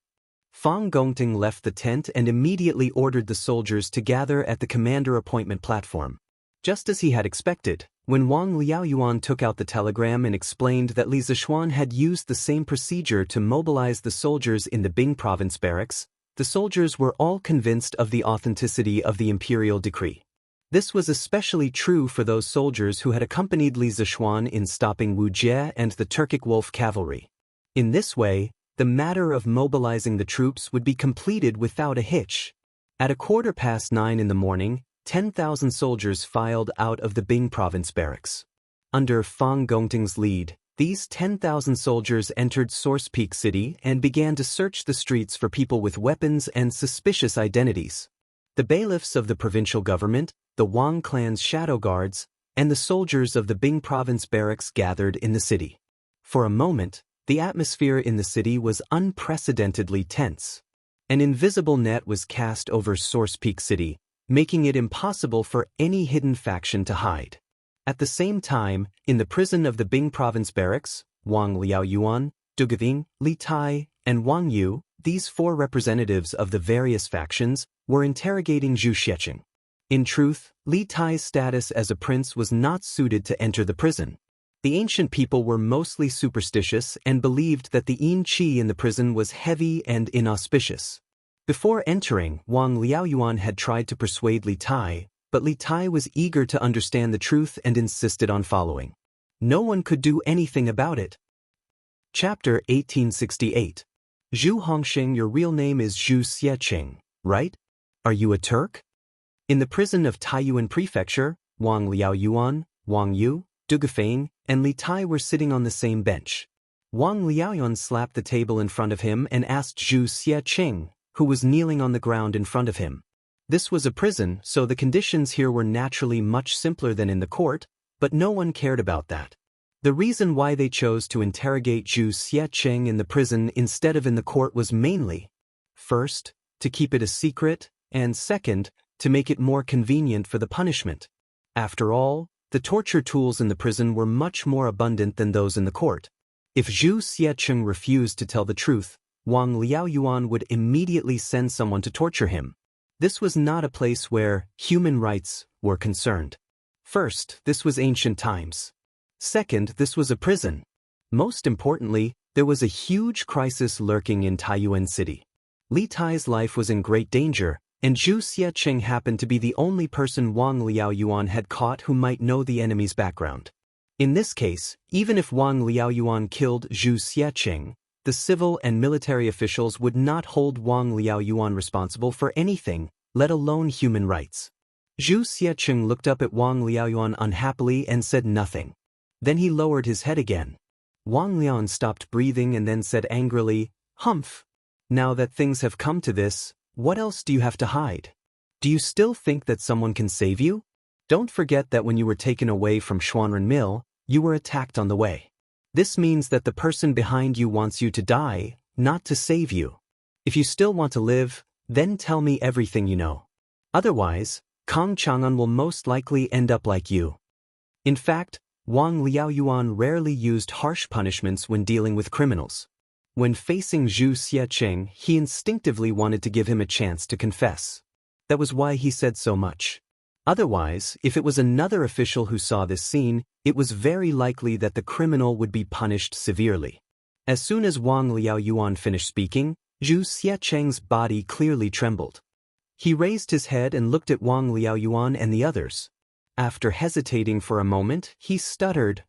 Fang Gongting left the tent and immediately ordered the soldiers to gather at the commander appointment platform. Just as he had expected, when Wang Liaoyuan took out the telegram and explained that Li Zishuan had used the same procedure to mobilize the soldiers in the Bing province barracks, the soldiers were all convinced of the authenticity of the imperial decree. This was especially true for those soldiers who had accompanied Li Zishuan in stopping Wu Jie and the Turkic Wolf cavalry. In this way, the matter of mobilizing the troops would be completed without a hitch. At 9:15 in the morning, 10,000 soldiers filed out of the Bing province barracks. Under Fang Gongting's lead, these 10,000 soldiers entered Source Peak City and began to search the streets for people with weapons and suspicious identities. The bailiffs of the provincial government, the Wang clan's shadow guards, and the soldiers of the Bing province barracks gathered in the city. For a moment, the atmosphere in the city was unprecedentedly tense. An invisible net was cast over Source Peak City, making it impossible for any hidden faction to hide. At the same time, in the prison of the Bing province barracks, Wang Liaoyuan, Du Gaving, Li Tai, and Wang Yu, these four representatives of the various factions, were interrogating Zhu Xiecheng. In truth, Li Tai's status as a prince was not suited to enter the prison. The ancient people were mostly superstitious and believed that the yin qi in the prison was heavy and inauspicious. Before entering, Wang Liaoyuan had tried to persuade Li Tai, but Li Tai was eager to understand the truth and insisted on following. No one could do anything about it. Chapter 1868. Zhu Hongxing, your real name is Zhu Xiecheng, right? Are you a Turk? In the prison of Taiyuan Prefecture, Wang Liaoyuan, Wang Yu, Du Gafeng, and Li Tai were sitting on the same bench. Wang Liaoyuan slapped the table in front of him and asked Zhu Xiecheng, who was kneeling on the ground in front of him. This was a prison, so the conditions here were naturally much simpler than in the court, but no one cared about that. The reason why they chose to interrogate Zhu Xiecheng in the prison instead of in the court was mainly, first, to keep it a secret, and second, to make it more convenient for the punishment. After all, the torture tools in the prison were much more abundant than those in the court. If Zhu Xiecheng refused to tell the truth, Wang Liaoyuan would immediately send someone to torture him. This was not a place where human rights were concerned. First, this was ancient times. Second, this was a prison. Most importantly, there was a huge crisis lurking in Taiyuan City. Li Tai's life was in great danger, and Zhu Xiecheng happened to be the only person Wang Liaoyuan had caught who might know the enemy's background. In this case, even if Wang Liaoyuan killed Zhu Xiecheng, the civil and military officials would not hold Wang Liaoyuan responsible for anything, let alone human rights. Zhu Xiecheng looked up at Wang Liaoyuan unhappily and said nothing. Then he lowered his head again. Wang Liaoyuan stopped breathing and then said angrily, "Humph! Now that things have come to this, what else do you have to hide? Do you still think that someone can save you? Don't forget that when you were taken away from Xuanren Mill, you were attacked on the way. This means that the person behind you wants you to die, not to save you. If you still want to live, then tell me everything you know. Otherwise, Kang Chang'an will most likely end up like you." In fact, Wang Liaoyuan rarely used harsh punishments when dealing with criminals. When facing Zhu Xiecheng, he instinctively wanted to give him a chance to confess. That was why he said so much. Otherwise, if it was another official who saw this scene, it was very likely that the criminal would be punished severely. As soon as Wang Liaoyuan finished speaking, Zhu Xiecheng's body clearly trembled. He raised his head and looked at Wang Liaoyuan and the others. After hesitating for a moment, he stuttered,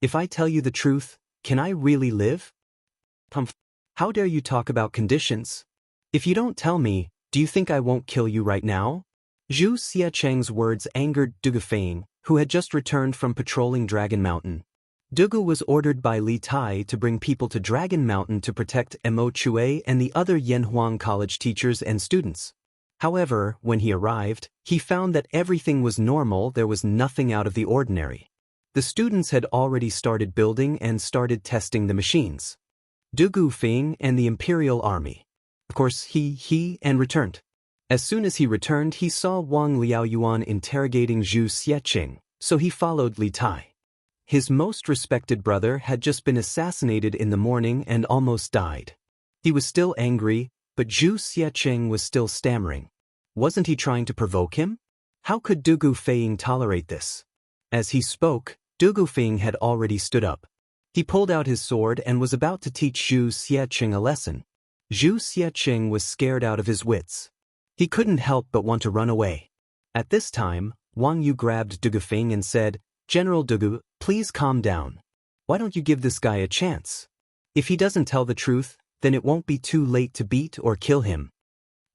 "If I tell you the truth, can I really live?" "Humph! How dare you talk about conditions? If you don't tell me, do you think I won't kill you right now?" Zhu Xiecheng's words angered Du Gafeng, who had just returned from patrolling Dragon Mountain. Dugu was ordered by Li Tai to bring people to Dragon Mountain to protect Mo Chue and the other Yanhuang College teachers and students. However, when he arrived, he found that everything was normal. There was nothing out of the ordinary. The students had already started building and started testing the machines. Du Gafeng and the Imperial Army. Of course, and returned. As soon as he returned, he saw Wang Liaoyuan interrogating Zhu Xieqing, so he followed Li Tai. His most respected brother had just been assassinated in the morning and almost died. He was still angry, but Zhu Xieqing was still stammering. Wasn't he trying to provoke him? How could Dugu Feiying tolerate this? As he spoke, Dugu Feiying had already stood up. He pulled out his sword and was about to teach Zhu Xieqing a lesson. Zhu Xieqing was scared out of his wits. He couldn't help but want to run away. At this time, Wang Yu grabbed Dugu Feiying and said, "General Dugu, please calm down. Why don't you give this guy a chance? If he doesn't tell the truth, then it won't be too late to beat or kill him."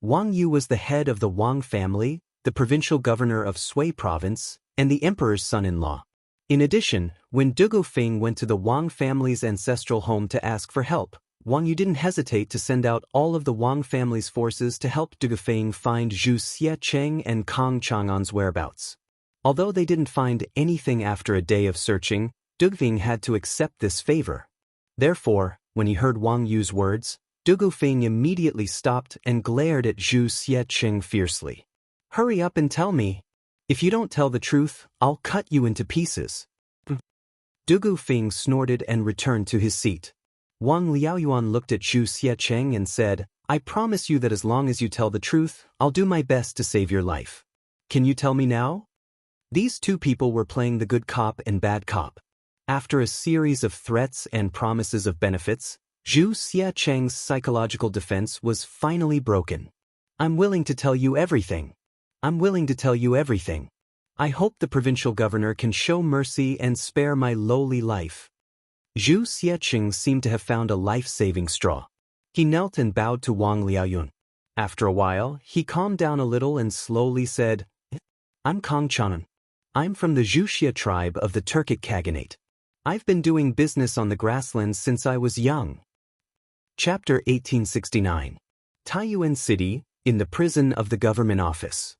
Wang Yu was the head of the Wang family, the provincial governor of Sui province, and the emperor's son-in-law. In addition, when Dugu Feiying went to the Wang family's ancestral home to ask for help, Wang Yu didn't hesitate to send out all of the Wang family's forces to help Dugu Feiying find Zhu Xieqing and Kang Chang'an's whereabouts. Although they didn't find anything after a day of searching, Dugu Feiying had to accept this favor. Therefore, when he heard Wang Yu's words, Dugu Feiying immediately stopped and glared at Zhu Xieqing fiercely. "Hurry up and tell me. If you don't tell the truth, I'll cut you into pieces." Dugu Feiying snorted and returned to his seat. Wang Liaoyuan looked at Zhu Xieqing and said, "I promise you that as long as you tell the truth, I'll do my best to save your life. Can you tell me now?" These two people were playing the good cop and bad cop. After a series of threats and promises of benefits, Zhu Xieqing's psychological defense was finally broken. "I'm willing to tell you everything. I'm willing to tell you everything. I hope the provincial governor can show mercy and spare my lowly life." Zhu Xieqing seemed to have found a life-saving straw. He knelt and bowed to Wang Liaoyuan. After a while, he calmed down a little and slowly said, "I'm Kang Chang'an. I'm from the Zhuxia tribe of the Turkic Khaganate. I've been doing business on the grasslands since I was young." Chapter 1869. Taiyuan City, in the prison of the government office.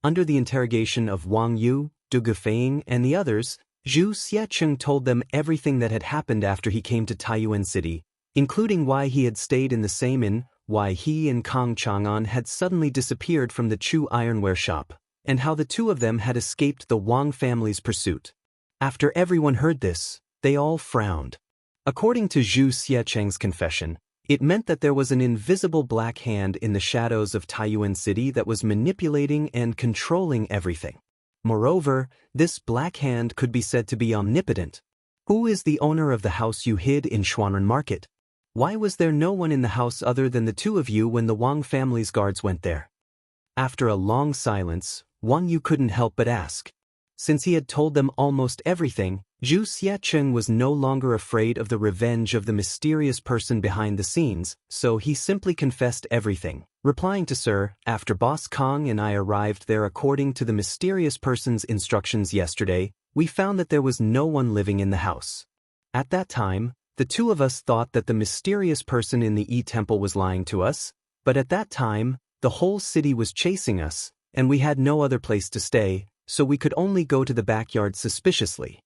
Under the interrogation of Wang Yu, Dugu Feiying, and the others, Zhu Xieqing told them everything that had happened after he came to Taiyuan City, including why he had stayed in the same inn, why he and Kang Chang'an had suddenly disappeared from the Chu ironware shop, and how the two of them had escaped the Wang family's pursuit. After everyone heard this, they all frowned. According to Zhu Xieqing's confession, it meant that there was an invisible black hand in the shadows of Taiyuan City that was manipulating and controlling everything. Moreover, this black hand could be said to be omnipotent. Who is the owner of the house you hid in Xuanren Market? Why was there no one in the house other than the two of you when the Wang family's guards went there? After a long silence, Wang Yu couldn't help but ask. Since he had told them almost everything, Zhu Xieqing was no longer afraid of the revenge of the mysterious person behind the scenes, so he simply confessed everything, replying to "Sir, after Boss Kong and I arrived there according to the mysterious person's instructions yesterday, we found that there was no one living in the house. At that time, the two of us thought that the mysterious person in the temple was lying to us, but at that time, the whole city was chasing us, and we had no other place to stay, so we could only go to the backyard suspiciously.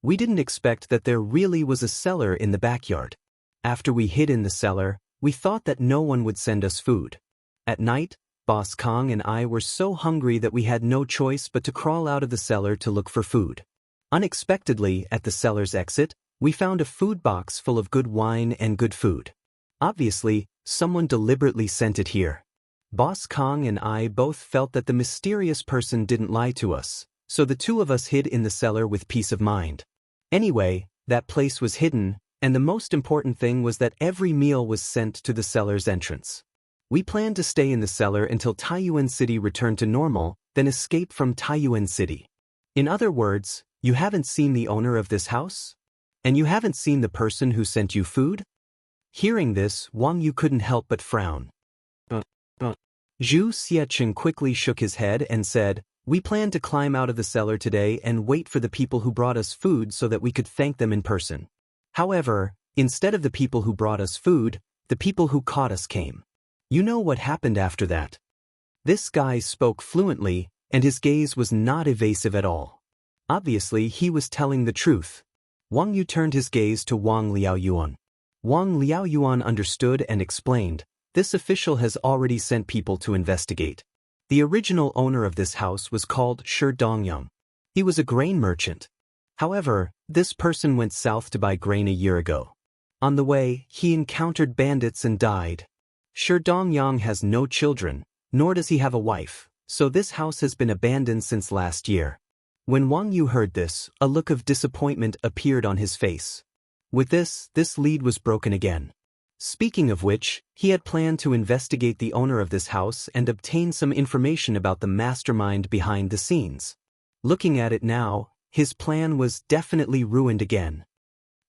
We didn't expect that there really was a cellar in the backyard. After we hid in the cellar, we thought that no one would send us food. At night, Boss Kong and I were so hungry that we had no choice but to crawl out of the cellar to look for food. Unexpectedly, at the cellar's exit, we found a food box full of good wine and good food. Obviously, someone deliberately sent it here. Boss Kong and I both felt that the mysterious person didn't lie to us, so the two of us hid in the cellar with peace of mind. Anyway, that place was hidden, and the most important thing was that every meal was sent to the cellar's entrance. We planned to stay in the cellar until Taiyuan City returned to normal, then escape from Taiyuan City. In other words, you haven't seen the owner of this house? And you haven't seen the person who sent you food? Hearing this, Wang Yu couldn't help but frown. Zhu Xieqing quickly shook his head and said, "We planned to climb out of the cellar today and wait for the people who brought us food so that we could thank them in person. However, instead of the people who brought us food, the people who caught us came. You know what happened after that?" This guy spoke fluently, and his gaze was not evasive at all. Obviously, he was telling the truth. Wang Yu turned his gaze to Wang Liaoyuan. Wang Liaoyuan understood and explained, this official has already sent people to investigate. The original owner of this house was called Shi Dongyang. He was a grain merchant. However, this person went south to buy grain a year ago. On the way, he encountered bandits and died. Shi Dongyang has no children, nor does he have a wife, so this house has been abandoned since last year. When Wang Yu heard this, a look of disappointment appeared on his face. With this lead was broken again. Speaking of which, he had planned to investigate the owner of this house and obtain some information about the mastermind behind the scenes. Looking at it now, his plan was definitely ruined again.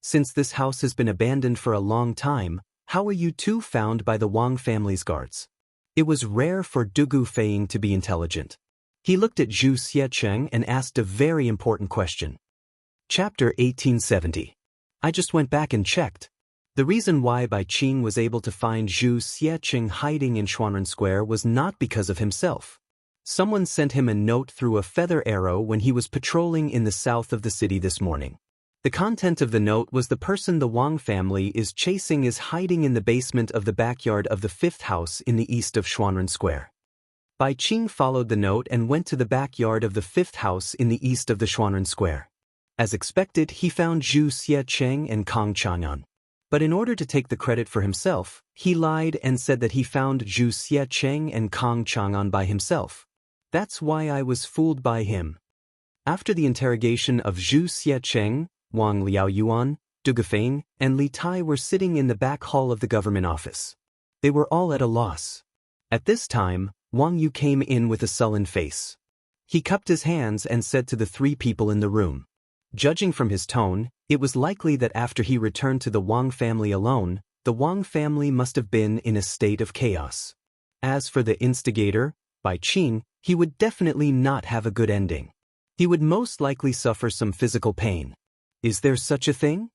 Since this house has been abandoned for a long time, how were you two found by the Wang family's guards? It was rare for Dugu Feiying to be intelligent. He looked at Zhu Xiecheng and asked a very important question. Chapter 1870. I just went back and checked. The reason why Bai Qing was able to find Zhu Xiecheng hiding in Xuanren Square was not because of himself. Someone sent him a note through a feather arrow when he was patrolling in the south of the city this morning. The content of the note was the person the Wang family is chasing is hiding in the basement of the backyard of the fifth house in the east of Xuanren Square. Bai Qing followed the note and went to the backyard of the fifth house in the east of the Xuanren Square. As expected, he found Zhu Xiecheng and Kong Chang'an. But in order to take the credit for himself, he lied and said that he found Zhu Xiecheng and Kong Chang'an by himself. That's why I was fooled by him. After the interrogation of Zhu Xiecheng, Wang Liaoyuan, Du Gufeng, and Li Tai were sitting in the back hall of the government office. They were all at a loss. At this time, Wang Yu came in with a sullen face. He cupped his hands and said to the three people in the room. Judging from his tone, it was likely that after he returned to the Wang family alone, the Wang family must have been in a state of chaos. As for the instigator, Bai Qing, he would definitely not have a good ending. He would most likely suffer some physical pain. Is there such a thing?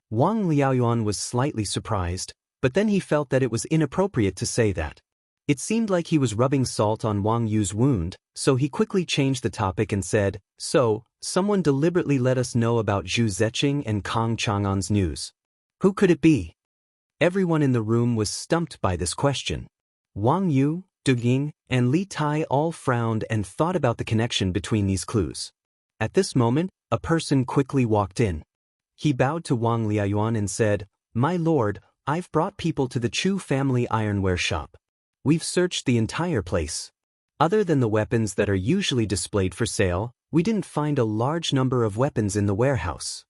Wang Liaoyuan was slightly surprised, but then he felt that it was inappropriate to say that. It seemed like he was rubbing salt on Wang Yu's wound, so he quickly changed the topic and said, "So, someone deliberately let us know about Zhu Zeching and Kong Chang'an's news. Who could it be?" Everyone in the room was stumped by this question. Wang Yu, Du Ying, and Li Tai all frowned and thought about the connection between these clues. At this moment, a person quickly walked in. He bowed to Wang Liaoyuan and said, "My lord, I've brought people to the Chu family ironware shop. We've searched the entire place. Other than the weapons that are usually displayed for sale, we didn't find a large number of weapons in the warehouse."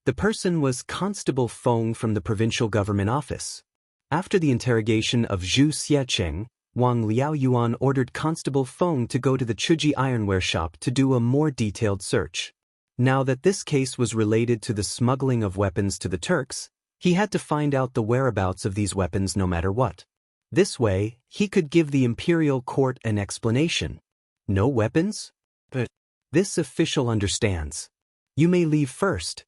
The person was Constable Feng from the provincial government office. After the interrogation of Zhu Xiecheng, Wang Liaoyuan ordered Constable Feng to go to the Chuji ironware shop to do a more detailed search. Now that this case was related to the smuggling of weapons to the Turks, he had to find out the whereabouts of these weapons no matter what. This way, he could give the imperial court an explanation. No weapons? But this official understands. You may leave first.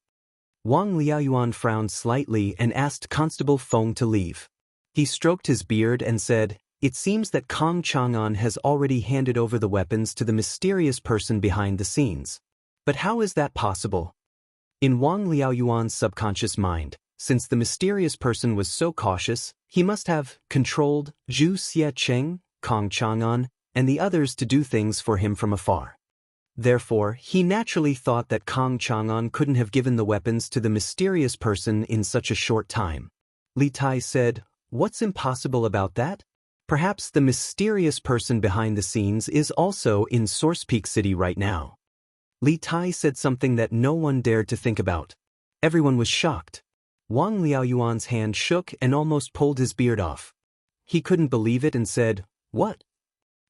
Wang Liaoyuan frowned slightly and asked Constable Feng to leave. He stroked his beard and said, "It seems that Kong Chang'an has already handed over the weapons to the mysterious person behind the scenes. But how is that possible?" In Wang Liaoyuan's subconscious mind, since the mysterious person was so cautious, he must have controlled Zhu Xiecheng, Kong Chang'an, and the others to do things for him from afar. Therefore, he naturally thought that Kong Chang'an couldn't have given the weapons to the mysterious person in such a short time. Li Tai said, "What's impossible about that? Perhaps the mysterious person behind the scenes is also in Source Peak City right now." Li Tai said something that no one dared to think about. Everyone was shocked. Wang Liaoyuan's hand shook and almost pulled his beard off. He couldn't believe it and said, "What?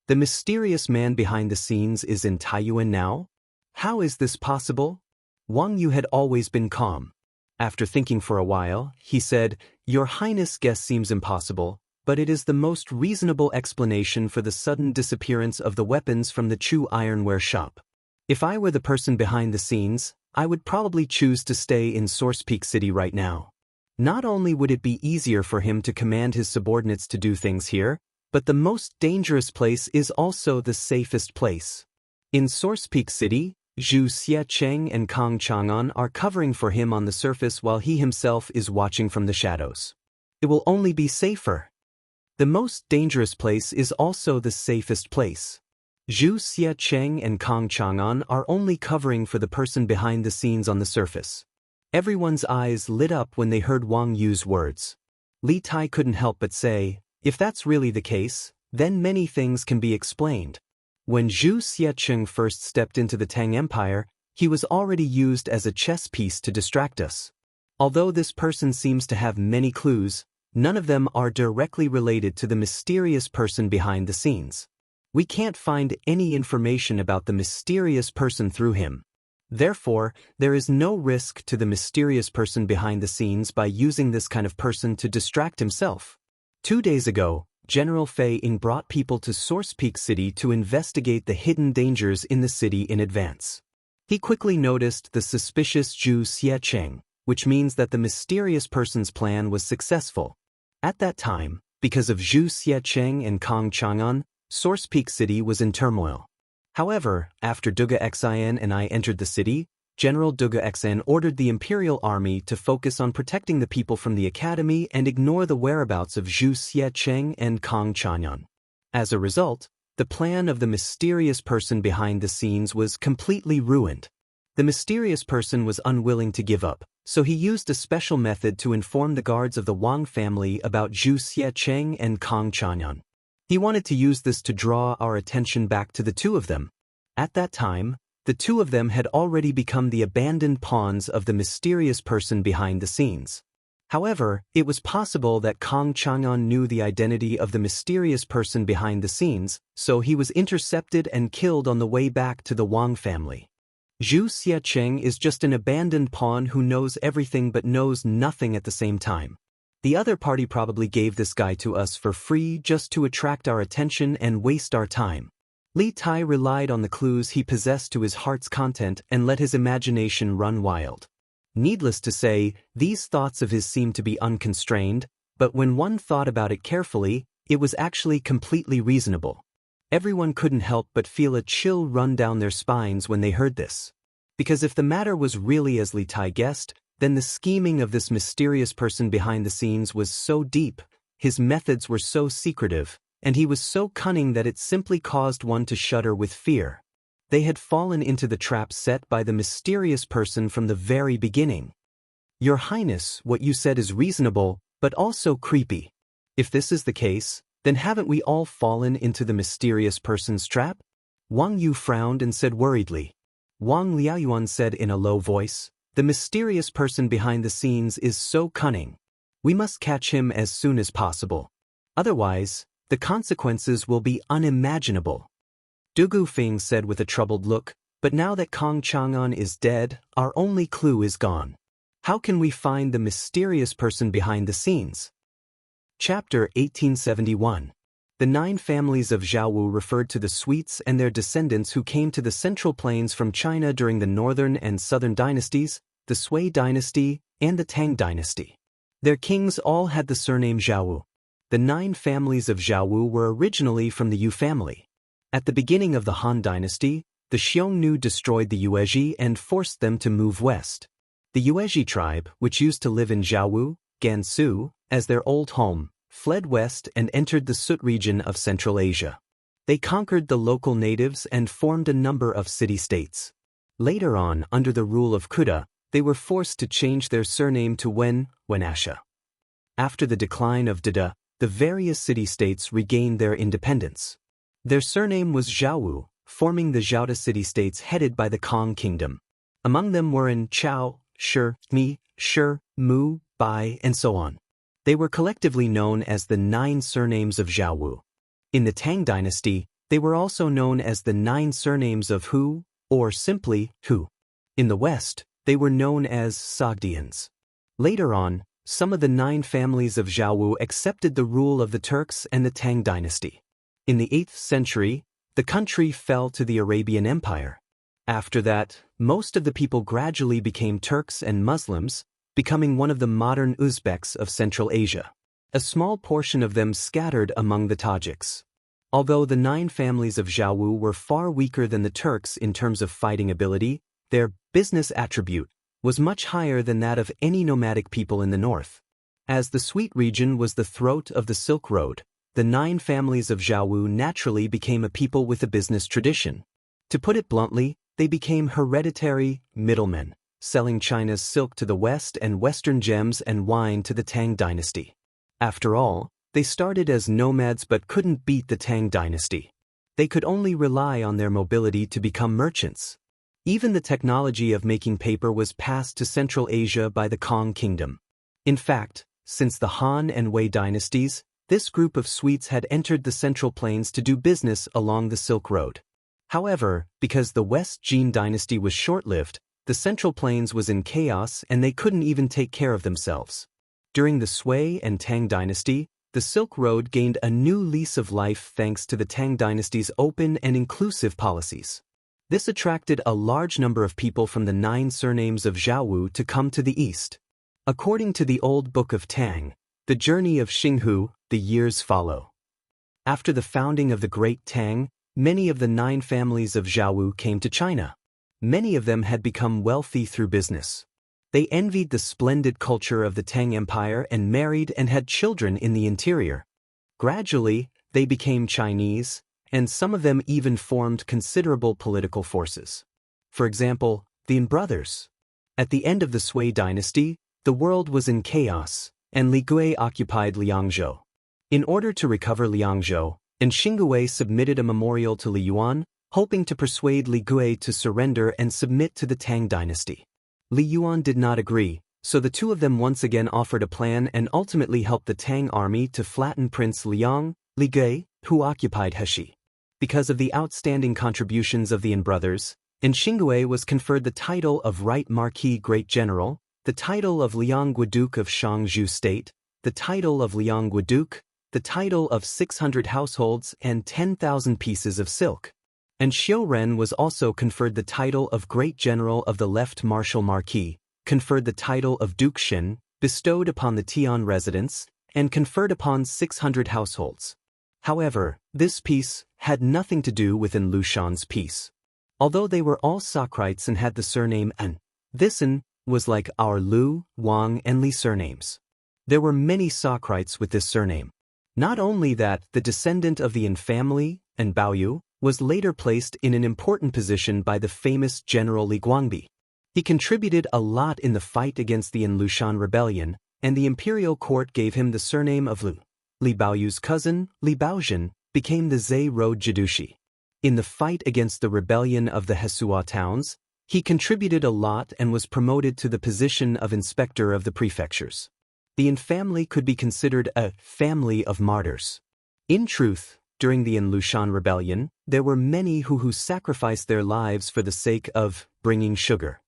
The mysterious man behind the scenes is in Taiyuan now? How is this possible?" Wang Yu had always been calm. After thinking for a while, he said, "Your Highness' guess seems impossible, but it is the most reasonable explanation for the sudden disappearance of the weapons from the Chu ironware shop. If I were the person behind the scenes, I would probably choose to stay in Source Peak City right now. Not only would it be easier for him to command his subordinates to do things here, but the most dangerous place is also the safest place. In Source Peak City, Zhu Xiecheng and Kong Chang'an are covering for him on the surface while he himself is watching from the shadows. It will only be safer." The most dangerous place is also the safest place. Zhu Xiecheng and Kong Chang'an are only covering for the person behind the scenes on the surface. Everyone's eyes lit up when they heard Wang Yu's words. Li Tai couldn't help but say, if that's really the case, then many things can be explained. When Zhu Xiecheng first stepped into the Tang Empire, he was already used as a chess piece to distract us. Although this person seems to have many clues, none of them are directly related to the mysterious person behind the scenes. We can't find any information about the mysterious person through him. Therefore, there is no risk to the mysterious person behind the scenes by using this kind of person to distract himself. 2 days ago, General Fei Ying brought people to Source Peak City to investigate the hidden dangers in the city in advance. He quickly noticed the suspicious Zhu Xiecheng, which means that the mysterious person's plan was successful. At that time, because of Zhu Xiecheng and Kong Chang'an, Source Peak City was in turmoil. However, after Duga Xian and I entered the city, General Duga Xian ordered the Imperial Army to focus on protecting the people from the academy and ignore the whereabouts of Zhu Xiecheng and Kong Chang'an. As a result, the plan of the mysterious person behind the scenes was completely ruined. The mysterious person was unwilling to give up, so he used a special method to inform the guards of the Wang family about Zhu Xiecheng and Kong Chang'an. He wanted to use this to draw our attention back to the two of them. At that time, the two of them had already become the abandoned pawns of the mysterious person behind the scenes. However, it was possible that Kong Chang'an knew the identity of the mysterious person behind the scenes, so he was intercepted and killed on the way back to the Wang family. Zhu Xiecheng is just an abandoned pawn who knows everything but knows nothing at the same time. The other party probably gave this guy to us for free just to attract our attention and waste our time. Li Tai relied on the clues he possessed to his heart's content and let his imagination run wild. Needless to say, these thoughts of his seemed to be unconstrained, but when one thought about it carefully, it was actually completely reasonable. Everyone couldn't help but feel a chill run down their spines when they heard this. Because if the matter was really as Li Tai guessed, then the scheming of this mysterious person behind the scenes was so deep, his methods were so secretive, and he was so cunning that it simply caused one to shudder with fear. They had fallen into the trap set by the mysterious person from the very beginning. Your Highness, what you said is reasonable, but also creepy. If this is the case, then haven't we all fallen into the mysterious person's trap? Wang Yu frowned and said worriedly. Wang Liaoyuan said in a low voice, the mysterious person behind the scenes is so cunning. We must catch him as soon as possible. Otherwise, the consequences will be unimaginable. Du Gufeng said with a troubled look, but now that Kong Chang'an is dead, our only clue is gone. How can we find the mysterious person behind the scenes? Chapter 1871. The 9 families of Zhaowu referred to the Sweets and their descendants who came to the Central Plains from China during the Northern and Southern dynasties, the Sui dynasty, and the Tang dynasty. Their kings all had the surname Zhaowu. The 9 families of Zhaowu were originally from the Yu family. At the beginning of the Han dynasty, the Xiongnu destroyed the Yuezhi and forced them to move west. The Yuezhi tribe, which used to live in Zhaowu, Gansu, as their old home, fled west and entered the Sut region of Central Asia. They conquered the local natives and formed a number of city-states. Later on, under the rule of Kuda, they were forced to change their surname to Wenasha. After the decline of Dada, the various city-states regained their independence. Their surname was Zhaowu, forming the Zhaoda city-states headed by the Kong kingdom. Among them were in Chao, Shi, Mi, Shi, Mu, Bai, and so on. They were collectively known as the 9 surnames of Zhaowu. In the Tang dynasty, they were also known as the 9 surnames of Hu, or simply Hu. In the West, they were known as Sogdians. Later on, some of the 9 families of Zhaowu accepted the rule of the Turks and the Tang dynasty. In the 8th century, the country fell to the Arabian Empire. After that, most of the people gradually became Turks and Muslims, becoming one of the modern Uzbeks of Central Asia. A small portion of them scattered among the Tajiks. Although the 9 families of Zhaowu were far weaker than the Turks in terms of fighting ability, their business attribute was much higher than that of any nomadic people in the north. As the Sweet region was the throat of the Silk Road, the 9 families of Zhaowu naturally became a people with a business tradition. To put it bluntly, they became hereditary middlemen, selling China's silk to the West and Western gems and wine to the Tang dynasty. After all, they started as nomads but couldn't beat the Tang dynasty. They could only rely on their mobility to become merchants. Even the technology of making paper was passed to Central Asia by the Kong Kingdom. In fact, since the Han and Wei dynasties, this group of Swedes had entered the Central Plains to do business along the Silk Road. However, because the West Jin dynasty was short-lived, the Central Plains was in chaos and they couldn't even take care of themselves. During the Sui and Tang dynasty, the Silk Road gained a new lease of life thanks to the Tang dynasty's open and inclusive policies. This attracted a large number of people from the 9 surnames of Zhaowu to come to the east. According to the Old Book of Tang, the journey of Xinghu, the years follow. After the founding of the Great Tang, many of the 9 families of Zhaowu came to China. Many of them had become wealthy through business. They envied the splendid culture of the Tang Empire and married and had children in the interior. Gradually, they became Chinese, and some of them even formed considerable political forces. For example, the Yin brothers. At the end of the Sui dynasty, the world was in chaos, and Li Gui occupied Liangzhou. In order to recover Liangzhou, Xingui submitted a memorial to Li Yuan, hoping to persuade Li Gui to surrender and submit to the Tang dynasty. Li Yuan did not agree, so the two of them once again offered a plan and ultimately helped the Tang army to flatten Prince Liang, Li Gui, who occupied Heshi. Because of the outstanding contributions of the Yin brothers, Xingui was conferred the title of Right Marquis Great General, the title of Lianggue Duke of Shangzhou State, the title of Lianggue Duke, the title of 600 households and 10,000 pieces of silk. And Xiuren was also conferred the title of Great General of the Left Martial Marquis, conferred the title of Duke Xin, bestowed upon the Tian residents, and conferred upon 600 households. However, this peace had nothing to do with An Lushan's peace. Although they were all Socrates and had the surname An, this An was like our Lu, Wang, and Li surnames. There were many Socrates with this surname. Not only that, the descendant of the Yin family, An Baoyu, was later placed in an important position by the famous General Li Guangbi. He contributed a lot in the fight against the An Lushan rebellion, and the imperial court gave him the surname of Lu. Li Baoyu's cousin, Li Baozhen, became the Zhe Road Jidushi. In the fight against the rebellion of the Hesua towns, he contributed a lot and was promoted to the position of inspector of the prefectures. The Yin family could be considered a family of martyrs. In truth, during the An Lushan rebellion, there were many who sacrificed their lives for the sake of bringing sugar.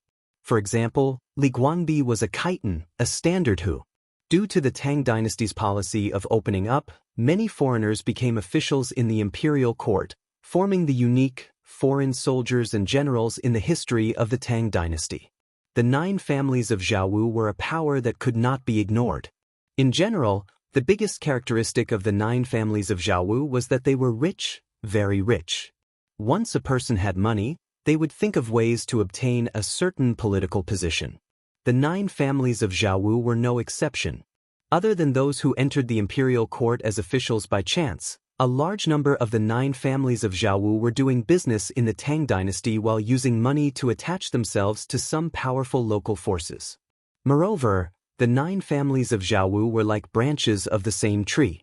For example, Li Guangbi was a Khitan, a standard Hu. Due to the Tang dynasty's policy of opening up, many foreigners became officials in the imperial court, forming the unique foreign soldiers and generals in the history of the Tang dynasty. The 9 families of Zhaowu were a power that could not be ignored. In general, the biggest characteristic of the 9 families of Zhaowu was that they were rich, very rich. Once a person had money, they would think of ways to obtain a certain political position. The 9 families of Zhaowu were no exception. Other than those who entered the imperial court as officials by chance, a large number of the 9 families of Zhaowu were doing business in the Tang dynasty while using money to attach themselves to some powerful local forces. Moreover, the 9 families of Zhaowu were like branches of the same tree.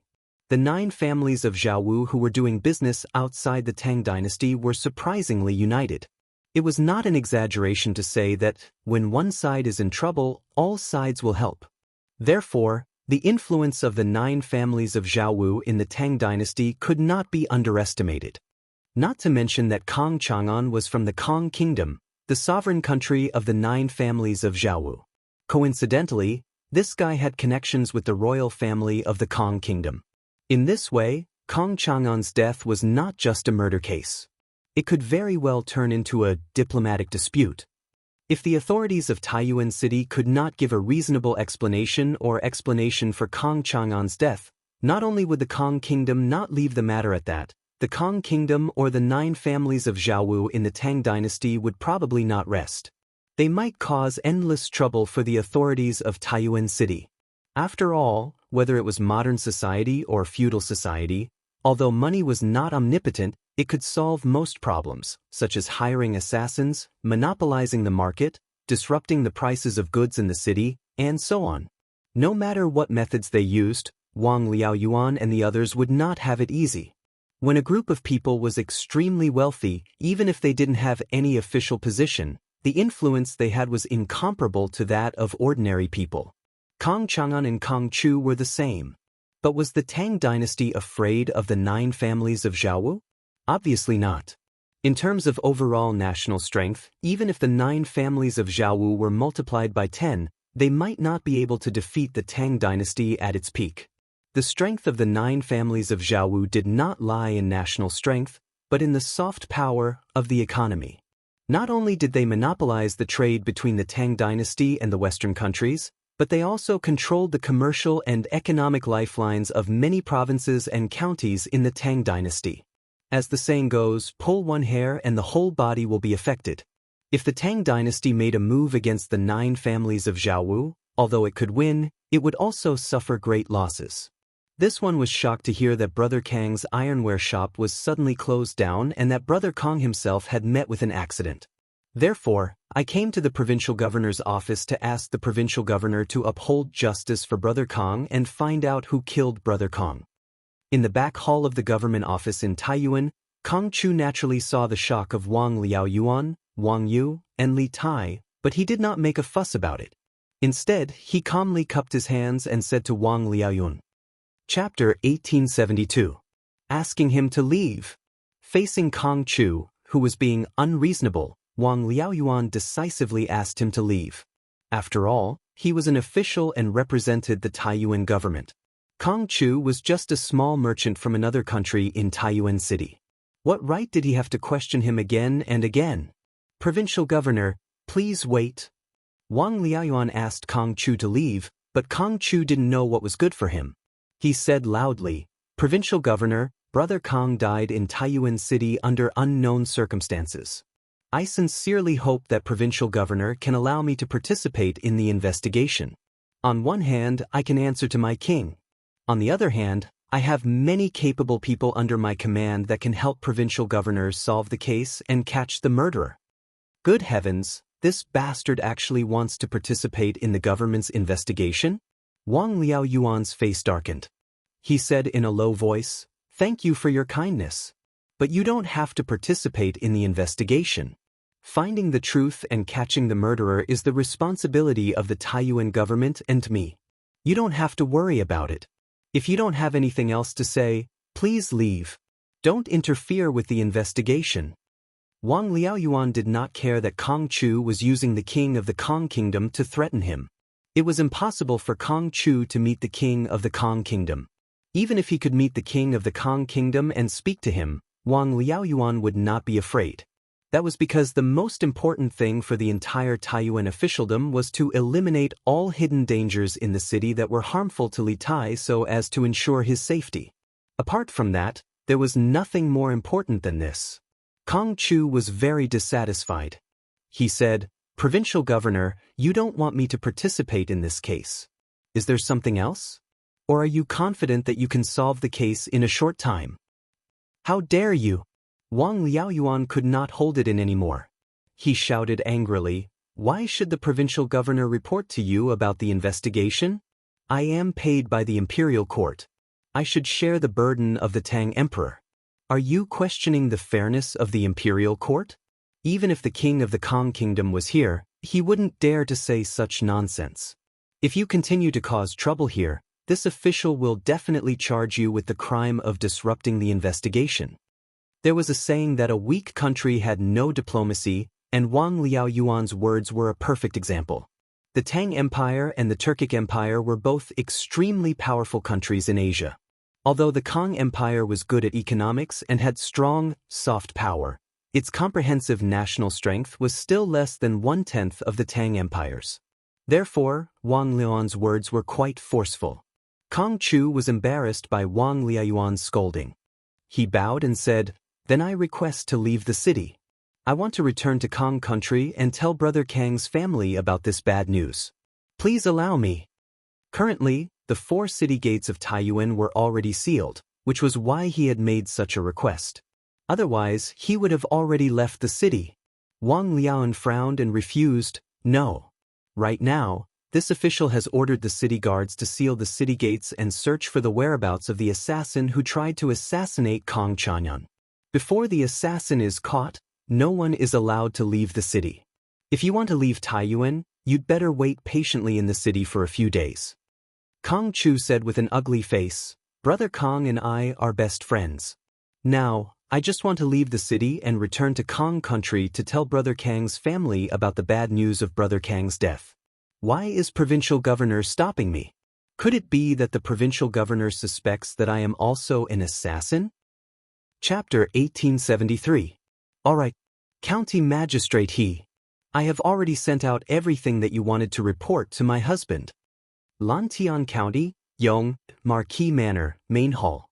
The 9 families of Zhaowu who were doing business outside the Tang dynasty were surprisingly united. It was not an exaggeration to say that, when one side is in trouble, all sides will help. Therefore, the influence of the 9 families of Zhaowu in the Tang dynasty could not be underestimated. Not to mention that Kong Chang'an was from the Kong Kingdom, the sovereign country of the 9 families of Zhaowu. Coincidentally, this guy had connections with the royal family of the Kong Kingdom. In this way, Kong Chang'an's death was not just a murder case. It could very well turn into a diplomatic dispute. If the authorities of Taiyuan City could not give a reasonable explanation for Kong Chang'an's death, not only would the Kong Kingdom not leave the matter at that, the Kong Kingdom or the 9 families of Zhaowu in the Tang dynasty would probably not rest. They might cause endless trouble for the authorities of Taiyuan City. After all, whether it was modern society or feudal society, although money was not omnipotent, it could solve most problems, such as hiring assassins, monopolizing the market, disrupting the prices of goods in the city, and so on. No matter what methods they used, Wang Liaoyuan and the others would not have it easy. When a group of people was extremely wealthy, even if they didn't have any official position, the influence they had was incomparable to that of ordinary people. Kong Chang'an and Kong Chu were the same. But was the Tang dynasty afraid of the 9 families of Zhaowu? Obviously not. In terms of overall national strength, even if the 9 families of Zhaowu were multiplied by 10, they might not be able to defeat the Tang dynasty at its peak. The strength of the 9 families of Zhaowu did not lie in national strength, but in the soft power of the economy. Not only did they monopolize the trade between the Tang dynasty and the Western countries, but they also controlled the commercial and economic lifelines of many provinces and counties in the Tang dynasty. As the saying goes, pull one hair and the whole body will be affected. If the Tang dynasty made a move against the 9 families of Zhaowu, although it could win, it would also suffer great losses. This one was shocked to hear that Brother Kang's ironware shop was suddenly closed down and that Brother Kong himself had met with an accident. Therefore, I came to the provincial governor's office to ask the provincial governor to uphold justice for Brother Kong and find out who killed Brother Kong. In the back hall of the government office in Taiyuan, Kong Chu naturally saw the shock of Wang Liaoyuan, Wang Yu, and Li Tai, but he did not make a fuss about it. Instead, he calmly cupped his hands and said to Wang Liaoyuan, Chapter 1872. Asking him to leave. Facing Kong Chu, who was being unreasonable, Wang Liaoyuan decisively asked him to leave. After all, he was an official and represented the Taiyuan government. Kong Chu was just a small merchant from another country in Taiyuan City. What right did he have to question him again and again? Provincial governor, please wait. Wang Liaoyuan asked Kong Chu to leave, but Kong Chu didn't know what was good for him. He said loudly, Provincial governor, Brother Kong died in Taiyuan City under unknown circumstances. I sincerely hope that provincial governor can allow me to participate in the investigation. On one hand, I can answer to my king. On the other hand, I have many capable people under my command that can help provincial governors solve the case and catch the murderer. Good heavens, this bastard actually wants to participate in the government's investigation? Wang Liaoyuan's face darkened. He said in a low voice, Thank you for your kindness. But you don't have to participate in the investigation. Finding the truth and catching the murderer is the responsibility of the Taiyuan government and me. You don't have to worry about it. If you don't have anything else to say, please leave. Don't interfere with the investigation. Wang Liaoyuan did not care that Kong Chu was using the king of the Kong kingdom to threaten him. It was impossible for Kong Chu to meet the king of the Kong kingdom. Even if he could meet the king of the Kong kingdom and speak to him, Wang Liaoyuan would not be afraid. That was because the most important thing for the entire Taiyuan officialdom was to eliminate all hidden dangers in the city that were harmful to Li Tai so as to ensure his safety. Apart from that, there was nothing more important than this. Kong Chu was very dissatisfied. He said, Provincial governor, you don't want me to participate in this case. Is there something else? Or are you confident that you can solve the case in a short time? How dare you? Wang Liaoyuan could not hold it in anymore. He shouted angrily, Why should the provincial governor report to you about the investigation? I am paid by the imperial court. I should share the burden of the Tang emperor. Are you questioning the fairness of the imperial court? Even if the king of the Kong kingdom was here, he wouldn't dare to say such nonsense. If you continue to cause trouble here, this official will definitely charge you with the crime of disrupting the investigation. There was a saying that a weak country had no diplomacy, and Wang Liaoyuan's words were a perfect example. The Tang Empire and the Turkic Empire were both extremely powerful countries in Asia. Although the Kong Empire was good at economics and had strong, soft power, its comprehensive national strength was still less than 1/10 of the Tang Empire's. Therefore, Wang Liaoyuan's words were quite forceful. Kong Chu was embarrassed by Wang Liaoyuan's scolding. He bowed and said, Then I request to leave the city. I want to return to Kong country and tell Brother Kang's family about this bad news. Please allow me. Currently, the 4 city gates of Taiyuan were already sealed, which was why he had made such a request. Otherwise, he would have already left the city. Wang Lin frowned and refused. No. Right now, this official has ordered the city guards to seal the city gates and search for the whereabouts of the assassin who tried to assassinate Kong Chanyan. Before the assassin is caught, no one is allowed to leave the city. If you want to leave Taiyuan, you'd better wait patiently in the city for a few days. Kong Chu said with an ugly face, Brother Kong and I are best friends. Now, I just want to leave the city and return to Kong country to tell Brother Kang's family about the bad news of Brother Kang's death. Why is provincial governor stopping me? Could it be that the provincial governor suspects that I am also an assassin? Chapter 1873. Alright. County Magistrate I have already sent out everything that you wanted to report to my husband. Lantian County, Yong, Marquis Manor, Main Hall.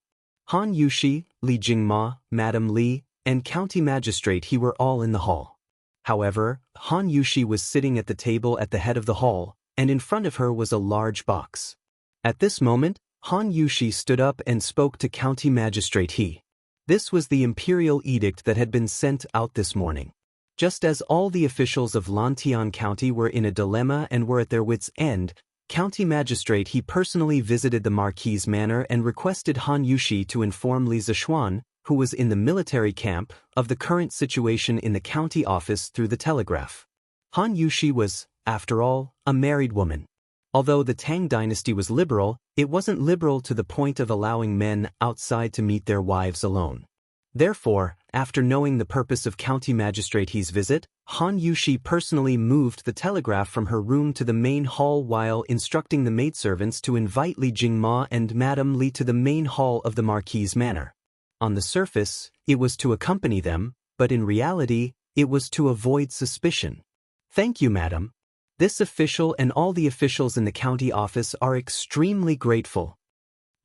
Han Yushi, Li Jingma, Madam Li, and County Magistrate were all in the hall. However, Han Yushi was sitting at the table at the head of the hall, and in front of her was a large box. At this moment, Han Yushi stood up and spoke to County Magistrate This was the imperial edict that had been sent out this morning. Just as all the officials of Lantian County were in a dilemma and were at their wits' end, County Magistrate personally visited the Marquis' manor and requested Han Yushi to inform Li Zishuan, who was in the military camp, of the current situation in the county office through the telegraph. Han Yushi was, after all, a married woman. Although the Tang dynasty was liberal, it wasn't liberal to the point of allowing men outside to meet their wives alone. Therefore, after knowing the purpose of County Magistrate's visit, Han Yushi personally moved the telegraph from her room to the main hall while instructing the maidservants to invite Li Jingma and Madame Li to the main hall of the Marquis' manor. On the surface, it was to accompany them, but in reality, it was to avoid suspicion. Thank you, madam. This official and all the officials in the county office are extremely grateful.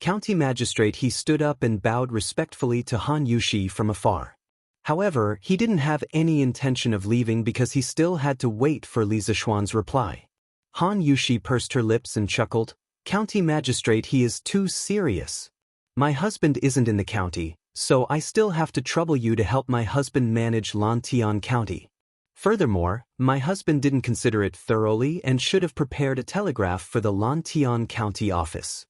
County Magistrate stood up and bowed respectfully to Han Yushi from afar. However, he didn't have any intention of leaving because he still had to wait for Li Zishuan's reply. Han Yushi pursed her lips and chuckled, County Magistrate, he is too serious. My husband isn't in the county, so I still have to trouble you to help my husband manage Lantian County. Furthermore, my husband didn't consider it thoroughly and should have prepared a telegraph for the Lantian County office.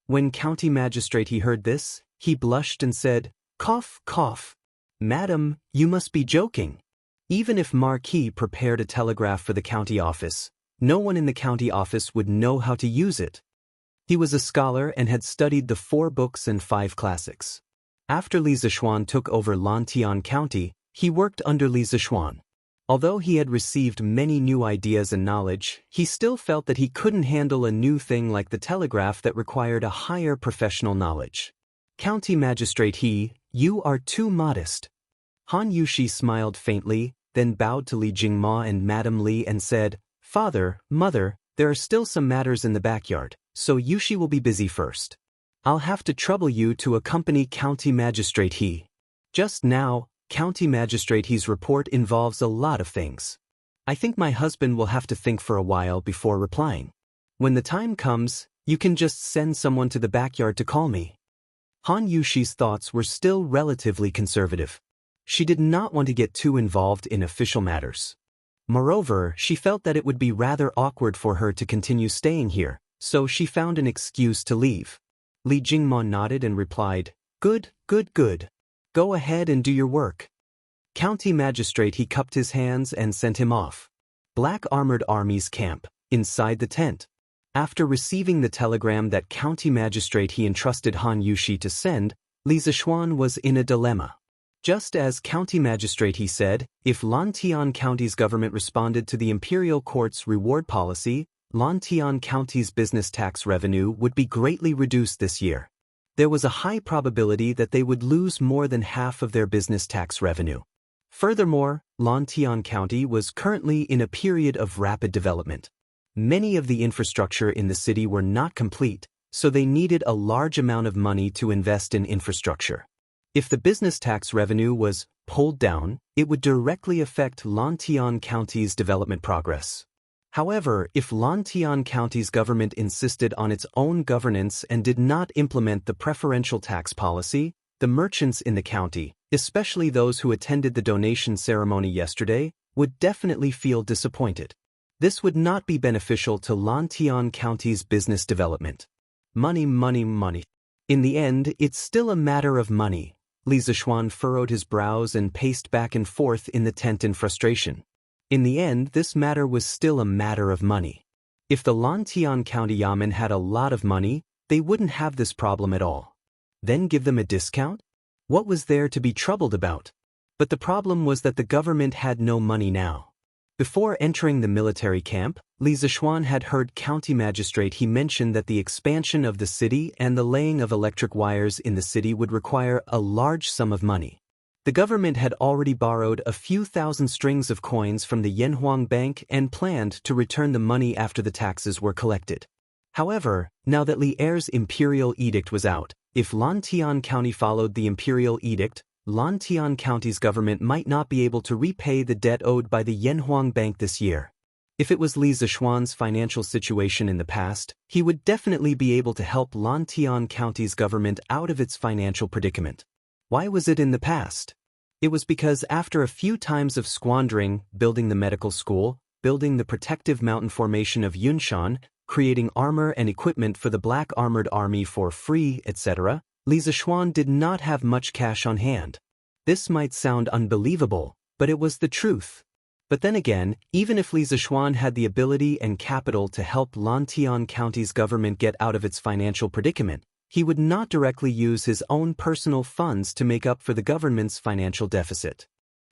When County Magistrate heard this, he blushed and said, Cough, cough. Madam, you must be joking. Even if Marquis prepared a telegraph for the county office, no one in the county office would know how to use it. He was a scholar and had studied the 4 books and 5 classics. After Li Zishuan took over Lantian County, he worked under Li Zishuan. Although he had received many new ideas and knowledge, he still felt that he couldn't handle a new thing like the telegraph that required a higher professional knowledge. County Magistrate you are too modest. Han Yushi smiled faintly, then bowed to Li Jingma and Madame Li and said, Father, Mother, there are still some matters in the backyard, so Yushi will be busy first. I'll have to trouble you to accompany County Magistrate Just now, County Magistrate's report involves a lot of things. I think my husband will have to think for a while before replying. When the time comes, you can just send someone to the backyard to call me. Han Yushi's thoughts were still relatively conservative. She did not want to get too involved in official matters. Moreover, she felt that it would be rather awkward for her to continue staying here, so she found an excuse to leave. Li Jingma nodded and replied, Good, good, good. Go ahead and do your work. County Magistrate cupped his hands and sent him off. Black Armored Army's camp, inside the tent. After receiving the telegram that County Magistrate entrusted Han Yushi to send, Li Zishuan was in a dilemma. Just as County Magistrate said, if Lantian County's government responded to the Imperial Court's reward policy, Lantian County's business tax revenue would be greatly reduced this year. There was a high probability that they would lose more than half of their business tax revenue. Furthermore, Lantian County was currently in a period of rapid development. Many of the infrastructure in the city were not complete, so they needed a large amount of money to invest in infrastructure. If the business tax revenue was pulled down, it would directly affect Lantian County's development progress. However, if Lantian County's government insisted on its own governance and did not implement the preferential tax policy, the merchants in the county, especially those who attended the donation ceremony yesterday, would definitely feel disappointed. This would not be beneficial to Lantian County's business development. Money, money, money. In the end, it's still a matter of money. Li Zishuan furrowed his brows and paced back and forth in the tent in frustration. In the end, this matter was still a matter of money. If the Lantian County Yamen had a lot of money, they wouldn't have this problem at all. Then give them a discount? What was there to be troubled about? But the problem was that the government had no money now. Before entering the military camp, Li Zishuan had heard County Magistrate he mentioned that the expansion of the city and the laying of electric wires in the city would require a large sum of money. The government had already borrowed a few thousand strings of coins from the Yanhuang Bank and planned to return the money after the taxes were collected. However, now that Li Er's imperial edict was out, if Lantian County followed the imperial edict, Lantian County's government might not be able to repay the debt owed by the Yanhuang Bank this year. If it was Li Zishuan's financial situation in the past, he would definitely be able to help Lantian County's government out of its financial predicament. Why was it in the past? It was because after a few times of squandering, building the medical school, building the protective mountain formation of Yunshan, creating armor and equipment for the Black Armored Army for free, etc., Li Zishuan did not have much cash on hand. This might sound unbelievable, but it was the truth. But then again, even if Li Zishuan had the ability and capital to help Lantian County's government get out of its financial predicament, he would not directly use his own personal funds to make up for the government's financial deficit.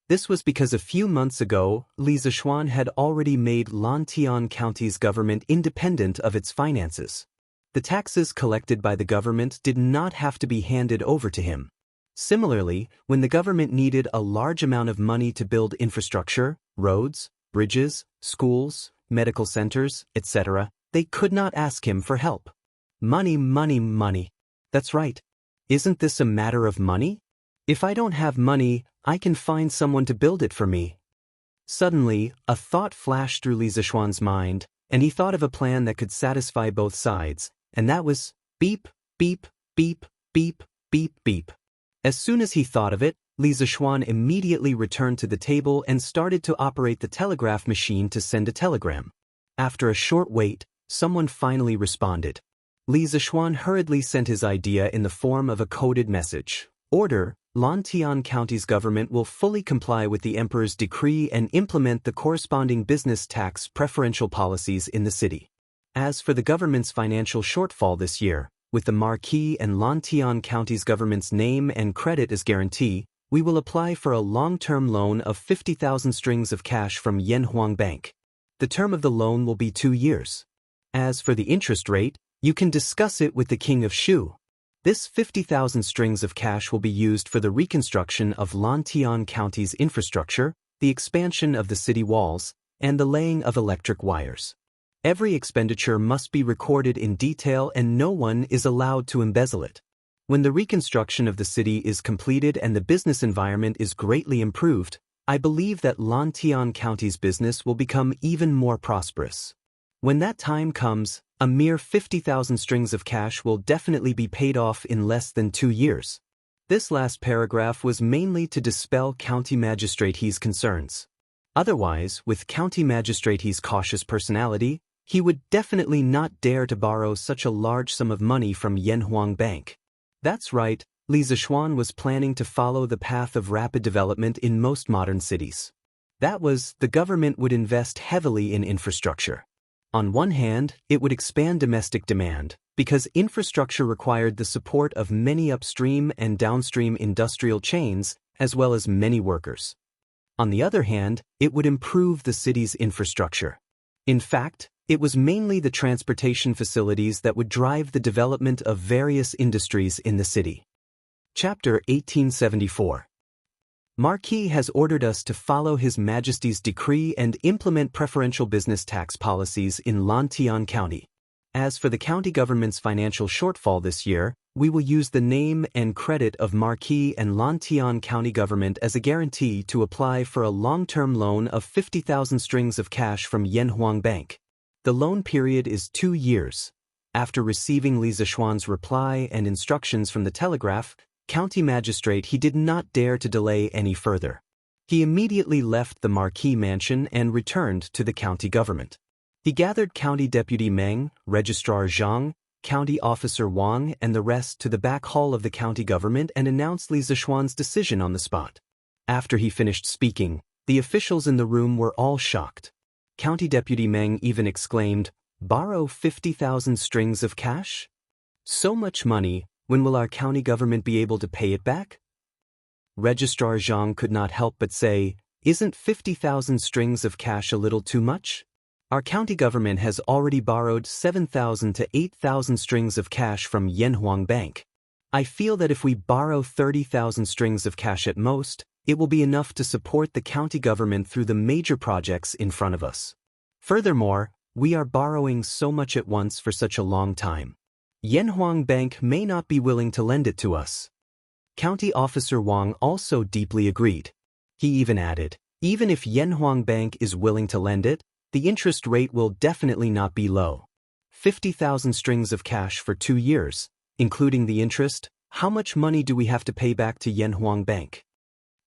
This was because a few months ago, Li Zishuan had already made Lantian County's government independent of its finances. The taxes collected by the government did not have to be handed over to him. Similarly, when the government needed a large amount of money to build infrastructure, roads, bridges, schools, medical centers, etc., they could not ask him for help. Money, money, money. That's right. Isn't this a matter of money? If I don't have money, I can find someone to build it for me. Suddenly, a thought flashed through Li Zishuan's mind, and he thought of a plan that could satisfy both sides, and that was beep, beep, beep, beep, beep, beep. As soon as he thought of it, Li Zishuan immediately returned to the table and started to operate the telegraph machine to send a telegram. After a short wait, someone finally responded. Li Zishuan hurriedly sent his idea in the form of a coded message. Order: Lantian County's government will fully comply with the Emperor's decree and implement the corresponding business tax preferential policies in the city. As for the government's financial shortfall this year, with the Marquis and Lantian County's government's name and credit as guarantee, we will apply for a long-term loan of 50,000 strings of cash from Yanhuang Bank. The term of the loan will be 2 years. As for the interest rate, you can discuss it with the King of Shu. This 50,000 strings of cash will be used for the reconstruction of Lantian County's infrastructure, the expansion of the city walls, and the laying of electric wires. Every expenditure must be recorded in detail and no one is allowed to embezzle it. When the reconstruction of the city is completed and the business environment is greatly improved, I believe that Lantian County's business will become even more prosperous. When that time comes, a mere 50,000 strings of cash will definitely be paid off in less than 2 years. This last paragraph was mainly to dispel County Magistrate He's concerns. Otherwise, with County Magistrate He's cautious personality, he would definitely not dare to borrow such a large sum of money from Yanhuang Bank. That's right, Li Zishuan was planning to follow the path of rapid development in most modern cities. That was, the government would invest heavily in infrastructure. On one hand, it would expand domestic demand, because infrastructure required the support of many upstream and downstream industrial chains, as well as many workers. On the other hand, it would improve the city's infrastructure. In fact, it was mainly the transportation facilities that would drive the development of various industries in the city. Chapter 1874. Marquis has ordered us to follow His Majesty's decree and implement preferential business tax policies in Lantian County. As for the county government's financial shortfall this year, we will use the name and credit of Marquis and Lantian County government as a guarantee to apply for a long-term loan of 50,000 strings of cash from Yanhuang Bank. The loan period is 2 years. After receiving Li Zishuan's reply and instructions from the telegraph, county magistrate he did not dare to delay any further. He immediately left the Marquis mansion and returned to the county government. He gathered County Deputy Meng, Registrar Zhang, County Officer Wang and the rest to the back hall of the county government and announced Li Zishuan's decision on the spot. After he finished speaking, the officials in the room were all shocked. County Deputy Meng even exclaimed, "Borrow 50,000 strings of cash? So much money, when will our county government be able to pay it back?" Registrar Zhang could not help but say, "Isn't 50,000 strings of cash a little too much? Our county government has already borrowed 7,000 to 8,000 strings of cash from Yanhuang Bank. I feel that if we borrow 30,000 strings of cash at most, it will be enough to support the county government through the major projects in front of us. Furthermore, we are borrowing so much at once for such a long time. Yanhuang Bank may not be willing to lend it to us." County Officer Wang also deeply agreed. He even added, "Even if Yanhuang Bank is willing to lend it, the interest rate will definitely not be low. 50,000 strings of cash for 2 years, including the interest, how much money do we have to pay back to Yanhuang Bank?"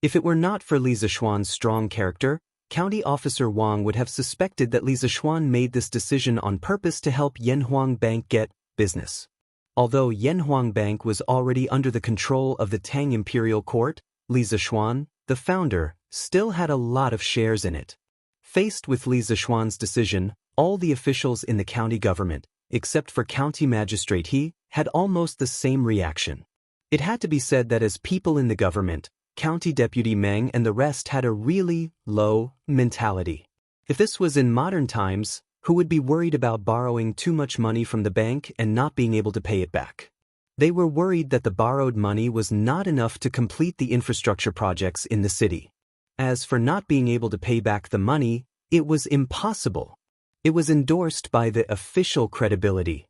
If it were not for Li Zishuan's strong character, County Officer Wang would have suspected that Li Zishuan made this decision on purpose to help Yanhuang Bank get business. Although Yanhuang Bank was already under the control of the Tang Imperial Court, Li Zishuan, the founder, still had a lot of shares in it. Faced with Li Zishuan's decision, all the officials in the county government, except for County Magistrate He, had almost the same reaction. It had to be said that as people in the government, County Deputy Meng and the rest had a really low mentality. If this was in modern times, who would be worried about borrowing too much money from the bank and not being able to pay it back? They were worried that the borrowed money was not enough to complete the infrastructure projects in the city. As for not being able to pay back the money, it was impossible. It was endorsed by the official credibility.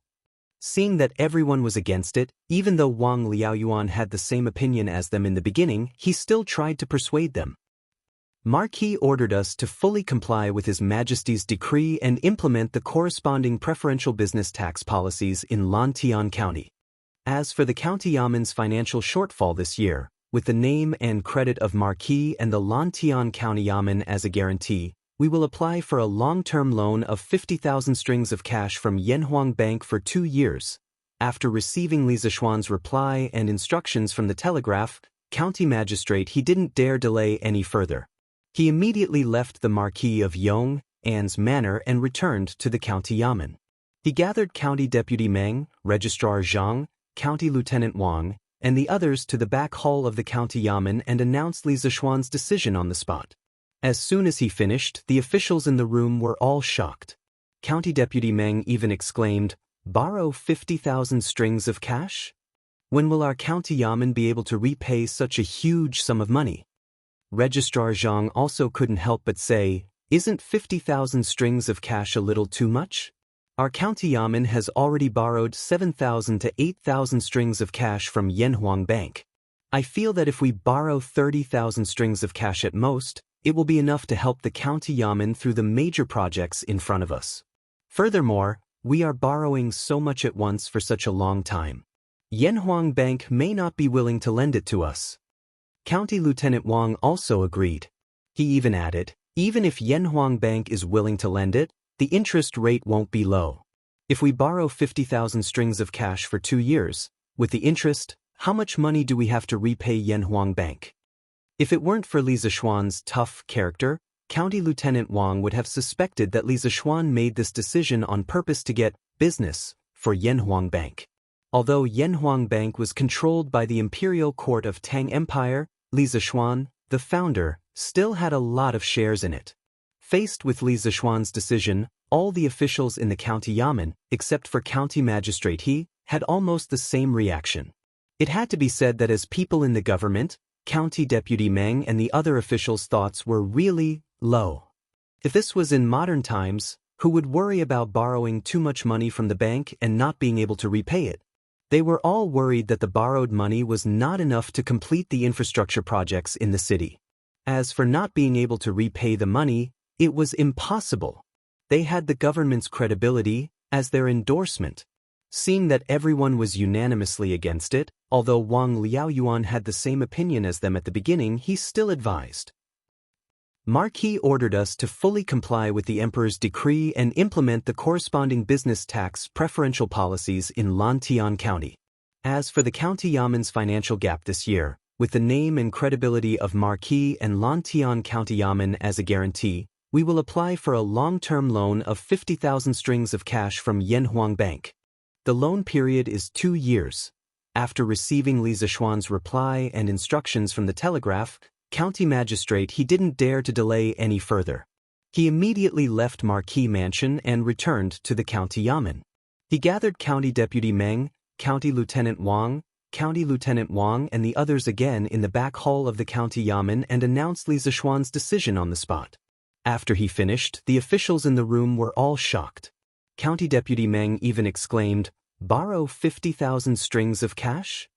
Seeing that everyone was against it, even though Wang Liaoyuan had the same opinion as them in the beginning, he still tried to persuade them. Marquis ordered us to fully comply with His Majesty's decree and implement the corresponding preferential business tax policies in Lantian County. As for the County Yamen's financial shortfall this year, with the name and credit of Marquis and the Lantian County Yamen as a guarantee, we will apply for a long-term loan of 50,000 strings of cash from Yanhuang Bank for 2 years. After receiving Li Zishuan's reply and instructions from the telegraph, County Magistrate he didn't dare delay any further. He immediately left the Marquis of Yong An's manor and returned to the County Yamen. He gathered County Deputy Meng, Registrar Zhang, County Lieutenant Wang, and the others to the back hall of the County Yamen and announced Li Zishuan's decision on the spot. As soon as he finished, the officials in the room were all shocked. County Deputy Meng even exclaimed, "Borrow 50,000 strings of cash? When will our County Yamen be able to repay such a huge sum of money?" Registrar Zhang also couldn't help but say, "Isn't 50,000 strings of cash a little too much? Our County Yamen has already borrowed 7,000 to 8,000 strings of cash from Yanhuang Bank. I feel that if we borrow 30,000 strings of cash at most, it will be enough to help the County Yamen through the major projects in front of us. Furthermore, we are borrowing so much at once for such a long time. Yanhuang Bank may not be willing to lend it to us." County Lieutenant Wang also agreed. He even added, "Even if Yanhuang Bank is willing to lend it, the interest rate won't be low. If we borrow 50,000 strings of cash for 2 years, with the interest, how much money do we have to repay Yanhuang Bank?" If it weren't for Li Zishuan's tough character, County Lieutenant Wang would have suspected that Li Zishuan made this decision on purpose to get business for Yanhuang Bank. Although Yanhuang Bank was controlled by the Imperial Court of Tang Empire, Li Zishuan, the founder, still had a lot of shares in it. Faced with Li Zishuan's decision, all the officials in the County Yamen, except for County Magistrate He, had almost the same reaction. It had to be said that as people in the government, County Deputy Meng and the other officials' thoughts were really low. If this was in modern times, who would worry about borrowing too much money from the bank and not being able to repay it? They were all worried that the borrowed money was not enough to complete the infrastructure projects in the city. As for not being able to repay the money, it was impossible. They had the government's credibility as their endorsement. Seeing that everyone was unanimously against it, although Wang Liaoyuan had the same opinion as them at the beginning, he still advised. Marquis ordered us to fully comply with the emperor's decree and implement the corresponding business tax preferential policies in Lantian County. As for the county Yamen's financial gap this year, with the name and credibility of Marquis and Lantian County Yamen as a guarantee, we will apply for a long-term loan of 50,000 strings of cash from Yanhuang Bank. The loan period is 2 years. After receiving Li Zishuan's reply and instructions from the telegraph, county magistrate, he didn't dare to delay any further. He immediately left Marquis Mansion and returned to the county Yamen. He gathered County Deputy Meng, County Lieutenant Wang, and the others again in the back hall of the county Yamen and announced Li Zishuan's decision on the spot. After he finished, the officials in the room were all shocked. County Deputy Meng even exclaimed, "Borrow 50,000 strings of cash?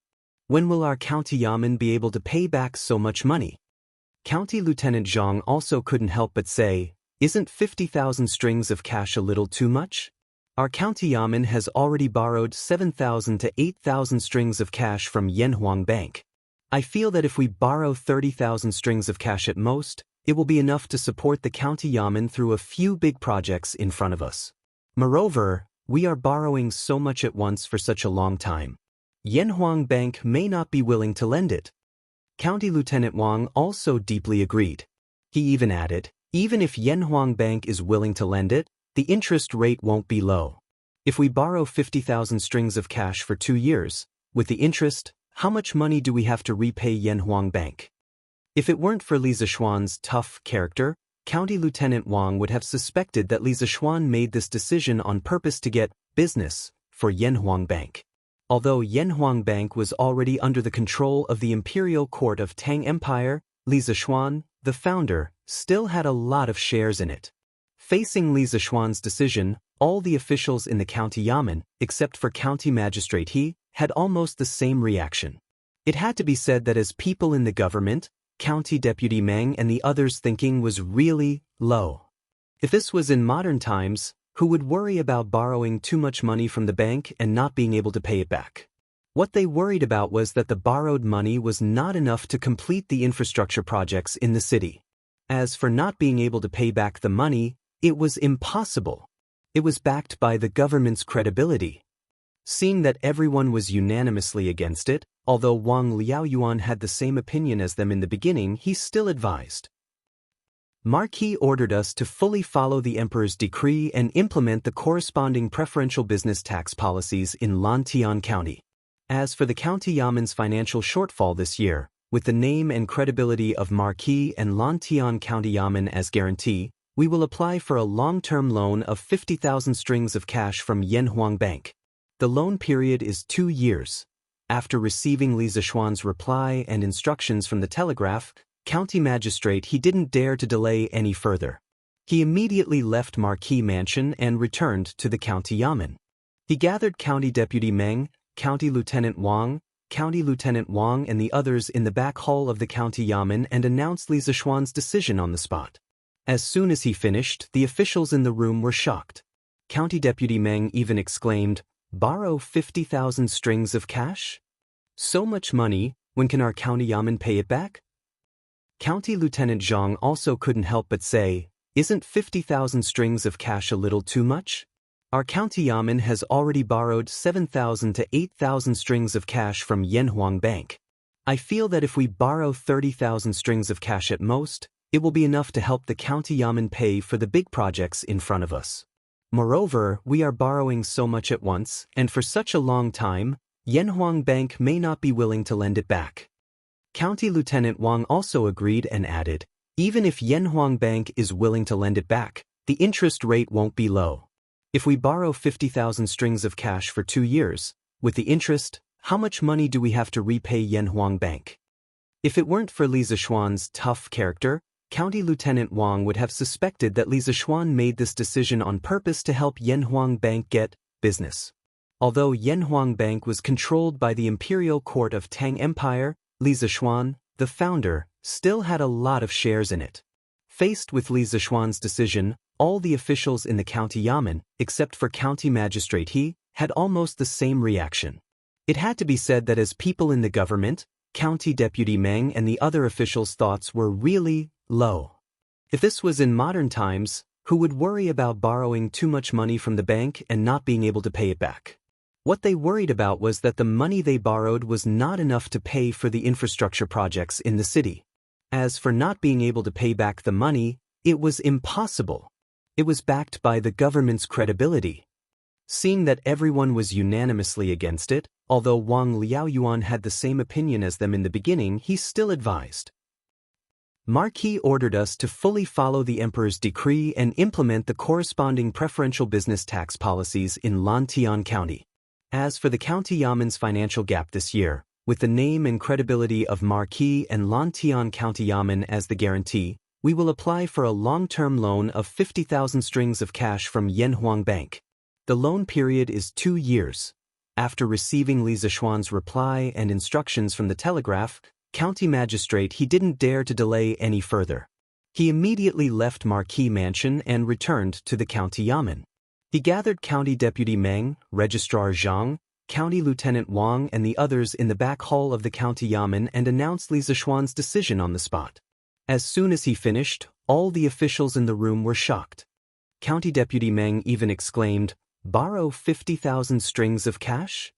When will our county Yamen be able to pay back so much money?" County Lieutenant Zhang also couldn't help but say, "Isn't 50,000 strings of cash a little too much? Our county Yamen has already borrowed 7,000 to 8,000 strings of cash from Yanhuang Bank. I feel that if we borrow 30,000 strings of cash at most, it will be enough to support the county Yamen through a few big projects in front of us. Moreover, we are borrowing so much at once for such a long time. Yanhuang Bank may not be willing to lend it." County Lieutenant Wang also deeply agreed. He even added, "Even if Yanhuang Bank is willing to lend it, the interest rate won't be low. If we borrow 50,000 strings of cash for 2 years, with the interest, how much money do we have to repay Yanhuang Bank?" If it weren't for Li Zishuan's tough character, County Lieutenant Wang would have suspected that Li Zishuan made this decision on purpose to get business for Yanhuang Bank. Although Yanhuang Bank was already under the control of the imperial court of Tang Empire, Li Zishuan, the founder, still had a lot of shares in it. Facing Li Zishuan's decision, all the officials in the county Yamen, except for county magistrate He, had almost the same reaction. It had to be said that as people in the government, County Deputy Meng and the others' thinking was really low. If this was in modern times, who would worry about borrowing too much money from the bank and not being able to pay it back? What they worried about was that the borrowed money was not enough to complete the infrastructure projects in the city. As for not being able to pay back the money, it was impossible. It was backed by the government's credibility. Seeing that everyone was unanimously against it, although Wang Liaoyuan had the same opinion as them in the beginning, he still advised. Marquis ordered us to fully follow the emperor's decree and implement the corresponding preferential business tax policies in Lantian County. As for the county Yamen's financial shortfall this year, with the name and credibility of Marquis and Lantian County Yamen as guarantee, we will apply for a long-term loan of 50,000 strings of cash from Yanhuang Bank. The loan period is 2 years. After receiving Li Zishuan's reply and instructions from the telegraph, county magistrate, he didn't dare to delay any further. He immediately left Marquis Mansion and returned to the county Yamen. He gathered County Deputy Meng, County Lieutenant Wang, and the others in the back hall of the county Yamen and announced Li Zishuan's decision on the spot. As soon as he finished, the officials in the room were shocked. County Deputy Meng even exclaimed, "Borrow 50,000 strings of cash? So much money, when can our county Yamen pay it back?" County Lieutenant Zhang also couldn't help but say, "Isn't 50,000 strings of cash a little too much? Our county Yamen has already borrowed 7,000 to 8,000 strings of cash from Yanhuang Bank. I feel that if we borrow 30,000 strings of cash at most, it will be enough to help the county Yamen pay for the big projects in front of us. Moreover, we are borrowing so much at once, and for such a long time, Yanhuang Bank may not be willing to lend it back." County Lieutenant Wang also agreed and added, "Even if Yanhuang Bank is willing to lend it back, the interest rate won't be low. If we borrow 50,000 strings of cash for 2 years, with the interest, how much money do we have to repay Yanhuang Bank?" If it weren't for Li Zishuan's tough character, County Lieutenant Wang would have suspected that Li Zishuan made this decision on purpose to help Yanhuang Bank get business. Although Yanhuang Bank was controlled by the imperial court of Tang Empire, Li Zishuan, the founder, still had a lot of shares in it. Faced with Li Zishuan's decision, all the officials in the county yamen, except for county magistrate He, had almost the same reaction. It had to be said that as people in the government, county deputy Meng and the other officials' thoughts were really low. If this was in modern times, who would worry about borrowing too much money from the bank and not being able to pay it back? What they worried about was that the money they borrowed was not enough to pay for the infrastructure projects in the city. As for not being able to pay back the money, it was impossible. It was backed by the government's credibility. Seeing that everyone was unanimously against it, although Wang Liaoyuan had the same opinion as them in the beginning, he still advised. Marquis ordered us to fully follow the emperor's decree and implement the corresponding preferential business tax policies in Lantian County. As for the county yamen's financial gap this year, with the name and credibility of Marquis and Lantian County Yamen as the guarantee, we will apply for a long-term loan of 50,000 strings of cash from Yanhuang Bank. The loan period is 2 years. After receiving Li Zishuan's reply and instructions from the telegraph, county magistrate He didn't dare to delay any further. He immediately left Marquis Mansion and returned to the county yamen. He gathered County Deputy Meng, Registrar Zhang, County Lieutenant Wang and the others in the back hall of the county yamen and announced Li Zishuan's decision on the spot. As soon as he finished, all the officials in the room were shocked. County Deputy Meng even exclaimed, "Borrow 50,000 strings of cash?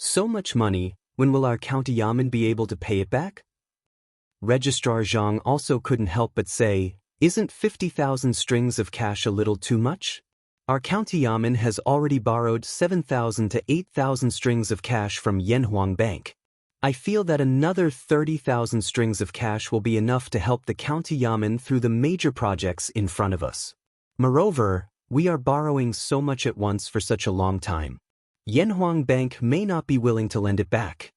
So much money, when will our county yamen be able to pay it back?" Registrar Zhang also couldn't help but say, "Isn't 50,000 strings of cash a little too much? Our county yamen has already borrowed 7,000 to 8,000 strings of cash from Yanhuang Bank. I feel that another 30,000 strings of cash will be enough to help the county yamen through the major projects in front of us. Moreover, we are borrowing so much at once for such a long time. Yanhuang Bank may not be willing to lend it back."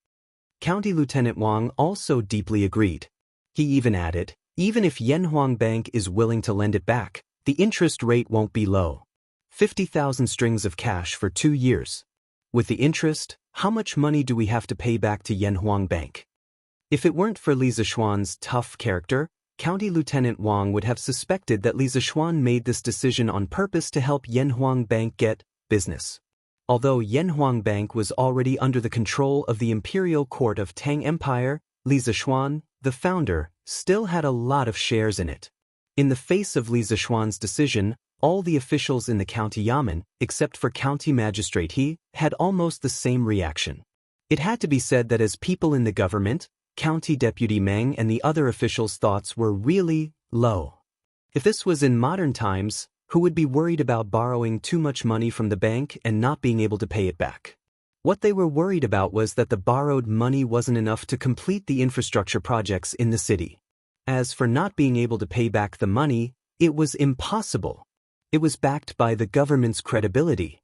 County Lieutenant Wang also deeply agreed. He even added, "Even if Yanhuang Bank is willing to lend it back, the interest rate won't be low. 50,000 strings of cash for 2 years. With the interest, how much money do we have to pay back to Yanhuang Bank?" If it weren't for Li Zishuan's tough character, County Lieutenant Wang would have suspected that Li Zishuan made this decision on purpose to help Yanhuang Bank get business. Although Yanhuang Bank was already under the control of the imperial court of Tang Empire, Li Zishuan, the founder, still had a lot of shares in it. In the face of Li Zishuan's decision, all the officials in the county yamen, except for county magistrate He, had almost the same reaction. It had to be said that as people in the government, county deputy Meng and the other officials' thoughts were really low. If this was in modern times, who would be worried about borrowing too much money from the bank and not being able to pay it back? What they were worried about was that the borrowed money wasn't enough to complete the infrastructure projects in the city. As for not being able to pay back the money, it was impossible. It was backed by the government's credibility.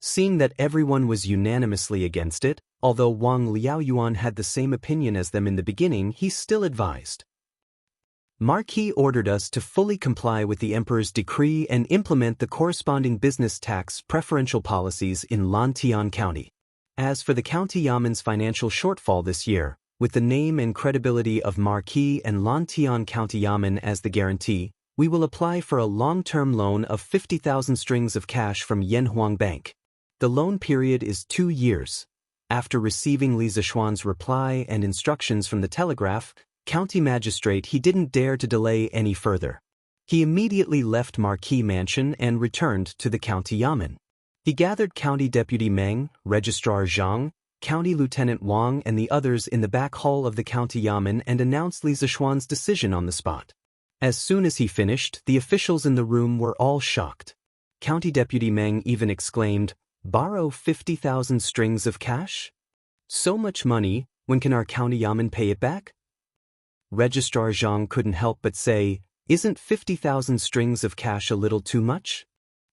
Seeing that everyone was unanimously against it, although Wang Liaoyuan had the same opinion as them in the beginning, he still advised. Marquis ordered us to fully comply with the emperor's decree and implement the corresponding business tax preferential policies in Lantian County. As for the county yamen's financial shortfall this year, with the name and credibility of Marquis and Lantian County Yamen as the guarantee, we will apply for a long-term loan of 50,000 strings of cash from Yanhuang Bank. The loan period is 2 years. After receiving Li Zishuan's reply and instructions from the telegraph, county magistrate He didn't dare to delay any further. He immediately left Marquis Mansion and returned to the county yamen. He gathered County Deputy Meng, Registrar Zhang, County Lieutenant Wang and the others in the back hall of the county yamen and announced Li Zishuan's decision on the spot. As soon as he finished, the officials in the room were all shocked. County Deputy Meng even exclaimed, "Borrow 50,000 strings of cash? So much money, when can our county yamen pay it back?" Registrar Zhang couldn't help but say, "Isn't 50,000 strings of cash a little too much?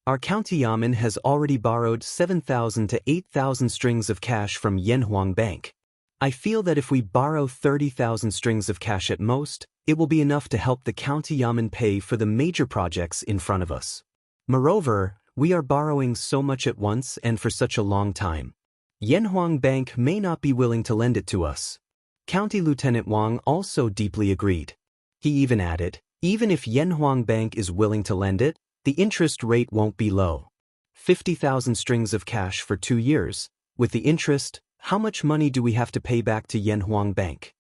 Our county yamen has already borrowed 7,000 to 8,000 strings of cash from Yanhuang Bank. I feel that if we borrow 30,000 strings of cash at most, it will be enough to help the county yamen pay for the major projects in front of us. Moreover, we are borrowing so much at once and for such a long time. Yanhuang Bank may not be willing to lend it to us." County Lieutenant Wang also deeply agreed. He even added, "Even if Yanhuang Bank is willing to lend it, the interest rate won't be low. 50,000 strings of cash for 2 years. With the interest, how much money do we have to pay back to Yanhuang Bank?"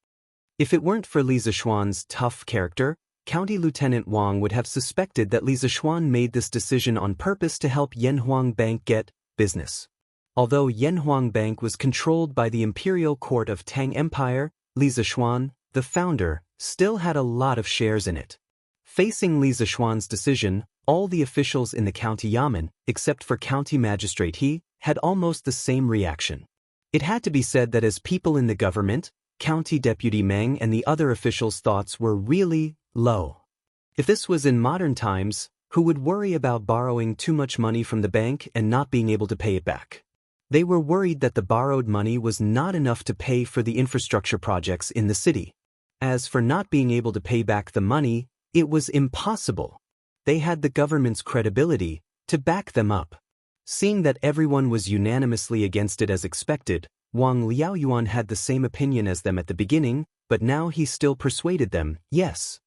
If it weren't for Li Zishuan's tough character, County Lieutenant Wang would have suspected that Li Zishuan made this decision on purpose to help Yanhuang Bank get business. Although Yanhuang Bank was controlled by the imperial court of Tang Empire, Li Zishuan, the founder, still had a lot of shares in it. Facing Li Zishuan's decision, all the officials in the county yamen, except for County Magistrate He, had almost the same reaction. It had to be said that as people in the government, County Deputy Meng and the other officials' thoughts were really low. If this was in modern times, who would worry about borrowing too much money from the bank and not being able to pay it back? They were worried that the borrowed money was not enough to pay for the infrastructure projects in the city. As for not being able to pay back the money, it was impossible. They had the government's credibility to back them up. Seeing that everyone was unanimously against it as expected, Wang Liaoyuan had the same opinion as them at the beginning, but now he still persuaded them, yes.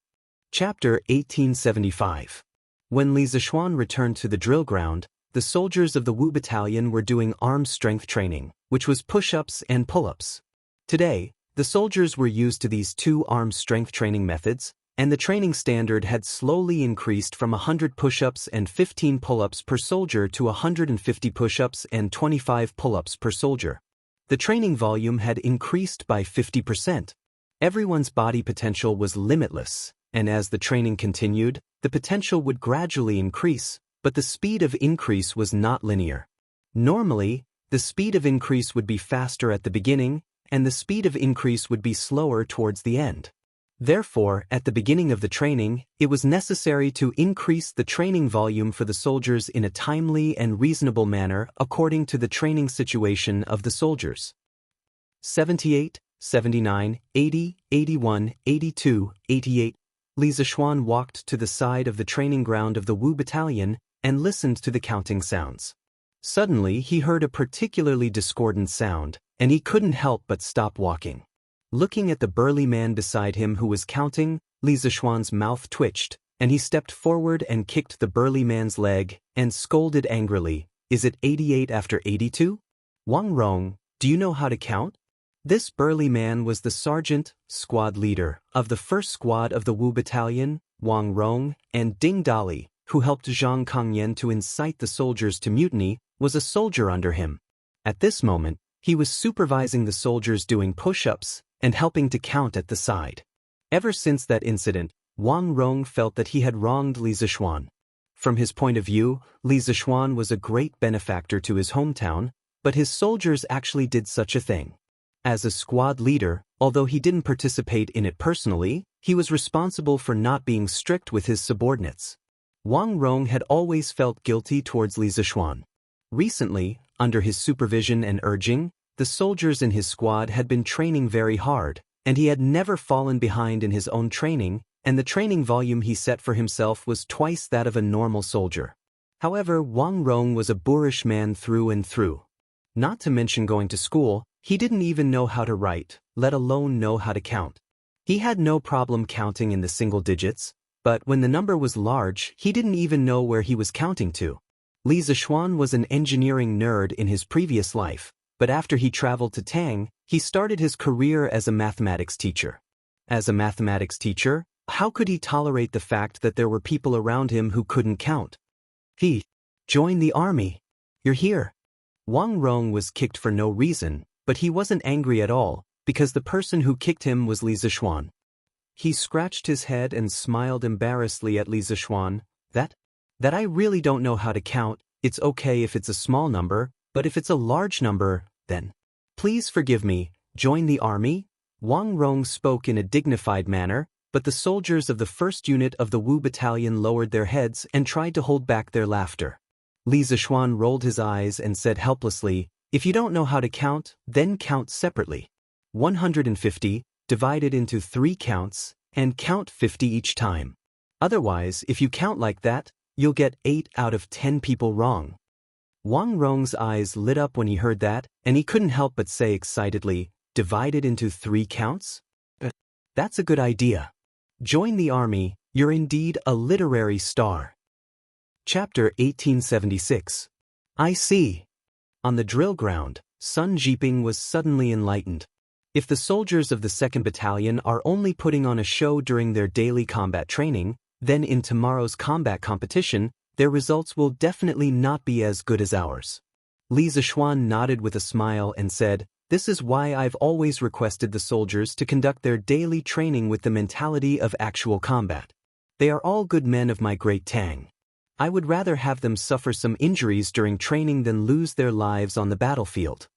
Chapter 1875. When Li Zishuan returned to the drill ground, the soldiers of the Wu Battalion were doing arm strength training, which was push-ups and pull-ups. Today, the soldiers were used to these 2 arm strength training methods, and the training standard had slowly increased from 100 push-ups and 15 pull-ups per soldier to 150 push-ups and 25 pull-ups per soldier. The training volume had increased by 50%. Everyone's body potential was limitless, and as the training continued, the potential would gradually increase, but the speed of increase was not linear. Normally, the speed of increase would be faster at the beginning, and the speed of increase would be slower towards the end. Therefore, at the beginning of the training, it was necessary to increase the training volume for the soldiers in a timely and reasonable manner according to the training situation of the soldiers. 78, 79, 80, 81, 82, 88. Li Zishuan walked to the side of the training ground of the Wu Battalion and listened to the counting sounds. Suddenly, he heard a particularly discordant sound, and he couldn't help but stop walking. Looking at the burly man beside him who was counting, Li Zishuan's mouth twitched, and he stepped forward and kicked the burly man's leg, and scolded angrily, "Is it 88 after 82? Wang Rong, do you know how to count?" This burly man was the sergeant, squad leader, of the first squad of the Wu Battalion, Wang Rong, and Ding Dali, who helped Zhang Kangyan to incite the soldiers to mutiny, was a soldier under him. At this moment, he was supervising the soldiers doing push-ups and helping to count at the side. Ever since that incident, Wang Rong felt that he had wronged Li Zishuan. From his point of view, Li Zishuan was a great benefactor to his hometown, but his soldiers actually did such a thing. As a squad leader, although he didn't participate in it personally, he was responsible for not being strict with his subordinates. Wang Rong had always felt guilty towards Li Zishuan. Recently, under his supervision and urging, the soldiers in his squad had been training very hard, and he had never fallen behind in his own training, and the training volume he set for himself was twice that of a normal soldier. However, Wang Rong was a boorish man through and through. Not to mention going to school, he didn't even know how to write, let alone know how to count. He had no problem counting in the single digits, but when the number was large, he didn't even know where he was counting to. Li Zishuan was an engineering nerd in his previous life, but after he traveled to Tang, he started his career as a mathematics teacher. As a mathematics teacher, how could he tolerate the fact that there were people around him who couldn't count? He joined the army. You're here. Wang Rong was kicked for no reason, but he wasn't angry at all, because the person who kicked him was Li Zishuan. He scratched his head and smiled embarrassedly at Li Zishuan. That I really don't know how to count. It's okay if it's a small number, but if it's a large number, then please forgive me. Join the army? Wang Rong spoke in a dignified manner, but the soldiers of the first unit of the Wu Battalion lowered their heads and tried to hold back their laughter. Li Zishuan rolled his eyes and said helplessly, "If you don't know how to count, then count separately. 150, divided into 3 counts, and count 50 each time. Otherwise, if you count like that, you'll get 8 out of 10 people wrong. Wang Rong's eyes lit up when he heard that, and he couldn't help but say excitedly, divided into 3 counts? That's a good idea. Join the army, you're indeed a literary star. Chapter 1876. I see. On the drill ground, Sun Jiping was suddenly enlightened. If the soldiers of the 2nd Battalion are only putting on a show during their daily combat training, then in tomorrow's combat competition, their results will definitely not be as good as ours. Li Zishuan nodded with a smile and said, "This is why I've always requested the soldiers to conduct their daily training with the mentality of actual combat. They are all good men of my great Tang. I would rather have them suffer some injuries during training than lose their lives on the battlefield.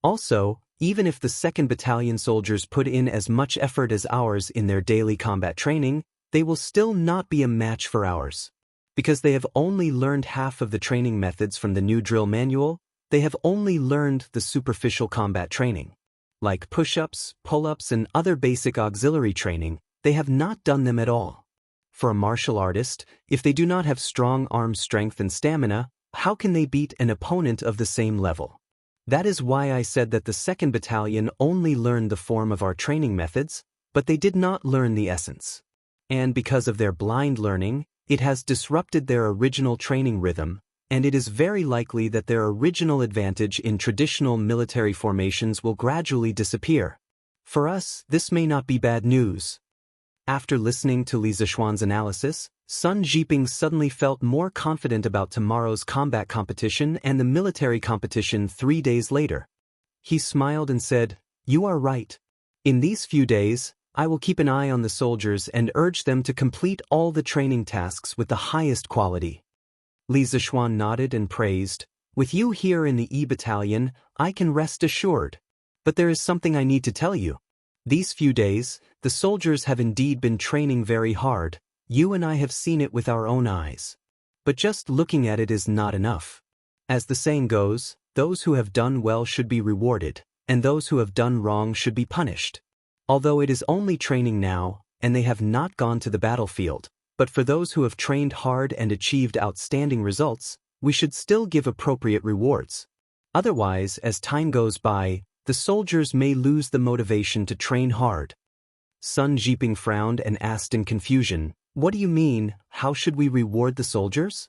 Also, even if the 2nd Battalion soldiers put in as much effort as ours in their daily combat training, they will still not be a match for ours. Because they have only learned half of the training methods from the new drill manual, they have only learned the superficial combat training. Like push-ups, pull-ups and other basic auxiliary training, they have not done them at all. For a martial artist, if they do not have strong arm strength and stamina, how can they beat an opponent of the same level? That is why I said that the 2nd Battalion only learned the form of our training methods, but they did not learn the essence. And because of their blind learning, it has disrupted their original training rhythm, and it is very likely that their original advantage in traditional military formations will gradually disappear. For us, this may not be bad news." After listening to Li Zishuan's analysis, Sun Jiping suddenly felt more confident about tomorrow's combat competition and the military competition 3 days later. He smiled and said, "You are right. In these few days, I will keep an eye on the soldiers and urge them to complete all the training tasks with the highest quality." Li Zishuan nodded and praised, "With you here in the E Battalion, I can rest assured. But there is something I need to tell you. These few days, the soldiers have indeed been training very hard. You and I have seen it with our own eyes. But just looking at it is not enough. As the saying goes, those who have done well should be rewarded, and those who have done wrong should be punished. Although it is only training now, and they have not gone to the battlefield, but for those who have trained hard and achieved outstanding results, we should still give appropriate rewards. Otherwise, as time goes by, the soldiers may lose the motivation to train hard." Sun Jiping frowned and asked in confusion, "What do you mean, how should we reward the soldiers?"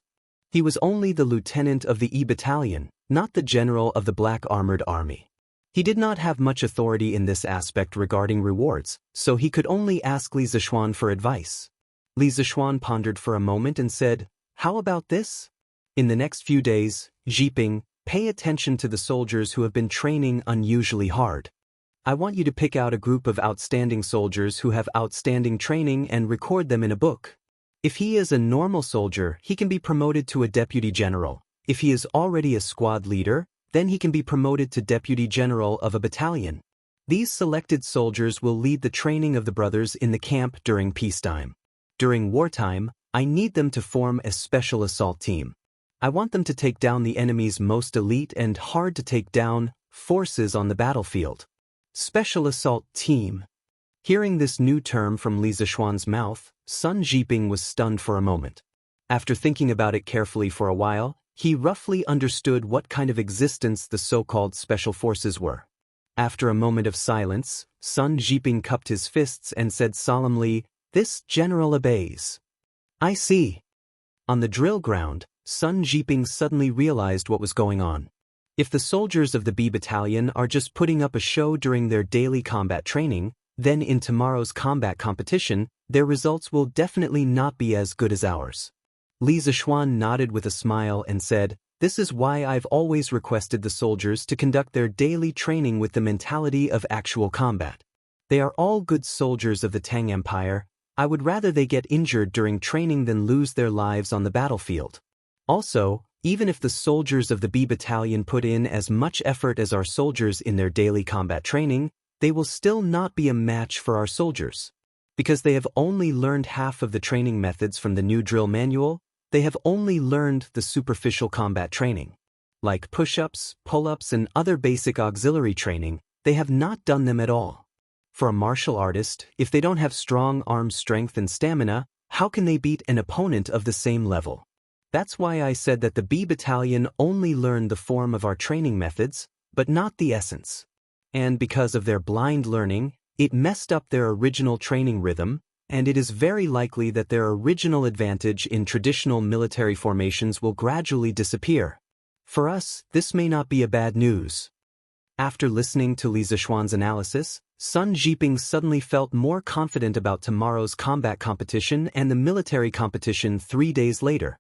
He was only the lieutenant of the E Battalion, not the general of the Black Armored Army. He did not have much authority in this aspect regarding rewards, so he could only ask Li Zishuan for advice. Li Zishuan pondered for a moment and said, "How about this? In the next few days, Jiping, pay attention to the soldiers who have been training unusually hard. I want you to pick out a group of outstanding soldiers who have outstanding training and record them in a book. If he is a normal soldier, he can be promoted to a deputy general. If he is already a squad leader, then he can be promoted to deputy general of a battalion. These selected soldiers will lead the training of the brothers in the camp during peacetime. During wartime, I need them to form a special assault team. I want them to take down the enemy's most elite and hard-to-take-down forces on the battlefield. Special assault team." Hearing this new term from Li Zishuan's mouth, Sun Jiping was stunned for a moment. After thinking about it carefully for a while, he roughly understood what kind of existence the so-called special forces were. After a moment of silence, Sun Jiping cupped his fists and said solemnly, "This general obeys." "I see." On the drill ground, Sun Jiping suddenly realized what was going on. If the soldiers of the B Battalion are just putting up a show during their daily combat training, then in tomorrow's combat competition, their results will definitely not be as good as ours. Li Zishuan nodded with a smile and said, "This is why I've always requested the soldiers to conduct their daily training with the mentality of actual combat. They are all good soldiers of the Tang Empire. I would rather they get injured during training than lose their lives on the battlefield. Also, even if the soldiers of the B Battalion put in as much effort as our soldiers in their daily combat training, they will still not be a match for our soldiers. Because they have only learned half of the training methods from the new drill manual, they have only learned the superficial combat training. Like push-ups, pull-ups and other basic auxiliary training, they have not done them at all. For a martial artist, if they don't have strong arm strength and stamina, how can they beat an opponent of the same level? That's why I said that the B battalion only learned the form of our training methods, but not the essence. And because of their blind learning, it messed up their original training rhythm, and it is very likely that their original advantage in traditional military formations will gradually disappear. For us, this may not be a bad news. After listening to Li Zishuan's analysis, Sun Jiping suddenly felt more confident about tomorrow's combat competition and the military competition 3 days later.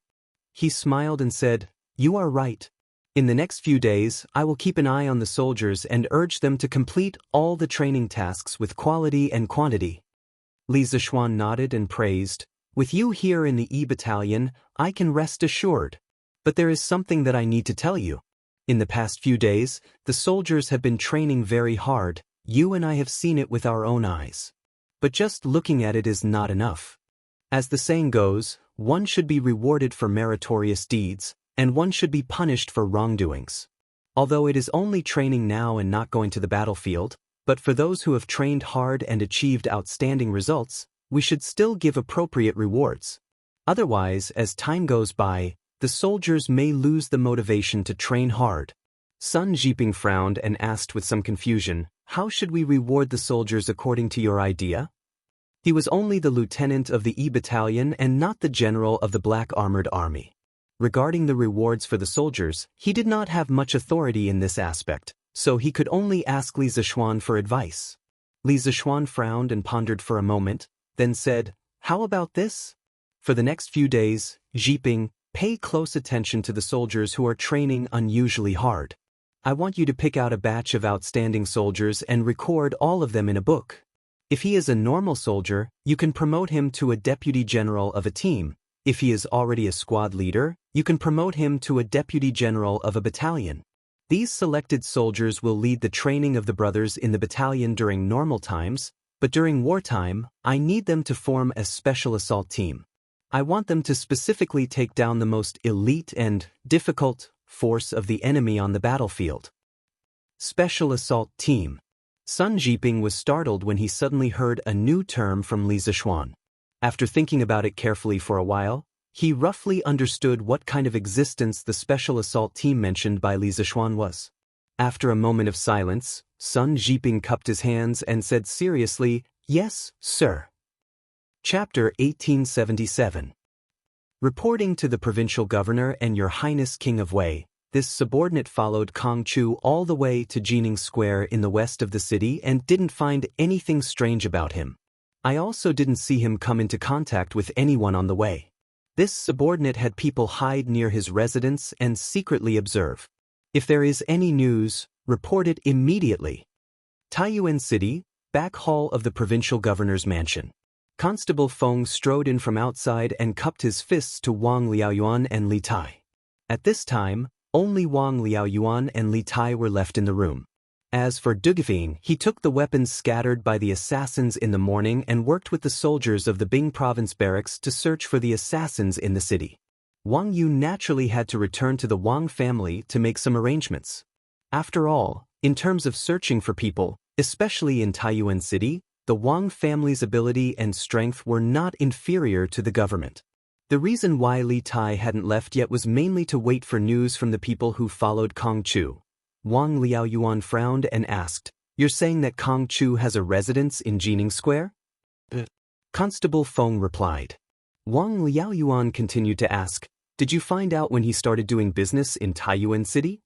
He smiled and said, "You are right. In the next few days, I will keep an eye on the soldiers and urge them to complete all the training tasks with quality and quantity." Li Zishuan nodded and praised, "With you here in the E Battalion, I can rest assured. But there is something that I need to tell you. In the past few days, the soldiers have been training very hard. You and I have seen it with our own eyes. But just looking at it is not enough. As the saying goes, one should be rewarded for meritorious deeds, and one should be punished for wrongdoings. Although it is only training now and not going to the battlefield, but for those who have trained hard and achieved outstanding results, we should still give appropriate rewards. Otherwise, as time goes by, the soldiers may lose the motivation to train hard." Sun Jiping frowned and asked with some confusion, "How should we reward the soldiers according to your idea?" He was only the lieutenant of the E Battalion and not the general of the Black Armored Army. Regarding the rewards for the soldiers, he did not have much authority in this aspect, so he could only ask Li Zishuan for advice. Li Zishuan frowned and pondered for a moment, then said, "How about this? For the next few days, Jiping, pay close attention to the soldiers who are training unusually hard. I want you to pick out a batch of outstanding soldiers and record all of them in a book. If he is a normal soldier, you can promote him to a deputy general of a team. If he is already a squad leader, you can promote him to a deputy general of a battalion. These selected soldiers will lead the training of the brothers in the battalion during normal times, but during wartime, I need them to form a special assault team. I want them to specifically take down the most elite and difficult force of the enemy on the battlefield." Special Assault Team. Sun Jiping was startled when he suddenly heard a new term from Li Zishuan. After thinking about it carefully for a while, he roughly understood what kind of existence the Special Assault Team mentioned by Li Zishuan was. After a moment of silence, Sun Jiping cupped his hands and said seriously, "Yes, sir." Chapter 1877. Reporting to the provincial governor and Your Highness King of Wei, this subordinate followed Kong Chu all the way to Jining Square in the west of the city and didn't find anything strange about him. I also didn't see him come into contact with anyone on the way. This subordinate had people hide near his residence and secretly observe. If there is any news, report it immediately. Taiyuan City, back hall of the provincial governor's mansion. Constable Feng strode in from outside and cupped his fists to Wang Liaoyuan and Li Tai. At this time, only Wang Liaoyuan and Li Tai were left in the room. As for Dugifeng, he took the weapons scattered by the assassins in the morning and worked with the soldiers of the Bing province barracks to search for the assassins in the city. Wang Yu naturally had to return to the Wang family to make some arrangements. After all, in terms of searching for people, especially in Taiyuan City, the Wang family's ability and strength were not inferior to the government. The reason why Li Tai hadn't left yet was mainly to wait for news from the people who followed Kong Chu. Wang Liaoyuan frowned and asked, "You're saying that Kong Chu has a residence in Jining Square?" Constable Feng replied. Wang Liaoyuan continued to ask, "Did you find out when he started doing business in Taiyuan City?"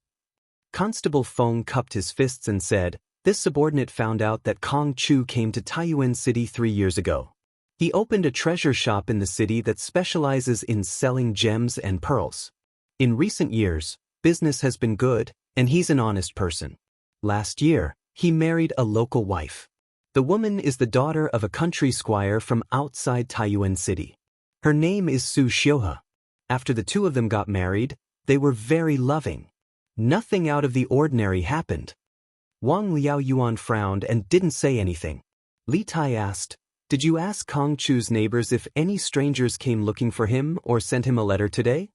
Constable Feng cupped his fists and said, "This subordinate found out that Kong Chu came to Taiyuan City 3 years ago. He opened a treasure shop in the city that specializes in selling gems and pearls. In recent years, business has been good, and he's an honest person. Last year, he married a local wife. The woman is the daughter of a country squire from outside Taiyuan City. Her name is Su Xiuhe. After the two of them got married, they were very loving. Nothing out of the ordinary happened." Wang Liaoyuan frowned and didn't say anything. Li Tai asked, "Did you ask Kong Chu's neighbors if any strangers came looking for him or sent him a letter today?"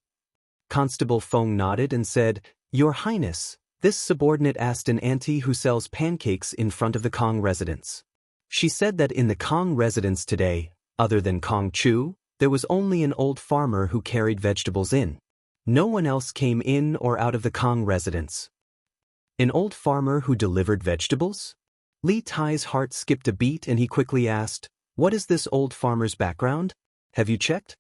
Constable Feng nodded and said, "Your Highness, this subordinate asked an auntie who sells pancakes in front of the Kong residence. She said that in the Kong residence today, other than Kong Chu, there was only an old farmer who carried vegetables in. No one else came in or out of the Kong residence. An old farmer who delivered vegetables? Li Tai's heart skipped a beat and he quickly asked, "What is this old farmer's background? Have you checked?"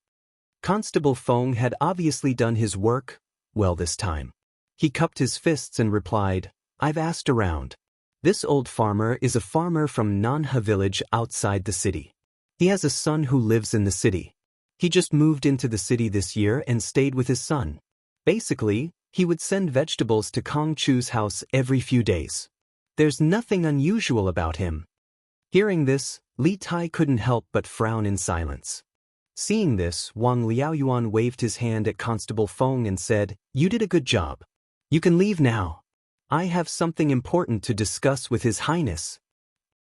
Constable Feng had obviously done his work well this time. He cupped his fists and replied, "I've asked around. This old farmer is a farmer from Nanha village outside the city. He has a son who lives in the city. He just moved into the city this year and stayed with his son. Basically, he would send vegetables to Kong Chu's house every few days. There's nothing unusual about him." Hearing this, Li Tai couldn't help but frown in silence. Seeing this, Wang Liaoyuan waved his hand at Constable Feng and said, "You did a good job. You can leave now. I have something important to discuss with His Highness."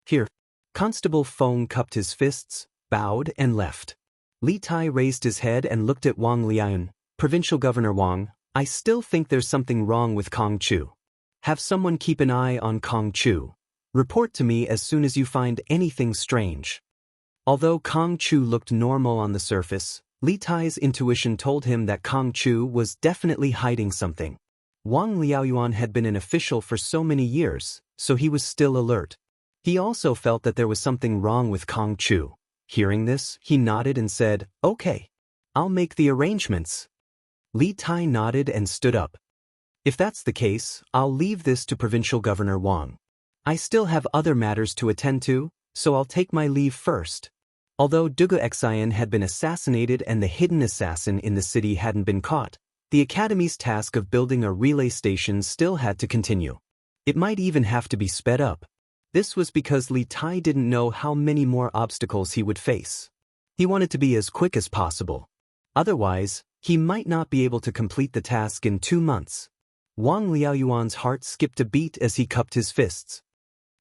Here, Constable Feng cupped his fists, bowed, and left. Li Tai raised his head and looked at Wang Liaoyuan. "Provincial Governor Wang, I still think there's something wrong with Kong Chu. Have someone keep an eye on Kong Chu. Report to me as soon as you find anything strange." Although Kong Chu looked normal on the surface, Li Tai's intuition told him that Kong Chu was definitely hiding something. Wang Liaoyuan had been an official for so many years, so he was still alert. He also felt that there was something wrong with Kong Chu. Hearing this, he nodded and said, "Okay. I'll make the arrangements." Li Tai nodded and stood up. "If that's the case, I'll leave this to Provincial Governor Wang. I still have other matters to attend to, so I'll take my leave first." Although Dugu Xian had been assassinated and the hidden assassin in the city hadn't been caught, the Academy's task of building a relay station still had to continue. It might even have to be sped up. This was because Li Tai didn't know how many more obstacles he would face. He wanted to be as quick as possible. Otherwise, he might not be able to complete the task in 2 months. Wang Liaoyuan's heart skipped a beat as he cupped his fists.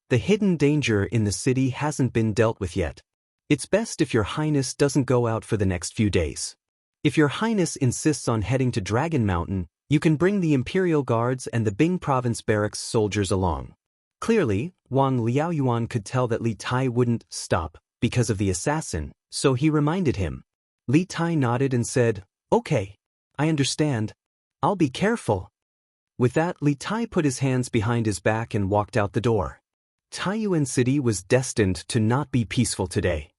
The hidden danger in the city hasn't been dealt with yet. It's best if Your Highness doesn't go out for the next few days. If Your Highness insists on heading to Dragon Mountain, you can bring the Imperial Guards and the Bing Province Barracks soldiers along. Clearly, Wang Liaoyuan could tell that Li Tai wouldn't stop because of the assassin, so he reminded him. Li Tai nodded and said, "Okay, I understand. I'll be careful." With that, Li Tai put his hands behind his back and walked out the door. Taiyuan City was destined to not be peaceful today.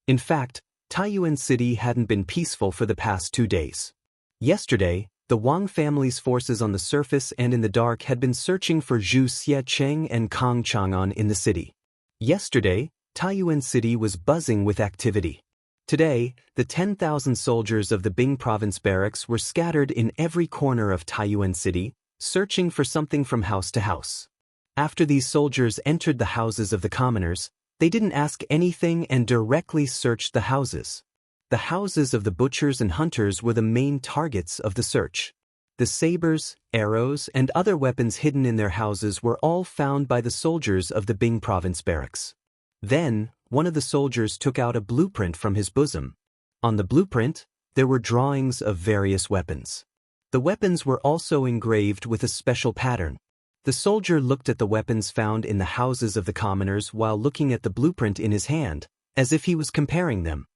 In fact, Taiyuan City hadn't been peaceful for the past 2 days. Yesterday, the Wang family's forces on the surface and in the dark had been searching for Zhu Xiecheng and Kang Chang'an in the city. Yesterday, Taiyuan City was buzzing with activity. Today, the 10,000 soldiers of the Bing Province Barracks were scattered in every corner of Taiyuan City, searching for something from house to house. After these soldiers entered the houses of the commoners, they didn't ask anything and directly searched the houses. The houses of the butchers and hunters were the main targets of the search. The sabers, arrows, and other weapons hidden in their houses were all found by the soldiers of the Bing Province Barracks. Then, one of the soldiers took out a blueprint from his bosom. On the blueprint, there were drawings of various weapons. The weapons were also engraved with a special pattern. The soldier looked at the weapons found in the houses of the commoners while looking at the blueprint in his hand, as if he was comparing them.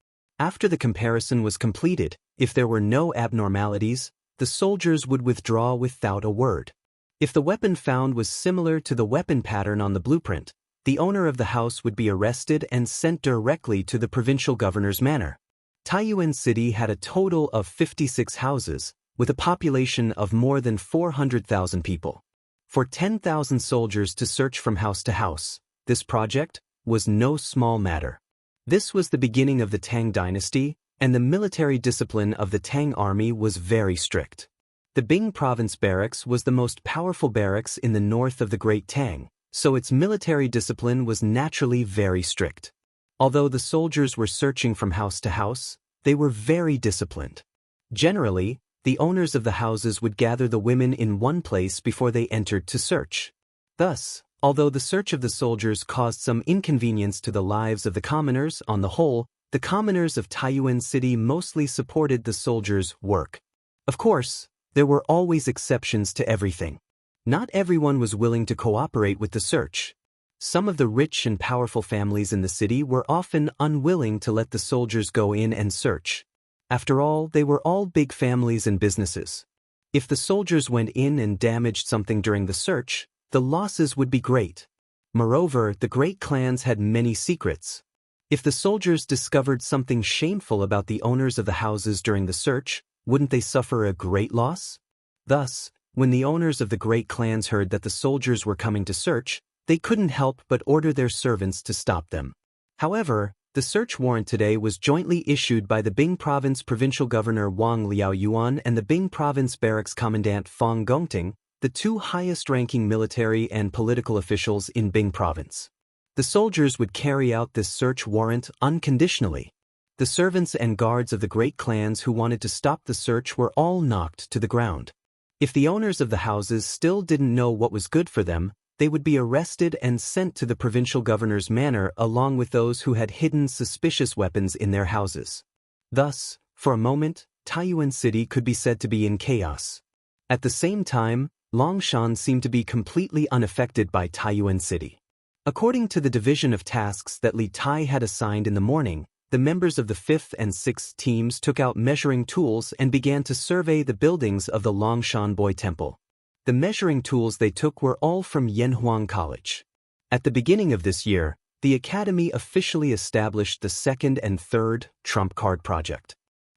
After the comparison was completed, if there were no abnormalities, the soldiers would withdraw without a word. If the weapon found was similar to the weapon pattern on the blueprint, the owner of the house would be arrested and sent directly to the provincial governor's manor. Taiyuan City had a total of 56 houses, with a population of more than 400,000 people. For 10,000 soldiers to search from house to house, this project was no small matter. This was the beginning of the Tang dynasty, and the military discipline of the Tang army was very strict. The Bing Province Barracks was the most powerful barracks in the north of the Great Tang, so its military discipline was naturally very strict. Although the soldiers were searching from house to house, they were very disciplined. Generally, the owners of the houses would gather the women in one place before they entered to search. Thus, although the search of the soldiers caused some inconvenience to the lives of the commoners, on the whole, the commoners of Taiyuan City mostly supported the soldiers' work. Of course, there were always exceptions to everything. Not everyone was willing to cooperate with the search. Some of the rich and powerful families in the city were often unwilling to let the soldiers go in and search. After all, they were all big families and businesses. If the soldiers went in and damaged something during the search, the losses would be great. Moreover, the great clans had many secrets. If the soldiers discovered something shameful about the owners of the houses during the search, wouldn't they suffer a great loss? Thus, when the owners of the great clans heard that the soldiers were coming to search, they couldn't help but order their servants to stop them. However, the search warrant today was jointly issued by the Bing Province Provincial Governor Wang Lin and the Bing Province Barracks Commandant Fang Gongting, the two highest-ranking military and political officials in Bing Province. The soldiers would carry out this search warrant unconditionally. The servants and guards of the great clans who wanted to stop the search were all knocked to the ground. If the owners of the houses still didn't know what was good for them, they would be arrested and sent to the provincial governor's manor along with those who had hidden suspicious weapons in their houses. Thus, for a moment, Taiyuan City could be said to be in chaos. At the same time, Longshan seemed to be completely unaffected by Taiyuan City. According to the division of tasks that Li Tai had assigned in the morning, the members of the 5th and 6th teams took out measuring tools and began to survey the buildings of the Longshan Boy Temple. The measuring tools they took were all from Yanhuang College. At the beginning of this year, the Academy officially established the 2nd and 3rd Trump Card Project.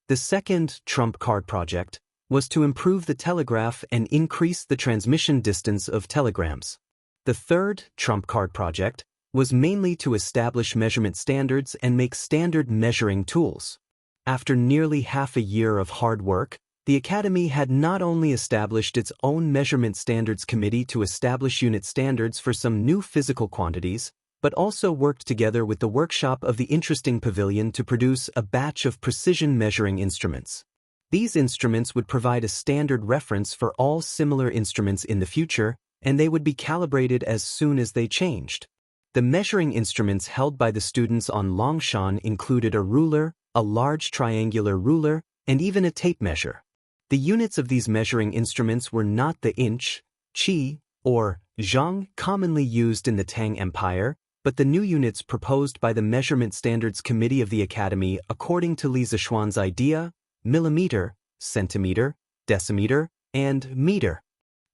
The 2nd Trump Card Project was to improve the telegraph and increase the transmission distance of telegrams. The 3rd Trump Card Project was mainly to establish measurement standards and make standard measuring tools. After nearly half a year of hard work, the Academy had not only established its own measurement standards committee to establish unit standards for some new physical quantities, but also worked together with the workshop of the Interesting Pavilion to produce a batch of precision measuring instruments. These instruments would provide a standard reference for all similar instruments in the future, and they would be calibrated as soon as they changed. The measuring instruments held by the students on Longshan included a ruler, a large triangular ruler, and even a tape measure. The units of these measuring instruments were not the inch, qi, or zhang commonly used in the Tang Empire, but the new units proposed by the Measurement Standards Committee of the Academy according to Li Zishuan's idea: millimeter, centimeter, decimeter, and meter.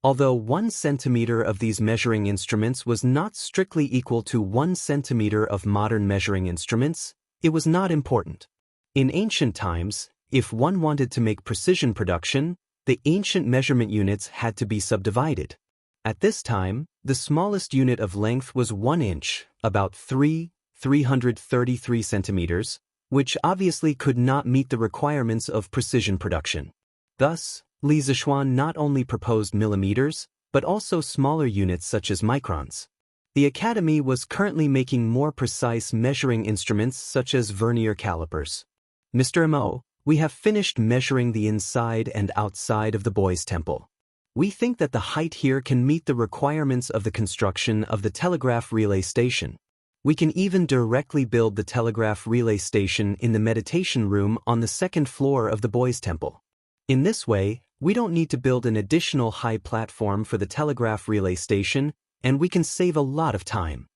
Although 1 centimeter of these measuring instruments was not strictly equal to 1 centimeter of modern measuring instruments, it was not important. In ancient times, if one wanted to make precision production, the ancient measurement units had to be subdivided. At this time, the smallest unit of length was 1 inch, about 333 centimeters, which obviously could not meet the requirements of precision production. Thus, Li Zishuan not only proposed millimeters, but also smaller units such as microns. The Academy was currently making more precise measuring instruments such as vernier calipers. Mr. Mo, we have finished measuring the inside and outside of the boys' temple. We think that the height here can meet the requirements of the construction of the telegraph relay station. We can even directly build the telegraph relay station in the meditation room on the 2nd floor of the boys' temple. In this way, we don't need to build an additional high platform for the telegraph relay station, and we can save a lot of time.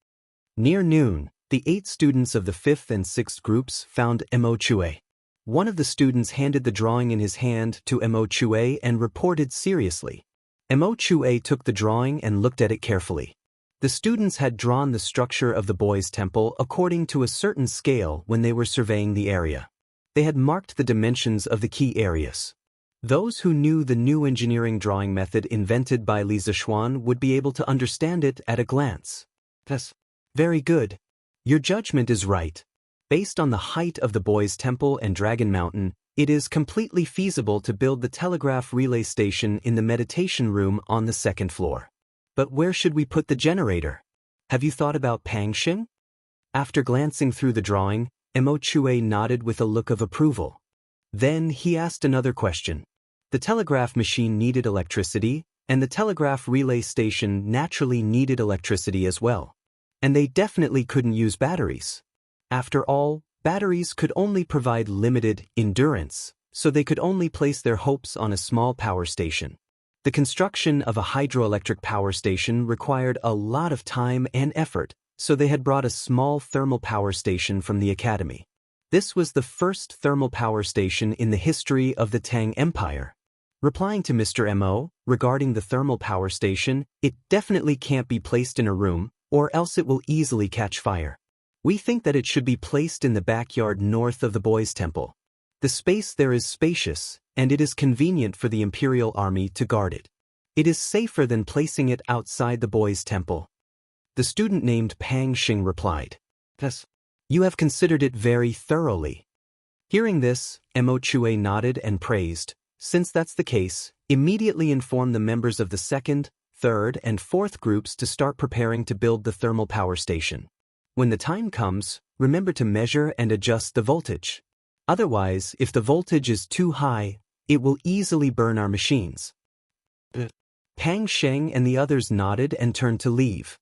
Near noon, the 8 students of the 5th and 6th groups found Mo Chue. One of the students handed the drawing in his hand to Mo Chue and reported seriously. Mo Chue took the drawing and looked at it carefully. The students had drawn the structure of the boys' temple according to a certain scale when they were surveying the area. They had marked the dimensions of the key areas. Those who knew the new engineering drawing method invented by Li Zishuan would be able to understand it at a glance. That's very good. Your judgment is right. Based on the height of the boys' temple and Dragon Mountain, it is completely feasible to build the telegraph relay station in the meditation room on the 2nd floor. But where should we put the generator? Have you thought about Pangxing? After glancing through the drawing, Mo Chue nodded with a look of approval. Then he asked another question. The telegraph machine needed electricity, and the telegraph relay station naturally needed electricity as well. And they definitely couldn't use batteries. After all, batteries could only provide limited endurance, so they could only place their hopes on a small power station. The construction of a hydroelectric power station required a lot of time and effort, so they had brought a small thermal power station from the Academy. This was the first thermal power station in the history of the Tang Empire. Replying to Mr. Mo regarding the thermal power station, it definitely can't be placed in a room, or else it will easily catch fire. We think that it should be placed in the backyard north of the boys' temple. The space there is spacious, and it is convenient for the Imperial Army to guard it. It is safer than placing it outside the boys' temple. The student named Pang Xing replied, "Yes, you have considered it very thoroughly." Hearing this, Mo Chue nodded and praised. Since that's the case, immediately inform the members of the second, third, and fourth groups to start preparing to build the thermal power station. When the time comes, remember to measure and adjust the voltage. Otherwise, if the voltage is too high, it will easily burn our machines. Pang Sheng and the others nodded and turned to leave.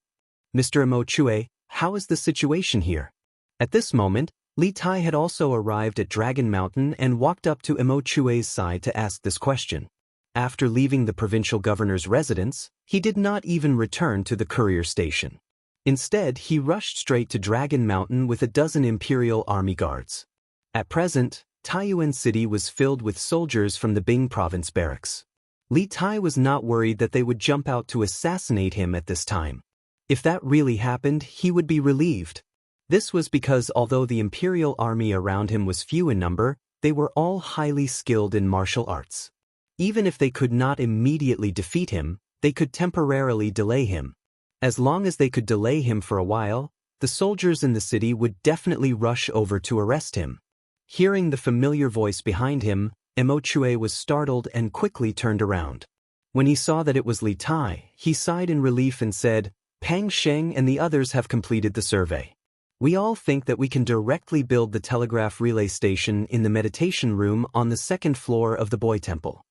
Mr. Mo Chue, how is the situation here? At this moment, Li Tai had also arrived at Dragon Mountain and walked up to Mo Chue's side to ask this question. After leaving the provincial governor's residence, he did not even return to the courier station. Instead, he rushed straight to Dragon Mountain with a dozen Imperial Army guards. At present, Taiyuan City was filled with soldiers from the Bing province barracks. Li Tai was not worried that they would jump out to assassinate him at this time. If that really happened, he would be relieved. This was because although the Imperial Army around him was few in number, they were all highly skilled in martial arts. Even if they could not immediately defeat him, they could temporarily delay him. As long as they could delay him for a while, the soldiers in the city would definitely rush over to arrest him. Hearing the familiar voice behind him, Mo Chue was startled and quickly turned around. When he saw that it was Li Tai, he sighed in relief and said, "Pang Sheng and the others have completed the survey. We all think that we can directly build the telegraph relay station in the meditation room on the second floor of the Boy Temple.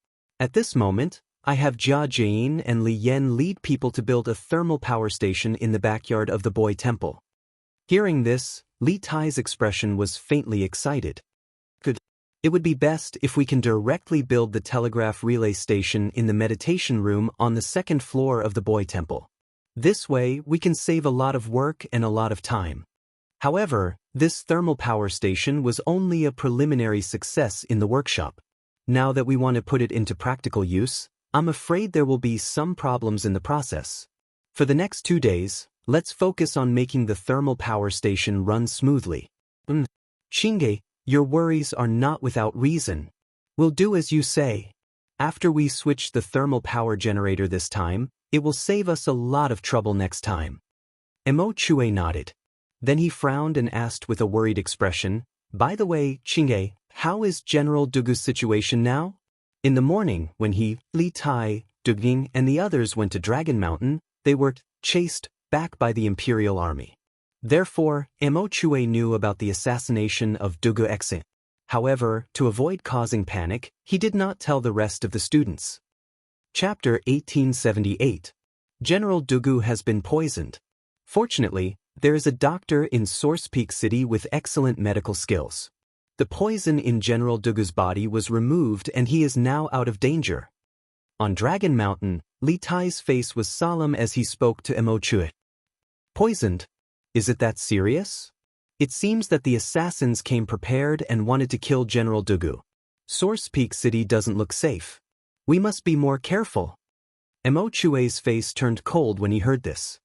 At this moment, I have Jia Jin and Li Yan lead people to build a thermal power station in the backyard of the Boy Temple." Hearing this, Li Tai's expression was faintly excited. "Good. It would be best if we can directly build the telegraph relay station in the meditation room on the second floor of the Boy Temple. This way, we can save a lot of work and a lot of time." However, this thermal power station was only a preliminary success in the workshop. Now that we want to put it into practical use, I'm afraid there will be some problems in the process. For the next 2 days, let's focus on making the thermal power station run smoothly. Shinge, your worries are not without reason. We'll do as you say. After we switch the thermal power generator this time, it will save us a lot of trouble next time. Mo Chue nodded. Then he frowned and asked with a worried expression, "By the way, Qingge, how is General Dugu's situation now?" In the morning, when he, Li Tai, Duging, and the others went to Dragon Mountain, they were chased back by the Imperial Army. Therefore, Mo Chue knew about the assassination of Dugu Exin. However, to avoid causing panic, he did not tell the rest of the students. Chapter 1878. General Dugu has been poisoned. Fortunately, there is a doctor in Source Peak City with excellent medical skills. The poison in General Dugu's body was removed and he is now out of danger. On Dragon Mountain, Li Tai's face was solemn as he spoke to Mo Chue. "Poisoned? Is it that serious? It seems that the assassins came prepared and wanted to kill General Dugu. Source Peak City doesn't look safe. We must be more careful." Mo Chue's face turned cold when he heard this.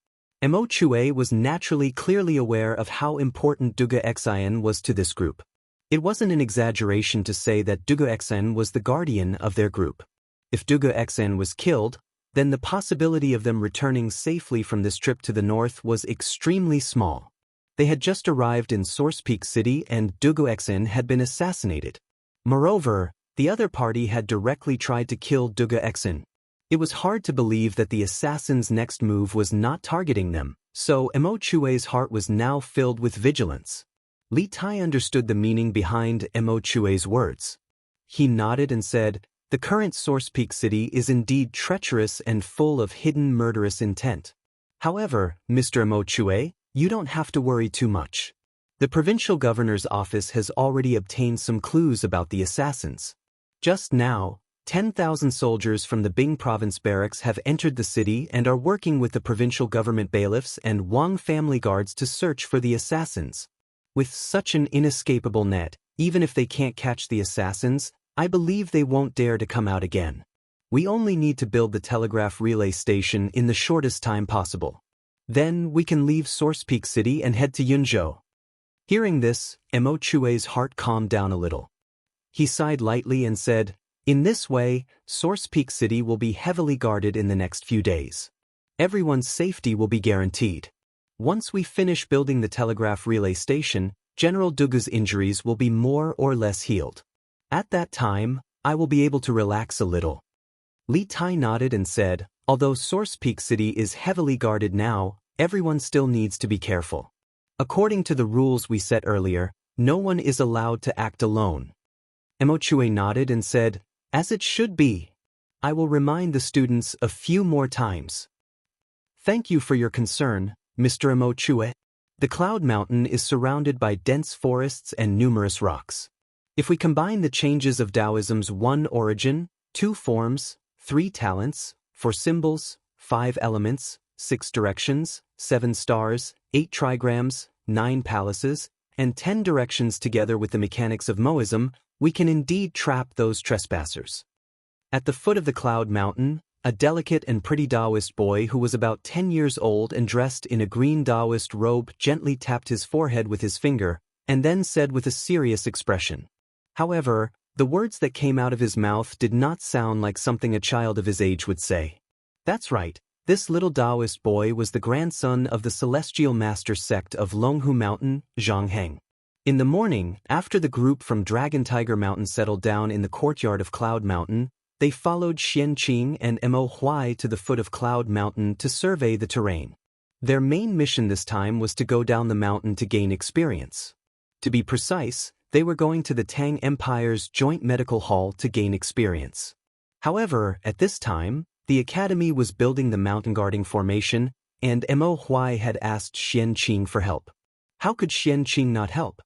Mo Chue was naturally clearly aware of how important Dugu Xian was to this group. It wasn't an exaggeration to say that Dugu Xian was the guardian of their group. If Dugu Xian was killed, then the possibility of them returning safely from this trip to the north was extremely small. They had just arrived in Source Peak City and Dugu Xian had been assassinated. Moreover, the other party had directly tried to kill Dugu Xian. It was hard to believe that the assassin's next move was not targeting them, so Mo Chue's heart was now filled with vigilance. Li Tai understood the meaning behind Mo Chue's words. He nodded and said, "The current Source Peak City is indeed treacherous and full of hidden murderous intent. However, Mr. Mo Chue, you don't have to worry too much. The provincial governor's office has already obtained some clues about the assassins. Just now, 10,000 soldiers from the Bing province barracks have entered the city and are working with the provincial government bailiffs and Wang family guards to search for the assassins. With such an inescapable net, even if they can't catch the assassins, I believe they won't dare to come out again. We only need to build the telegraph relay station in the shortest time possible. Then we can leave Source Peak City and head to Yunzhou. Hearing this, Mo Chue's heart calmed down a little. He sighed lightly and said, "In this way, Source Peak City will be heavily guarded in the next few days. Everyone's safety will be guaranteed. Once we finish building the telegraph relay station, General Dugu's injuries will be more or less healed. At that time, I will be able to relax a little." Li Tai nodded and said, "Although Source Peak City is heavily guarded now, everyone still needs to be careful. According to the rules we set earlier, no one is allowed to act alone." Mo Chue nodded and said, "As it should be. I will remind the students a few more times." "Thank you for your concern, Mr. Mo Chue. The Cloud Mountain is surrounded by dense forests and numerous rocks. If we combine the changes of Taoism's 1 origin, 2 forms, 3 talents, 4 symbols, 5 elements, 6 directions, 7 stars, 8 trigrams, 9 palaces, and 10 directions together with the mechanics of Moism, we can indeed trap those trespassers." At the foot of the Cloud Mountain, a delicate and pretty Daoist boy who was about 10 years old and dressed in a green Daoist robe gently tapped his forehead with his finger, and then said with a serious expression. However, the words that came out of his mouth did not sound like something a child of his age would say. That's right, this little Daoist boy was the grandson of the Celestial Master sect of Longhu Mountain, Zhang Heng. In the morning, after the group from Dragon Tiger Mountain settled down in the courtyard of Cloud Mountain, they followed Xianqing and Mo Huai to the foot of Cloud Mountain to survey the terrain. Their main mission this time was to go down the mountain to gain experience. To be precise, they were going to the Tang Empire's Joint Medical Hall to gain experience. However, at this time, the academy was building the mountain guarding formation, and Mo Huai had asked Xianqing for help. How could Xianqing not help?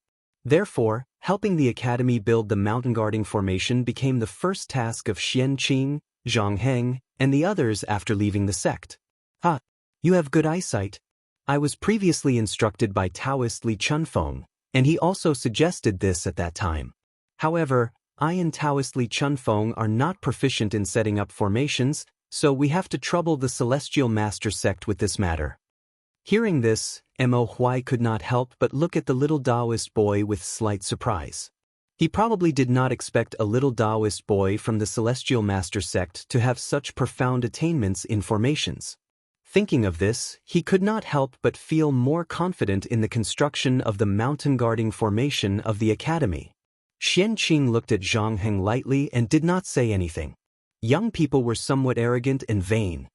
Therefore, helping the academy build the mountain guarding formation became the first task of Xianqing, Zhang Heng, and the others after leaving the sect. "Ah, you have good eyesight. I was previously instructed by Taoist Li Chunfeng, and he also suggested this at that time. However, I and Taoist Li Chunfeng are not proficient in setting up formations, so we have to trouble the Celestial Master sect with this matter." Hearing this, Mo Huai could not help but look at the little Daoist boy with slight surprise. He probably did not expect a little Daoist boy from the Celestial Master sect to have such profound attainments in formations. Thinking of this, he could not help but feel more confident in the construction of the mountain guarding formation of the academy. Xianqing looked at Zhang Heng lightly and did not say anything. Young people were somewhat arrogant and vain.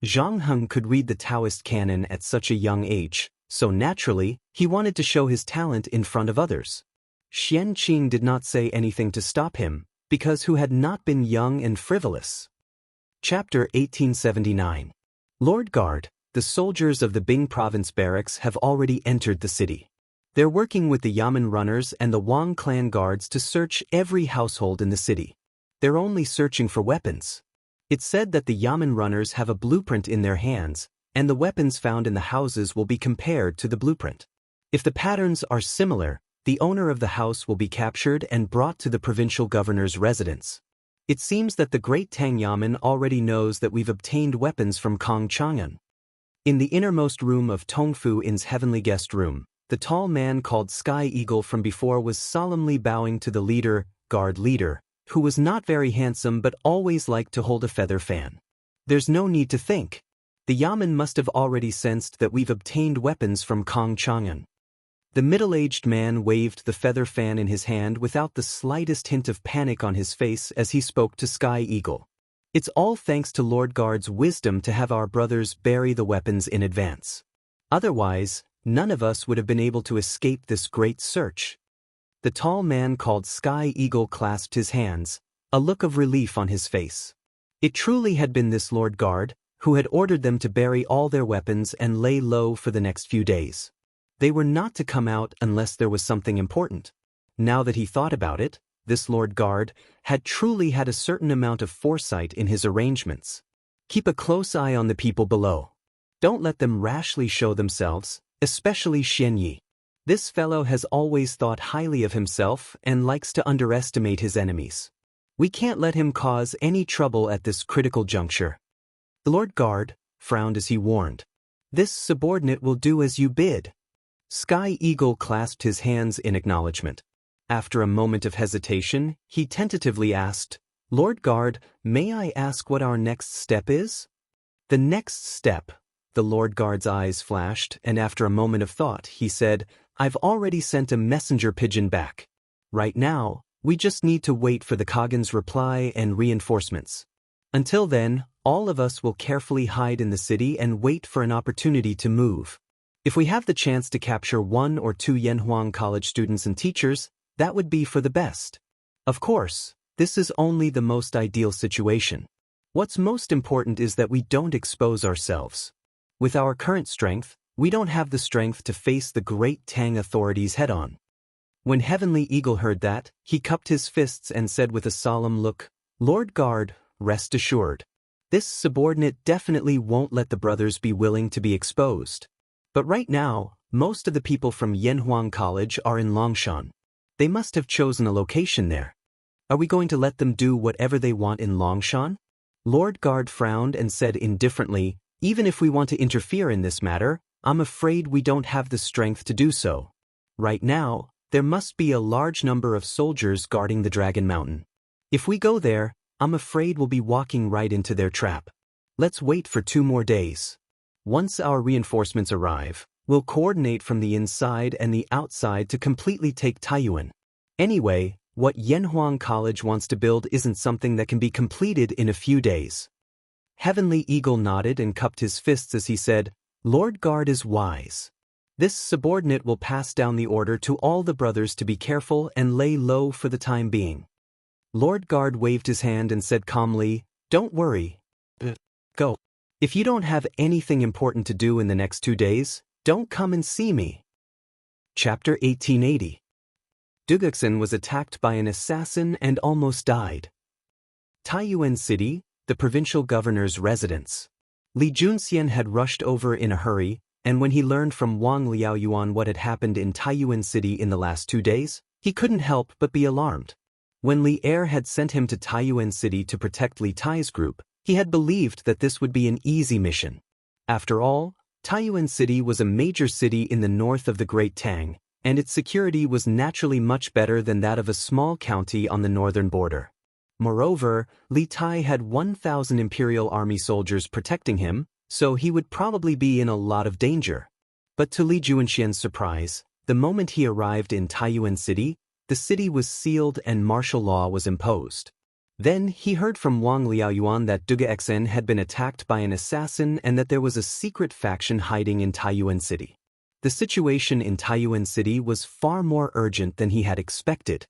Zhang Heng could read the Taoist canon at such a young age, so naturally, he wanted to show his talent in front of others. Xianqing did not say anything to stop him, because who had not been young and frivolous? Chapter 1879. Lord Guard, the soldiers of the Bing Province barracks have already entered the city. They're working with the Yamen runners and the Wang clan guards to search every household in the city. They're only searching for weapons. It's said that the Yamen runners have a blueprint in their hands, and the weapons found in the houses will be compared to the blueprint. If the patterns are similar, the owner of the house will be captured and brought to the provincial governor's residence. It seems that the Great Tang Yamen already knows that we've obtained weapons from Kong Chang'an. In the innermost room of Tongfu In's heavenly guest room, the tall man called Sky Eagle from before was solemnly bowing to the leader, guard leader, who was not very handsome but always liked to hold a feather fan. There's no need to think. The Yamen must have already sensed that we've obtained weapons from Kong Chang'an. The middle-aged man waved the feather fan in his hand without the slightest hint of panic on his face as he spoke to Sky Eagle. It's all thanks to Lord Guard's wisdom to have our brothers bury the weapons in advance. Otherwise, none of us would have been able to escape this great search. The tall man called Sky Eagle clasped his hands, a look of relief on his face. It truly had been this Lord Guard, who had ordered them to bury all their weapons and lay low for the next few days. They were not to come out unless there was something important. Now that he thought about it, this Lord Guard had truly had a certain amount of foresight in his arrangements. Keep a close eye on the people below. Don't let them rashly show themselves, especially Xian Yi. This fellow has always thought highly of himself and likes to underestimate his enemies. We can't let him cause any trouble at this critical juncture." The Lord Guard frowned as he warned. "This subordinate will do as you bid." Sky Eagle clasped his hands in acknowledgement. After a moment of hesitation, he tentatively asked, "Lord Guard, may I ask what our next step is?" "The next step," the Lord Guard's eyes flashed, and after a moment of thought, he said, "I've already sent a messenger pigeon back. Right now, we just need to wait for the Kagan's reply and reinforcements. Until then, all of us will carefully hide in the city and wait for an opportunity to move. If we have the chance to capture 1 or 2 Yanhuang College students and teachers, that would be for the best. Of course, this is only the most ideal situation. What's most important is that we don't expose ourselves. With our current strength, we don't have the strength to face the great Tang authorities head-on." When Heavenly Eagle heard that, he cupped his fists and said with a solemn look, "Lord Guard, rest assured. This subordinate definitely won't let the brothers be willing to be exposed. But right now, most of the people from Yanhuang College are in Longshan. They must have chosen a location there. Are we going to let them do whatever they want in Longshan?" Lord Guard frowned and said indifferently, "Even if we want to interfere in this matter, I'm afraid we don't have the strength to do so. Right now, there must be a large number of soldiers guarding the Dragon Mountain. If we go there, I'm afraid we'll be walking right into their trap. Let's wait for 2 more days. Once our reinforcements arrive, we'll coordinate from the inside and the outside to completely take Taiyuan. Anyway, what Yanhuang College wants to build isn't something that can be completed in a few days." Heavenly Eagle nodded and cupped his fists as he said, "Lord Guard is wise. This subordinate will pass down the order to all the brothers to be careful and lay low for the time being." Lord Guard waved his hand and said calmly, "Don't worry. Go. If you don't have anything important to do in the next 2 days, don't come and see me." Chapter 1880. Duguxin was attacked by an assassin and almost died. Taiyuan City, the provincial governor's residence. Li Junxian had rushed over in a hurry, and when he learned from Wang Liaoyuan what had happened in Taiyuan City in the last 2 days, he couldn't help but be alarmed. When Li Er had sent him to Taiyuan City to protect Li Tai's group, he had believed that this would be an easy mission. After all, Taiyuan City was a major city in the north of the Great Tang, and its security was naturally much better than that of a small county on the northern border. Moreover, Li Tai had 1,000 Imperial Army soldiers protecting him, so he would probably be in a lot of danger. But to Li Juanxian's surprise, the moment he arrived in Taiyuan City, the city was sealed and martial law was imposed. Then he heard from Wang Liaoyuan that Duguxin had been attacked by an assassin and that there was a secret faction hiding in Taiyuan City. The situation in Taiyuan City was far more urgent than he had expected.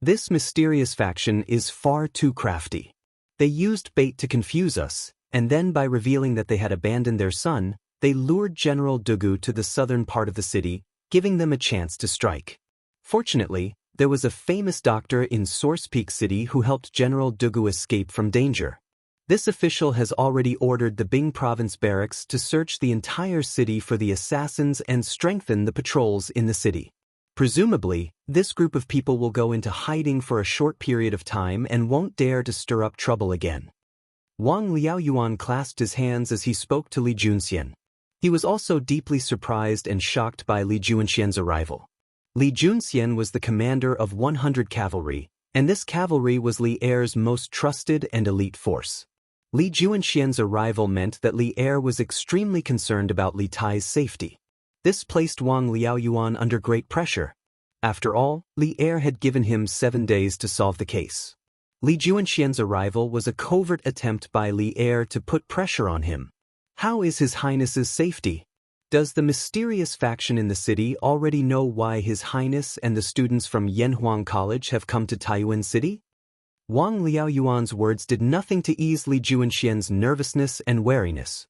This mysterious faction is far too crafty. They used bait to confuse us, and then by revealing that they had abandoned their son, they lured General Dugu to the southern part of the city, giving them a chance to strike. Fortunately, there was a famous doctor in Source Peak City who helped General Dugu escape from danger. This official has already ordered the Bing Province barracks to search the entire city for the assassins and strengthen the patrols in the city. Presumably, this group of people will go into hiding for a short period of time and won't dare to stir up trouble again. Wang Liaoyuan clasped his hands as he spoke to Li Junxian. He was also deeply surprised and shocked by Li Juanxian's arrival. Li Junxian was the commander of 100 cavalry, and this cavalry was Li Er's most trusted and elite force. Li Juanxian's arrival meant that Li Er was extremely concerned about Li Tai's safety. This placed Wang Liaoyuan under great pressure. After all, Li Er had given him 7 days to solve the case. Li Juanxian's arrival was a covert attempt by Li Er to put pressure on him. How is His Highness's safety? Does the mysterious faction in the city already know why His Highness and the students from Yanhuang College have come to Taiyuan City? Wang Liaoyuan's words did nothing to ease Li Juanxian's nervousness and wariness.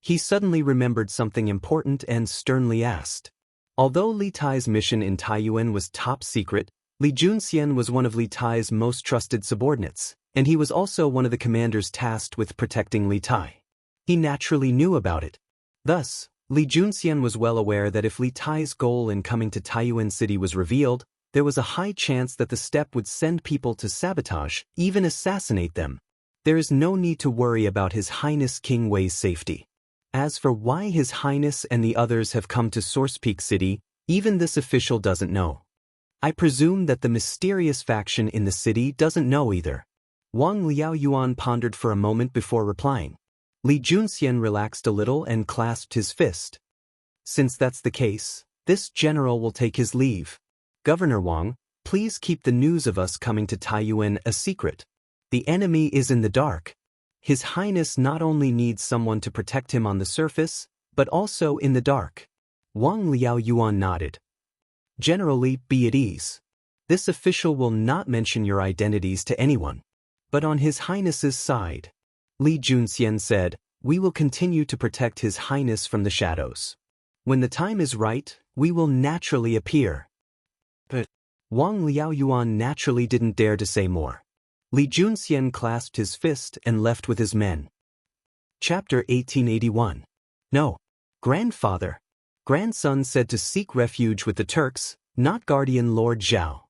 He suddenly remembered something important and sternly asked. Although Li Tai's mission in Taiyuan was top secret, Li Junxian was one of Li Tai's most trusted subordinates, and he was also one of the commanders tasked with protecting Li Tai. He naturally knew about it. Thus, Li Junxian was well aware that if Li Tai's goal in coming to Taiyuan City was revealed, there was a high chance that the step would send people to sabotage, even assassinate them. There is no need to worry about His Highness King Wei's safety. As for why His Highness and the others have come to Source Peak City, even this official doesn't know. I presume that the mysterious faction in the city doesn't know either. Wang Liaoyuan pondered for a moment before replying. Li Junxian relaxed a little and clasped his fist. Since that's the case, this general will take his leave. Governor Wang, please keep the news of us coming to Taiyuan a secret. The enemy is in the dark. His Highness not only needs someone to protect him on the surface, but also in the dark. Wang Liaoyuan nodded. Generally, be at ease. This official will not mention your identities to anyone. But on His Highness's side, Li Junxian said, we will continue to protect His Highness from the shadows. When the time is right, we will naturally appear. But Wang Liaoyuan naturally didn't dare to say more. Li Junxian clasped his fist and left with his men. Chapter 1881. No, grandfather. Grandson said to seek refuge with the Turks, not guardian Lord Zhao.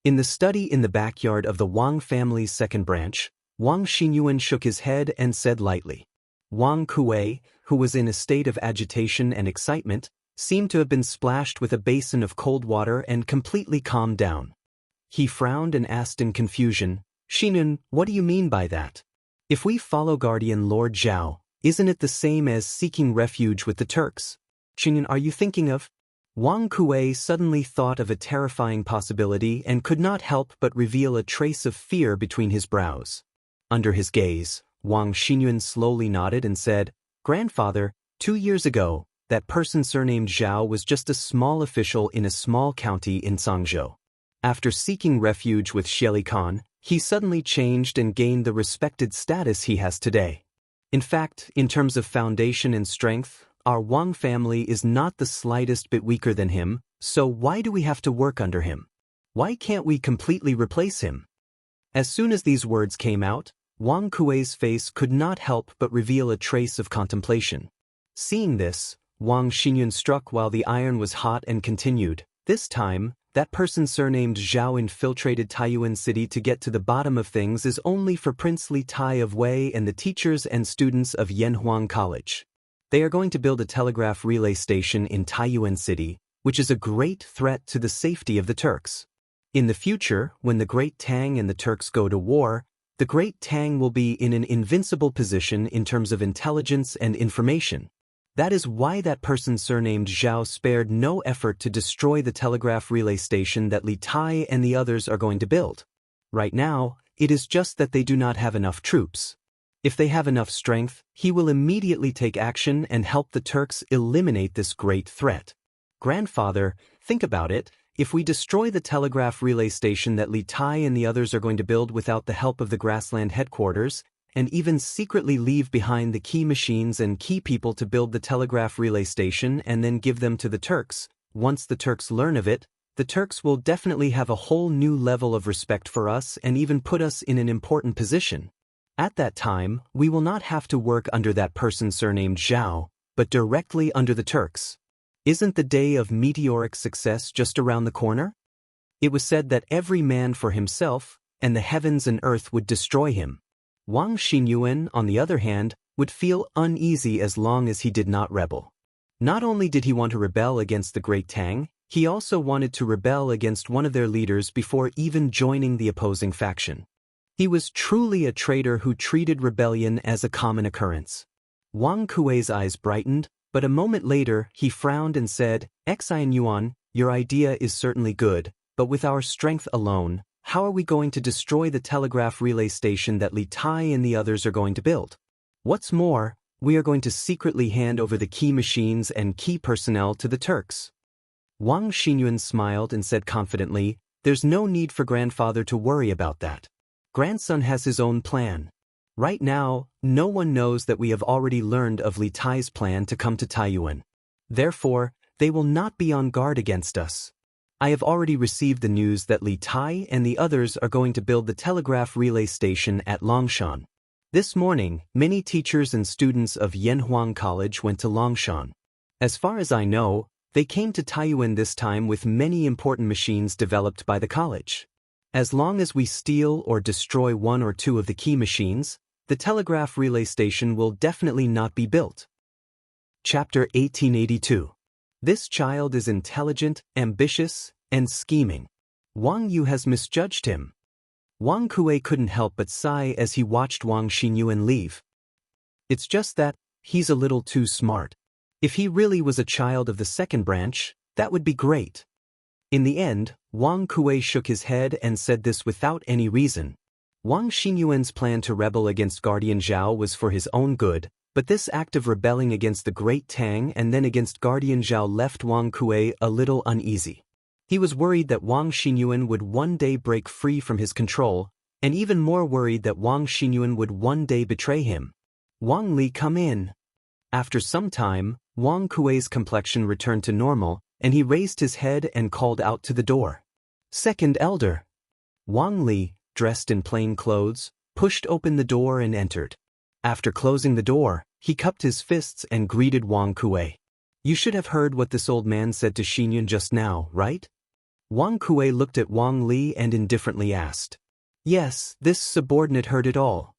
In the study in the backyard of the Wang family's second branch, Wang Xinyuan shook his head and said lightly. Wang Kuei, who was in a state of agitation and excitement, seemed to have been splashed with a basin of cold water and completely calmed down. He frowned and asked in confusion, Xinyuan, what do you mean by that? If we follow guardian Lord Zhao, isn't it the same as seeking refuge with the Turks? Xinyuan, are you thinking of? Wang Kuei suddenly thought of a terrifying possibility and could not help but reveal a trace of fear between his brows. Under his gaze, Wang Xinyuan slowly nodded and said, Grandfather, 2 years ago, that person surnamed Zhao was just a small official in a small county in Zhangzhou. After seeking refuge with Xieli Khan, he suddenly changed and gained the respected status he has today. In fact, in terms of foundation and strength, our Wang family is not the slightest bit weaker than him, so why do we have to work under him? Why can't we completely replace him? As soon as these words came out, Wang Kuei's face could not help but reveal a trace of contemplation. Seeing this, Wang Xinyuan struck while the iron was hot and continued, this time, that person surnamed Zhao infiltrated Taiyuan City to get to the bottom of things is only for Prince Li Tai of Wei and the teachers and students of Yanhuang College. They are going to build a telegraph relay station in Taiyuan City, which is a great threat to the safety of the Turks. In the future, when the Great Tang and the Turks go to war, the Great Tang will be in an invincible position in terms of intelligence and information. That is why that person surnamed Zhao spared no effort to destroy the telegraph relay station that Li Tai and the others are going to build. Right now, it is just that they do not have enough troops. If they have enough strength, he will immediately take action and help the Turks eliminate this great threat. Grandfather, think about it. If we destroy the telegraph relay station that Li Tai and the others are going to build without the help of the grassland headquarters, and even secretly leave behind the key machines and key people to build the telegraph relay station and then give them to the Turks, once the Turks learn of it, the Turks will definitely have a whole new level of respect for us and even put us in an important position. At that time, we will not have to work under that person surnamed Zhao, but directly under the Turks. Isn't the day of meteoric success just around the corner? It was said that every man for himself, and the heavens and earth would destroy him. Wang Xinyuan, on the other hand, would feel uneasy as long as he did not rebel. Not only did he want to rebel against the Great Tang, he also wanted to rebel against one of their leaders before even joining the opposing faction. He was truly a traitor who treated rebellion as a common occurrence. Wang Kuei's eyes brightened, but a moment later he frowned and said, Xianyuan, your idea is certainly good, but with our strength alone, how are we going to destroy the telegraph relay station that Li Tai and the others are going to build? What's more, we are going to secretly hand over the key machines and key personnel to the Turks. Wang Xinyuan smiled and said confidently, there's no need for grandfather to worry about that. Grandson has his own plan. Right now, no one knows that we have already learned of Li Tai's plan to come to Taiyuan. Therefore, they will not be on guard against us. I have already received the news that Li Tai and the others are going to build the telegraph relay station at Longshan. This morning, many teachers and students of Yanhuang College went to Longshan. As far as I know, they came to Taiyuan this time with many important machines developed by the college. As long as we steal or destroy one or two of the key machines, the telegraph relay station will definitely not be built. Chapter 1882. This child is intelligent, ambitious, and scheming. Wang Yu has misjudged him. Wang Kuei couldn't help but sigh as he watched Wang Xinyuan leave. It's just that he's a little too smart. If he really was a child of the second branch, that would be great. In the end, Wang Kuei shook his head and said this without any reason. Wang Xinyuan's plan to rebel against Guardian Zhao was for his own good, but this act of rebelling against the Great Tang and then against Guardian Zhao left Wang Kuei a little uneasy. He was worried that Wang Xinyuan would one day break free from his control, and even more worried that Wang Xinyuan would one day betray him. Wang Li, come in. After some time, Wang Kuei's complexion returned to normal, and he raised his head and called out to the door. Second elder. Wang Li, dressed in plain clothes, pushed open the door and entered. After closing the door, he cupped his fists and greeted Wang Kuei. You should have heard what this old man said to Xinyuan just now, right? Wang Kuei looked at Wang Li and indifferently asked. Yes, this subordinate heard it all.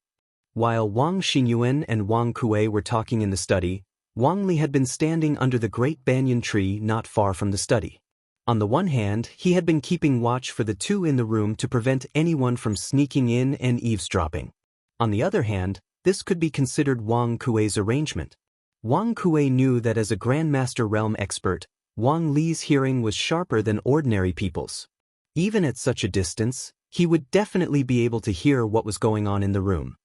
While Wang Xinyuan and Wang Kuei were talking in the study, Wang Li had been standing under the great banyan tree not far from the study. On the one hand, he had been keeping watch for the two in the room to prevent anyone from sneaking in and eavesdropping. On the other hand, this could be considered Wang Kuei's arrangement. Wang Kuei knew that as a Grandmaster Realm expert, Wang Li's hearing was sharper than ordinary people's. Even at such a distance, he would definitely be able to hear what was going on in the room.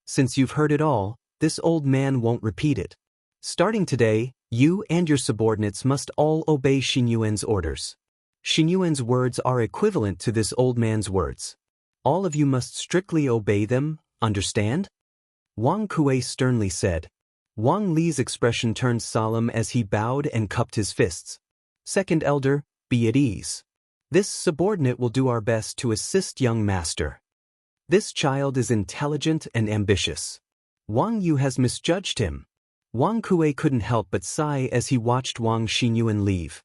Since you've heard it all, this old man won't repeat it. Starting today, you and your subordinates must all obey Xinyuan's orders. Xinyuan's words are equivalent to this old man's words. All of you must strictly obey them, understand? Wang Kuei sternly said. Wang Li's expression turned solemn as he bowed and cupped his fists. Second elder, be at ease. This subordinate will do our best to assist young master. This child is intelligent and ambitious. Wang Yu has misjudged him. Wang Kuei couldn't help but sigh as he watched Wang Xinyuan leave.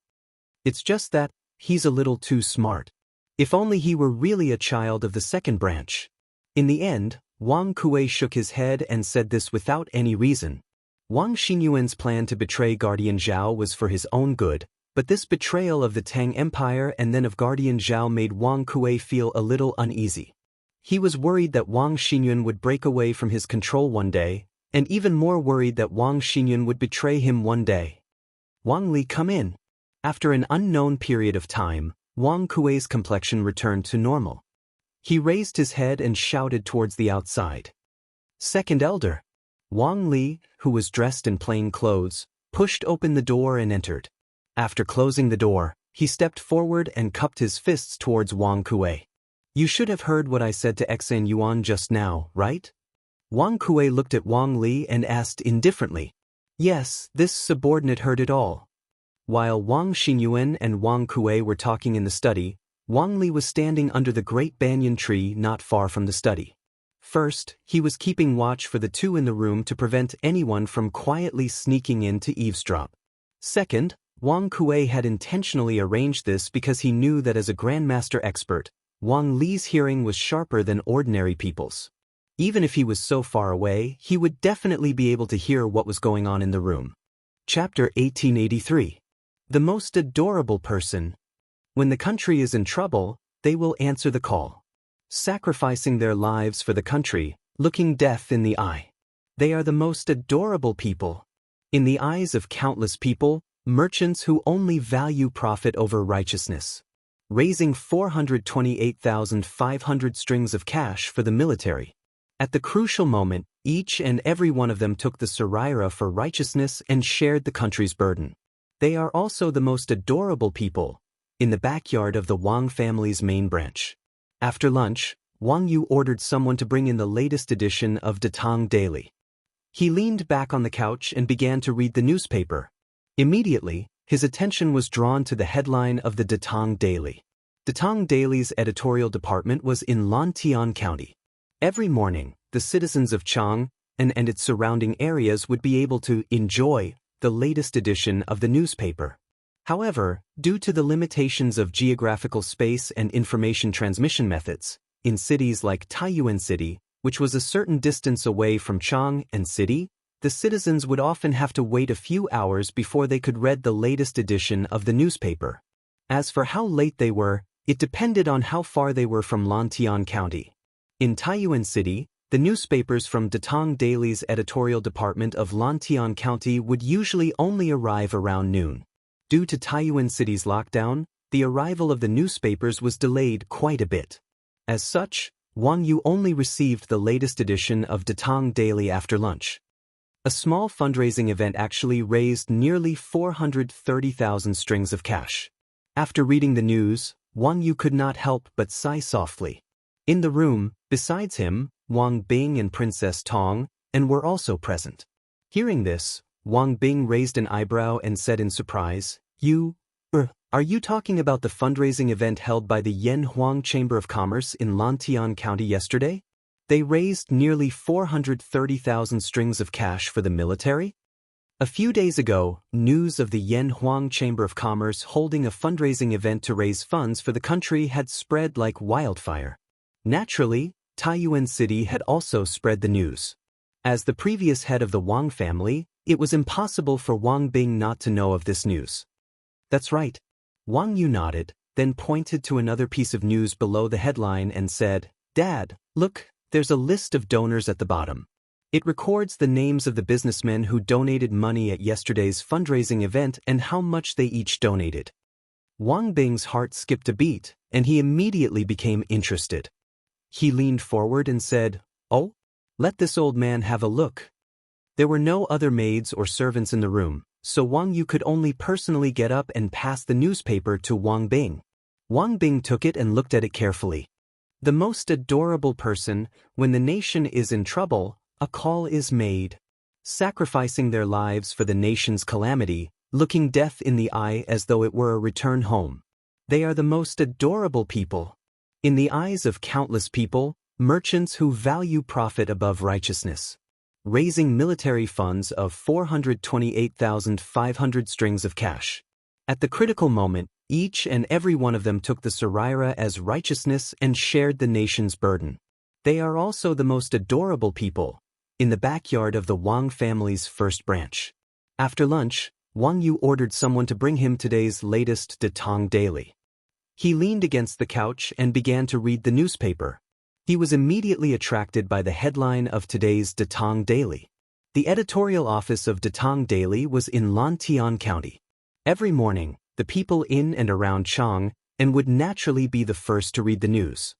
It's just that he's a little too smart. If only he were really a child of the second branch. In the end, Wang Kuei shook his head and said this without any reason. Wang Xinyuan's plan to betray Guardian Zhao was for his own good, but this betrayal of the Tang Empire and then of Guardian Zhao made Wang Kuei feel a little uneasy. He was worried that Wang Xinyuan would break away from his control one day, and even more worried that Wang Xinyuan would betray him one day. Wang Li, come in. After an unknown period of time, Wang Kuei's complexion returned to normal. He raised his head and shouted towards the outside. Second elder. Wang Li, who was dressed in plain clothes, pushed open the door and entered. After closing the door, he stepped forward and cupped his fists towards Wang Kuei. You should have heard what I said to Xan Yuan just now, right? Wang Kuei looked at Wang Li and asked indifferently. Yes, this subordinate heard it all. While Wang Xinyuan and Wang Kuei were talking in the study, Wang Li was standing under the great banyan tree not far from the study. First, he was keeping watch for the two in the room to prevent anyone from quietly sneaking in to eavesdrop. Second, Wang Kuei had intentionally arranged this because he knew that as a Grandmaster expert, Wang Li's hearing was sharper than ordinary people's. Even if he was so far away, he would definitely be able to hear what was going on in the room. Chapter 1883. The most adorable person. When the country is in trouble, they will answer the call. Sacrificing their lives for the country, looking death in the eye. They are the most adorable people. In the eyes of countless people, merchants who only value profit over righteousness. Raising 428,500 strings of cash for the military. At the crucial moment, each and every one of them took the saraira for righteousness and shared the country's burden. They are also the most adorable people. In the backyard of the Wang family's main branch. After lunch, Wang Yu ordered someone to bring in the latest edition of Datang Daily. He leaned back on the couch and began to read the newspaper. Immediately, his attention was drawn to the headline of the Datang Daily. Datang Daily's editorial department was in Lantian County. Every morning, the citizens of Chang and its surrounding areas would be able to enjoy the latest edition of the newspaper. However, due to the limitations of geographical space and information transmission methods, in cities like Taiyuan City, which was a certain distance away from Chang'an City, the citizens would often have to wait a few hours before they could read the latest edition of the newspaper. As for how late they were, it depended on how far they were from Lantian County. In Taiyuan City, the newspapers from Datong Daily's editorial department of Lantian County would usually only arrive around noon. Due to Taiyuan City's lockdown, the arrival of the newspapers was delayed quite a bit. As such, Wang Yu only received the latest edition of Datong Daily after lunch. A small fundraising event actually raised nearly 430,000 strings of cash. After reading the news, Wang Yu could not help but sigh softly. In the room, besides him, Wang Bing and Princess Tong were also present. Hearing this, Wang Bing raised an eyebrow and said in surprise, Are you talking about the fundraising event held by the Yanhuang Chamber of Commerce in Lantian County yesterday? They raised nearly 430,000 strings of cash for the military? A few days ago, news of the Yanhuang Chamber of Commerce holding a fundraising event to raise funds for the country had spread like wildfire. Naturally, Taiyuan City had also spread the news. As the previous head of the Wang family, it was impossible for Wang Bing not to know of this news. That's right. Wang Yu nodded, then pointed to another piece of news below the headline and said, Dad, look, there's a list of donors at the bottom. It records the names of the businessmen who donated money at yesterday's fundraising event and how much they each donated. Wang Bing's heart skipped a beat, and he immediately became interested. He leaned forward and said, Oh, let this old man have a look. There were no other maids or servants in the room, so Wang Yu could only personally get up and pass the newspaper to Wang Bing. Wang Bing took it and looked at it carefully. The most adorable person, when the nation is in trouble, a call is made. Sacrificing their lives for the nation's calamity, looking death in the eye as though it were a return home. They are the most adorable people. In the eyes of countless people, merchants who value profit above righteousness. Raising military funds of 428,500 strings of cash. At the critical moment, each and every one of them took the Saraira as righteousness and shared the nation's burden. They are also the most adorable people, in the backyard of the Wang family's first branch. After lunch, Wang Yu ordered someone to bring him today's latest Datong Daily. He leaned against the couch and began to read the newspaper. He was immediately attracted by the headline of today's Datong Daily. The editorial office of Datong Daily was in Lantian County. Every morning, the people in and around Chang'an would naturally be the first to read the news.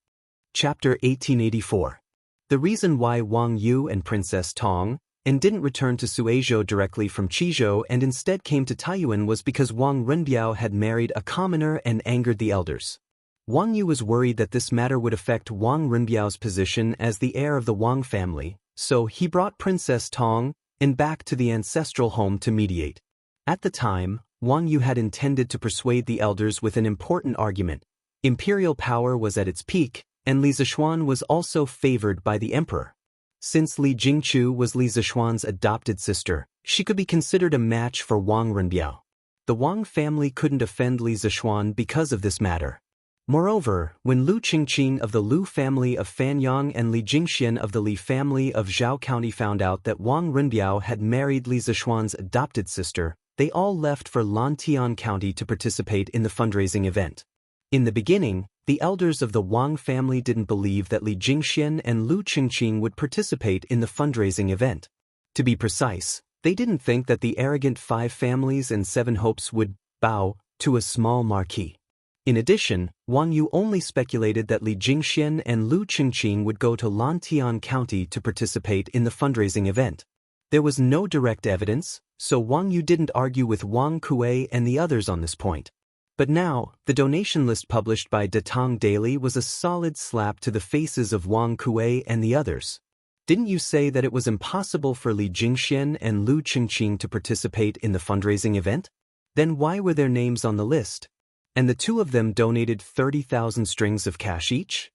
Chapter 1884. The reason why Wang Yu and Princess Tong didn't return to Suizhou directly from Qizhou and instead came to Taiyuan was because Wang Renbiao had married a commoner and angered the elders. Wang Yu was worried that this matter would affect Wang Renbiao's position as the heir of the Wang family, so he brought Princess Tong back to the ancestral home to mediate. At the time, Wang Yu had intended to persuade the elders with an important argument. Imperial power was at its peak, and Li Zishuan was also favored by the emperor. Since Li Jingchu was Li Zishuan's adopted sister, she could be considered a match for Wang Renbiao. The Wang family couldn't offend Li Zishuan because of this matter. Moreover, when Lu Qingqing of the Lu family of Fanyang and Li Jingxian of the Li family of Zhao County found out that Wang Renbiao had married Li Zishuan's adopted sister, they all left for Lantian County to participate in the fundraising event. In the beginning, the elders of the Wang family didn't believe that Li Jingxian and Lu Qingqing would participate in the fundraising event. To be precise, they didn't think that the arrogant 5 families and 7 hopes would bow to a small marquis. In addition, Wang Yu only speculated that Li Jingxian and Lu Qingqing would go to Lantian County to participate in the fundraising event. There was no direct evidence, so Wang Yu didn't argue with Wang Kuei and the others on this point. But now, the donation list published by Datong Daily was a solid slap to the faces of Wang Kuei and the others. Didn't you say that it was impossible for Li Jingxian and Lu Qingqing to participate in the fundraising event? Then why were their names on the list? And the 2 of them donated 30,000 strings of cash each?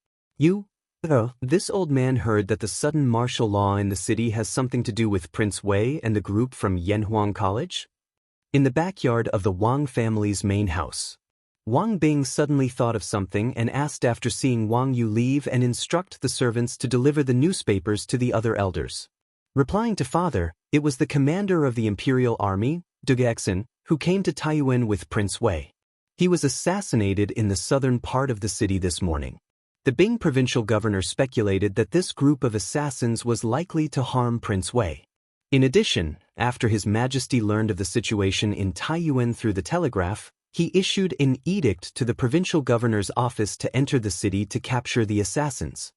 This old man heard that the sudden martial law in the city has something to do with Prince Wei and the group from Yanhuang College? In the backyard of the Wang family's main house. Wang Bing suddenly thought of something and asked after seeing Wang Yu leave and instruct the servants to deliver the newspapers to the other elders. Replying to father, it was the commander of the imperial army, Dugexin, who came to Taiyuan with Prince Wei. He was assassinated in the southern part of the city this morning. The Bing provincial governor speculated that this group of assassins was likely to harm Prince Wei. In addition, after His Majesty learned of the situation in Taiyuan through the telegraph, he issued an edict to the provincial governor's office to enter the city to capture the assassins.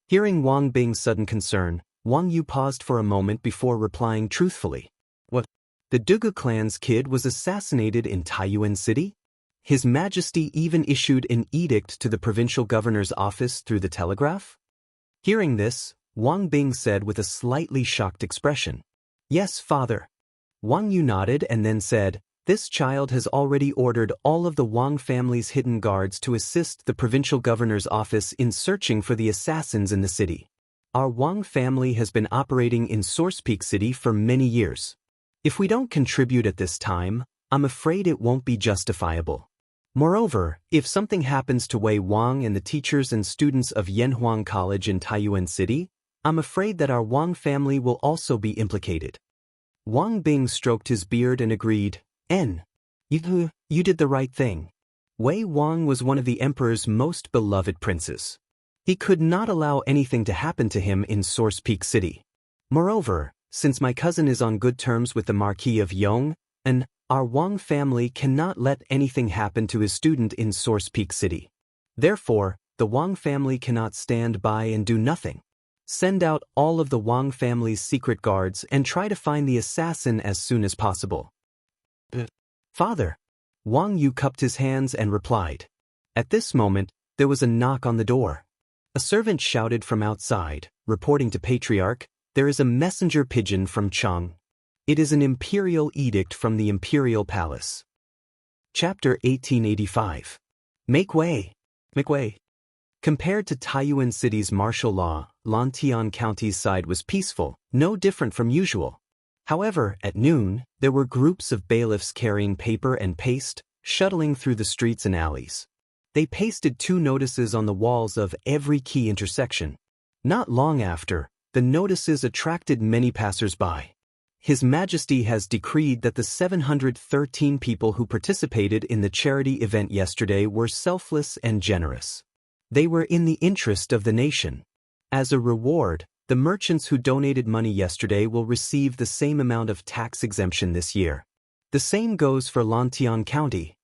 Hearing Wang Bing's sudden concern, Wang Yu paused for a moment before replying truthfully. What? The Dugu clan's kid was assassinated in Taiyuan City? His Majesty even issued an edict to the provincial governor's office through the telegraph? Hearing this, Wang Bing said with a slightly shocked expression. Yes, father. Wang Yu nodded and then said, this child has already ordered all of the Wang family's hidden guards to assist the provincial governor's office in searching for the assassins in the city. Our Wang family has been operating in Source Peak City for many years. If we don't contribute at this time, I'm afraid it won't be justifiable. Moreover, if something happens to Wei Wang and the teachers and students of Yanhuang College in Taiyuan City, I'm afraid that our Wang family will also be implicated. Wang Bing stroked his beard and agreed, You did the right thing. Wei Wang was one of the emperor's most beloved princes. He could not allow anything to happen to him in Source Peak City. Moreover, since my cousin is on good terms with the Marquis of Yong, and our Wang family cannot let anything happen to his student in Source Peak City. Therefore, the Wang family cannot stand by and do nothing. Send out all of the Wang family's secret guards and try to find the assassin as soon as possible. Father. Wang Yu cupped his hands and replied. At this moment, there was a knock on the door. A servant shouted from outside, reporting to Patriarch, there is a messenger pigeon from Chang. It is an imperial edict from the imperial palace. Chapter 1885. Make way. Make way. Compared to Taiyuan City's martial law, Lantian County's side was peaceful, no different from usual. However, at noon, there were groups of bailiffs carrying paper and paste, shuttling through the streets and alleys. They pasted 2 notices on the walls of every key intersection. Not long after, the notices attracted many passers-by. His Majesty has decreed that the 713 people who participated in the charity event yesterday were selfless and generous. They were in the interest of the nation. As a reward, the merchants who donated money yesterday will receive the same amount of tax exemption this year. The same goes for Lantian County.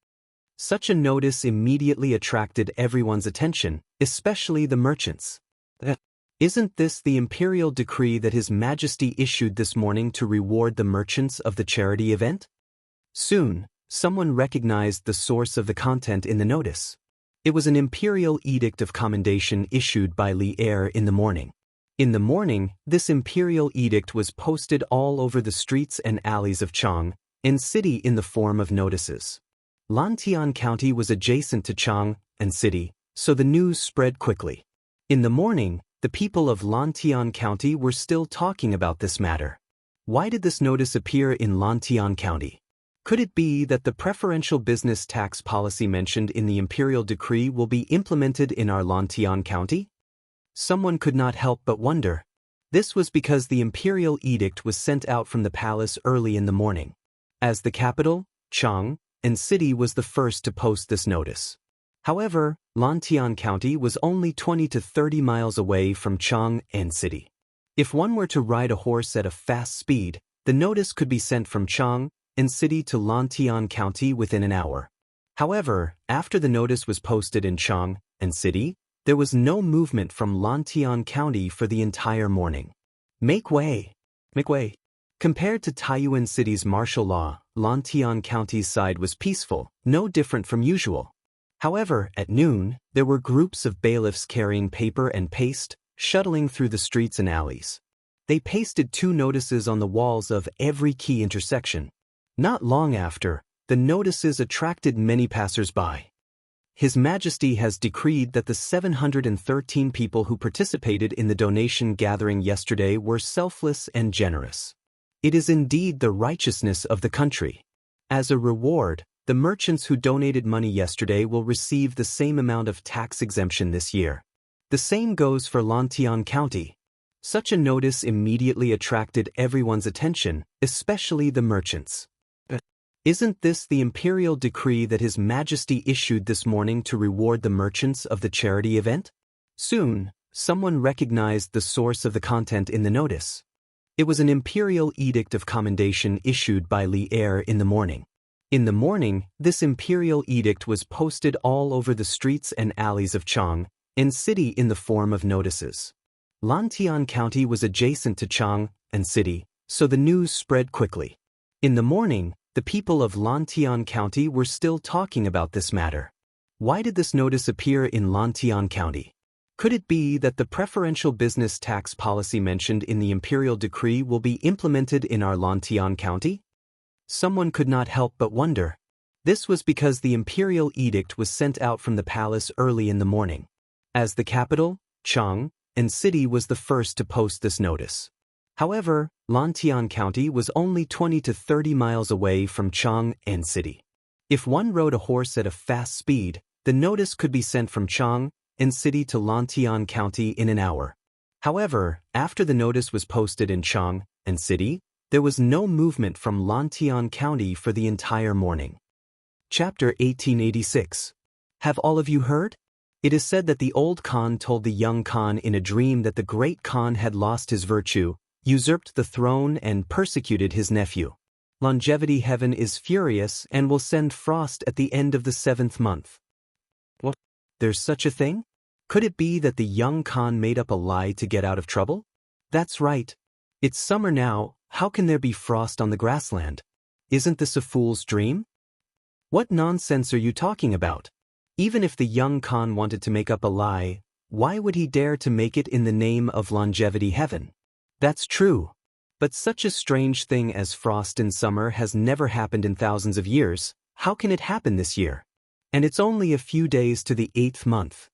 Such a notice immediately attracted everyone's attention, especially the merchants. Isn't this the imperial decree that His Majesty issued this morning to reward the merchants of the charity event? Soon, someone recognized the source of the content in the notice. It was an imperial edict of commendation issued by Li Er in the morning. In the morning, this imperial edict was posted all over the streets and alleys of Chang and City in the form of notices. Lantian County was adjacent to Chang and City, so the news spread quickly. In the morning, the people of Lantian County were still talking about this matter. Why did this notice appear in Lantian County? Could it be that the preferential business tax policy mentioned in the imperial decree will be implemented in our Lantian County? Someone could not help but wonder. This was because the imperial edict was sent out from the palace early in the morning. As the capital, Chang, and City was the first to post this notice. However, Lantian County was only 20 to 30 miles away from Chang and City. If one were to ride a horse at a fast speed, the notice could be sent from Chang and City to Lantian County within an hour. However, after the notice was posted in Chang and City, there was no movement from Lantian County for the entire morning. Make way. Make way. Compared to Taiyuan City's martial law, Lantian County's side was peaceful, no different from usual. However, at noon, there were groups of bailiffs carrying paper and paste, shuttling through the streets and alleys. They pasted 2 notices on the walls of every key intersection. Not long after, the notices attracted many passers-by. His Majesty has decreed that the 713 people who participated in the donation gathering yesterday were selfless and generous. It is indeed the righteousness of the country. As a reward, the merchants who donated money yesterday will receive the same amount of tax exemption this year. The same goes for Lantian County. Such a notice immediately attracted everyone's attention, especially the merchants. Isn't this the imperial decree that His Majesty issued this morning to reward the merchants of the charity event? Soon, someone recognized the source of the content in the notice. It was an imperial edict of commendation issued by Li Er in the morning. In the morning, this imperial edict was posted all over the streets and alleys of Chang and city in the form of notices. Lantian County was adjacent to Chang and city, so the news spread quickly. In the morning, the people of Lantian County were still talking about this matter. Why did this notice appear in Lantian County? Could it be that the preferential business tax policy mentioned in the imperial decree will be implemented in our Lantian County? Someone could not help but wonder. This was because the imperial edict was sent out from the palace early in the morning. As the capital, Chang, and city was the first to post this notice. However, Lantian County was only 20 to 30 miles away from Chang and city. If one rode a horse at a fast speed, the notice could be sent from Chang and city to Lantian County in an hour. However, after the notice was posted in Chang and city, there was no movement from Lantian County for the entire morning. Chapter 1886. Have all of you heard? It is said that the old Khan told the young Khan in a dream that the great Khan had lost his virtue, usurped the throne and persecuted his nephew. Longevity Heaven is furious and will send frost at the end of the 7th month. What? There's such a thing? Could it be that the young Khan made up a lie to get out of trouble? That's right. It's summer now, how can there be frost on the grassland? Isn't this a fool's dream? What nonsense are you talking about? Even if the young Khan wanted to make up a lie, why would he dare to make it in the name of Longevity Heaven? That's true. But such a strange thing as frost in summer has never happened in thousands of years. How can it happen this year? And it's only a few days to the 8th month.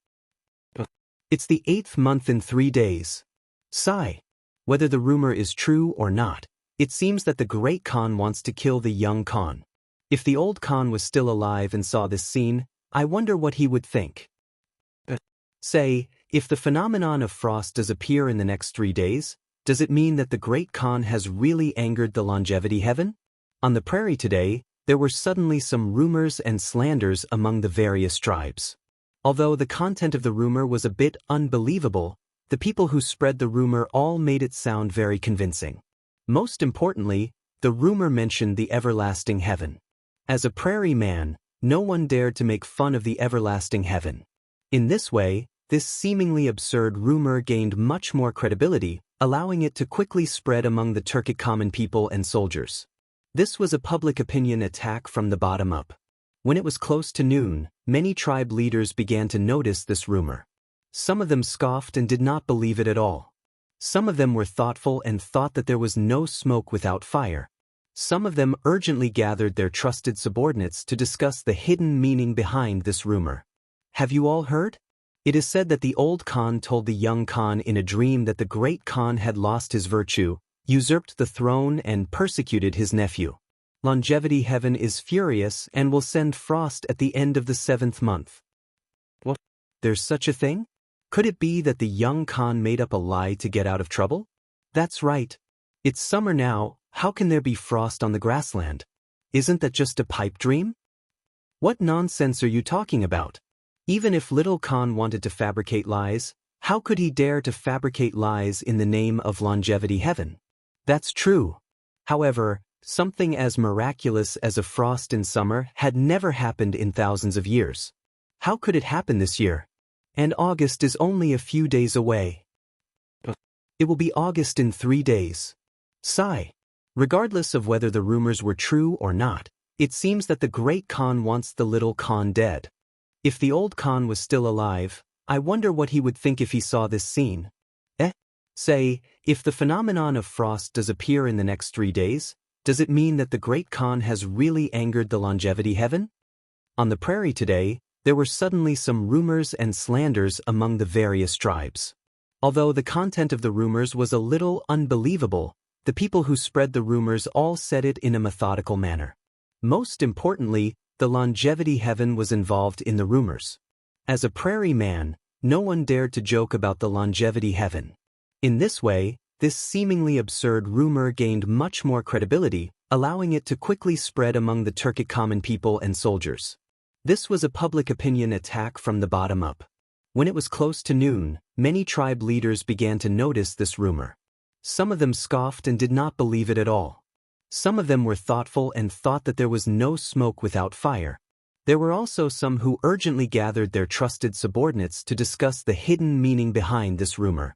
It's the 8th month in 3 days. Sigh. Whether the rumor is true or not, it seems that the great Khan wants to kill the young Khan. If the old Khan was still alive and saw this scene, I wonder what he would think. Say, if the phenomenon of frost does appear in the next 3 days, does it mean that the great Khan has really angered the Longevity Heaven? On the prairie today, there were suddenly some rumors and slanders among the various tribes. Although the content of the rumor was a bit unbelievable, the people who spread the rumor all made it sound very convincing. Most importantly, the rumor mentioned the everlasting heaven. As a prairie man, no one dared to make fun of the everlasting heaven. In this way, this seemingly absurd rumor gained much more credibility, allowing it to quickly spread among the Turkic common people and soldiers. This was a public opinion attack from the bottom up. When it was close to noon, many tribe leaders began to notice this rumor. Some of them scoffed and did not believe it at all. Some of them were thoughtful and thought that there was no smoke without fire. Some of them urgently gathered their trusted subordinates to discuss the hidden meaning behind this rumor. Have you all heard? It is said that the old Khan told the young Khan in a dream that the great Khan had lost his virtue, usurped the throne and persecuted his nephew. Longevity Heaven is furious and will send frost at the end of the 7th month. What? There's such a thing? Could it be that the young Khan made up a lie to get out of trouble? That's right. It's summer now, how can there be frost on the grassland? Isn't that just a pipe dream? What nonsense are you talking about? Even if little Khan wanted to fabricate lies, how could he dare to fabricate lies in the name of Longevity Heaven? That's true. However, something as miraculous as a frost in summer had never happened in thousands of years. How could it happen this year? And August is only a few days away. It will be August in 3 days. Sigh. Regardless of whether the rumors were true or not, it seems that the great Khan wants the little Khan dead. If the old Khan was still alive, I wonder what he would think if he saw this scene. Say, if the phenomenon of frost does appear in the next 3 days, does it mean that the great Khan has really angered the Longevity Heaven? On the prairie today, there were suddenly some rumors and slanders among the various tribes. Although the content of the rumors was a little unbelievable, the people who spread the rumors all said it in a methodical manner. Most importantly, the longevity heaven was involved in the rumors. As a prairie man, no one dared to joke about the longevity heaven. In this way, this seemingly absurd rumor gained much more credibility, allowing it to quickly spread among the Turkic common people and soldiers. This was a public opinion attack from the bottom up. When it was close to noon, many tribe leaders began to notice this rumor. Some of them scoffed and did not believe it at all. Some of them were thoughtful and thought that there was no smoke without fire. There were also some who urgently gathered their trusted subordinates to discuss the hidden meaning behind this rumor.